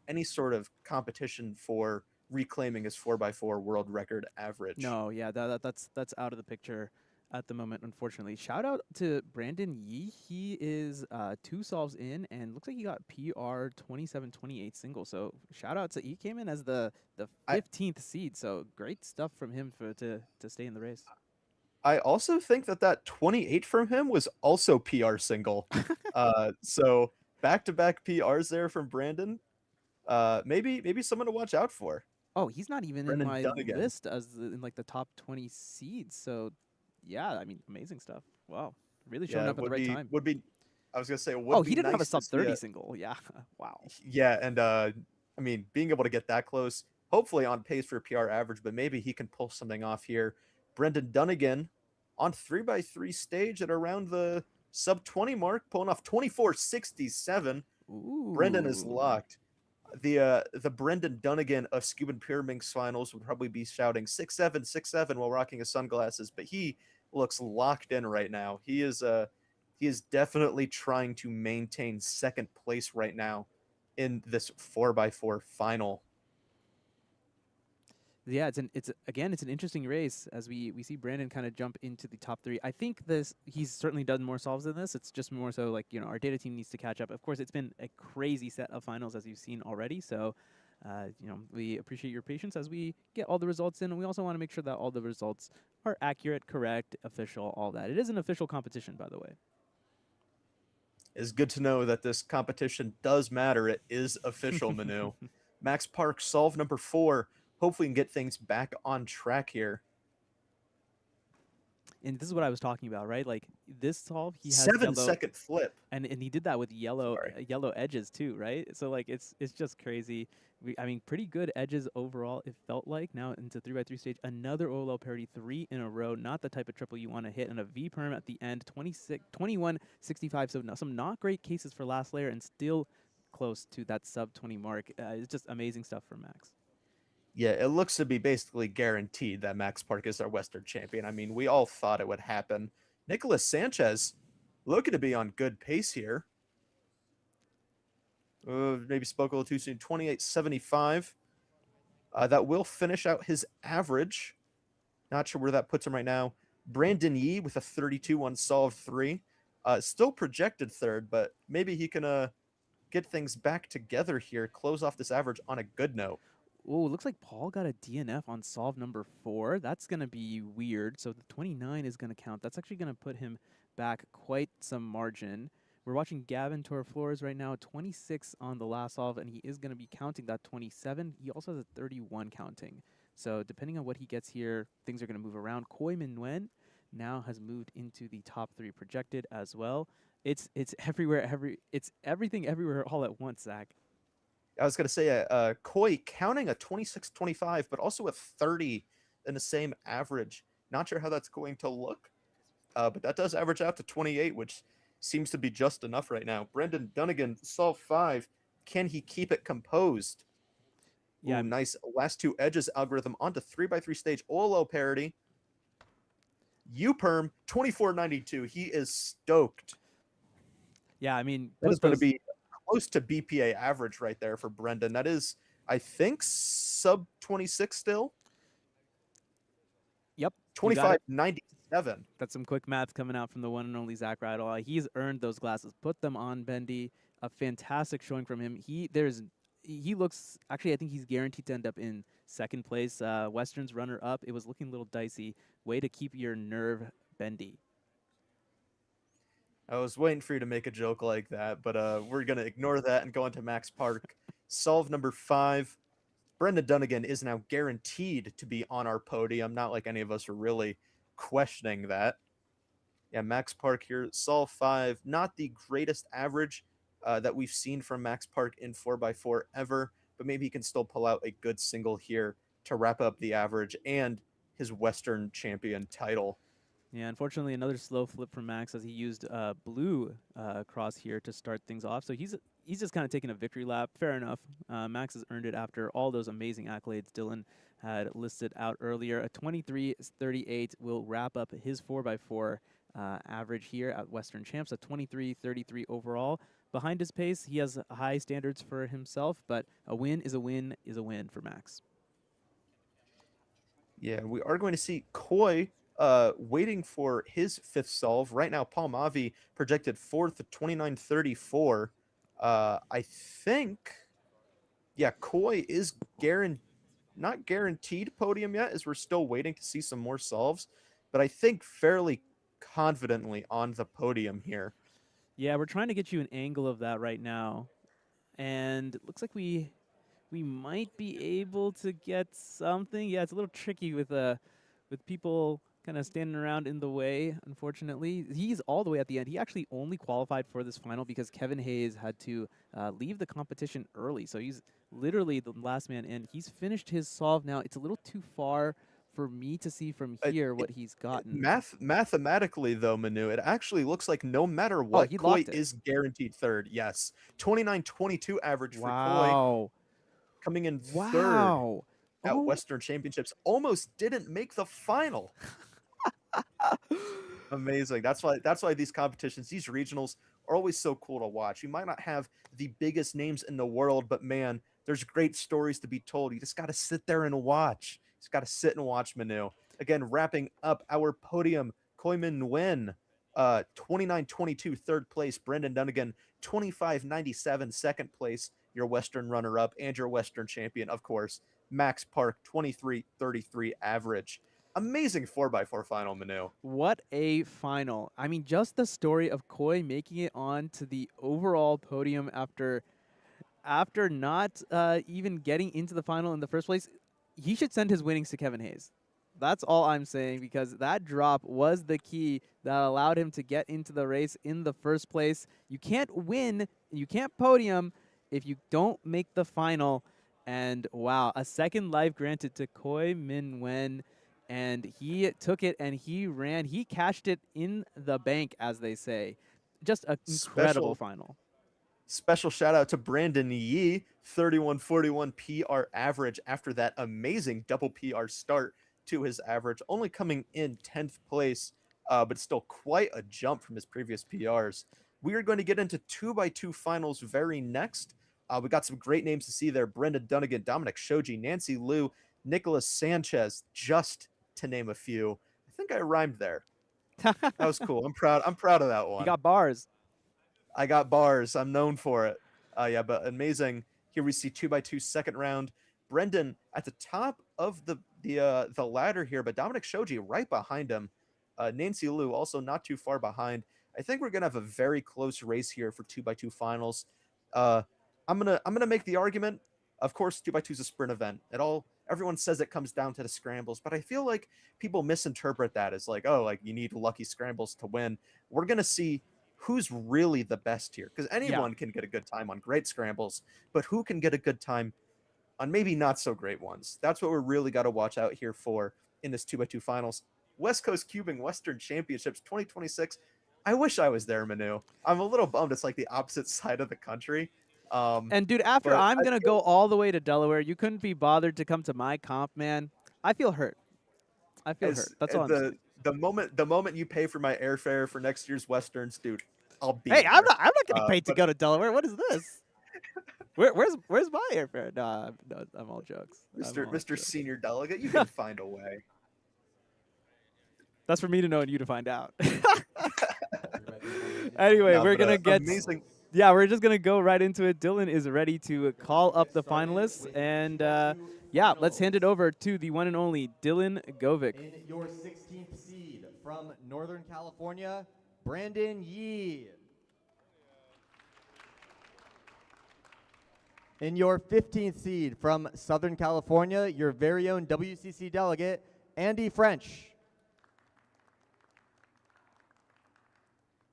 any sort of competition for reclaiming his 4x4 world record average. No, yeah, that's out of the picture at the moment, unfortunately. Shout out to Brandon Yee. He is 2 solves in and looks like he got PR 27-28 single. So shout out to he came in as the 15th seed. So great stuff from him to stay in the race. I also think that 28 from him was also PR single. So back-to-back PRs there from Brandon. Maybe someone to watch out for. Oh, he's not even Brendan in my Dunnigan. list as in like the top 20 seeds. So, yeah, I mean, amazing stuff. Wow, really showing up at the right time. I was gonna say it would Oh, be he didn't have a nice to sub see 30 single. Yeah. Wow. Yeah, and I mean, being able to get that close, hopefully on pace for a PR average, but maybe he can pull something off here. Brendan Dunnigan on 3x3 stage at around the sub 20 mark, pulling off 24.67. Brendan is Ooh. locked. The Brendan Dunnigan of Scoob and Pyraminx finals would probably be shouting 6'7", 6'7" while rocking his sunglasses, but he looks locked in right now. He is definitely trying to maintain second place right now in this 4x4 final. Yeah, it's an interesting race as we see Brandon kind of jump into the top 3. I think he's certainly done more solves than this. It's just more so like, you know, our data team needs to catch up. Of course, it's been a crazy set of finals as you've seen already. So, you know, we appreciate your patience as we get all the results in, and we also want to make sure that all the results are accurate, correct, official, all that. It is an official competition, by the way. It's good to know that this competition does matter. It is official, Manu. Max Park, solve number 4. Hopefully we can get things back on track here. And this is what I was talking about, right? Like this solve, he has 7-second flip, and he did that with yellow edges too, right? So like it's just crazy. I mean, pretty good edges overall. It felt like now into 3x3 stage, another OLO parity 3 in a row. Not the type of triple you want to hit, and a V perm at the end, 21.65. So some not great cases for last layer, and still close to that sub 20 mark. It's just amazing stuff for Max. Yeah, it looks to be basically guaranteed that Max Park is our Western champion. I mean, we all thought it would happen. Nicholas Sanchez looking to be on good pace here. Maybe spoke a little too soon. 28.75. That will finish out his average. Not sure where that puts him right now. Brandon Yee with a 32 on solve 3. Still projected third, but maybe he can get things back together here, close off this average on a good note. Oh, looks like Paul got a DNF on solve number 4. That's going to be weird. So the 29 is going to count. That's actually going to put him back quite some margin. We're watching Gavin Torflores right now, 26 on the last solve, and he is going to be counting that 27. He also has a 31 counting. So depending on what he gets here, things are going to move around. Koi Nguyen now has moved into the top 3 projected as well. It's everywhere. It's everything everywhere all at once, Zach. I was going to say, Koi counting a 26.25, but also a 30 in the same average. Not sure how that's going to look, but that does average out to 28, which seems to be just enough right now. Brendan Dunnigan, solve 5. Can he keep it composed? Yeah, nice. Last 2 edges algorithm onto 3x3 stage. OLO parity. U-perm, 24.92. He is stoked. Yeah, I mean, that's going to be close to BPA average right there for Brendan. That is, I think, sub 26 still. Yep. 25.97. That's some quick math coming out from the one and only Zach Rattle. He's earned those glasses. Put them on, Bendy. A fantastic showing from him. He looks, actually, I think he's guaranteed to end up in second place. Western's runner up. It was looking a little dicey. Way to keep your nerve bendy. I was waiting for you to make a joke like that, but we're going to ignore that and go on to Max Park. Solve number 5. Brendan Dunnigan is now guaranteed to be on our podium. Not like any of us are really questioning that. Yeah, Max Park here. Solve 5. Not the greatest average that we've seen from Max Park in 4x4 ever, but maybe he can still pull out a good single here to wrap up the average and his Western champion title. Yeah, unfortunately, another slow flip from Max as he used blue cross here to start things off. So he's just kind of taking a victory lap. Fair enough. Max has earned it after all those amazing accolades Dylan had listed out earlier. A 23.38 will wrap up his 4x4 average here at Western Champs. A 23.33 overall. Behind his pace, he has high standards for himself, but a win is a win is a win for Max. Yeah, we are going to see Koi waiting for his 5th solve. Right now, Paul Mavi projected 4th at 29.34. I think, yeah, Koi is not guaranteed podium yet, as we're still waiting to see some more solves, but I think fairly confidently on the podium here. Yeah, we're trying to get you an angle of that right now, and it looks like we might be able to get something. Yeah, it's a little tricky with people kind of standing around in the way, unfortunately. He's all the way at the end. He actually only qualified for this final because Kevin Hayes had to leave the competition early. So he's literally the last man in. He's finished his solve now. It's a little too far for me to see from here what he's gotten. Mathematically, though, Manu, it actually looks like no matter what, Koi is guaranteed third. Yes. 29-22 average for Koi. Coming in third at Western Championships. Almost didn't make the final. Amazing. That's why these competitions, these regionals, are always so cool to watch. You might not have the biggest names in the world, but man, there's great stories to be told. You just got to sit there and watch. You just got to sit and watch, Manu. Again, wrapping up our podium, Koi Min Nguyen, 29-22, third place. Brendan Dunnigan, 25-97, second place. Your Western runner-up and your Western champion, of course, Max Park, 23-33 average. Amazing 4x4 final, Manu. What a final. I mean, just the story of Koi making it on to the overall podium after not even getting into the final in the first place. He should send his winnings to Kevin Hayes. That's all I'm saying, because that drop was the key that allowed him to get into the race in the first place. You can't win, you can't podium if you don't make the final. And wow, a second life granted to Koi Min Nguyen, and he took it and he ran. He cashed it in the bank, as they say. Just an incredible final. Special shout out to Brandon Yee, 31-41 PR average after that amazing double PR start to his average, only coming in 10th place, but still quite a jump from his previous PRs. We are going to get into 2x2 finals very next. We got some great names to see there. Brenda Dunnigan, Dominic Shoji, Nancy Liu, Nicholas Sanchez, just to name a few. I think I rhymed there. That was cool. I'm proud of that one. You got bars. I got bars. I'm known for it. Yeah, but amazing. Here we see 2x2 second round. Brendan at the top of the ladder here, but Dominic Shoji right behind him. Nancy Liu also not too far behind. I think we're gonna have a very close race here for 2x2 finals. I'm gonna make the argument. Of course, 2x2 is a sprint event. Everyone says it comes down to the scrambles, but I feel like people misinterpret that as like, oh, like you need lucky scrambles to win. We're gonna see who's really the best here, because anyone can get a good time on great scrambles, but who can get a good time on maybe not so great ones? That's what we really got to watch out here for in this 2x2 finals. West Coast Cubing Western Championships 2026. I wish I was there, Manu. I'm a little bummed it's like the opposite side of the country. And dude, after I'm going to go all the way to Delaware, you couldn't be bothered to come to my comp, man. I feel hurt. I feel hurt. That's all I'm saying. The moment you pay for my airfare for next year's Westerns, dude, I'll be Hey, there. I'm not getting paid to go to Delaware. What is this? Where's my airfare? No, I'm all jokes. Mr. Senior Delegate, you can find a way. That's for me to know and you to find out. Anyway, we're gonna get amazing. Yeah, we're just gonna go right into it. Dylan is ready to call up the finalists, and yeah, let's hand it over to the one and only Dylan Govic. In your 16th seed from Northern California, Brandon Yee. In your 15th seed from Southern California, your very own WCC delegate, Andy French.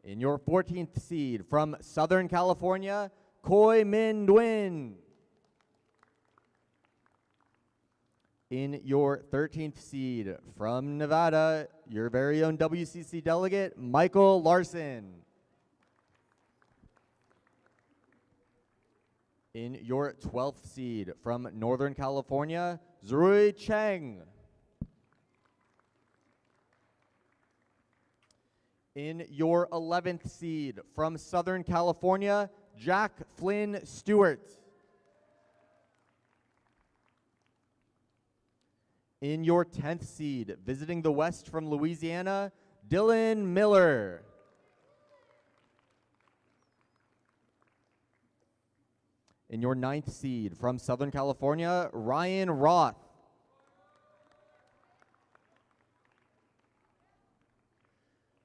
In your 14th seed from Southern California, Koi Min Nguyen. In your 13th seed from Nevada, your very own WCC delegate, Michael Larson. In your 12th seed from Northern California, Zrui Cheng. In your 11th seed from Southern California, Jack Flynn Stewart. In your 10th seed, visiting the West from Louisiana, Dylan Miller. In your 9th seed from Southern California, Ryan Roth.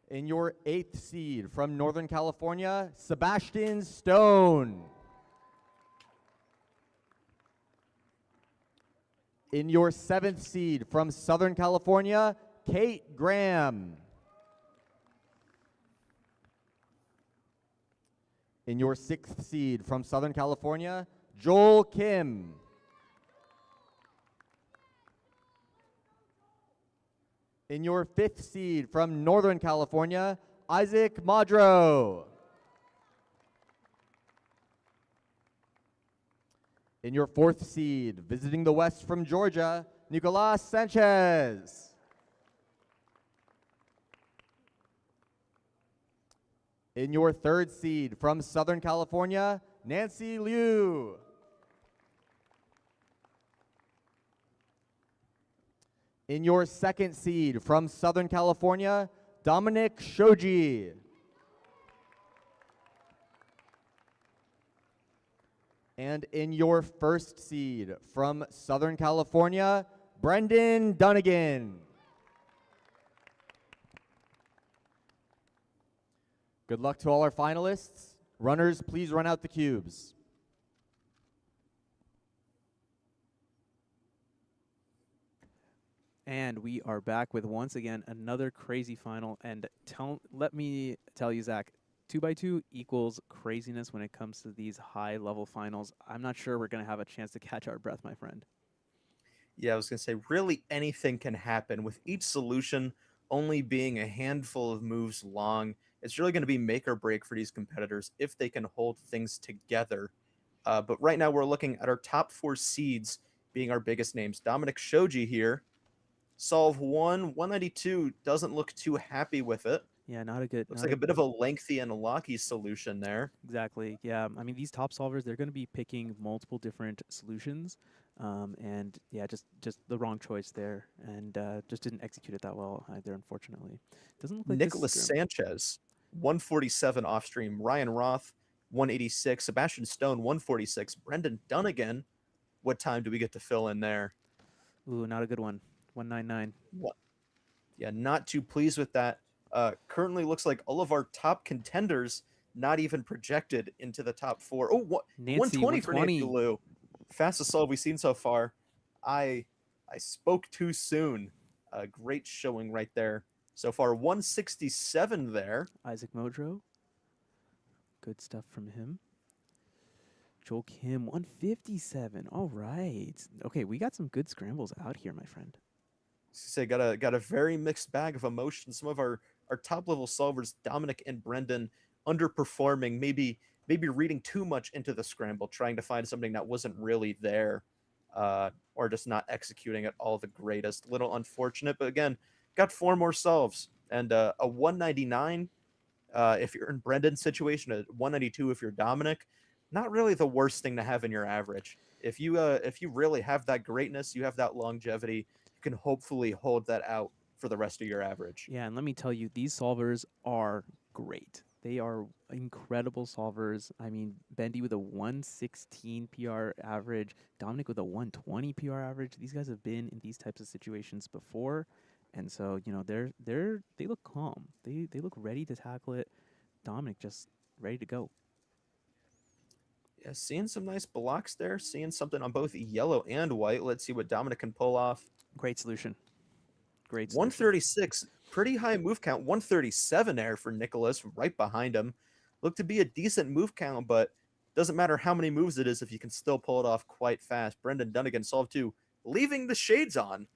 In your 8th seed from Northern California, Sebastian Stone. In your 7th seed from Southern California, Kate Graham. In your 6th seed from Southern California, Joel Kim. In your 5th seed from Northern California, Isaac Madro. In your 4th seed, visiting the West from Georgia, Nicolas Sanchez. In your 3rd seed from Southern California, Nancy Liu. In your 2nd seed from Southern California, Dominic Shoji. And in your 1st seed from Southern California, Brendan Dunnigan. Good luck to all our finalists. Runners, please run out the cubes. And we are back with, once again, another crazy final. And let me tell you, Zach, 2x2 equals craziness when it comes to these high-level finals. I'm not sure we're going to have a chance to catch our breath, my friend. Yeah, I was going to say, really anything can happen with each solution only being a handful of moves long. It's really going to be make or break for these competitors if they can hold things together. But right now we're looking at our top 4 seeds being our biggest names. Dominic Shoji here. Solve 1, 192, doesn't look too happy with it. Yeah, not a good... Looks like a bit of a lengthy and locky solution there. Exactly, yeah. I mean, these top solvers, they're going to be picking multiple different solutions. And yeah, just the wrong choice there. And just didn't execute it that well either, unfortunately. Doesn't look like Nicholas Sanchez, 147 off stream. Ryan Roth, 186. Sebastian Stone, 146. Brendan Dunnigan, what time do we get to fill in there? Ooh, not a good one. 199. What? Yeah, not too pleased with that. Currently looks like all of our top contenders not even projected into the top 4. Oh, Nancy, 120 for Nancy Liu. Fastest solve we've seen so far. I spoke too soon. Great showing right there. So far, 167 there. Isaac Modro. Good stuff from him. Joel Kim, 157. All right. Okay, we got some good scrambles out here, my friend. Say got a very mixed bag of emotions. Some of our top level solvers, Dominic and Brendan, underperforming, maybe reading too much into the scramble, trying to find something that wasn't really there, or just not executing at all the greatest. Little unfortunate, but again, got 4 more solves and a 199 if you're in Brendan's situation, a 192 if you're Dominic. Not really the worst thing to have in your average. If you really have that greatness, you have that longevity, you can hopefully hold that out for the rest of your average. Yeah, and let me tell you, these solvers are great. They are incredible solvers. I mean, Bendy with a 116 PR average, Dominic with a 120 PR average. These guys have been in these types of situations before, and so you know they look calm. They look ready to tackle it. Dominic just ready to go. Yeah, seeing some nice blocks there. Seeing something on both yellow and white. Let's see what Dominic can pull off. Great solution. Great solution. 136. Pretty high move count. 137 there for Nicholas right behind him. Looked to be a decent move count, but doesn't matter how many moves it is if you can still pull it off quite fast. Brendan Dunnigan solved 2, leaving the shades on.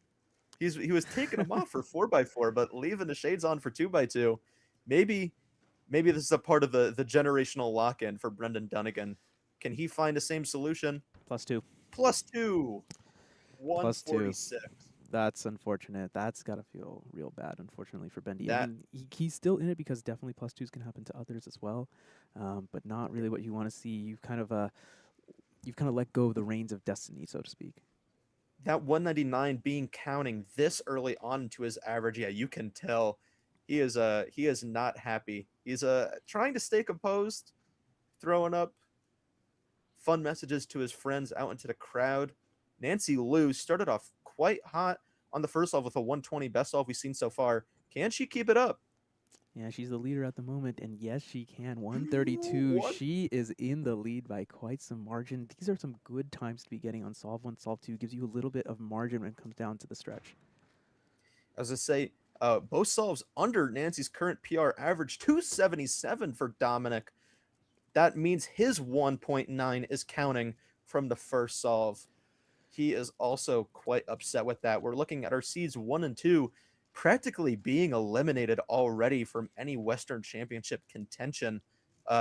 He was taking them off for 4x4, but leaving the shades on for 2x2. Maybe this is a part of the generational lock-in for Brendan Dunnigan. Can he find the same solution? +2. +2. 146. That's unfortunate. That's got to feel real bad, unfortunately, for Bendy. I mean, he's still in it because definitely +2s can happen to others as well, but not really what you want to see. You've kind of let go of the reins of destiny, so to speak. That 199 being counting this early on to his average, yeah, you can tell he is not happy. He's trying to stay composed, throwing up fun messages to his friends out into the crowd. Nancy Liu started off quite hot on the first solve with a 120, best solve we've seen so far. Can she keep it up? Yeah, she's the leader at the moment, and yes, she can. 132. She is in the lead by quite some margin. These are some good times to be getting on solve 1, solve 2. Gives you a little bit of margin when it comes down to the stretch. As I say, both solves under Nancy's current PR average, 277 for Dominic. That means his 1.9 is counting from the first solve. He is also quite upset with that. We're looking at our seeds 1 and 2 practically being eliminated already from any Western Championship contention,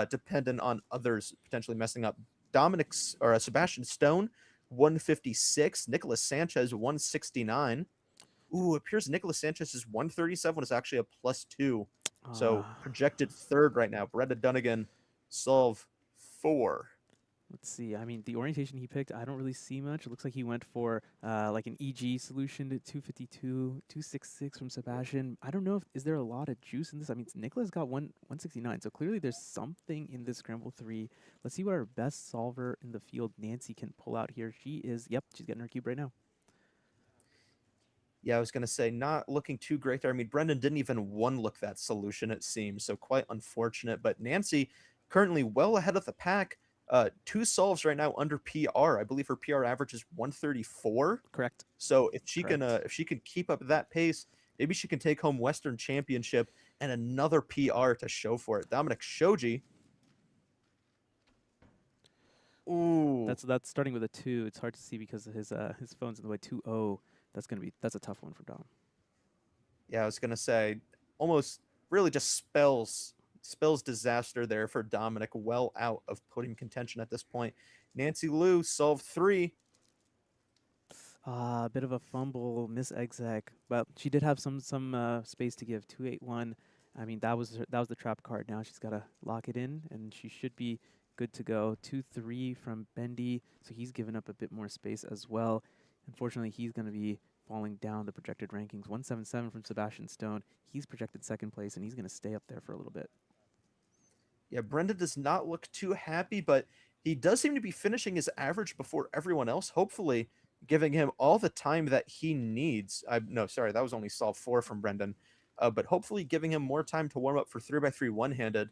dependent on others potentially messing up. Dominic's or Sebastian Stone, 156. Nicolas Sanchez, 169. Ooh, it appears Nicolas Sanchez's 137 is actually a +2. So projected third right now. Brenda Dunnigan, solve 4. Let's see. I mean, the orientation he picked, I don't really see much. It looks like he went for like an EG solution to 252, 266 from Sebastian. I don't know if is there a lot of juice in this. I mean, Nicholas got 169, so clearly there's something in this scramble 3. Let's see what our best solver in the field, Nancy, can pull out here. She is, yep, she's getting her cube right now. Yeah, I was going to say, not looking too great there. I mean, Brendan didn't even one-look that solution, it seems, so quite unfortunate. But Nancy currently well ahead of the pack. 2 solves right now under PR. I believe her PR average is 134. Correct. So if she can keep up that pace, maybe she can take home Western Championship and another PR to show for it. Dominic Shoji. Ooh. That's starting with a 2. It's hard to see because his phone's in the way. 2-0. That's a tough one for Dom. Yeah, I was gonna say almost really just spells disaster there for Dominic, well out of podium contention at this point. Nancy Liu solved 3. A bit of a fumble, miss exec, but she did have some space to give. 281. I mean, that was the trap card. Now she's got to lock it in, and she should be good to go. 2-3 from Bendy, so he's given up a bit more space as well. Unfortunately, he's going to be falling down the projected rankings. 177 from Sebastian Stone. He's projected second place, and he's going to stay up there for a little bit. Yeah, Brendan does not look too happy, but he does seem to be finishing his average before everyone else, hopefully giving him all the time that he needs. No, sorry, that was only solve 4 from Brendan. But hopefully giving him more time to warm up for 3x3 one-handed.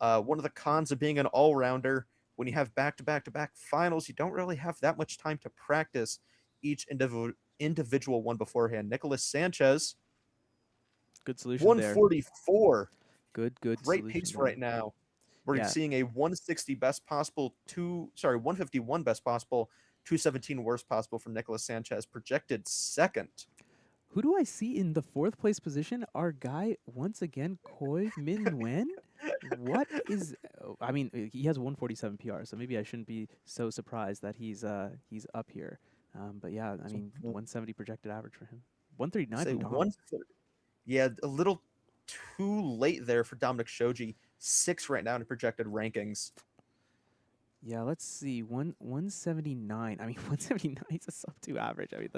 One of the cons of being an all-rounder, when you have back-to-back-to-back finals, you don't really have that much time to practice each individual one beforehand. Nicolas Sanchez. Good solution 144. There. Good Great pace there. right now. We're seeing a 160 best possible, 151 best possible, 217 worst possible from Nicolas Sanchez, projected second. Who do I see in the 4th place position? Our guy, once again, Koi Min Nguyen? What is... I mean, he has 147 PR, so maybe I shouldn't be so surprised that he's up here. But yeah, I mean, 170 projected average for him. 139 for Dom. Yeah, a little too late there for Dominic Shoji. 6 right now in projected rankings. Yeah, let's see. 179. I mean, 179 is a sub 2 average. I mean,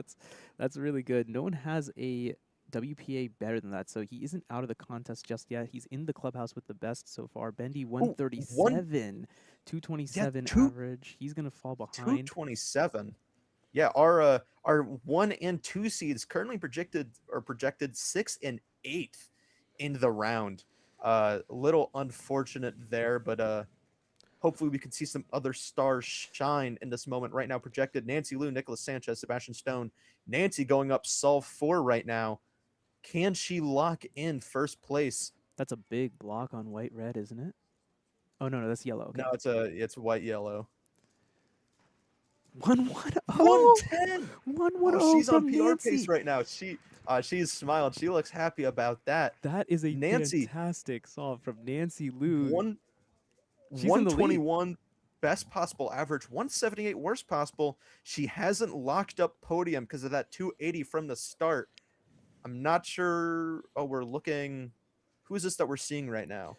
that's really good. No one has a WPA better than that, so he isn't out of the contest just yet. He's in the clubhouse with the best so far. Bendy 137, 227 average. He's gonna fall behind. 227. Yeah, our 1 and 2 seeds currently projected 6th and 8th in the round. Little unfortunate there, but hopefully we can see some other stars shine in this moment. Right now projected Nancy Liu, Nicolas Sanchez, Sebastian Stone. Nancy going up solve 4 right now. Can she lock in first place? That's a big block on white red, isn't it? Oh no, that's yellow. Okay. No, it's white yellow. 110. 110. 110. She's on PR Nancy. pace right now. She's smiling. She looks happy about that. That is a fantastic solve from Nancy Liu. 121 best possible average, 178 worst possible. She hasn't locked up podium because of that 280 from the start. I'm not sure. Oh, we're looking. Who is this that we're seeing right now?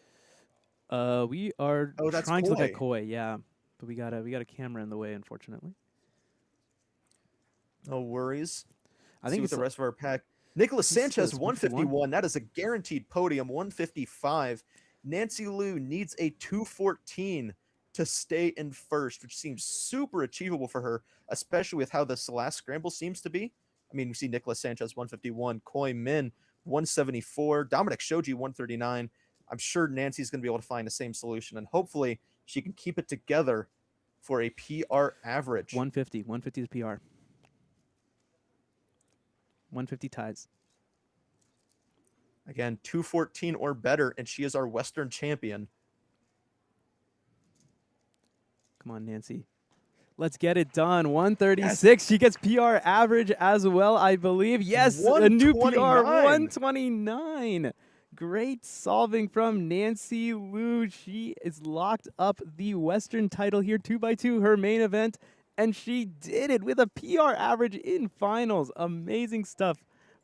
We are that's trying to look at Koi. Koi, yeah, but we got a camera in the way, unfortunately. No worries. I think see what the rest of our pack. Nicolas Sanchez 151. That is a guaranteed podium. 155. Nancy Liu needs a 214 to stay in first, which seems super achievable for her, especially with how this last scramble seems to be. I mean, we see Nicolas Sanchez 151, Koi Min 174, Dominic Shoji 139. I'm sure Nancy's going to be able to find the same solution, and hopefully she can keep it together for a PR average. 150 is PR. 150 ties. Again, 214 or better, and she is our Western champion. Come on, Nancy. Let's get it done. 136. Yes. She gets PR average as well, I believe. Yes, a new PR, 129. Great solving from Nancy Liu. She is locked up the Western title here, 2x2, her main event. And she did it with a PR average in finals. Amazing stuff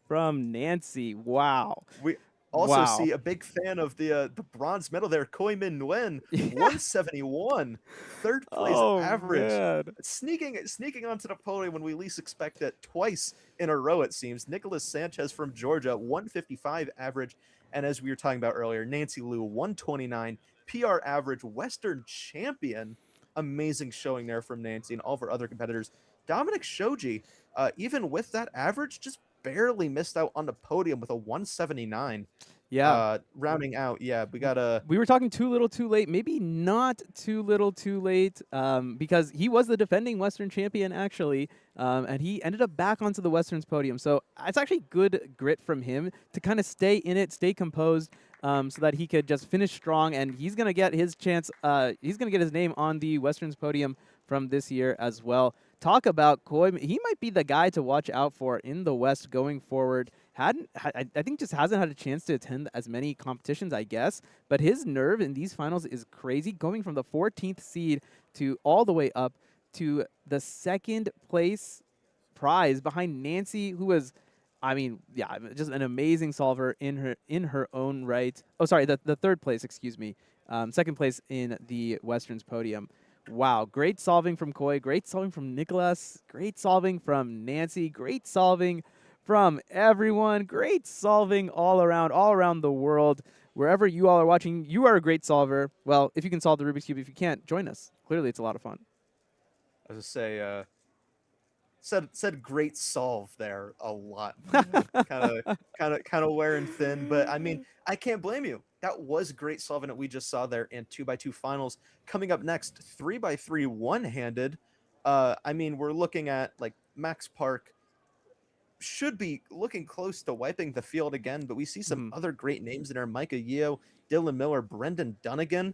from Nancy. Wow. We also see a big fan of the bronze medal there, Koi Min Nguyen, 171, third place average. Man. Sneaking onto the podium when we least expect it, twice in a row, it seems. Nicholas Sanchez from Georgia, 155 average. And as we were talking about earlier, Nancy Liu, 129, PR average, Western champion. Amazing showing there from Nancy and all of our other competitors. Dominic Shoji, even with that average, just barely missed out on the podium with a 179. Yeah. Rounding out, we were talking too little too late, maybe not too little too late, because he was the defending Western champion actually, and he ended up back onto the Western's podium. So it's actually good grit from him to kind of stay in it, stay composed, so that he could just finish strong, and he's going to get his chance, he's going to get his name on the Western's podium from this year as well. Talk about Koi. He might be the guy to watch out for in the West going forward. I think just hasn't had a chance to attend as many competitions, I guess. But his nerve in these finals is crazy, going from the 14th seed to all the way up to the second place prize behind Nancy, who was, I mean, yeah, just an amazing solver in her own right. Oh, sorry, the third place, excuse me. Second place in the Western's podium. Wow, great solving from Koi, great solving from Nicholas, great solving from Nancy, great solving from everyone, great solving all around the world. Wherever you all are watching, you are a great solver. Well, if you can solve the Rubik's Cube, if you can't, join us. Clearly, it's a lot of fun. I was gonna say, said great solve there a lot. kind of wearing thin, but I mean, I can't blame you. That was great solving that we just saw there in 2x2 finals. Coming up next, 3x3 one-handed. I mean, we're looking at like Max Park should be looking close to wiping the field again, but we see some other great names in there. Micah Yeo, Dylan Miller, Brendan Dunnigan.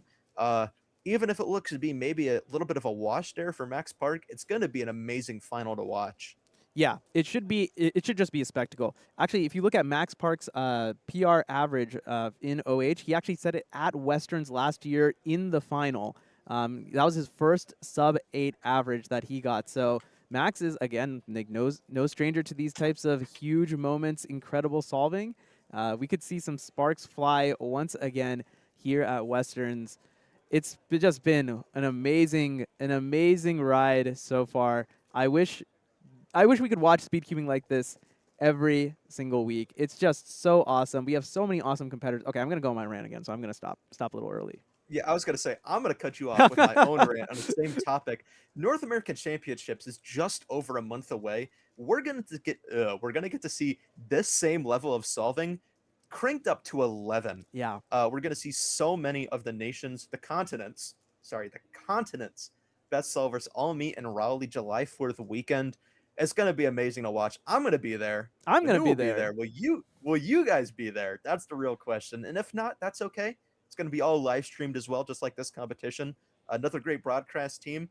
Even if it looks to be maybe a little bit of a wash there for Max Park, it's going to be an amazing final to watch. Yeah, it should be. It should just be a spectacle. Actually, if you look at Max Park's PR average in OH, he actually set it at Westerns last year in the final. That was his first sub-8 average that he got. So Max is, again, like no stranger to these types of huge moments, incredible solving. We could see some sparks fly once again here at Westerns. It's just been an amazing ride so far. I wish we could watch speedcubing like this every single week. It's just so awesome. We have so many awesome competitors. Okay, I'm going to go on my rant again, so I'm going to stop a little early. Yeah, I was going to say, I'm going to cut you off with my own rant on the same topic. North American Championships is just over a month away. We're going to get to see this same level of solving cranked up to 11. Yeah. We're going to see so many of the continent's best solvers all meet in Raleigh July 4th weekend. It's going to be amazing to watch. I'm going to be there. I'm going to be there. Will you guys be there? That's the real question. And if not, that's okay. It's going to be all live streamed as well, just like this competition. Another great broadcast team.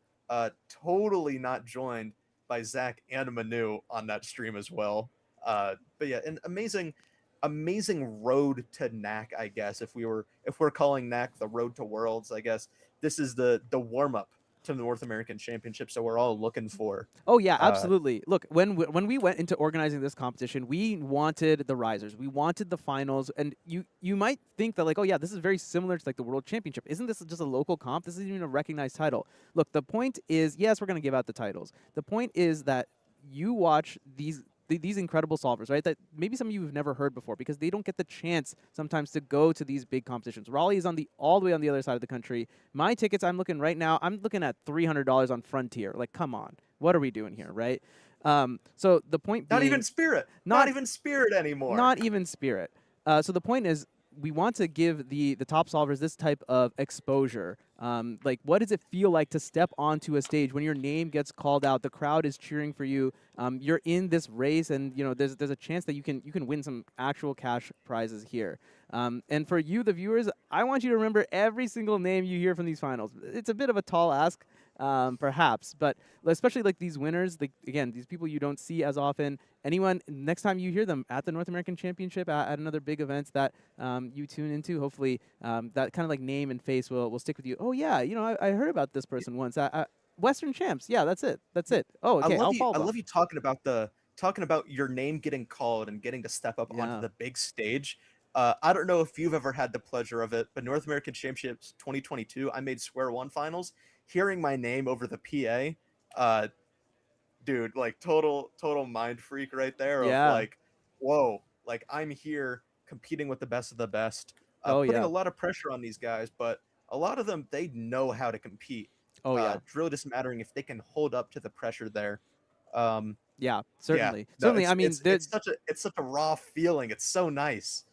Totally not joined by Zach and Manu on that stream as well. But yeah, an amazing road to NAC, I guess. If we're calling NAC the road to Worlds, I guess this is the warm up to the North American Championship. So we're all looking for. Oh yeah, absolutely. Look, when we went into organizing this competition, we wanted the risers, we wanted the finals, and you might think that like, oh yeah, this is very similar to like the World Championship. Isn't this just a local comp? This isn't even a recognized title. Look, the point is, yes, we're going to give out the titles. The point is that you watch these incredible solvers, right? That maybe some of you have never heard before because they don't get the chance sometimes to go to these big competitions. Raleigh is all the way on the other side of the country. My tickets, I'm looking right now, I'm looking at $300 on Frontier. Like, come on. What are we doing here, right? So the point being... Not even Spirit. Not even Spirit anymore. Not even Spirit. So the point is, we want to give the top solvers this type of exposure. Like, what does it feel like to step onto a stage when your name gets called out? The crowd is cheering for you. You're in this race, and there's a chance that you can win some actual cash prizes here. And for you, the viewers, I want you to remember every single name you hear from these finals. It's a bit of a tall ask, perhaps, but especially like these winners, again, these people you don't see as often. Anyone, next time you hear them at the North American Championship, at another big event that you tune into, hopefully that kind of like name and face will stick with you. Oh yeah, I heard about this person once. Western Champs, yeah, that's it. Oh, okay, I'll follow. I love you talking about your name getting called and getting to step up Yeah. onto the big stage. I don't know if you've ever had the pleasure of it, but North American Championships 2022, I made Square One finals. Hearing my name over the PA, dude, like total mind freak right there. Yeah. Of like, whoa, like I'm here competing with the best of the best. Oh, Putting yeah. a lot of pressure on these guys, but a lot of them, they know how to compete. Oh, yeah. It's really just mattering if they can hold up to the pressure there. Yeah, certainly. No, Certainly, I mean, it's such a raw feeling. It's so nice.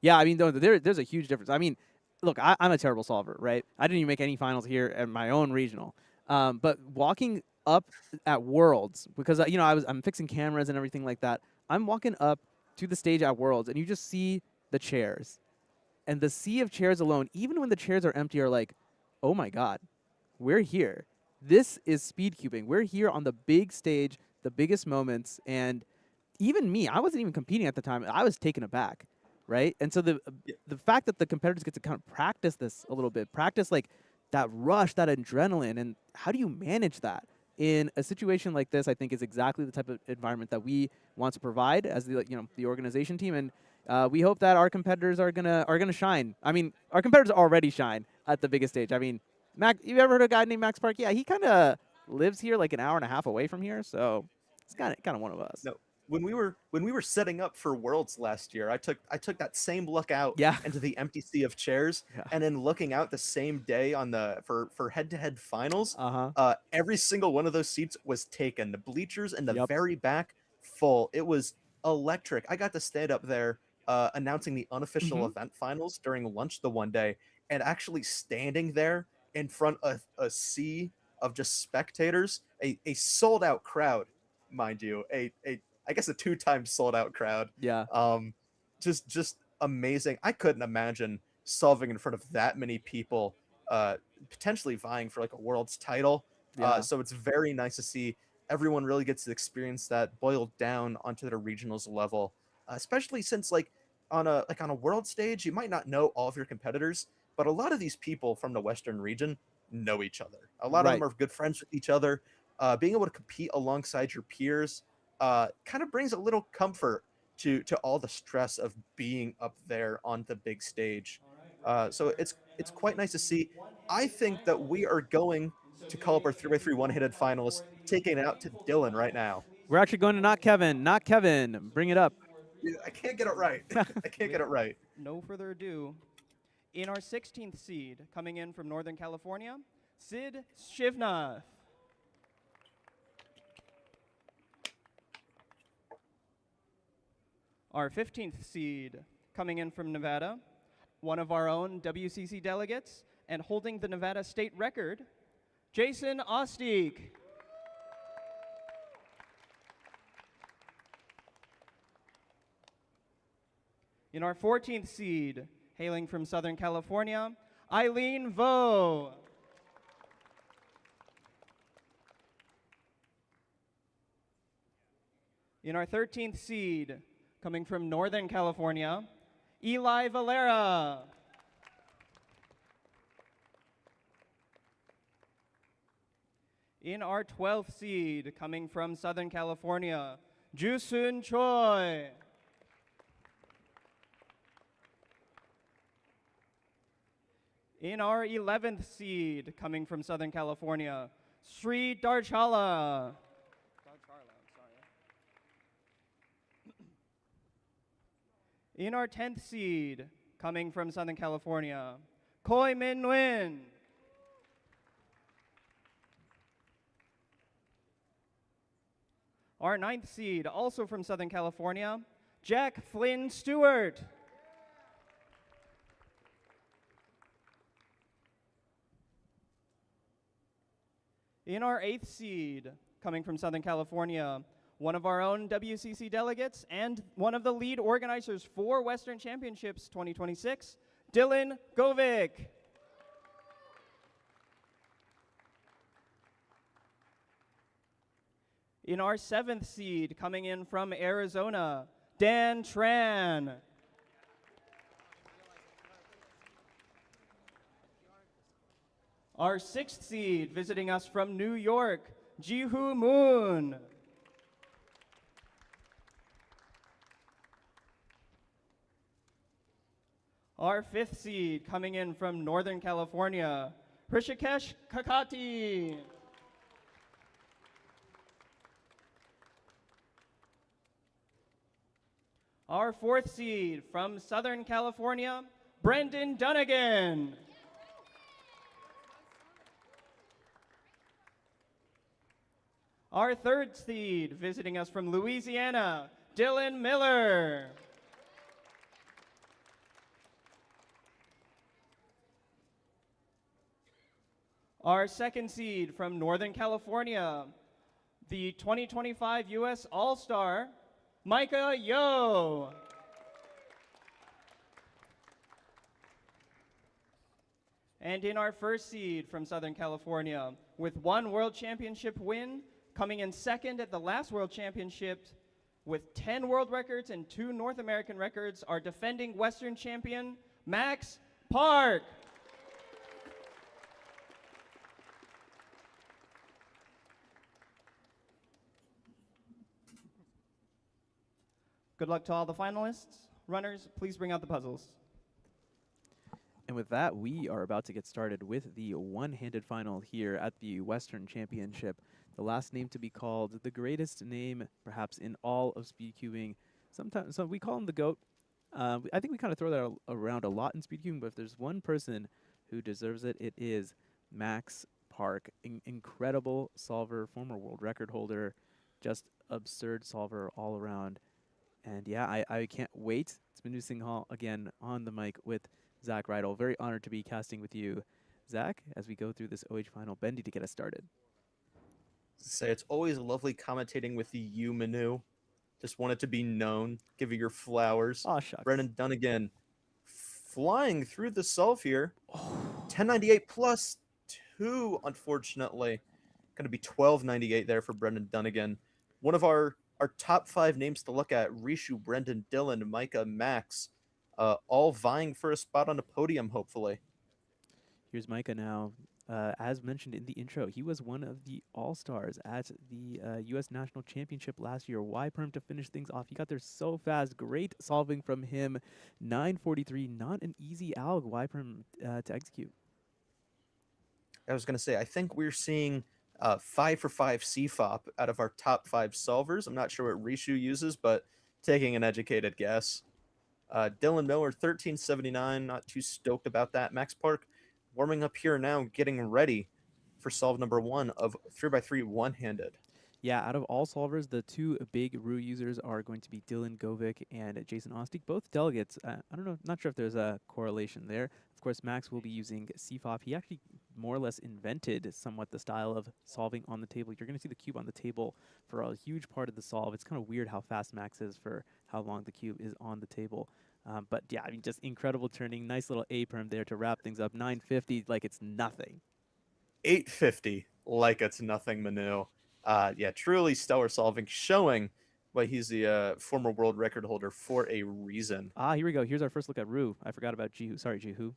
Yeah, I mean, there's a huge difference. I mean, look, I'm a terrible solver, right? I didn't even make any finals here at my own regional. But walking up at Worlds, because I'm fixing cameras and everything like that. I'm walking up to the stage at Worlds, and you just see the chairs, and the sea of chairs alone. Even when the chairs are empty, are like, oh my god, we're here. This is speed cubing. We're here on the big stage, the biggest moments, and even me, I wasn't even competing at the time. I was taken aback. Right? And so the fact that the competitors get to kind of practice this a little bit, practice like that rush, that adrenaline, and how do you manage that in a situation like this, I think is exactly the type of environment that we want to provide as the organization team. And we hope that our competitors are gonna shine. I mean, our competitors already shine at the biggest stage. I mean, you ever heard of a guy named Max Park? Yeah, he kind of lives here like an hour and a half away from here, so it's kind of one of us. No. When we were setting up for Worlds last year, I took that same look out into the empty sea of chairs, and then looking out the same day on for head-to-head finals. Every single one of those seats was taken. The bleachers in the very back full. It was electric. I got to stand up there announcing the unofficial event finals during lunch the one day, and actually standing there in front of a sea of just spectators, a sold out crowd, mind you, I guess a 2-time sold out crowd. Yeah. Just amazing. I couldn't imagine solving in front of that many people, potentially vying for like a world's title. Yeah. So it's very nice to see everyone really gets to experience that boiled down onto their regionals level, especially since like on a world stage, you might not know all of your competitors, but a lot of these people from the Western region know each other. A lot of them are good friends with each other. Being able to compete alongside your peers kind of brings a little comfort to all the stress of being up there on the big stage. So it's quite nice to see. I think that we are going to call up our 3x3 one-handed finalists, taking it out to Dylan right now. We're actually going to not Kevin. Bring it up. I can't get it right. I can't get it right. No further ado. In our 16th seed, coming in from Northern California, Sid Shivnath. Our 15th seed, coming in from Nevada, one of our own WCC delegates, and holding the Nevada state record, Jason Ostiek. In our 14th seed, hailing from Southern California, Eileen Vo. In our 13th seed, coming from Northern California, Eli Valera. In our 12th seed, coming from Southern California, Jusun Choi. In our 11th seed, coming from Southern California, Sri Darchala. In our 10th seed, coming from Southern California, Koi Min Nguyen. Our 9th seed, also from Southern California, Jack Flynn Stewart. In our 8th seed, coming from Southern California, one of our own WCC delegates and one of the lead organizers for Western Championships 2026, Dylan Govic. In our 7th seed, coming in from Arizona, Dan Tran. Our 6th seed, visiting us from New York, Jihu Moon. Our 5th seed, coming in from Northern California, Rishikesh Kakati. Our 4th seed, from Southern California, Brendan Dunnigan. Our 3rd seed, visiting us from Louisiana, Dylan Miller. Our 2nd seed, from Northern California, the 2025 U.S. All-Star, Micah Yo. And in our 1st seed from Southern California, with 1 World Championship win, coming in 2nd at the last World Championship, with 10 world records and 2 North American records, our defending Western champion, Max Park. Good luck to all the finalists. Runners, please bring out the puzzles. And with that, we are about to get started with the one-handed final here at the Western Championship. The last name to be called, the greatest name perhaps in all of speedcubing. Sometimes, so we call him the GOAT. I think we kind of throw that around a lot in speedcubing, but if there's one person who deserves it, it is Max Park. Incredible solver, former world record holder, just absurd solver all around. And yeah, I can't wait. It's Manu Singhal again on the mic with Zach Rydell. Very honored to be casting with you, Zach, as we go through this OH final. Bendy to get us started. Say it's always lovely commentating with you, Manu. Just want it to be known. Give you your flowers. Oh, shucks. Brendan Dunnigan flying through the solve here. 1098 plus 2, unfortunately. Going to be 1298 there for Brendan Dunnigan. One of our top 5 names to look at, Rishu, Brendan, Dylan, Micah, Max, all vying for a spot on the podium, hopefully. Here's Micah now. As mentioned in the intro, he was one of the all-stars at the U.S. National Championship last year. Y-Perm to finish things off. He got there so fast. Great solving from him. 943, not an easy alg Y-Perm to execute. I was going to say, I think we're seeing 5 for 5 CFOP out of our top 5 solvers. I'm not sure what Rishu uses, but taking an educated guess. Dylan Miller, 1379, not too stoked about that. Max Park warming up here now, getting ready for solve number 1 of 3x3 one-handed. Yeah, out of all solvers, the 2 big Ru users are going to be Dylan Govic and Jason Ostick, both delegates. I don't know, not sure if there's a correlation there. Of course, Max will be using CFOP. He actually more or less invented somewhat the style of solving on the table. You're going to see the cube on the table for a huge part of the solve. It's kind of weird how fast Max is for how long the cube is on the table. But yeah, I mean, just incredible turning. Nice little A-perm there to wrap things up. 950 like it's nothing. 850 like it's nothing, Manu. Yeah, truly stellar solving, showing why he's the former world record holder for a reason. Ah, here we go. Here's our first look at Ru. I forgot about Jihu. Sorry, Jihu.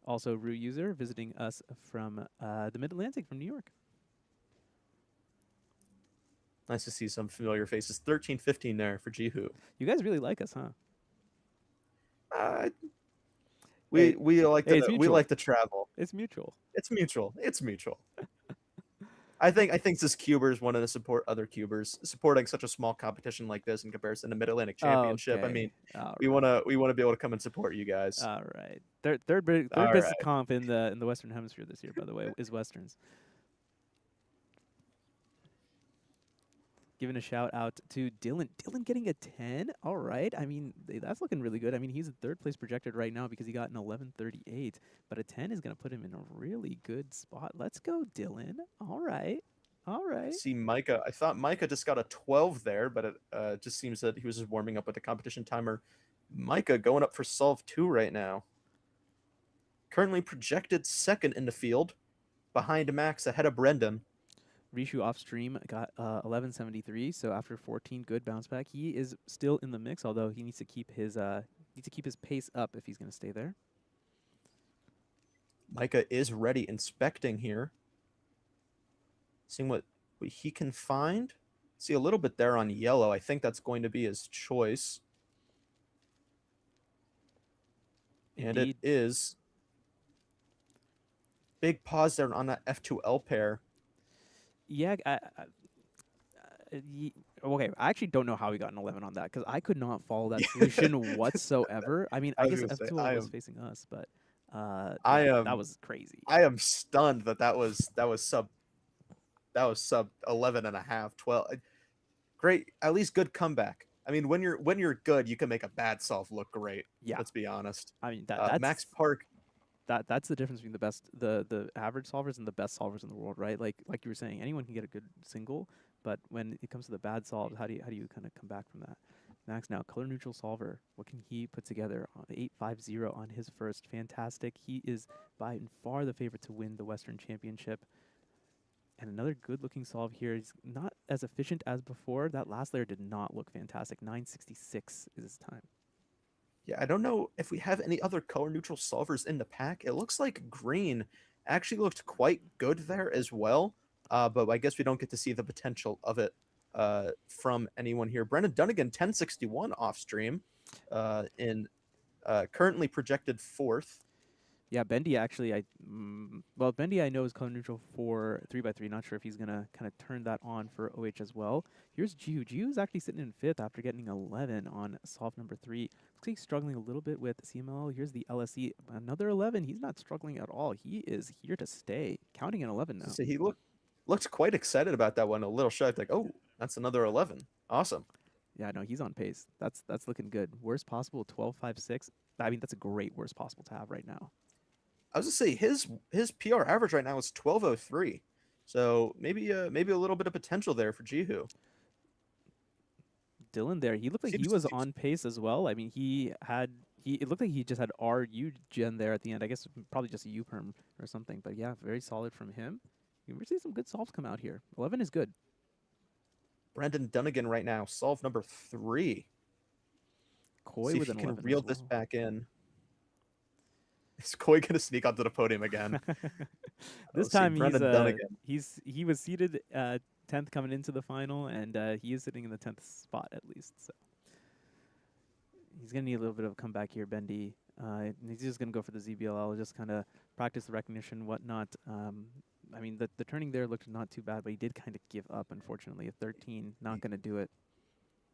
Also Ru user visiting us from the Mid-Atlantic, from New York. Nice to see some familiar faces. 1315 there for Jihu. You guys really like us, huh? We like to travel. It's mutual. It's mutual. It's mutual. I think this Cubers wanted to support other Cubers, supporting such a small competition like this in comparison to Mid-Atlantic Championship. Okay. I mean, All we want to be able to come and support you guys. All right. Third biggest comp in the Western Hemisphere this year, by the way, is Westerns. Giving a shout out to Dylan. Dylan getting a 10. All right. I mean, that's looking really good. I mean, he's in third place projected right now because he got an 11:38, but a 10 is going to put him in a really good spot. Let's go, Dylan. All right. All right. See Micah. I thought Micah just got a 12 there, but it just seems that he was just warming up with the competition timer. Micah going up for solve 2 right now. Currently projected second in the field, behind Max, ahead of Brendan. Rishu off stream got 1173, so after 14 good bounce back, he is still in the mix. Although he needs to keep his pace up if he's going to stay there. Micah is ready, inspecting here, seeing what he can find. See a little bit there on yellow. I think that's going to be his choice, and it is. Big pause there on that F2L pair. Yeah, okay. I actually don't know how he got an 11 on that because I could not follow that solution whatsoever. I mean, I guess F2L was facing us, but that was crazy. I am stunned that was sub 11 and a half, 12. Great, at least good comeback. I mean, when you're good, you can make a bad solve look great. Yeah, let's be honest. I mean, that's Max Park. That's the difference between the average solvers and the best solvers in the world, right? Like you were saying, anyone can get a good single, but when it comes to the bad solves, how do you kind of come back from that? Max now color neutral solver. What can he put together on 850 on his first? Fantastic. He is by far the favorite to win the Western Championship. And another good looking solve here. He's not as efficient as before. That last layer did not look fantastic. 966 is his time. Yeah, I don't know if we have any other color neutral solvers in the pack. It looks like green actually looked quite good there as well, but I guess we don't get to see the potential of it from anyone here. Brendan Dunnigan, 1061 off stream, currently projected 4th. Yeah, Bendy actually, Bendy I know is color neutral for 3x3. Not sure if he's gonna kind of turn that on for OH as well. Here's Jiu. Jiu's actually sitting in 5th after getting 11 on solve number 3. Looks like he's struggling a little bit with CML. Here's the LSE, another 11. He's not struggling at all. He is here to stay. Counting an 11 now. So he looks quite excited about that one. A little shocked, like, oh, that's another 11. Awesome. Yeah, no, he's on pace. That's looking good. Worst possible 12.56. I mean, that's a great worst possible to have right now. I was gonna say his PR average right now is 1203, so maybe a little bit of potential there for Jihu. Dylan there, he looked like he was on pace as well. I mean, it looked like he just had RU gen there at the end. I guess probably just a U perm or something. But yeah, very solid from him. We're seeing some good solves come out here. 11 is good. Brendan Dunnigan right now, solve number 3. Koi see with if an he can 11 reel as this well. back in. Is Koi gonna sneak onto the podium again? This time he was seated 10th coming into the final, and he is sitting in the 10th spot at least. So he's gonna need a little bit of a comeback here, Bendy. He's just gonna go for the ZBLL, just kind of practice the recognition, whatnot. I mean, the turning there looked not too bad, but he did kind of give up, unfortunately. A 13, not gonna do it.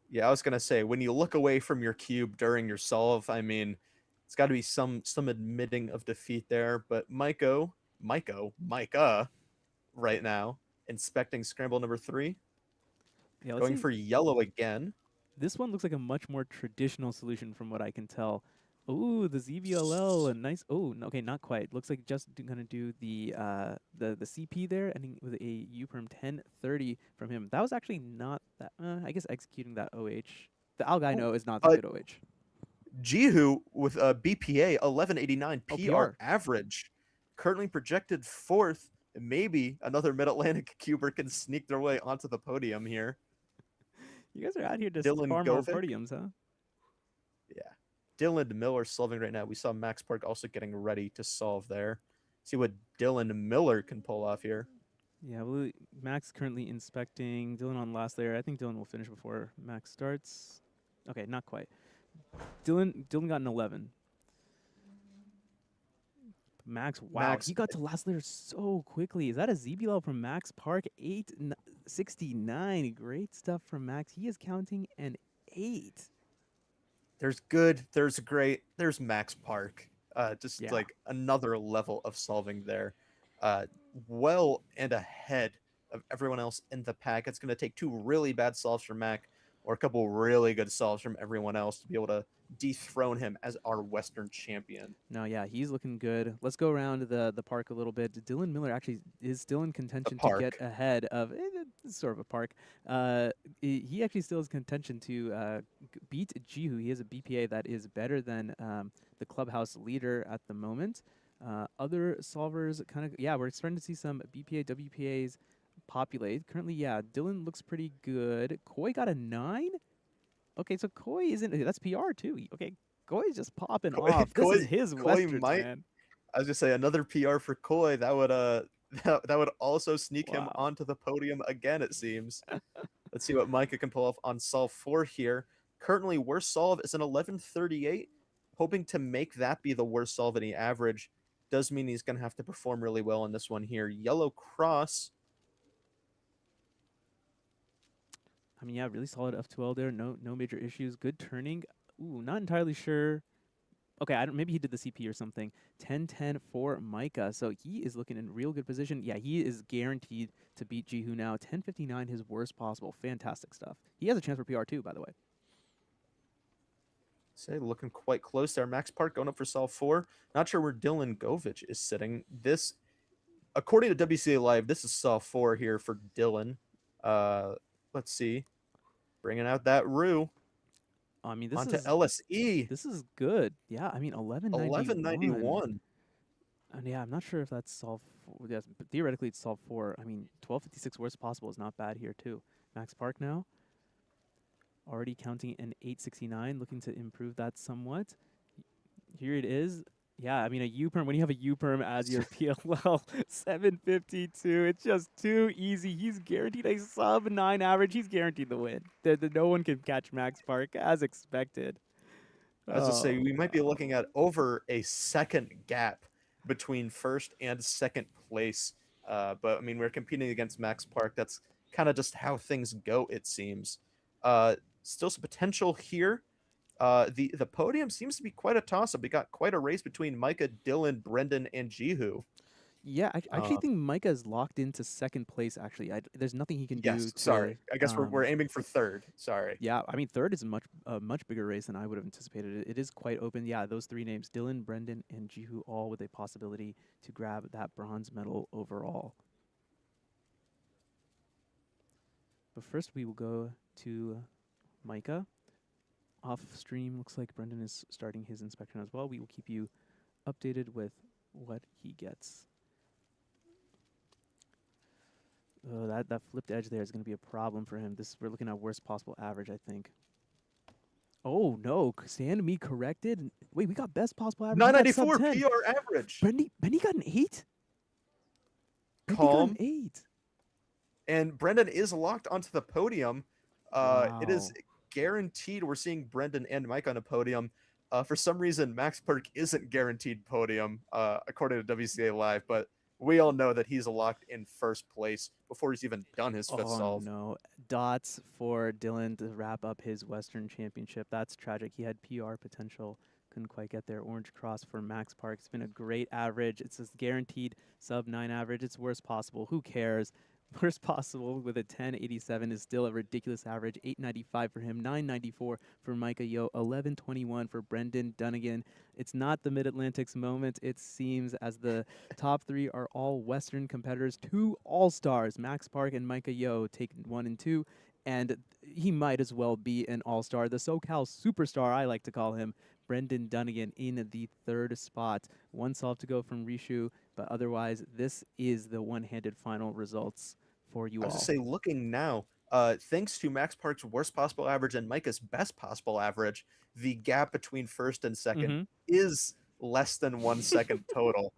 Yeah, I was gonna say, when you look away from your cube during your solve, I mean, it's got to be some admitting of defeat there. But Micah, right now, inspecting scramble number 3. Yeah, going for yellow again. This one looks like a much more traditional solution from what I can tell. Ooh, the ZBLL, a nice. Oh, okay, not quite. Looks like just gonna do the CP there, ending with a U-perm 1030 from him. That was actually not that. I guess executing that OH. The Algaino is not the good OH. Jihu with a BPA 1189 PR average, currently projected 4th. Maybe another Mid-Atlantic cuber can sneak their way onto the podium here. You guys are out here to Dylan farm more Govic. podiums, huh? Yeah. Dylan Miller solving right now. We saw Max Park also getting ready to solve there. See what Dylan Miller can pull off here. Yeah, well, Max currently inspecting. Dylan on last layer. I think Dylan will finish before Max starts. Okay, not quite. Dylan got an 11. Max, wow, he got to last layer so quickly. Is that a ZBL from Max Park? 869. Great stuff from Max. He is counting an 8. There's good, there's great, there's Max Park. Just like another level of solving there. Well and ahead of everyone else in the pack. It's going to take 2 really bad solves from Mac or a couple really good solves from everyone else to be able to dethrone him as our Western champion. No, yeah, he's looking good. Let's go around the park a little bit. Dylan Miller actually is still in contention to get ahead of it's sort of a park. He actually still is contention to beat Jihu. He has a BPA that is better than the clubhouse leader at the moment. Other solvers kind of, yeah, we're starting to see some BPA, WPAs populate. Currently, yeah, Dylan looks pretty good. Koi got a 9? Okay, so Koi isn't, that's PR too. Okay, Koi's just popping off. This is his Westerns, man. I was just say another PR for Koi. That would that would also sneak him onto the podium again, it seems. Let's see what Micah can pull off on solve 4 here. Currently, worst solve is an 1138. Hoping to make that be the worst solve any average does mean he's going to have to perform really well in this one here. Yellow cross. I mean, yeah, really solid F2L there. No major issues. Good turning. Ooh, not entirely sure. Okay, maybe he did the CP or something. 10-10 for Micah. So he is looking in real good position. Yeah, he is guaranteed to beat Jihu now. 10:59, his worst possible. Fantastic stuff. He has a chance for PR too, by the way. Say, looking quite close there. Max Park going up for solve 4. Not sure where Dylan Govich is sitting. This, according to WCA Live, this is solve 4 here for Dylan. Let's see. Bringing out that Rue. I mean, this onto is LSE. This is good. Yeah, I mean, 1191. And yeah, I'm not sure if that's solve 4. Yes, but theoretically it's solve 4. I mean, 1256 worst possible is not bad here too. Max Park now. Already counting an 869, looking to improve that somewhat. Here it is. Yeah, I mean, a U-perm, when you have a U-perm as your PLL, 752, it's just too easy. He's guaranteed a sub-9 average. He's guaranteed the win. No one can catch Max Park, as expected. As I say, we might be looking at over a second gap between first and second place. But, I mean, we're competing against Max Park. That's kind of just how things go, it seems. Still some potential here. The podium seems to be quite a toss-up. We got quite a race between Micah, Dylan, Brendan, and Jihu. Yeah, I actually think Micah is locked into second place, actually. There's nothing he can do. Yes, sorry. I guess we're aiming for third. Sorry. Yeah, I mean, third is a much bigger race than I would have anticipated. It is quite open. Yeah, those 3 names, Dylan, Brendan, and Jihu, all with a possibility to grab that bronze medal overall. But first, we will go to Micah. Off stream, looks like Brendan is starting his inspection as well. We will keep you updated with what he gets. That flipped edge there is going to be a problem for him. We're looking at worst possible average, I think. Oh no, stand me corrected. Wait, we got best possible average. 994 PR average. Benny got an 8. Calm. Got an 8. And Brendan is locked onto the podium. Wow. It is guaranteed we're seeing Brendan and Mike on a podium. For some reason, Max Park isn't guaranteed podium, according to WCA Live, but we all know that he's locked in first place before he's even done his 5th solve. No. Dots for Dylan to wrap up his Western Championship. That's tragic. He had PR potential. Couldn't quite get there. Orange cross for Max Park. It's been a great average. It's a guaranteed sub-9 average. It's worst possible. Who cares? Worst possible with a 1087 is still a ridiculous average. 895 for him, 994 for Micah Yo, 1121 for Brendan Dunnigan. It's not the Mid-Atlantic's moment, it seems, as the top 3 are all Western competitors. 2 all-stars, Max Park and Micah Yo, take 1 and 2. And he might as well be an all-star. The SoCal superstar, I like to call him, Brendan Dunnigan in the 3rd spot. 1 solve to go from Rishu, but otherwise, this is the one-handed final results for you all. I was going to say, looking now, thanks to Max Park's worst possible average and Micah's best possible average, the gap between first and second is less than 1 second total.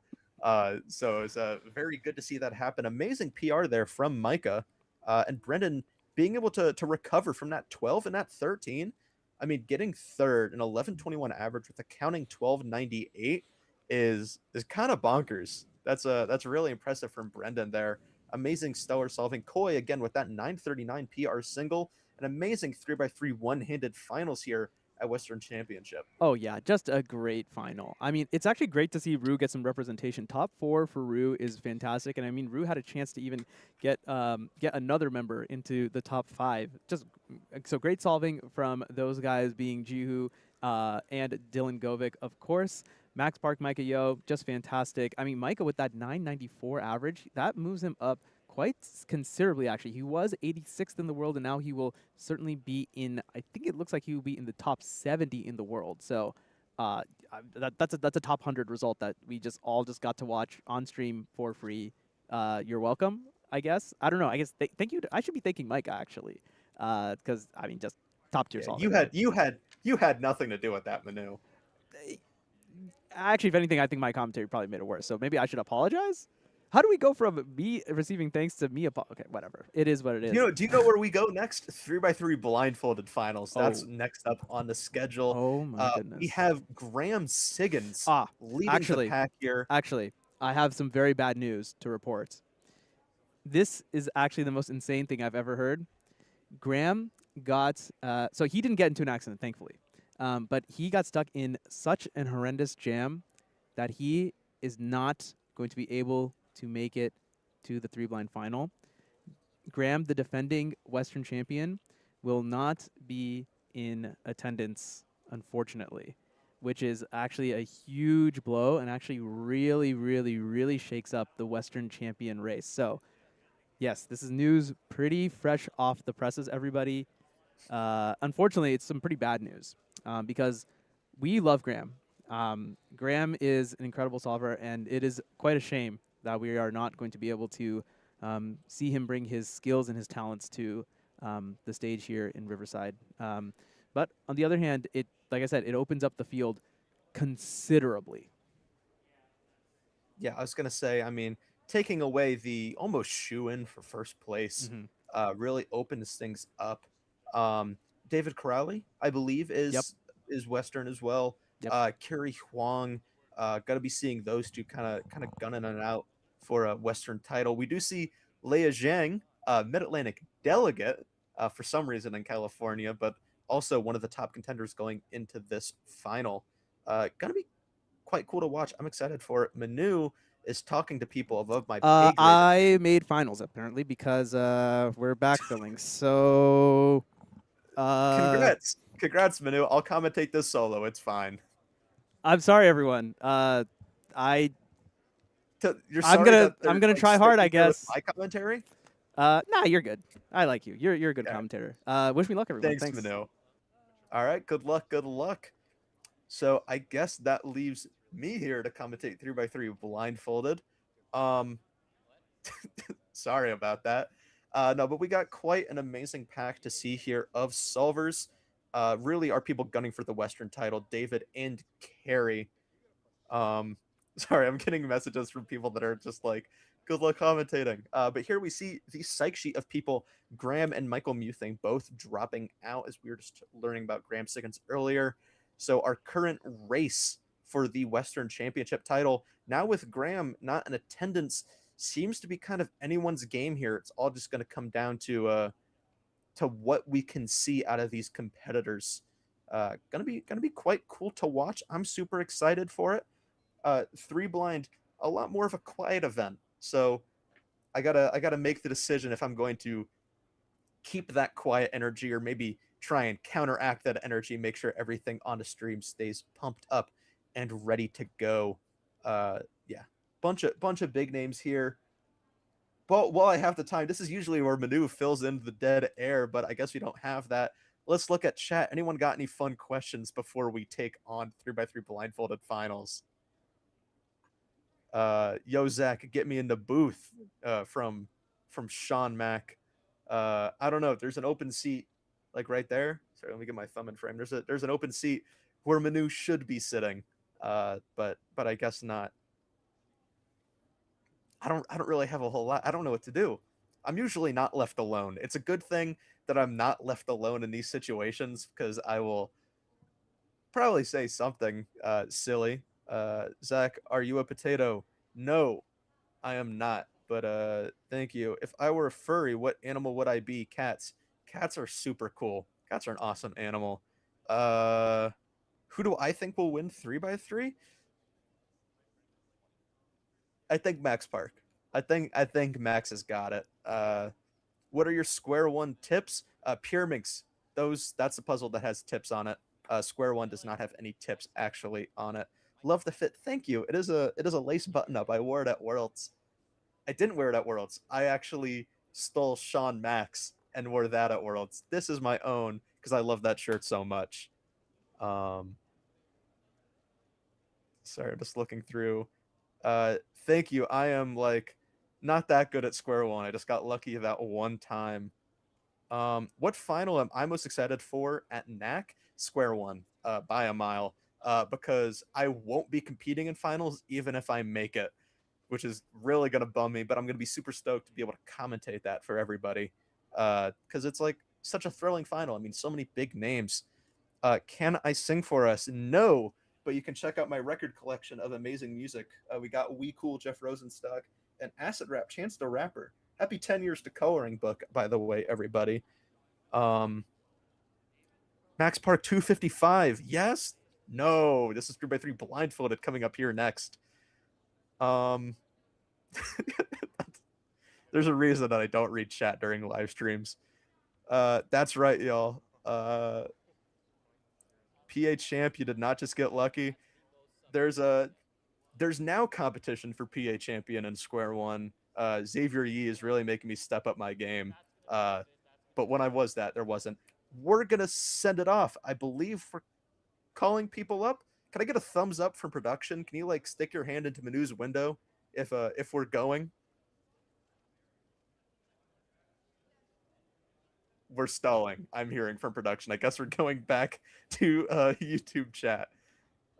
So it's very good to see that happen. Amazing PR there from Micah. And Brendan being able to recover from that 12 and that 13. I mean, getting 3rd, an 1121 average with a counting 1298 is kind of bonkers. That's really impressive from Brendan there. Amazing stellar solving. Koi again with that 939 PR single. An amazing 3x3 one-handed finals here at Western Championship. Oh yeah, just a great final. I mean, it's actually great to see Rue get some representation. Top 4 for Rue is fantastic, and I mean, Rue had a chance to even get another member into the top 5. Just so great solving from those guys, being Jihu and Dylan Govic, of course. Max Park, Micah Yo, just fantastic. I mean, Micah with that 994 average, that moves him up quite considerably, actually. He was 86th in the world, and now he will certainly be in, I think it looks like he will be in the top 70 in the world. So that's a top 100 result that we all got to watch on stream for free. You're welcome, I guess. I don't know. I guess thank you. I should be thanking Micah, actually, because, I mean, just top tier solving. You had nothing to do with that, Manu. Actually, if anything, I think my commentary probably made it worse. So maybe I should apologize. How do we go from me receiving thanks to me? Okay, whatever. It is what it is. Do you know where we go next? 3x3 blindfolded finals. That's next up on the schedule. Oh my goodness. We have Graham Siggins leading the pack here. Actually, I have some very bad news to report. This is actually the most insane thing I've ever heard. Graham got so he didn't get into an accident, thankfully, but he got stuck in such an horrendous jam that he is not going to be able to make it to the 3-blind final. Graham, the defending Western champion, will not be in attendance, unfortunately, which is actually a huge blow and actually really, really, really shakes up the Western champion race. So, yes, this is news pretty fresh off the presses, everybody. Unfortunately, it's some pretty bad news because we love Graham. Graham is an incredible solver, and it is quite a shame that we are not going to be able to see him bring his skills and his talents to the stage here in Riverside. But on the other hand, like I said, it opens up the field considerably. Yeah, I was going to say, I mean, taking away the almost shoe-in for first place really opens things up. David Corrali, I believe, is Western as well. Kerry Huang, got to be seeing those two kind of gunning it out for a Western title. We do see Leia Zhang, Mid-Atlantic delegate for some reason in California, but also one of the top contenders going into this final. Gonna be quite cool to watch. I'm excited for it. Manu is talking to people above my pay grade. I made finals, apparently, because we're backfilling. So Congrats, Manu. I'll commentate this solo. It's fine. I'm sorry, everyone. I'm gonna try hard, I guess. My commentary? Nah, you're good. I like you. You're a good commentator. Wish me luck, everyone. Thanks, Manu. All right, good luck. Good luck. So I guess that leaves me here to commentate 3x3 blindfolded. Sorry about that. No, but we got quite an amazing pack to see here of solvers. Really are people gunning for the Western title, David and Carrie. Sorry, I'm getting messages from people that are just like, good luck commentating. But here we see the psych sheet of people, Graham and Michael Muthing, both dropping out, as we were just learning about Graham Siggins earlier. So our current race for the Western Championship title, now with Graham not in attendance, seems to be kind of anyone's game here. It's all just going to come down to what we can see out of these competitors. Gonna be quite cool to watch. I'm super excited for it. 3-blind, a lot more of a quiet event. So I gotta make the decision if I'm going to keep that quiet energy or maybe try and counteract that energy, make sure everything on the stream stays pumped up and ready to go. Yeah, bunch of big names here. But while I have the time, this is usually where Manu fills in the dead air, but I guess we don't have that. Let's look at chat. Anyone got any fun questions before we take on 3x3 blindfolded finals? Yo, Zach, get me in the booth from Sean Mack. I don't know if there's an open seat like right there. Sorry, let me get my thumb in frame. There's an open seat where Manu should be sitting, but I guess not. I don't really have a whole lot. I don't know what to do. I'm usually not left alone. It's a good thing that I'm not left alone in these situations because I will probably say something silly. Zach, are you a potato? No, I am not. But thank you. If I were a furry, what animal would I be? Cats. Cats are super cool. Cats are an awesome animal. Who do I think will win 3x3? I think Max Park. I think Max has got it. What are your square one tips? Pyraminx. That's the puzzle that has tips on it. Square one does not have any tips actually on it. Love the fit. Thank you. It is a lace button up. I wore it at Worlds. I didn't wear it at Worlds. I actually stole Sean Max and wore that at Worlds. This is my own because I love that shirt so much. Sorry, I'm just looking through. Thank you. I am like not that good at square one. I just got lucky that one time. What final am I most excited for at NAC? Square one, by a mile. Because I won't be competing in finals even if I make it, which is really gonna bum me, but I'm gonna be super stoked to be able to commentate that for everybody. Because it's like such a thrilling final. I mean, so many big names. Can I sing for us? No, but you can check out my record collection of amazing music. We got We Cool, Jeff Rosenstock, and Acid Rap, Chance the Rapper. Happy 10 years to Coloring Book, by the way, everybody. Max Park 255. Yes? No. This is 3x3 Blindfolded coming up here next. There's a reason that I don't read chat during live streams. That's right, y'all. PA Champ, you did not just get lucky. There's now competition for PA Champion in Square One. Xavier Yee is really making me step up my game. But when I was that, there wasn't. We're gonna send it off. I believe for calling people up. Can I get a thumbs up from production? Can you like stick your hand into Manu's window if we're going? We're stalling. I'm hearing from production. I guess we're going back to YouTube chat.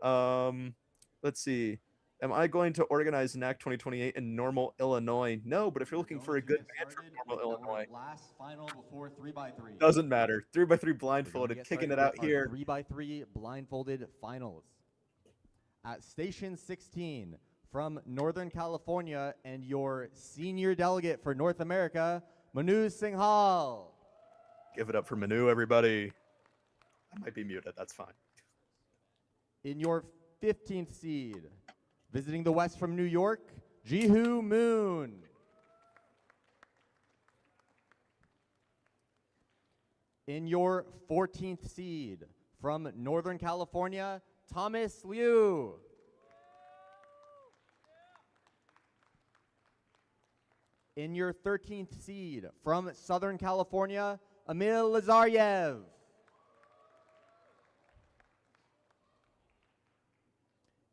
Let's see. Am I going to organize NAC 2028 in Normal, Illinois? No, but if you're looking for a good band from Normal, Illinois, last final before 3x3. Doesn't matter. 3x3 Blindfolded, kicking it out here. 3x3 Blindfolded finals. At Station 16 from Northern California and your senior delegate for North America, Manu Singhal. Give it up for Manu, everybody. I might be muted. That's fine. In your 15th seed, visiting the West from New York, Jihu Moon. In your 14th seed, from Northern California, Thomas Liu. In your 13th seed, from Southern California, Emil Lazaryev.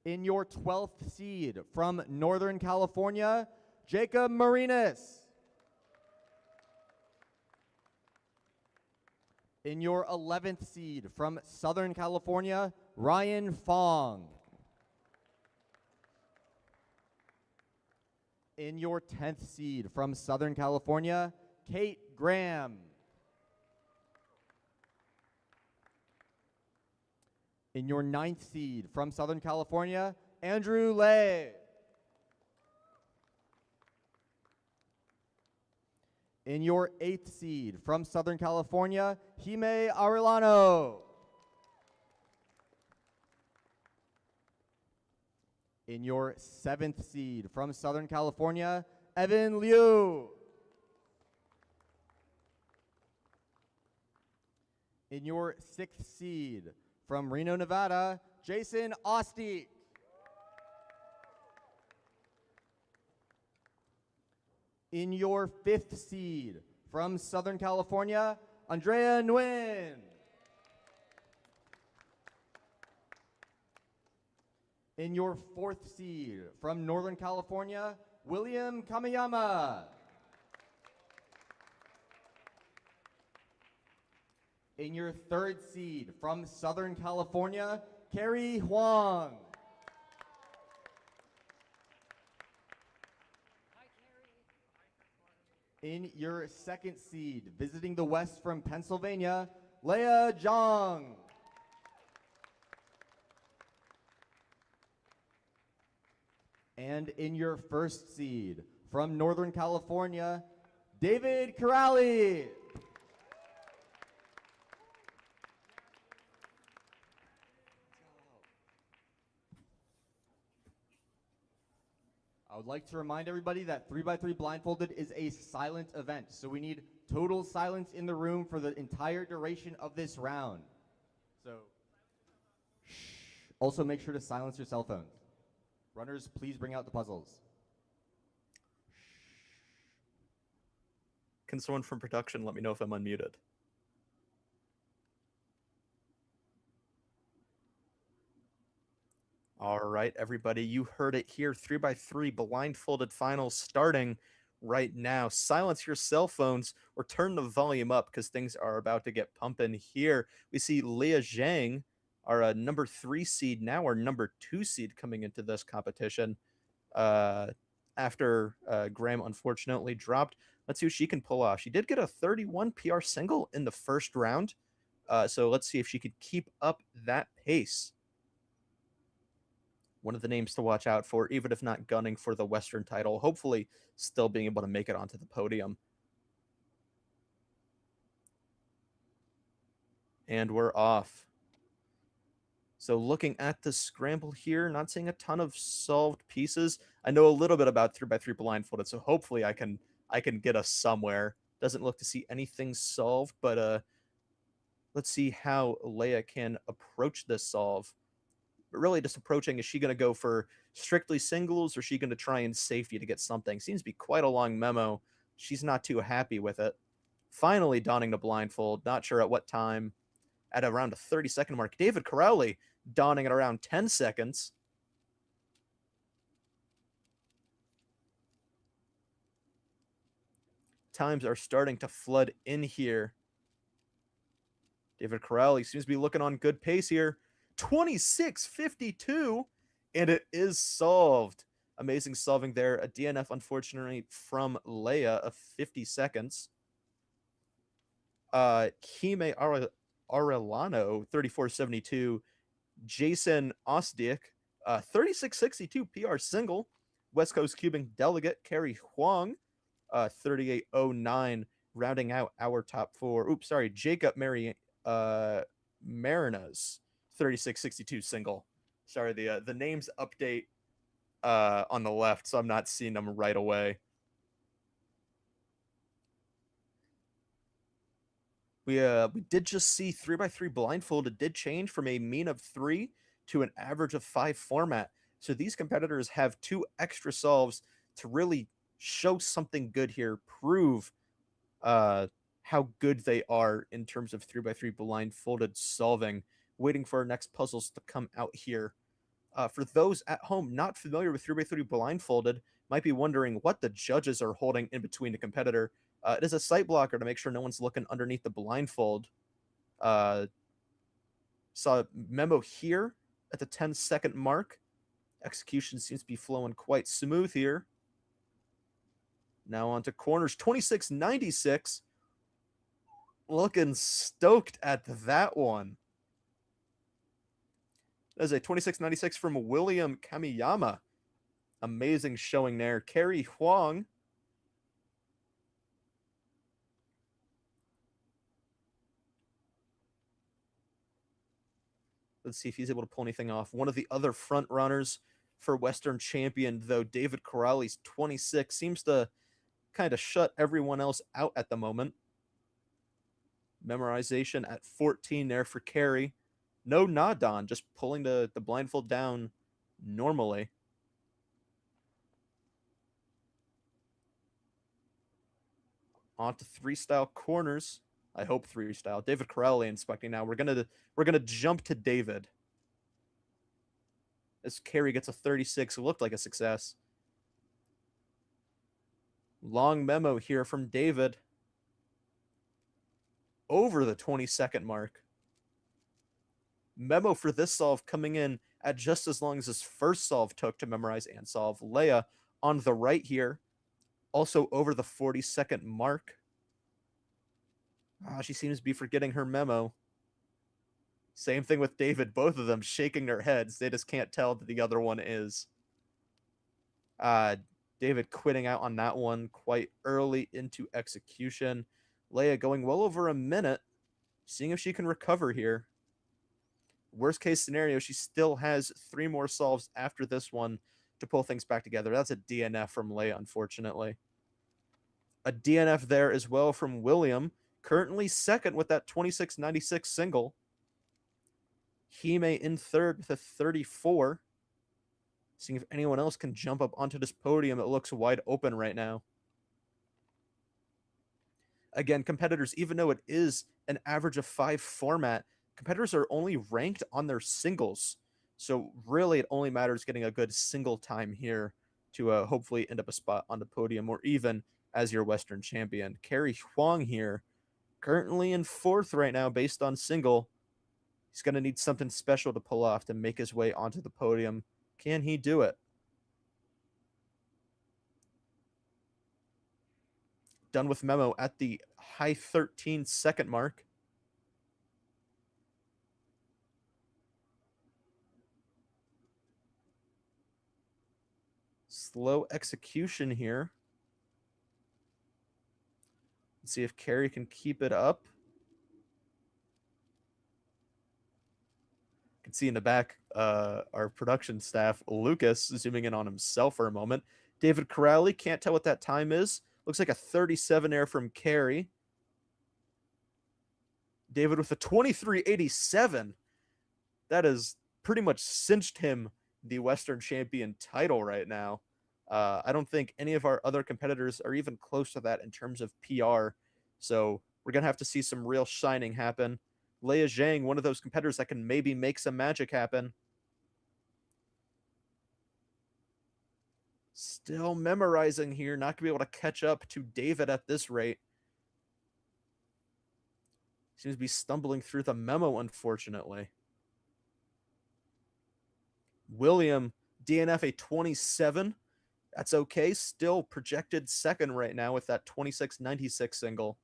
In your 12th seed, from Northern California, Jacob Marinas. In your 11th seed, from Southern California, Ryan Fong. In your 10th seed, from Southern California, Kate Graham. In your 9th seed, from Southern California, Andrew Lay. In your 8th seed, from Southern California, Hime Arellano. In your 7th seed, from Southern California, Evan Liu. In your 6th seed, from Reno, Nevada, Jason Ostiek. In your 5th seed, from Southern California, Andrea Nguyen. In your 4th seed, from Northern California, William Kamiyama. In your 3rd seed, from Southern California, Carrie Huang. In your 2nd seed, visiting the West from Pennsylvania, Leah Zhang. And in your 1st seed, from Northern California, David Corrali. I would like to remind everybody that 3x3 blindfolded is a silent event, so we need total silence in the room for the entire duration of this round. So, shh. Also make sure to silence your cell phones. Runners, please bring out the puzzles. Can someone from production let me know if I'm unmuted? All right, everybody, you heard it here. 3x3 blindfolded finals starting right now. Silence your cell phones or turn the volume up because things are about to get pumping here. We see Leah Zhang, our number 3 seed, now our number 2 seed coming into this competition after Graham unfortunately dropped. Let's see what she can pull off. She did get a 31 PR single in the first round, so let's see if she could keep up that pace. One of the names to watch out for, even if not gunning for the Western title, hopefully still being able to make it onto the podium. And we're off. So looking at the scramble here, not seeing a ton of solved pieces. I know a little bit about 3x3 blindfolded, so hopefully I can get us somewhere. Doesn't look to see anything solved, but let's see how Leia can approach this solve. But really just approaching, is she going to go for strictly singles, or is she going to try and safety to get something? Seems to be quite a long memo. She's not too happy with it. Finally donning the blindfold, not sure at what time. At around a 30-second mark. David Crowley donning at around 10 seconds. Times are starting to flood in here. David Crowley seems to be looking on good pace here. 26:52, and it is solved. Amazing solving there. A DNF, unfortunately, from Leia of 50 seconds. Hime Arellano, 34.72. Jason Osdick, 36.62 PR single. West Coast Cubing delegate Carrie Huang, 38.09, rounding out our top 4. Oops, sorry, Jacob Marinas, 36.62 single. Sorry, the names update on the left, so I'm not seeing them right away. We did just see 3x3 blindfolded did change from a mean of 3 to an average of 5 format. So these competitors have 2 extra solves to really show something good here, prove how good they are in terms of 3x3 blindfolded solving. Waiting for our next puzzles to come out here. For those at home not familiar with 3x3 blindfolded, might be wondering what the judges are holding in between the competitor. It is a sight blocker to make sure no one's looking underneath the blindfold. Saw a memo here at the 10-second mark. Execution seems to be flowing quite smooth here. Now on to corners. 26.96. Looking stoked at that one. That is a 26.96 from William Kamiyama. Amazing showing there. Carrie Huang. Let's see if he's able to pull anything off. One of the other front runners for Western champion, though, David Corrales, 26, seems to kind of shut everyone else out at the moment. Memorization at 14 there for Carrie. No nod on, just pulling the blindfold down normally. On to 3-style corners. I hope 3-style. David Corrales inspecting now. We're gonna jump to David. As Carrie gets a 36, it looked like a success. Long memo here from David. Over the 20-second mark. Memo for this solve coming in at just as long as his first solve took to memorize and solve. Leia on the right here. Also over the 40-second mark. She seems to be forgetting her memo. Same thing with David. Both of them shaking their heads. They just can't tell that the other one is. David quitting out on that one quite early into execution. Leia going well over a minute. Seeing if she can recover here. Worst case scenario, she still has 3 more solves after this one to pull things back together. That's a DNF from Leia, unfortunately. A DNF there as well from William, currently second with that 26.96 single. Hime in third with a 34. Seeing if anyone else can jump up onto this podium. It looks wide open right now. Again, competitors, even though it is an average of 5 format, competitors are only ranked on their singles. So really it only matters getting a good single time here to hopefully end up a spot on the podium or even as your Western champion. Kerry Huang here, currently in 4th right now based on single. He's going to need something special to pull off to make his way onto the podium. Can he do it? Done with memo at the high 13-second mark. Slow execution here. Let's see if Kerry can keep it up. You can see in the back our production staff, Lucas, zooming in on himself for a moment. David Corrali, can't tell what that time is. Looks like a 37 air from Kerry. David with a 23.87. That has pretty much cinched him the Western champion title right now. I don't think any of our other competitors are even close to that in terms of PR. So we're going to have to see some real shining happen. Leia Zhang, one of those competitors that can maybe make some magic happen. Still memorizing here, not going to be able to catch up to David at this rate. Seems to be stumbling through the memo, unfortunately. William, DNF a 27. That's okay. Still projected second right now with that 26.96 single.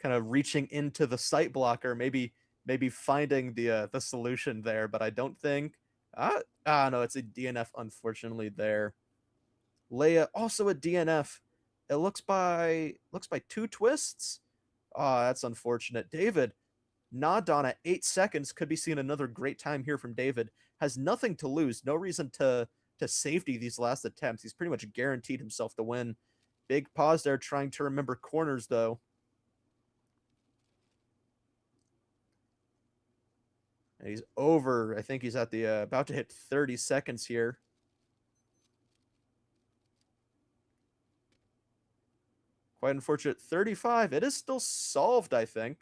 Kind of reaching into the sight blocker, maybe finding the solution there, but I don't think. No, it's a DNF, unfortunately, there. Leia also a DNF. It looks by 2 twists. That's unfortunate. David, Nadon at 8 seconds. Could be seeing another great time here from David. Has nothing to lose. No reason to safety these last attempts. He's pretty much guaranteed himself to win. Big pause there, trying to remember corners, though. And he's over. I think he's at the about to hit 30 seconds here. Quite unfortunate. 35. It is still solved, I think.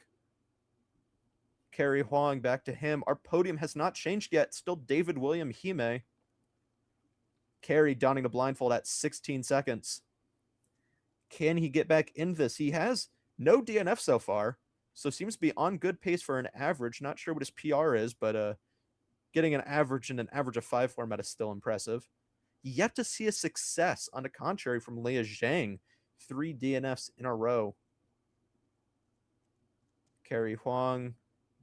Kerry Huang back to him. Our podium has not changed yet. Still David William Hime. Kerry donning the blindfold at 16 seconds. Can he get back in this? He has no DNF so far, so seems to be on good pace for an average. Not sure what his PR is, but getting an average in an average of 5 format is still impressive. Yet to see a success, on the contrary, from Leia Zhang. 3 DNFs in a row. Kerry Huang.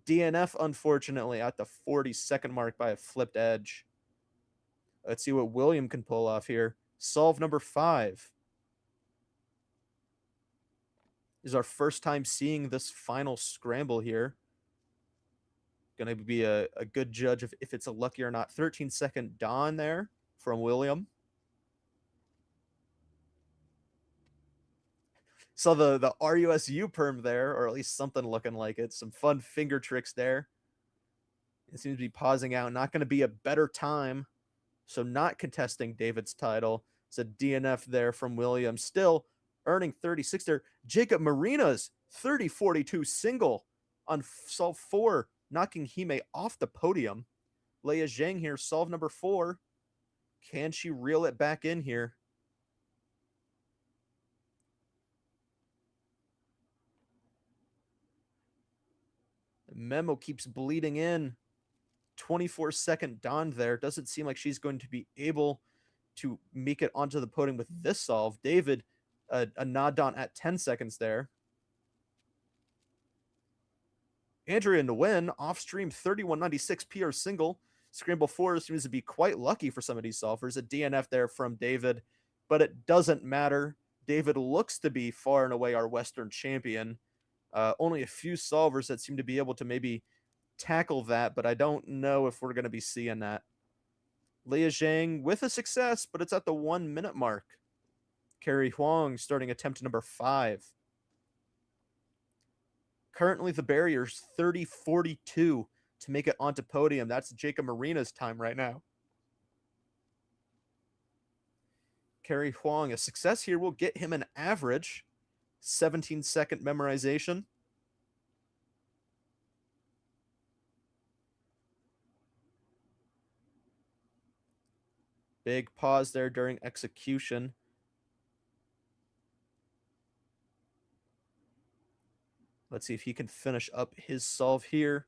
DNF, unfortunately, at the 40-second mark by a flipped edge. Let's see what William can pull off here. Solve number 5. This is our first time seeing this final scramble here. Going to be a good judge of if it's a lucky or not. 13-second dawn there from William. Saw the RUSU perm there, or at least something looking like it. Some fun finger tricks there. It seems to be pausing out. Not going to be a better time. So not contesting David's title. It's a DNF there from William. Still earning 36 there. Jacob Marina's 30-42 single on solve 4, knocking Hime off the podium. Leia Zhang here, solve number 4. Can she reel it back in here? The memo keeps bleeding in. 24-second dawn there. Doesn't seem like she's going to be able to make it onto the podium with this solve. David, a nod dawn at 10 seconds there. Andrea Nguyen, off-stream 31.96 PR single. Scramble 4 seems to be quite lucky for some of these solvers. A DNF there from David, but it doesn't matter. David looks to be far and away our Western champion. Only a few solvers that seem to be able to maybe tackle that, but I don't know if we're going to be seeing that. Leah Zhang with a success, but it's at the 1 minute mark. Carrie Huang starting attempt number 5. Currently the barrier's 30-42 to make it onto podium. That's Jacob Marina's time right now. Carrie Huang, a success here will get him an average 17-second memorization. Big pause there during execution. Let's see if he can finish up his solve here.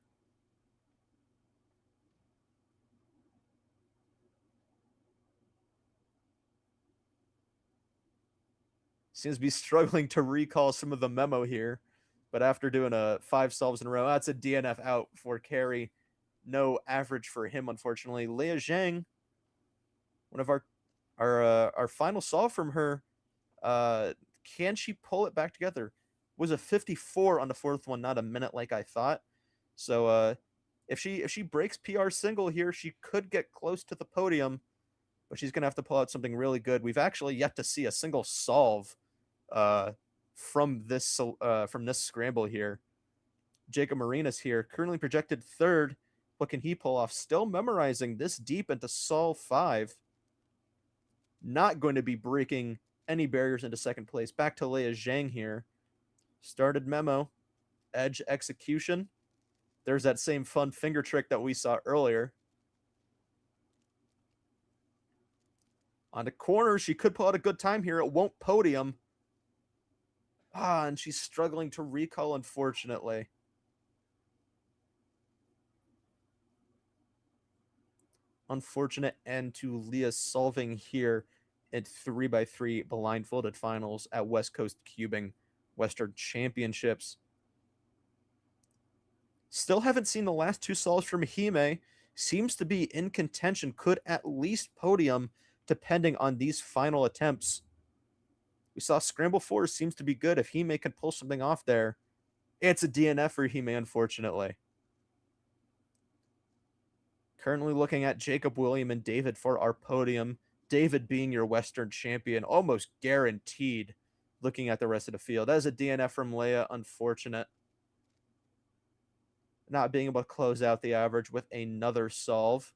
Seems to be struggling to recall some of the memo here. But after doing 5 solves in a row, that's a DNF out for Carey. No average for him, unfortunately. Leah Zhang, one of our final solve from her. Can she pull it back together? Was a 54 on the 4th one, not a minute like I thought. So if she breaks PR single here, she could get close to the podium, but she's gonna have to pull out something really good. We've actually yet to see a single solve from this scramble here. Jacob Marinas here, currently projected 3rd. What can he pull off? Still memorizing this deep into solve 5. Not going to be breaking any barriers into 2nd place. Back to Leah Zhang here. Started memo, edge execution. There's that same fun finger trick that we saw earlier. On the corner, she could pull out a good time here. It won't podium. And she's struggling to recall, unfortunately. Unfortunate end to Leah solving here at 3x3 blindfolded finals at West Coast Cubing Western Championships. Still haven't seen the last 2 solves from Hime. Seems to be in contention. Could at least podium depending on these final attempts. We saw Scramble 4 seems to be good. If Hime can pull something off there, it's a DNF for Hime, unfortunately. Currently looking at Jacob, William, and David for our podium. David being your Western champion, almost guaranteed. Looking at the rest of the field. That is a DNF from Leia. Unfortunate. Not being able to close out the average with another solve.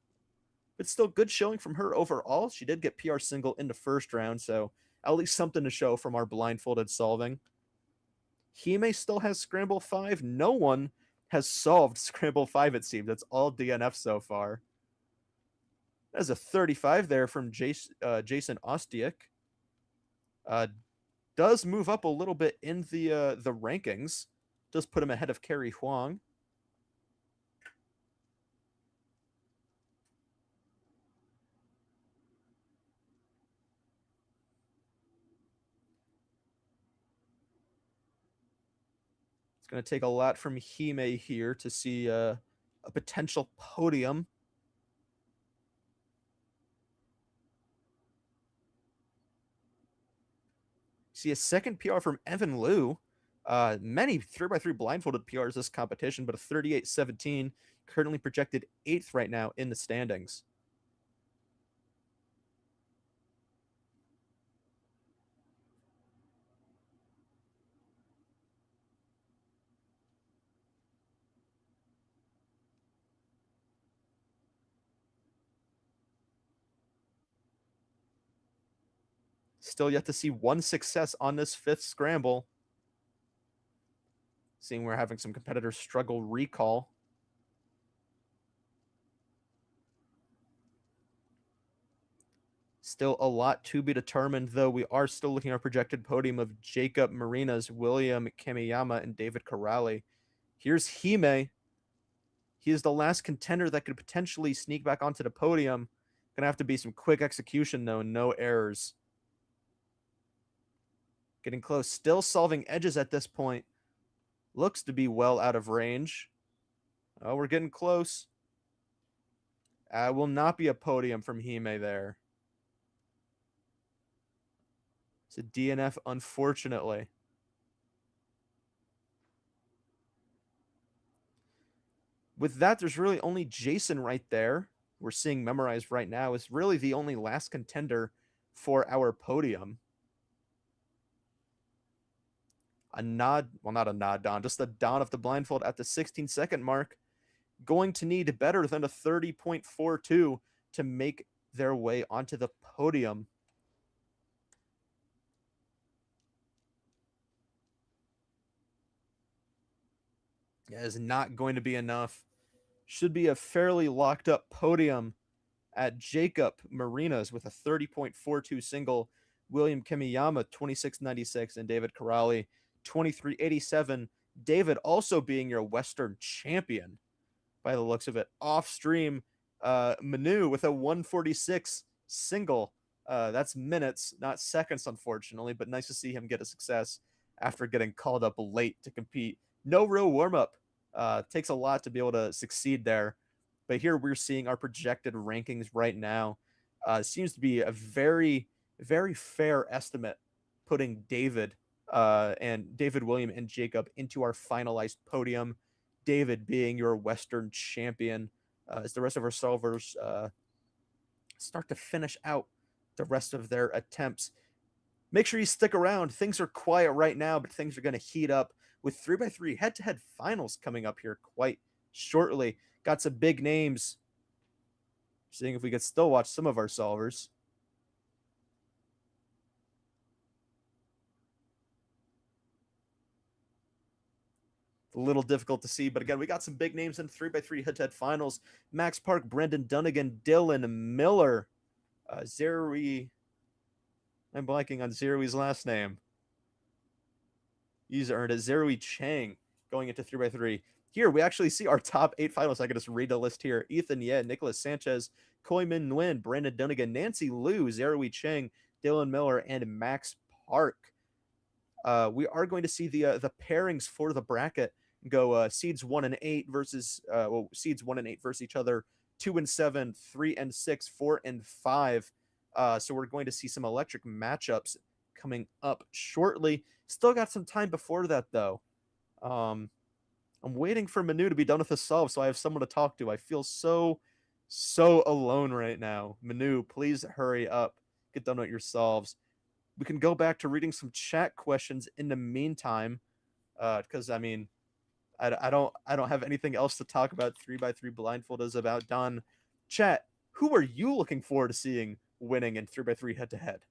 But still good showing from her overall. She did get PR single in the 1st round, so at least something to show from our blindfolded solving. Hime still has Scramble 5. No one has solved Scramble 5, it seems. That's all DNF so far. There's a 35 there from Jason Ostiak. Does move up a little bit in the rankings. Does put him ahead of Carrie Huang. It's going to take a lot from Hime here to see a potential podium. See a 2nd PR from Evan Liu. Many 3x3 blindfolded PRs this competition, but a 38-17. Currently projected 8th right now in the standings. Still yet to see one success on this 5th scramble. Seeing we're having some competitors struggle recall. Still a lot to be determined, though. We are still looking at our projected podium of Jacob Marinas, William Kamiyama, and David Corrali. Here's Hime. He is the last contender that could potentially sneak back onto the podium. Gonna have to be some quick execution, though, no errors. Getting close. Still solving edges at this point. Looks to be well out of range. Oh, we're getting close. Will not be a podium from Hime there. It's a DNF, unfortunately. with that, there's really only Jason right there. We're seeing memorized right now is really the only last contender for our podium. A nod, well, not a nod, Don, just a Don of the blindfold at the 16-second mark. Going to need better than a 30.42 to make their way onto the podium. That is not going to be enough. Should be a fairly locked up podium at Jacob Marinas with a 30.42 single, William Kimiyama 26.96, and David Corrali 23.87. David also being your Western champion by the looks of it. Off stream, Manu with a 146 single. That's minutes, not seconds, unfortunately, but nice to see him get a success after getting called up late to compete. No real warm-up. Takes a lot to be able to succeed there. But here we're seeing our projected rankings right now. Seems to be a very, very fair estimate putting David and David, William, and Jacob into our finalized podium. David being your Western champion as the rest of our solvers start to finish out the rest of their attempts. Make sure you stick around. Things are quiet right now, but things are going to heat up with 3x3 head-to-head finals coming up here quite shortly. Got some big names. Seeing if we could still watch some of our solvers. A little difficult to see, but again, we got some big names in 3x3 head-to-head finals. Max Park, Brendan Dunnigan, Dylan Miller, Zerui. I'm blanking on Zerui's last name. He's earned it. Zerui Chang going into 3x3. Here, we actually see our top 8 finalists. I can just read the list here. Ethan Ye, Nicholas Sanchez, Koi Min Nguyen, Brandon Dunnigan, Nancy Liu, Zerui Chang, Dylan Miller, and Max Park. We are going to see the pairings for the bracket go seeds 1 and 8 versus seeds 1 and 8 versus each other, 2 and 7, 3 and 6, 4 and 5. So we're going to see some electric matchups coming up shortly. Still got some time before that though. I'm waiting for Manu to be done with the solve so I have someone to talk to. I feel so alone right now. Manu, please hurry up. Get done with your solves. We can go back to reading some chat questions in the meantime, because I mean, I don't have anything else to talk about. 3x3 blindfold is about done. Chat, who are you looking forward to seeing winning in 3x3 head-to-head?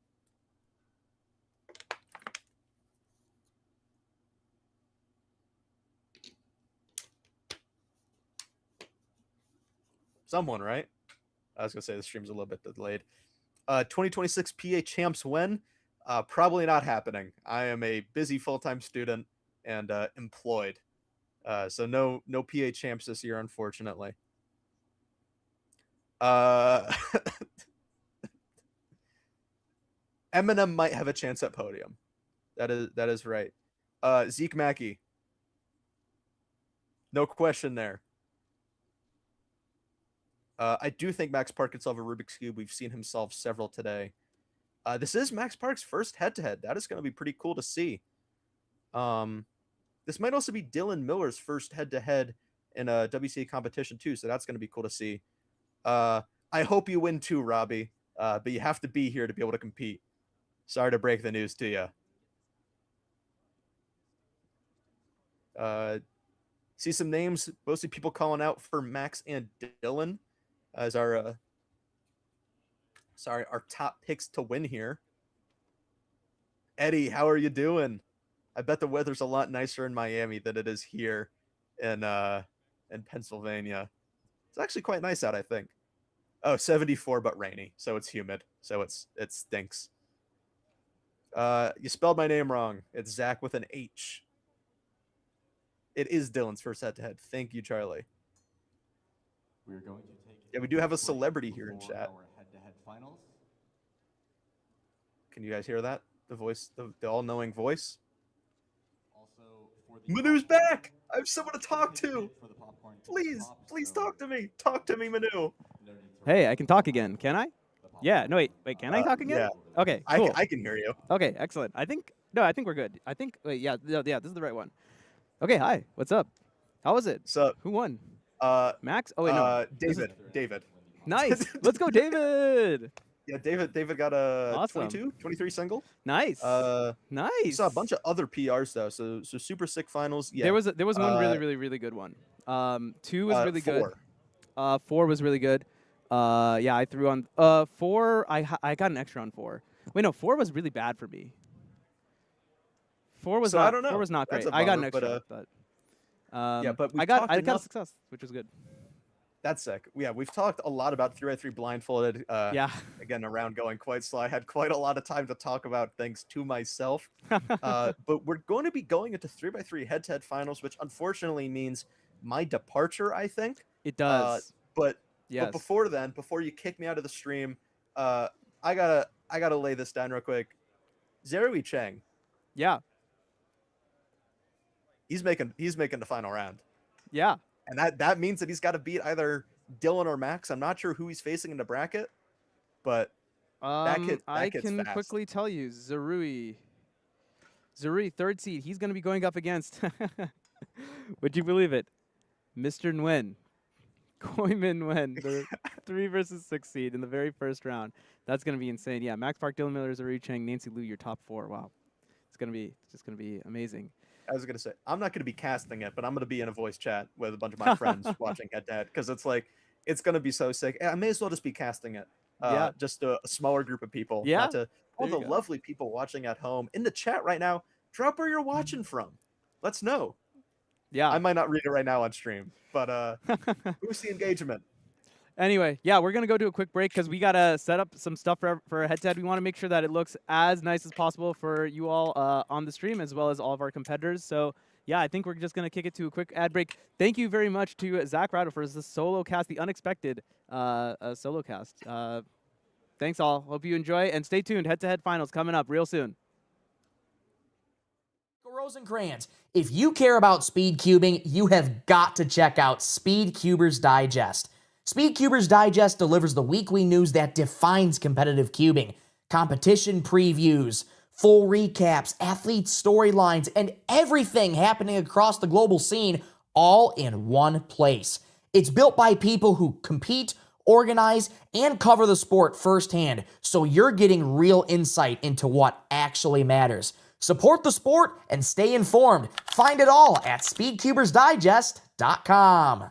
Someone, right? I was gonna say the stream's a little bit delayed. 2026 PA champs when? Probably not happening. I am a busy full-time student and employed. So no PA champs this year, unfortunately. Eminem might have a chance at podium. That is right. Zeke Mackey. No question there. I do think Max Park can solve a Rubik's Cube. We've seen him solve several today. This is Max Park's first head-to-head. That is going to be pretty cool to see. This might also be Dylan Miller's first head-to-head in a WCC competition too, so that's going to be cool to see. I hope you win too, Robbie, but you have to be here to be able to compete. Sorry to break the news to you. See some names, mostly people calling out for Max and Dylan as our top picks to win here. Eddie, how are you doing? I bet the weather's a lot nicer in Miami than it is here in Pennsylvania. It's actually quite nice out, I think. Oh, 74 but rainy, so it's humid, so it stinks. You spelled my name wrong. It's Zach with an H. It is Dylan's first head-to-head. Thank you, Charlie. We're going to take we do have a celebrity here in chat. Our head-to-head finals. Can you guys hear that? The voice, the all-knowing voice. Also, for the Manu's back. I have someone to talk to. Please talk to me. Talk to me, Manu. Hey, I can talk again. Can I? Yeah. No, wait. Can I talk again? Yeah. Okay. Cool. I can hear you. Okay. Excellent. I think we're good. I think. Wait. Yeah. This is the right one. Okay. Hi. What's up? How was it? What's up? Who won? Max? Oh, wait, no. David. Nice. Let's go, David. Yeah, David got a Awesome. 23 single. Nice. We Nice. saw a bunch of other PRs though, so super sick finals. Yeah. There was one really good one. 2 was really good. 4 was really good. Yeah, I threw on 4. I got an extra on 4. Wait, no, 4 was really bad for me. 4 was I don't know. 4 was not That's great. a I got an bummer, extra, yeah, but I got a success, which was good. That's sick. Yeah, we've talked a lot about 3x3 blindfolded. Yeah. Again, around going quite slow. I had quite a lot of time to talk about things to myself. But we're going to be going into 3x3 head-to-head finals, which unfortunately means my departure, I think. It does. But yes. before then, before you kick me out of the stream, I gotta lay this down real quick. Zerui Cheng. Yeah. He's making the final round. Yeah. And that means that he's got to beat either Dylan or Max. I'm not sure who he's facing in the bracket, but I can quickly tell you, Zerui, 3rd seed. He's going to be going up against, would you believe it, Mr. Nguyen, Koimin Nguyen, the 3 versus 6 seed in the very first round. That's going to be insane. Yeah, Max Park, Dylan Miller, Zerui Cheng, Nancy Liu, your top 4. Wow, it's just going to be amazing. I was going to say, I'm not going to be casting it, but I'm going to be in a voice chat with a bunch of my friends watching head-to-head, because it's like, it's going to be so sick. I may as well just be casting it. Yeah. Just a smaller group of people. Yeah. Not to all the lovely people watching at home. In the chat right now, drop where you're watching from. Let's know. Yeah. I might not read it right now on stream, but boost the engagement. Anyway, yeah, we're going to go to a quick break because we got to set up some stuff for head-to-head. We want to make sure that it looks as nice as possible for you all on the stream, as well as all of our competitors. So, yeah, I think we're just going to kick it to a quick ad break. Thank you very much to Zach Rado for the solo cast, the unexpected solo cast. Thanks, all. Hope you enjoy, and stay tuned. Head-to-head finals coming up real soon. Rosencrans, if you care about speed cubing, you have got to check out SpeedCubers Digest. SpeedCubers Digest delivers the weekly news that defines competitive cubing, competition previews, full recaps, athlete storylines, and everything happening across the global scene all in one place. It's built by people who compete, organize, and cover the sport firsthand, so you're getting real insight into what actually matters. Support the sport and stay informed. Find it all at SpeedCubersDigest.com.